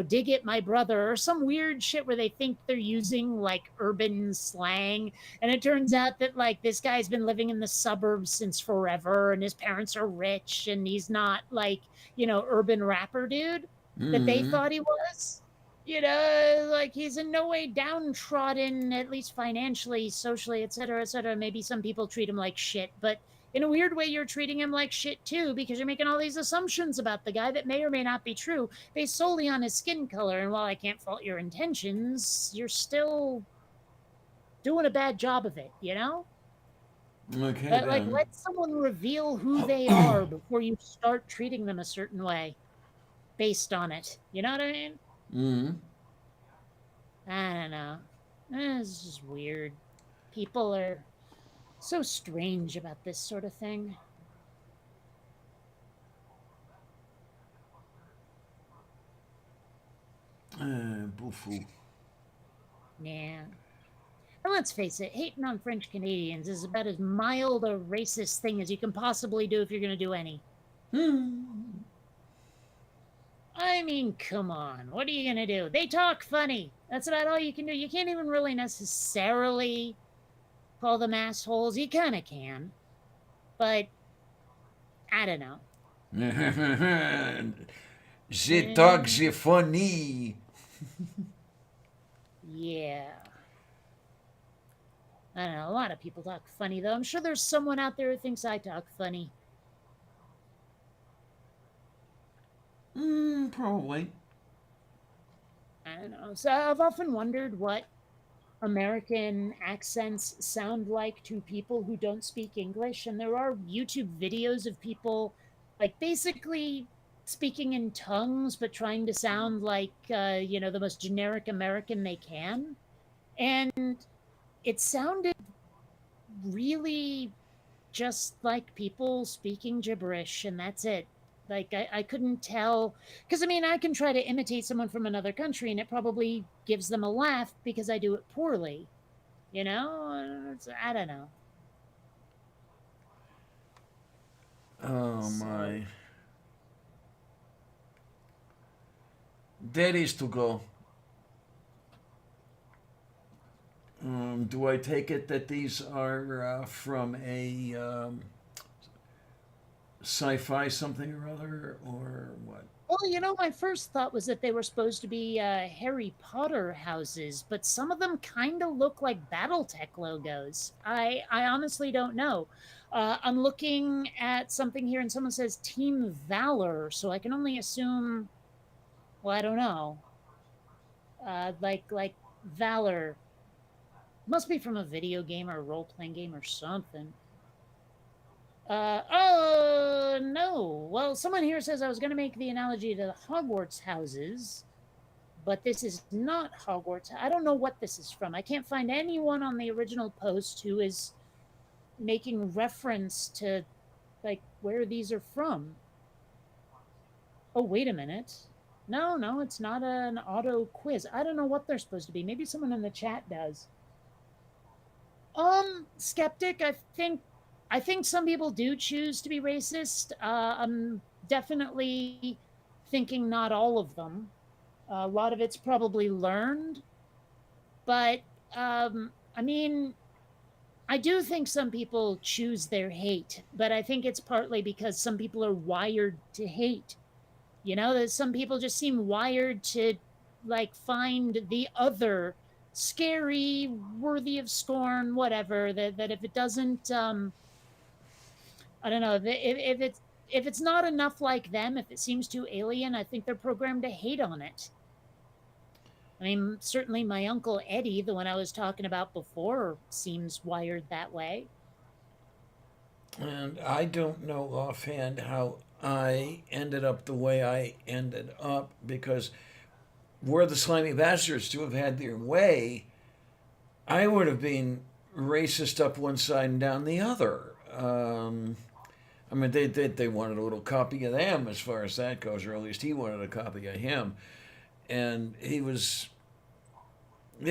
Speaker 3: dig it, my brother, or some weird shit where they think they're using like urban slang, and it turns out that like this guy's been living in the suburbs since forever and his parents are rich and he's not like, urban rapper dude that they
Speaker 1: Mm-hmm.
Speaker 3: thought he was. Like he's in no way downtrodden, at least financially, socially, et cetera, et cetera. Maybe some people treat him like shit, but in a weird way, you're treating him like shit too because you're making all these assumptions about the guy that may or may not be true based solely on his skin color. And while I can't fault your intentions, you're still doing a bad job of it.
Speaker 1: Okay
Speaker 3: Like,
Speaker 1: then.
Speaker 3: let someone reveal who they are before you start treating them a certain way based on it. You know what I mean?
Speaker 1: Mm-hmm.
Speaker 3: I don't know. It's just weird. People are so strange about this sort of thing.
Speaker 1: Bufu.
Speaker 3: Yeah. And let's face it, hating on French Canadians is about as mild a racist thing as you can possibly do if you're going to do any.
Speaker 1: Hmm.
Speaker 3: I mean, come on. What are you going to do? They talk funny. That's about all you can do. You can't even really necessarily call them assholes. You kind of can, but I don't know.
Speaker 1: Je talk,
Speaker 3: Eh,
Speaker 1: je funny.
Speaker 3: yeah. I don't know. A lot of people talk funny, though. I'm sure there's someone out there who thinks I talk funny.
Speaker 1: Probably.
Speaker 3: I don't know. So I've often wondered what American accents sound like to people who don't speak English. And there are YouTube videos of people like basically speaking in tongues, but trying to sound like, the most generic American they can. And it sounded really just like people speaking gibberish, and that's it. Like, I couldn't tell. Because, I mean, I can try to imitate someone from another country, and it probably gives them a laugh because I do it poorly. I don't know.
Speaker 1: Oh
Speaker 3: So,
Speaker 1: my. That is to go. Do I take it that these are from a sci-fi something or other, or what?
Speaker 3: well, my first thought was that they were supposed to be Harry Potter houses, but some of them kind of look like BattleTech logos. I honestly don't know. I'm looking at something here, and someone says Team Valor, so I can only assume. Well, I don't know. Like Valor must be from a video game or a role playing game or something. Oh no. Well, someone here says I was going to make the analogy to the Hogwarts houses, but this is not Hogwarts. I don't know what this is from. I can't find anyone on the original post who is making reference to like where these are from. Oh, wait a minute. No, no, it's not an auto quiz. I don't know what they're supposed to be. Maybe someone in the chat does. Skeptic, I think some people do choose to be racist. I'm definitely thinking not all of them. A lot of it's probably learned, but I mean, I do think some people choose their hate, but I think it's partly because some people are wired to hate. That some people just seem wired to like find the other scary, worthy of scorn, whatever. That if it doesn't, I don't know, if it's not enough like them, if it seems too alien, I think they're programmed to hate on it. I mean, certainly my uncle Eddie, the one I was talking about before, seems wired that way.
Speaker 1: And I don't know offhand how I ended up the way I ended up because were the slimy bastards to have had their way, I would have been racist up one side and down the other. I mean, they wanted a little copy of them as far as that goes, or at least he wanted a copy of him. And they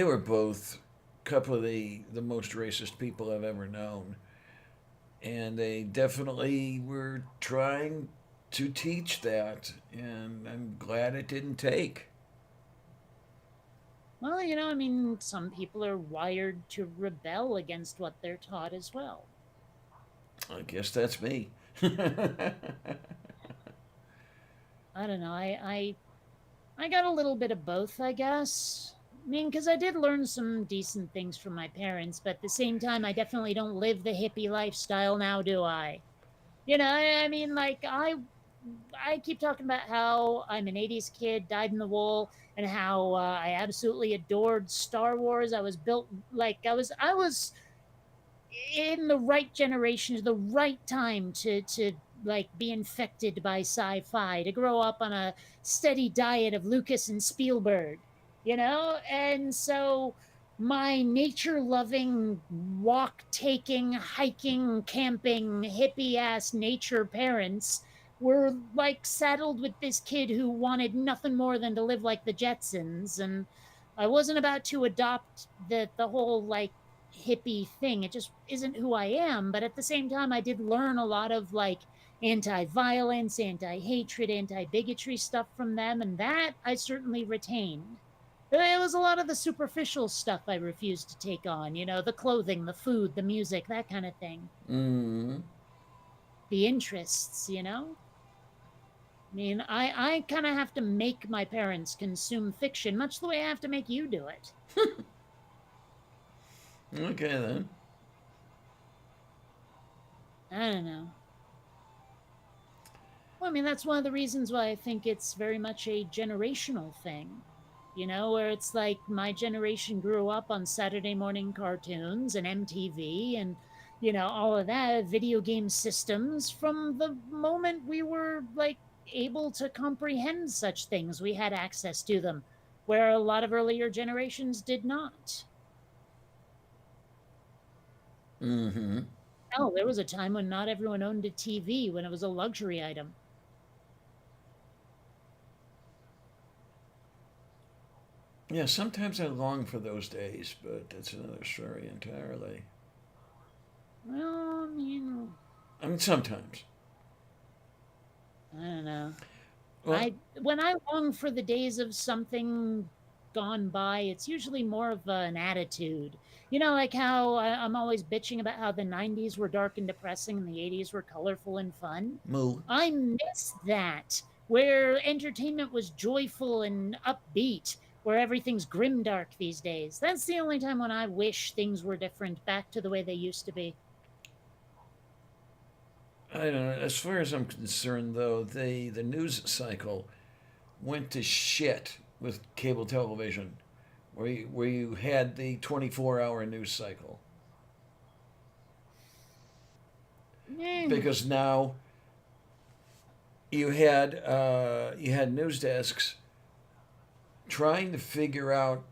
Speaker 1: were both a couple of the most racist people I've ever known. And they definitely were trying to teach that. And I'm glad it didn't take.
Speaker 3: Well, I mean, some people are wired to rebel against what they're taught as well.
Speaker 1: I guess that's me.
Speaker 3: I don't know. I got a little bit of both, I guess. I mean, because I did learn some decent things from my parents, but at the same time, I definitely don't live the hippie lifestyle now, do I? I mean, like I keep talking about how I'm an 80s kid, dyed in the wool, and how I absolutely adored Star Wars. I was built like I was in the right generation, the right time to like be infected by sci-fi, to grow up on a steady diet of Lucas and Spielberg, and so my nature loving, walk taking, hiking, camping, hippie ass nature parents were like saddled with this kid who wanted nothing more than to live like the Jetsons. And I wasn't about to adopt the whole like hippie thing. It just isn't who I am. But at the same time, I did learn a lot of like anti violence, anti hatred, anti bigotry stuff from them. And that I certainly retained. It was a lot of the superficial stuff I refused to take on, the clothing, the food, the music, that kind of thing.
Speaker 1: Mm.
Speaker 3: The interests. I mean, I kind of have to make my parents consume fiction, much the way I have to make you do it.
Speaker 1: Okay then.
Speaker 3: I don't know. Well, I mean, that's one of the reasons why I think it's very much a generational thing. Where it's like my generation grew up on Saturday morning cartoons and MTV and, all of that, video game systems from the moment we were like able to comprehend such things. We had access to them, where a lot of earlier generations did not.
Speaker 1: Mm-hmm.
Speaker 3: Hell, there was a time when not everyone owned a TV, when it was a luxury item.
Speaker 1: Yeah, sometimes I long for those days, but that's another story entirely.
Speaker 3: Well,
Speaker 1: I mean, sometimes.
Speaker 3: I don't know.
Speaker 1: Well,
Speaker 3: When I long for the days of something gone by, it's usually more of an attitude. Like how I'm always bitching about how the 90s were dark and depressing and the 80s were colorful and fun.
Speaker 1: moo.
Speaker 3: I miss that, where entertainment was joyful and upbeat, where everything's grimdark these days. That's the only time when I wish things were different, back to the way they used to be.
Speaker 1: I don't know. As far as I'm concerned, though, the news cycle went to shit with cable television, where you had the 24-hour news cycle.
Speaker 3: Eh,
Speaker 1: Because now you had news desks trying to figure out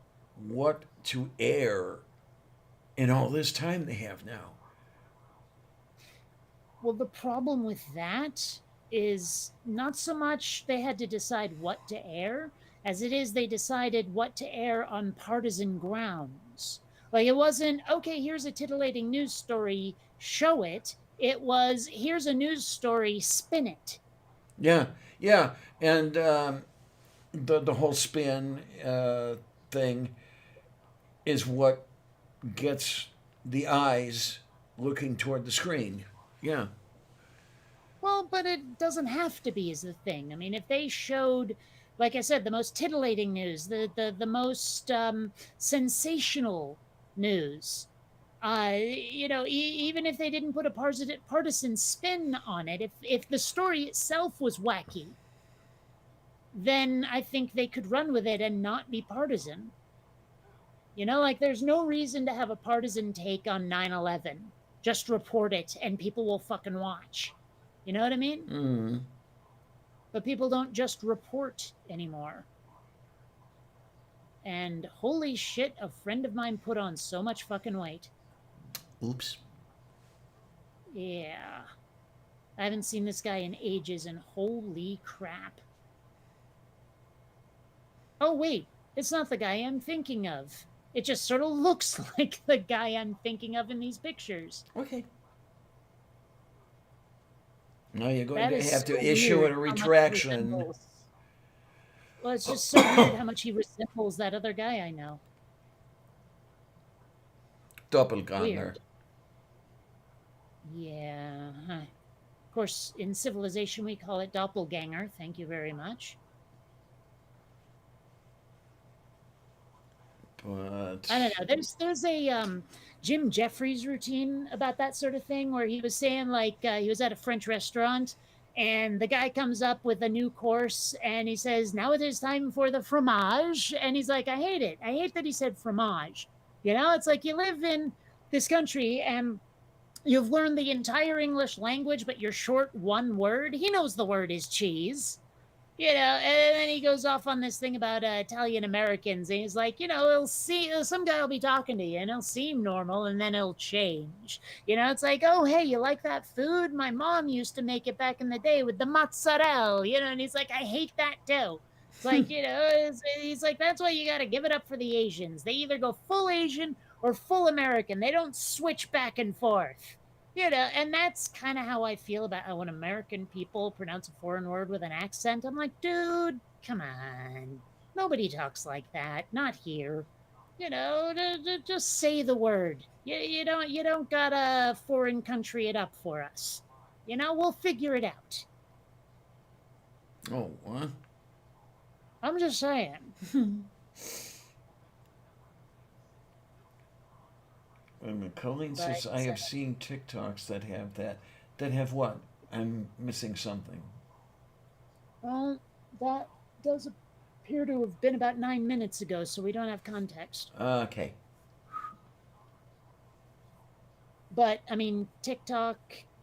Speaker 1: what to air in all this time they have now.
Speaker 3: Well, the problem with that is not so much they had to decide what to air, as it is they decided what to air on partisan grounds. Like, it wasn't, okay, here's a titillating news story, show it. It was, here's a news story, spin it.
Speaker 1: Yeah, yeah, and the whole spin thing is what gets the eyes looking toward the screen. Yeah.
Speaker 3: Well, but it doesn't have to be, is the thing. I mean, if they showed, like I said, the most titillating news, the most sensational news, even if they didn't put a partisan spin on it, if the story itself was wacky, then I think they could run with it and not be partisan. Like there's no reason to have a partisan take on 9/11. Just report it and people will fucking watch. You know what I mean?
Speaker 1: Mm.
Speaker 3: but people don't just report anymore. And holy shit, a friend of mine put on so much fucking weight.
Speaker 1: Oops.
Speaker 3: Yeah. I haven't seen this guy in ages, and holy crap. Oh, wait, it's not the guy I'm thinking of. It just sort of looks like the guy I'm thinking of in these pictures.
Speaker 1: Okay. Now you're going
Speaker 3: That
Speaker 1: to
Speaker 3: is
Speaker 1: have
Speaker 3: so
Speaker 1: to issue
Speaker 3: weird
Speaker 1: a
Speaker 3: how much he
Speaker 1: retraction.
Speaker 3: resembles. Well, it's just so weird how much he resembles that other guy I know.
Speaker 1: Doppelganger.
Speaker 3: Weird. Yeah. Of course, in civilization, we call it doppelganger. Thank you very much.
Speaker 1: But
Speaker 3: I don't know. There's a Jim Jeffries routine about that sort of thing where he was saying like he was at a French restaurant and the guy comes up with a new course and he says, "Now it is time for the fromage," and he's like, "I hate it. I hate that he said fromage." You know, it's like you live in this country and you've learned the entire English language, but you're short one word. He knows the word is cheese. You know, and then he goes off on this thing about Italian Americans, and he's like, you know, he'll see some guy will be talking to you, and he'll seem normal, and then he'll change. You know, it's like, oh, hey, you like that food? My mom used to make it back in the day with the mozzarella. You know, and he's like, I hate that too. It's like, you know, he's like, that's why you got to give it up for the Asians. They either go full Asian or full American. They don't switch back and forth. You know, and that's kind of how I feel about how when American people pronounce a foreign word with an accent. I'm like, dude, come on. Nobody talks like that. Not here. You know, just say the word. You don't gotta foreign country it up for us. You know, we'll figure it out.
Speaker 1: oh, what?
Speaker 3: I'm just saying.
Speaker 1: And Colleen
Speaker 3: But
Speaker 1: says I have seen TikToks that have that. That have what? I'm missing something.
Speaker 3: well, that does appear to have been about 9 minutes ago, so we don't have context.
Speaker 1: Okay.
Speaker 3: But I mean, TikTok,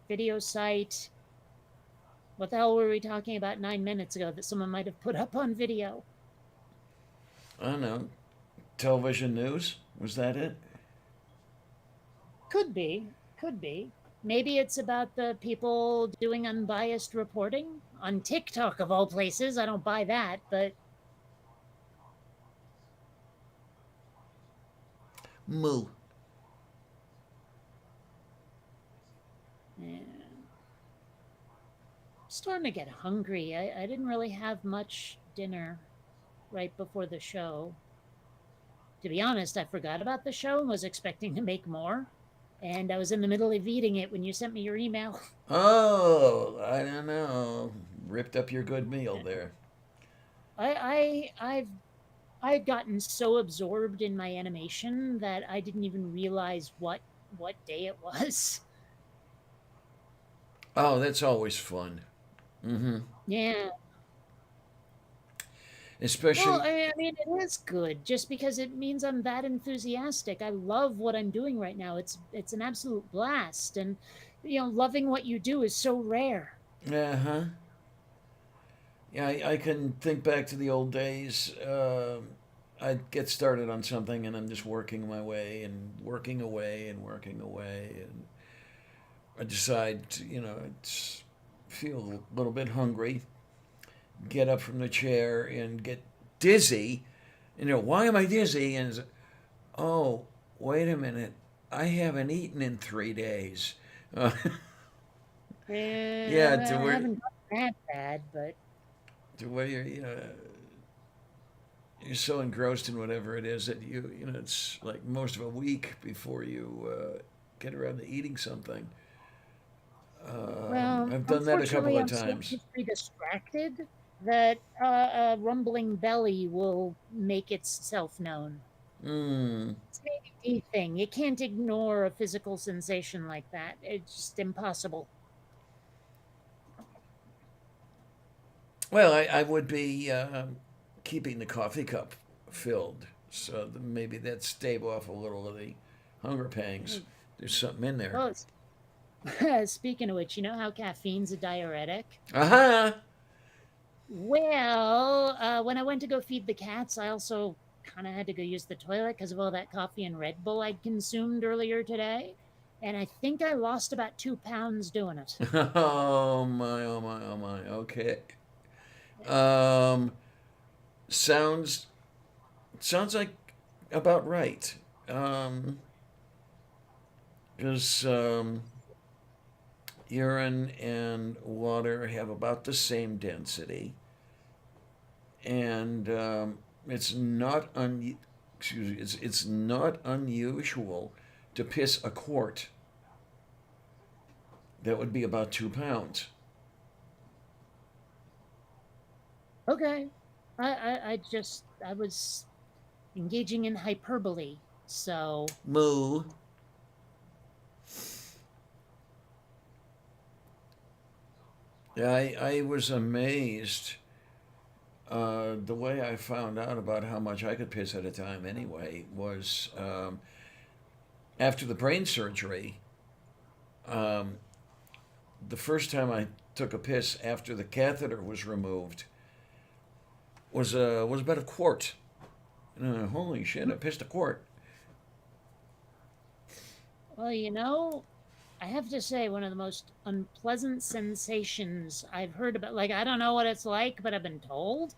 Speaker 3: video site. What the hell were we talking about 9 minutes ago that someone might have put up on video?
Speaker 1: I don't know. Television news? Was that it?
Speaker 3: Could be. Could be. Maybe it's about the people doing unbiased reporting on TikTok, of all places. I don't buy that, but
Speaker 1: Moo.
Speaker 3: yeah. Starting to get hungry. I didn't really have much dinner right before the show. To be honest, I forgot about the show and was expecting to make more. And I was in the middle of eating it when you sent me your email.
Speaker 1: Oh, I don't know. Ripped up your good meal there.
Speaker 3: I had gotten so absorbed in my animation that I didn't even realize what day it was.
Speaker 1: Oh, that's always fun. Mm-hmm.
Speaker 3: Yeah. Well,
Speaker 1: Especially,
Speaker 3: I mean, it is good just because it means I'm that enthusiastic. I love what I'm doing right now. It's an absolute blast, and loving what you do is so rare.
Speaker 1: uh-huh. Yeah, I can think back to the old days. I'd get started on something and I'm just working my way and working away and working away. And I decide, it's feel a little bit hungry, get up from the chair and get dizzy. Why am I dizzy? And oh, wait a minute. I haven't eaten in 3 days. Uh, yeah,
Speaker 3: Yeah,
Speaker 1: to
Speaker 3: I
Speaker 1: where,
Speaker 3: haven't gotten that bad, but
Speaker 1: to where you're so engrossed in whatever it is that it's like most of a week before you get around to eating something.
Speaker 3: well,
Speaker 1: I've done that a couple
Speaker 3: unfortunately,
Speaker 1: of
Speaker 3: I'm so
Speaker 1: times.
Speaker 3: easily distracted that a rumbling belly will make itself known.
Speaker 1: Mm.
Speaker 3: It's an ADD thing. You can't ignore a physical sensation like that. It's just impossible.
Speaker 1: Well, I would be keeping the coffee cup filled, so maybe that stave off a little of the hunger pangs. There's something in there.
Speaker 3: Well, speaking of which, you know how caffeine's a diuretic?
Speaker 1: Aha!
Speaker 3: Well, when I went to go feed the cats, I also kind of had to go use the toilet because of all that coffee and Red Bull I'd consumed earlier today. And I think I lost about 2 pounds doing it.
Speaker 1: Oh my, oh my, oh my. Okay. Um, sounds sounds like about right. Because urine and water have about the same density, and it's not excuse me, it's not unusual to piss a quart. That would be about 2 pounds.
Speaker 3: Okay. I was engaging in hyperbole. So,
Speaker 1: Moo. I was amazed. The way I found out about how much I could piss at a time anyway was after the brain surgery. Um, the first time I took a piss after the catheter was removed was about a quart. Holy shit! I pissed a quart.
Speaker 3: well, I have to say, one of the most unpleasant sensations I've heard about, like, I don't know what it's like, but I've been told,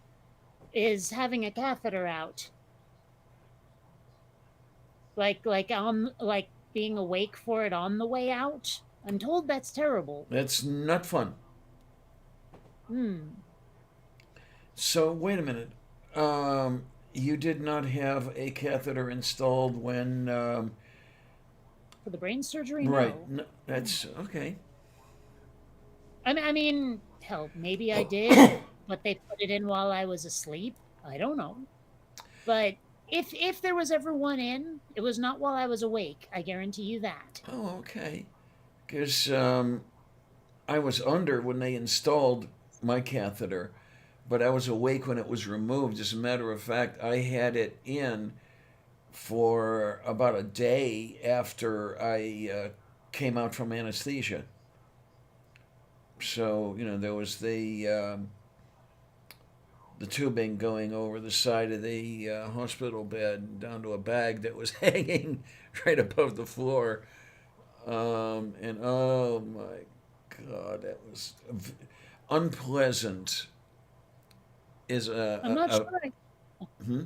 Speaker 3: is having a catheter out. Like being awake for it on the way out. I'm told that's terrible.
Speaker 1: That's not fun.
Speaker 3: Hmm.
Speaker 1: So wait a minute. You did not have a catheter installed when
Speaker 3: For the brain surgery,
Speaker 1: right.
Speaker 3: no.
Speaker 1: No, that's okay.
Speaker 3: Hell, maybe I did, but they put it in while I was asleep. I don't know. But if there was ever one in, it was not while I was awake. I guarantee you that.
Speaker 1: Oh, okay. Because I was under when they installed my catheter, but I was awake when it was removed. As a matter of fact, I had it in for about a day after I came out from anesthesia. So there was the tubing going over the side of the hospital bed down to a bag that was hanging right above the floor. And oh my God, that was unpleasant. Is
Speaker 3: I'm not
Speaker 1: a
Speaker 3: sure.
Speaker 1: hmm?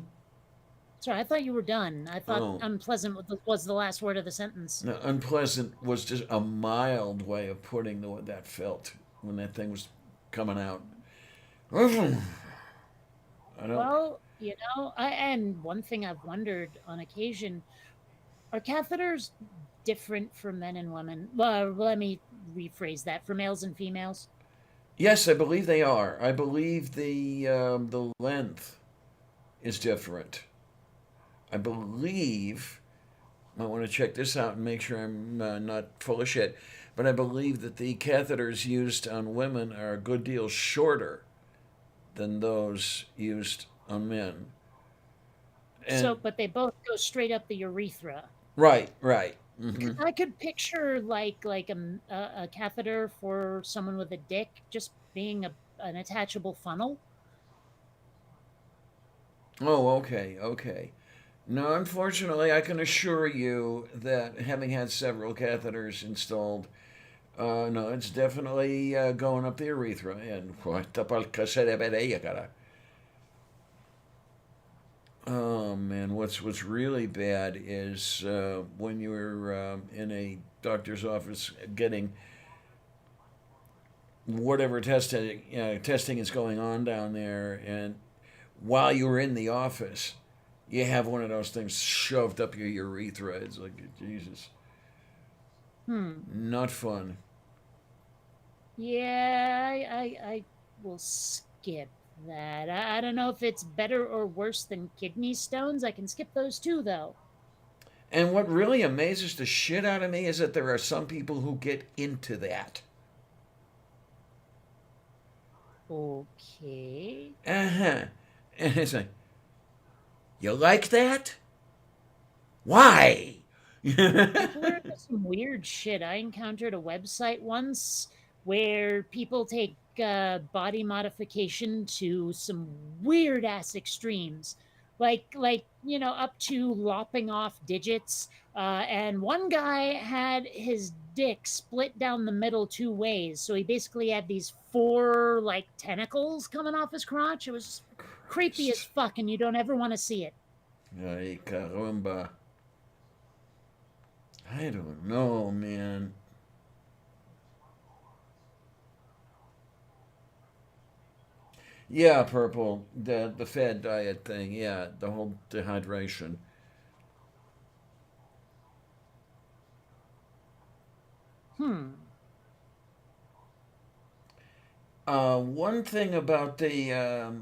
Speaker 3: Sorry, I thought you were done. I thought
Speaker 1: Oh,
Speaker 3: unpleasant was the last word of the sentence.
Speaker 1: no, unpleasant was just a mild way of putting what that felt when that thing was coming out. I don't.
Speaker 3: Well, and one thing I've wondered on occasion, are catheters different for men and women? Well, let me rephrase that, for males and females.
Speaker 1: Yes, I believe they are. I believe the length is different. I believe I want to check this out and make sure I'm not full of shit. But I believe that the catheters used on women are a good deal shorter than those used on men.
Speaker 3: So,
Speaker 1: And
Speaker 3: but they both go straight up the urethra.
Speaker 1: right, right. Hmm.
Speaker 3: I could picture a catheter for someone with a dick just being an attachable funnel.
Speaker 1: Oh, okay, okay. No, unfortunately, I can assure you that having had several catheters installed, no, it's definitely going up the urethra. And oh man, what's really bad is when you're in a doctor's office getting whatever testing is going on down there, and while you're in the office, you have one of those things shoved up your urethra. It's like Jesus,
Speaker 3: Hmm.
Speaker 1: not fun.
Speaker 3: Yeah, I will skip that. I don't know if it's better or worse than kidney stones. I can skip those too, though.
Speaker 1: And what really amazes the shit out of me is that there are some people who get into that.
Speaker 3: Okay.
Speaker 1: Uh huh. And it's like, you like that? Why?
Speaker 3: People are into some weird shit. I encountered a website once where people take body modification to some weird ass extremes, up to lopping off digits. And one guy had his dick split down the middle two ways, so he basically had these four like tentacles coming off his crotch. It was creepy as
Speaker 1: Christ.
Speaker 3: fuck, and you don't ever want to see it.
Speaker 1: Ay, caramba. I don't know, man. Yeah, purple. The fad diet thing. Yeah, the whole dehydration.
Speaker 3: Hmm.
Speaker 1: One thing about the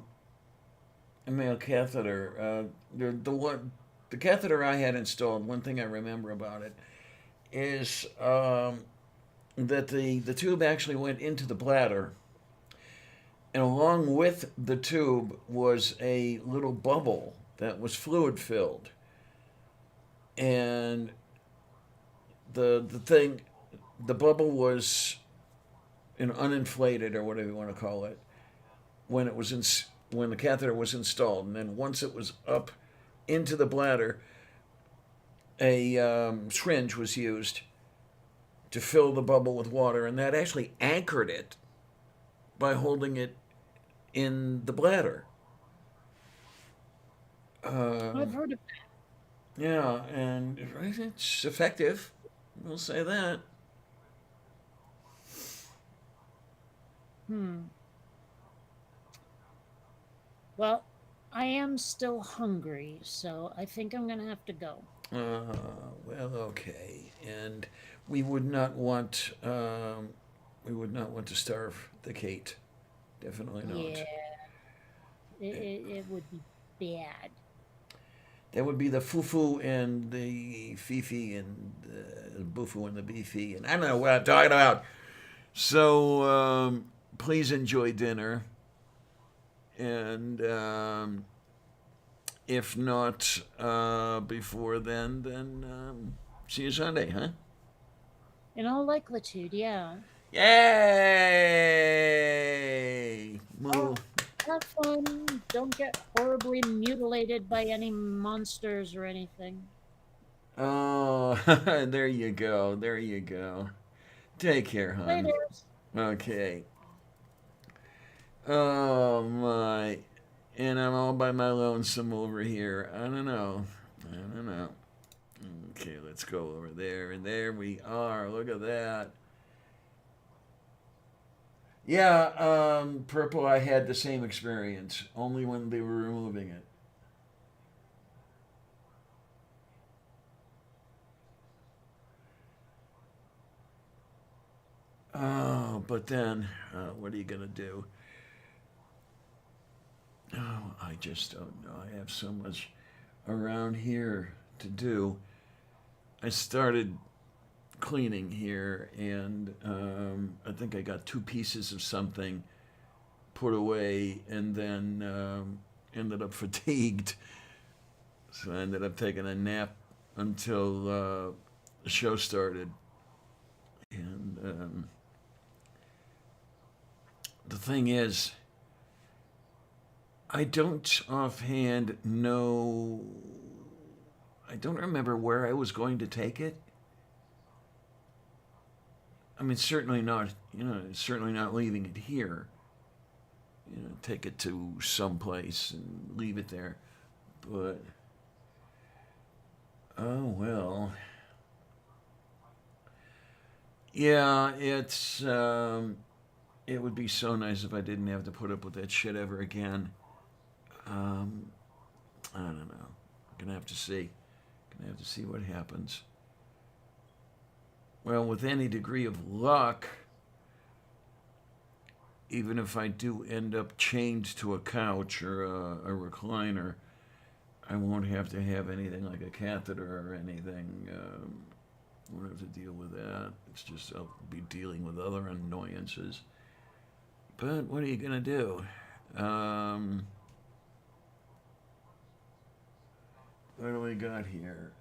Speaker 1: male catheter, the catheter I had installed. One thing I remember about it is that the tube actually went into the bladder, and along with the tube was a little bubble that was fluid filled, and the thing, the bubble was uninflated or whatever you want to call it when it was in when the catheter was installed, and then once it was up into the bladder, a syringe was used to fill the bubble with water, and that actually anchored it by holding it in the bladder.
Speaker 3: I've
Speaker 1: Um,
Speaker 3: heard of.
Speaker 1: yeah, and it's effective. We'll say that.
Speaker 3: Hmm. Well, I am still hungry, so I think I'm gonna have to go.
Speaker 1: Well, okay, and we would not want we would not want to starve the Kate. Definitely
Speaker 3: Yeah,
Speaker 1: not.
Speaker 3: it would be bad.
Speaker 1: That would be the fufu and the fifi and the bufu and the beefy, and I don't know what I'm talking about. So please enjoy dinner, and if not before then see you Sunday, huh?
Speaker 3: In all likelihood, yeah.
Speaker 1: Yay!
Speaker 3: Well,
Speaker 1: Move.
Speaker 3: have fun. Don't get horribly mutilated by any monsters or anything.
Speaker 1: Oh, there you go. There you go. Take care, hon.
Speaker 3: Later.
Speaker 1: Okay. Oh my. And I'm all by my lonesome over here. I don't know. I don't know. Okay, let's go over there. And there we are. Look at that. Yeah, Purple, I had the same experience, only when they were removing it. Oh, but then, what are you going to do? Oh, I just don't know. I have so much around here to do. I started cleaning here, and I think I got two pieces of something put away, and then ended up fatigued. So I ended up taking a nap until the show started. And the thing is, I don't offhand know. I don't remember where I was going to take it. I mean, certainly not. Certainly not leaving it here. Take it to some place and leave it there. But oh well. Yeah, it would be so nice if I didn't have to put up with that shit ever again. Um, I don't know. Gonna have to see. Gonna have to see what happens. Well, with any degree of luck, even if I do end up chained to a couch or a recliner, I won't have to have anything like a catheter or anything. Won't have to deal with that. It's just I'll be dealing with other annoyances. But what are you gonna do? Um, what do we got here?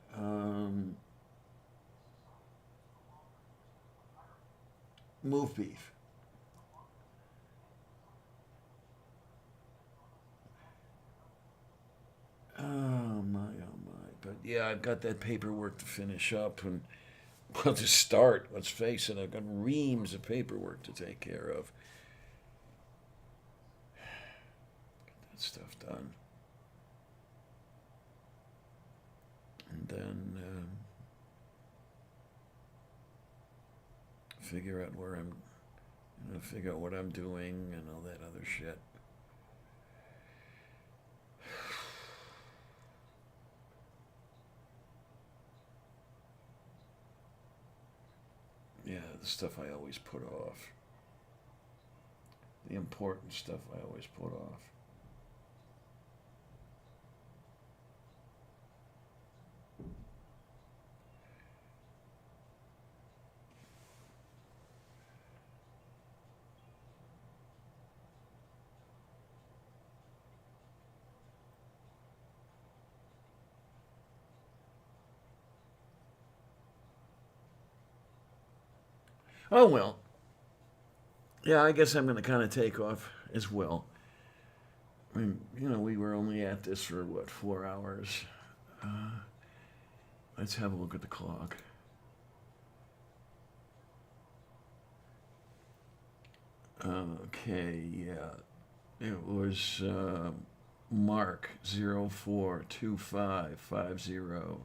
Speaker 1: Move beef. yeah, I've got that paperwork to finish up, and well, to start, let's face it, I've got reams of paperwork to take care of. Get that stuff done. And then figure out where I'm, figure out what I'm doing and all that other shit. Yeah, the stuff I always put off. The important stuff I always put off. Oh well. Yeah, I guess I'm going to kind of take off as well. I mean, we were only at this for what, 4 hours? Uh, let's have a look at the clock. Okay, yeah. It was Mark 042550.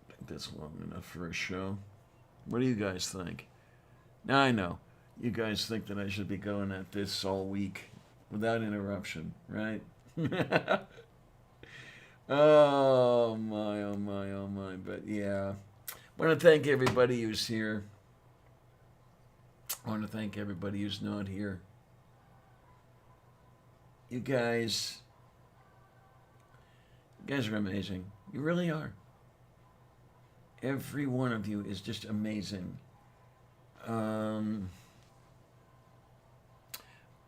Speaker 1: I think that's long enough for a show. What do you guys think? Now I know. You guys think that I should be going at this all week without interruption, right? Oh my, oh my, oh my. But yeah. I want to thank everybody who's here. I want to thank everybody who's not here. You guys are amazing. You really are. Every one of you is just amazing. I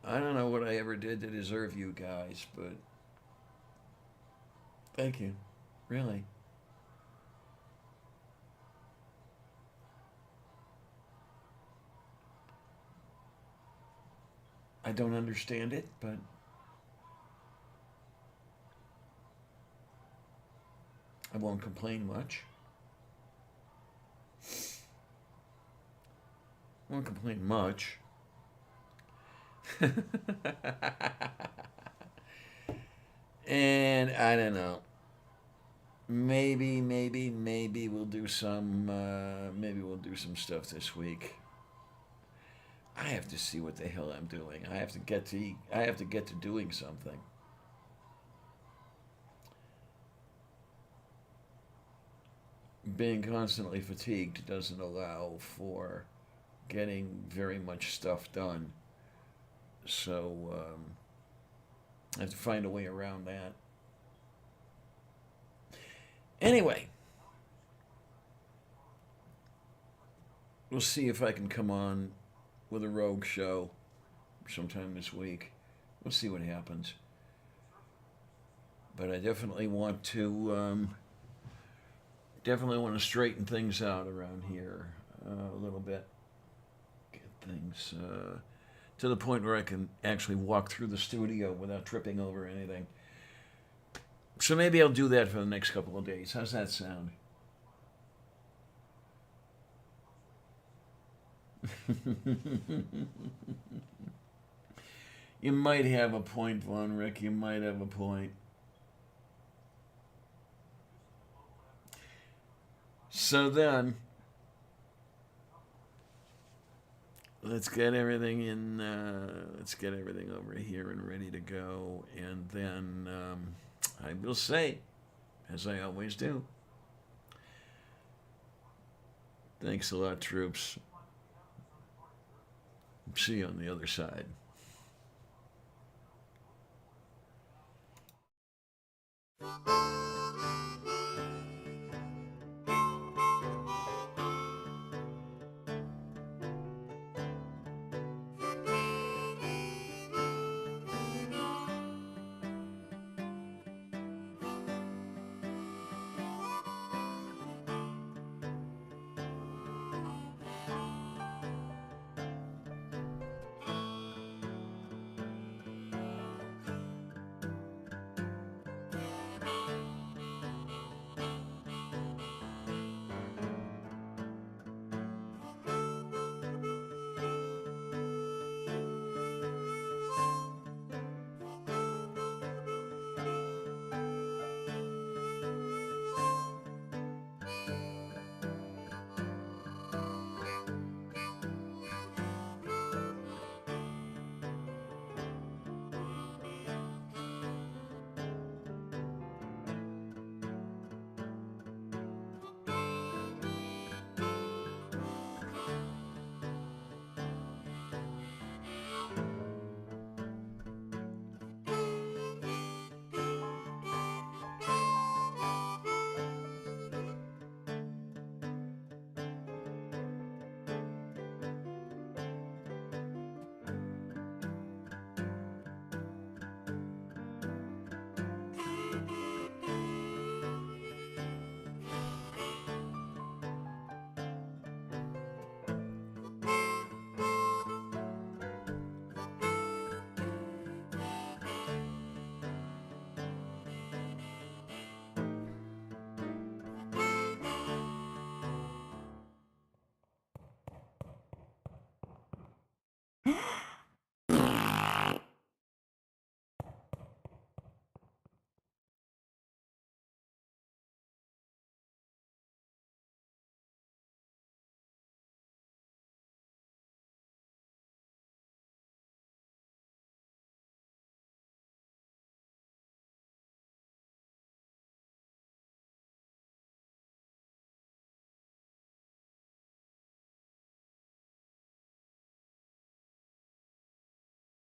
Speaker 1: don't know what I ever did to deserve you guys, but thank you. Really. I don't understand it, but I won't complain much. I won't complain much. And I don't know. Maybe we'll do some. Maybe we'll do some stuff this week. I have to see what the hell I'm doing. I have to get to doing something. Being constantly fatigued doesn't allow for getting very much stuff done. So I have to find a way around that. Anyway, we'll see if I can come on with a rogue show sometime this week. We'll see what happens. But I definitely want to straighten things out around here a little bit. Get things to the point where I can actually walk through the studio without tripping over anything. So maybe I'll do that for the next couple of days. How's that sound? You might have a point, Von Rick. You might have a point. So then, let's get everything in. Let's get everything over here and ready to go, and then I will say, as I always do, thanks a lot, troops. See you on the other side.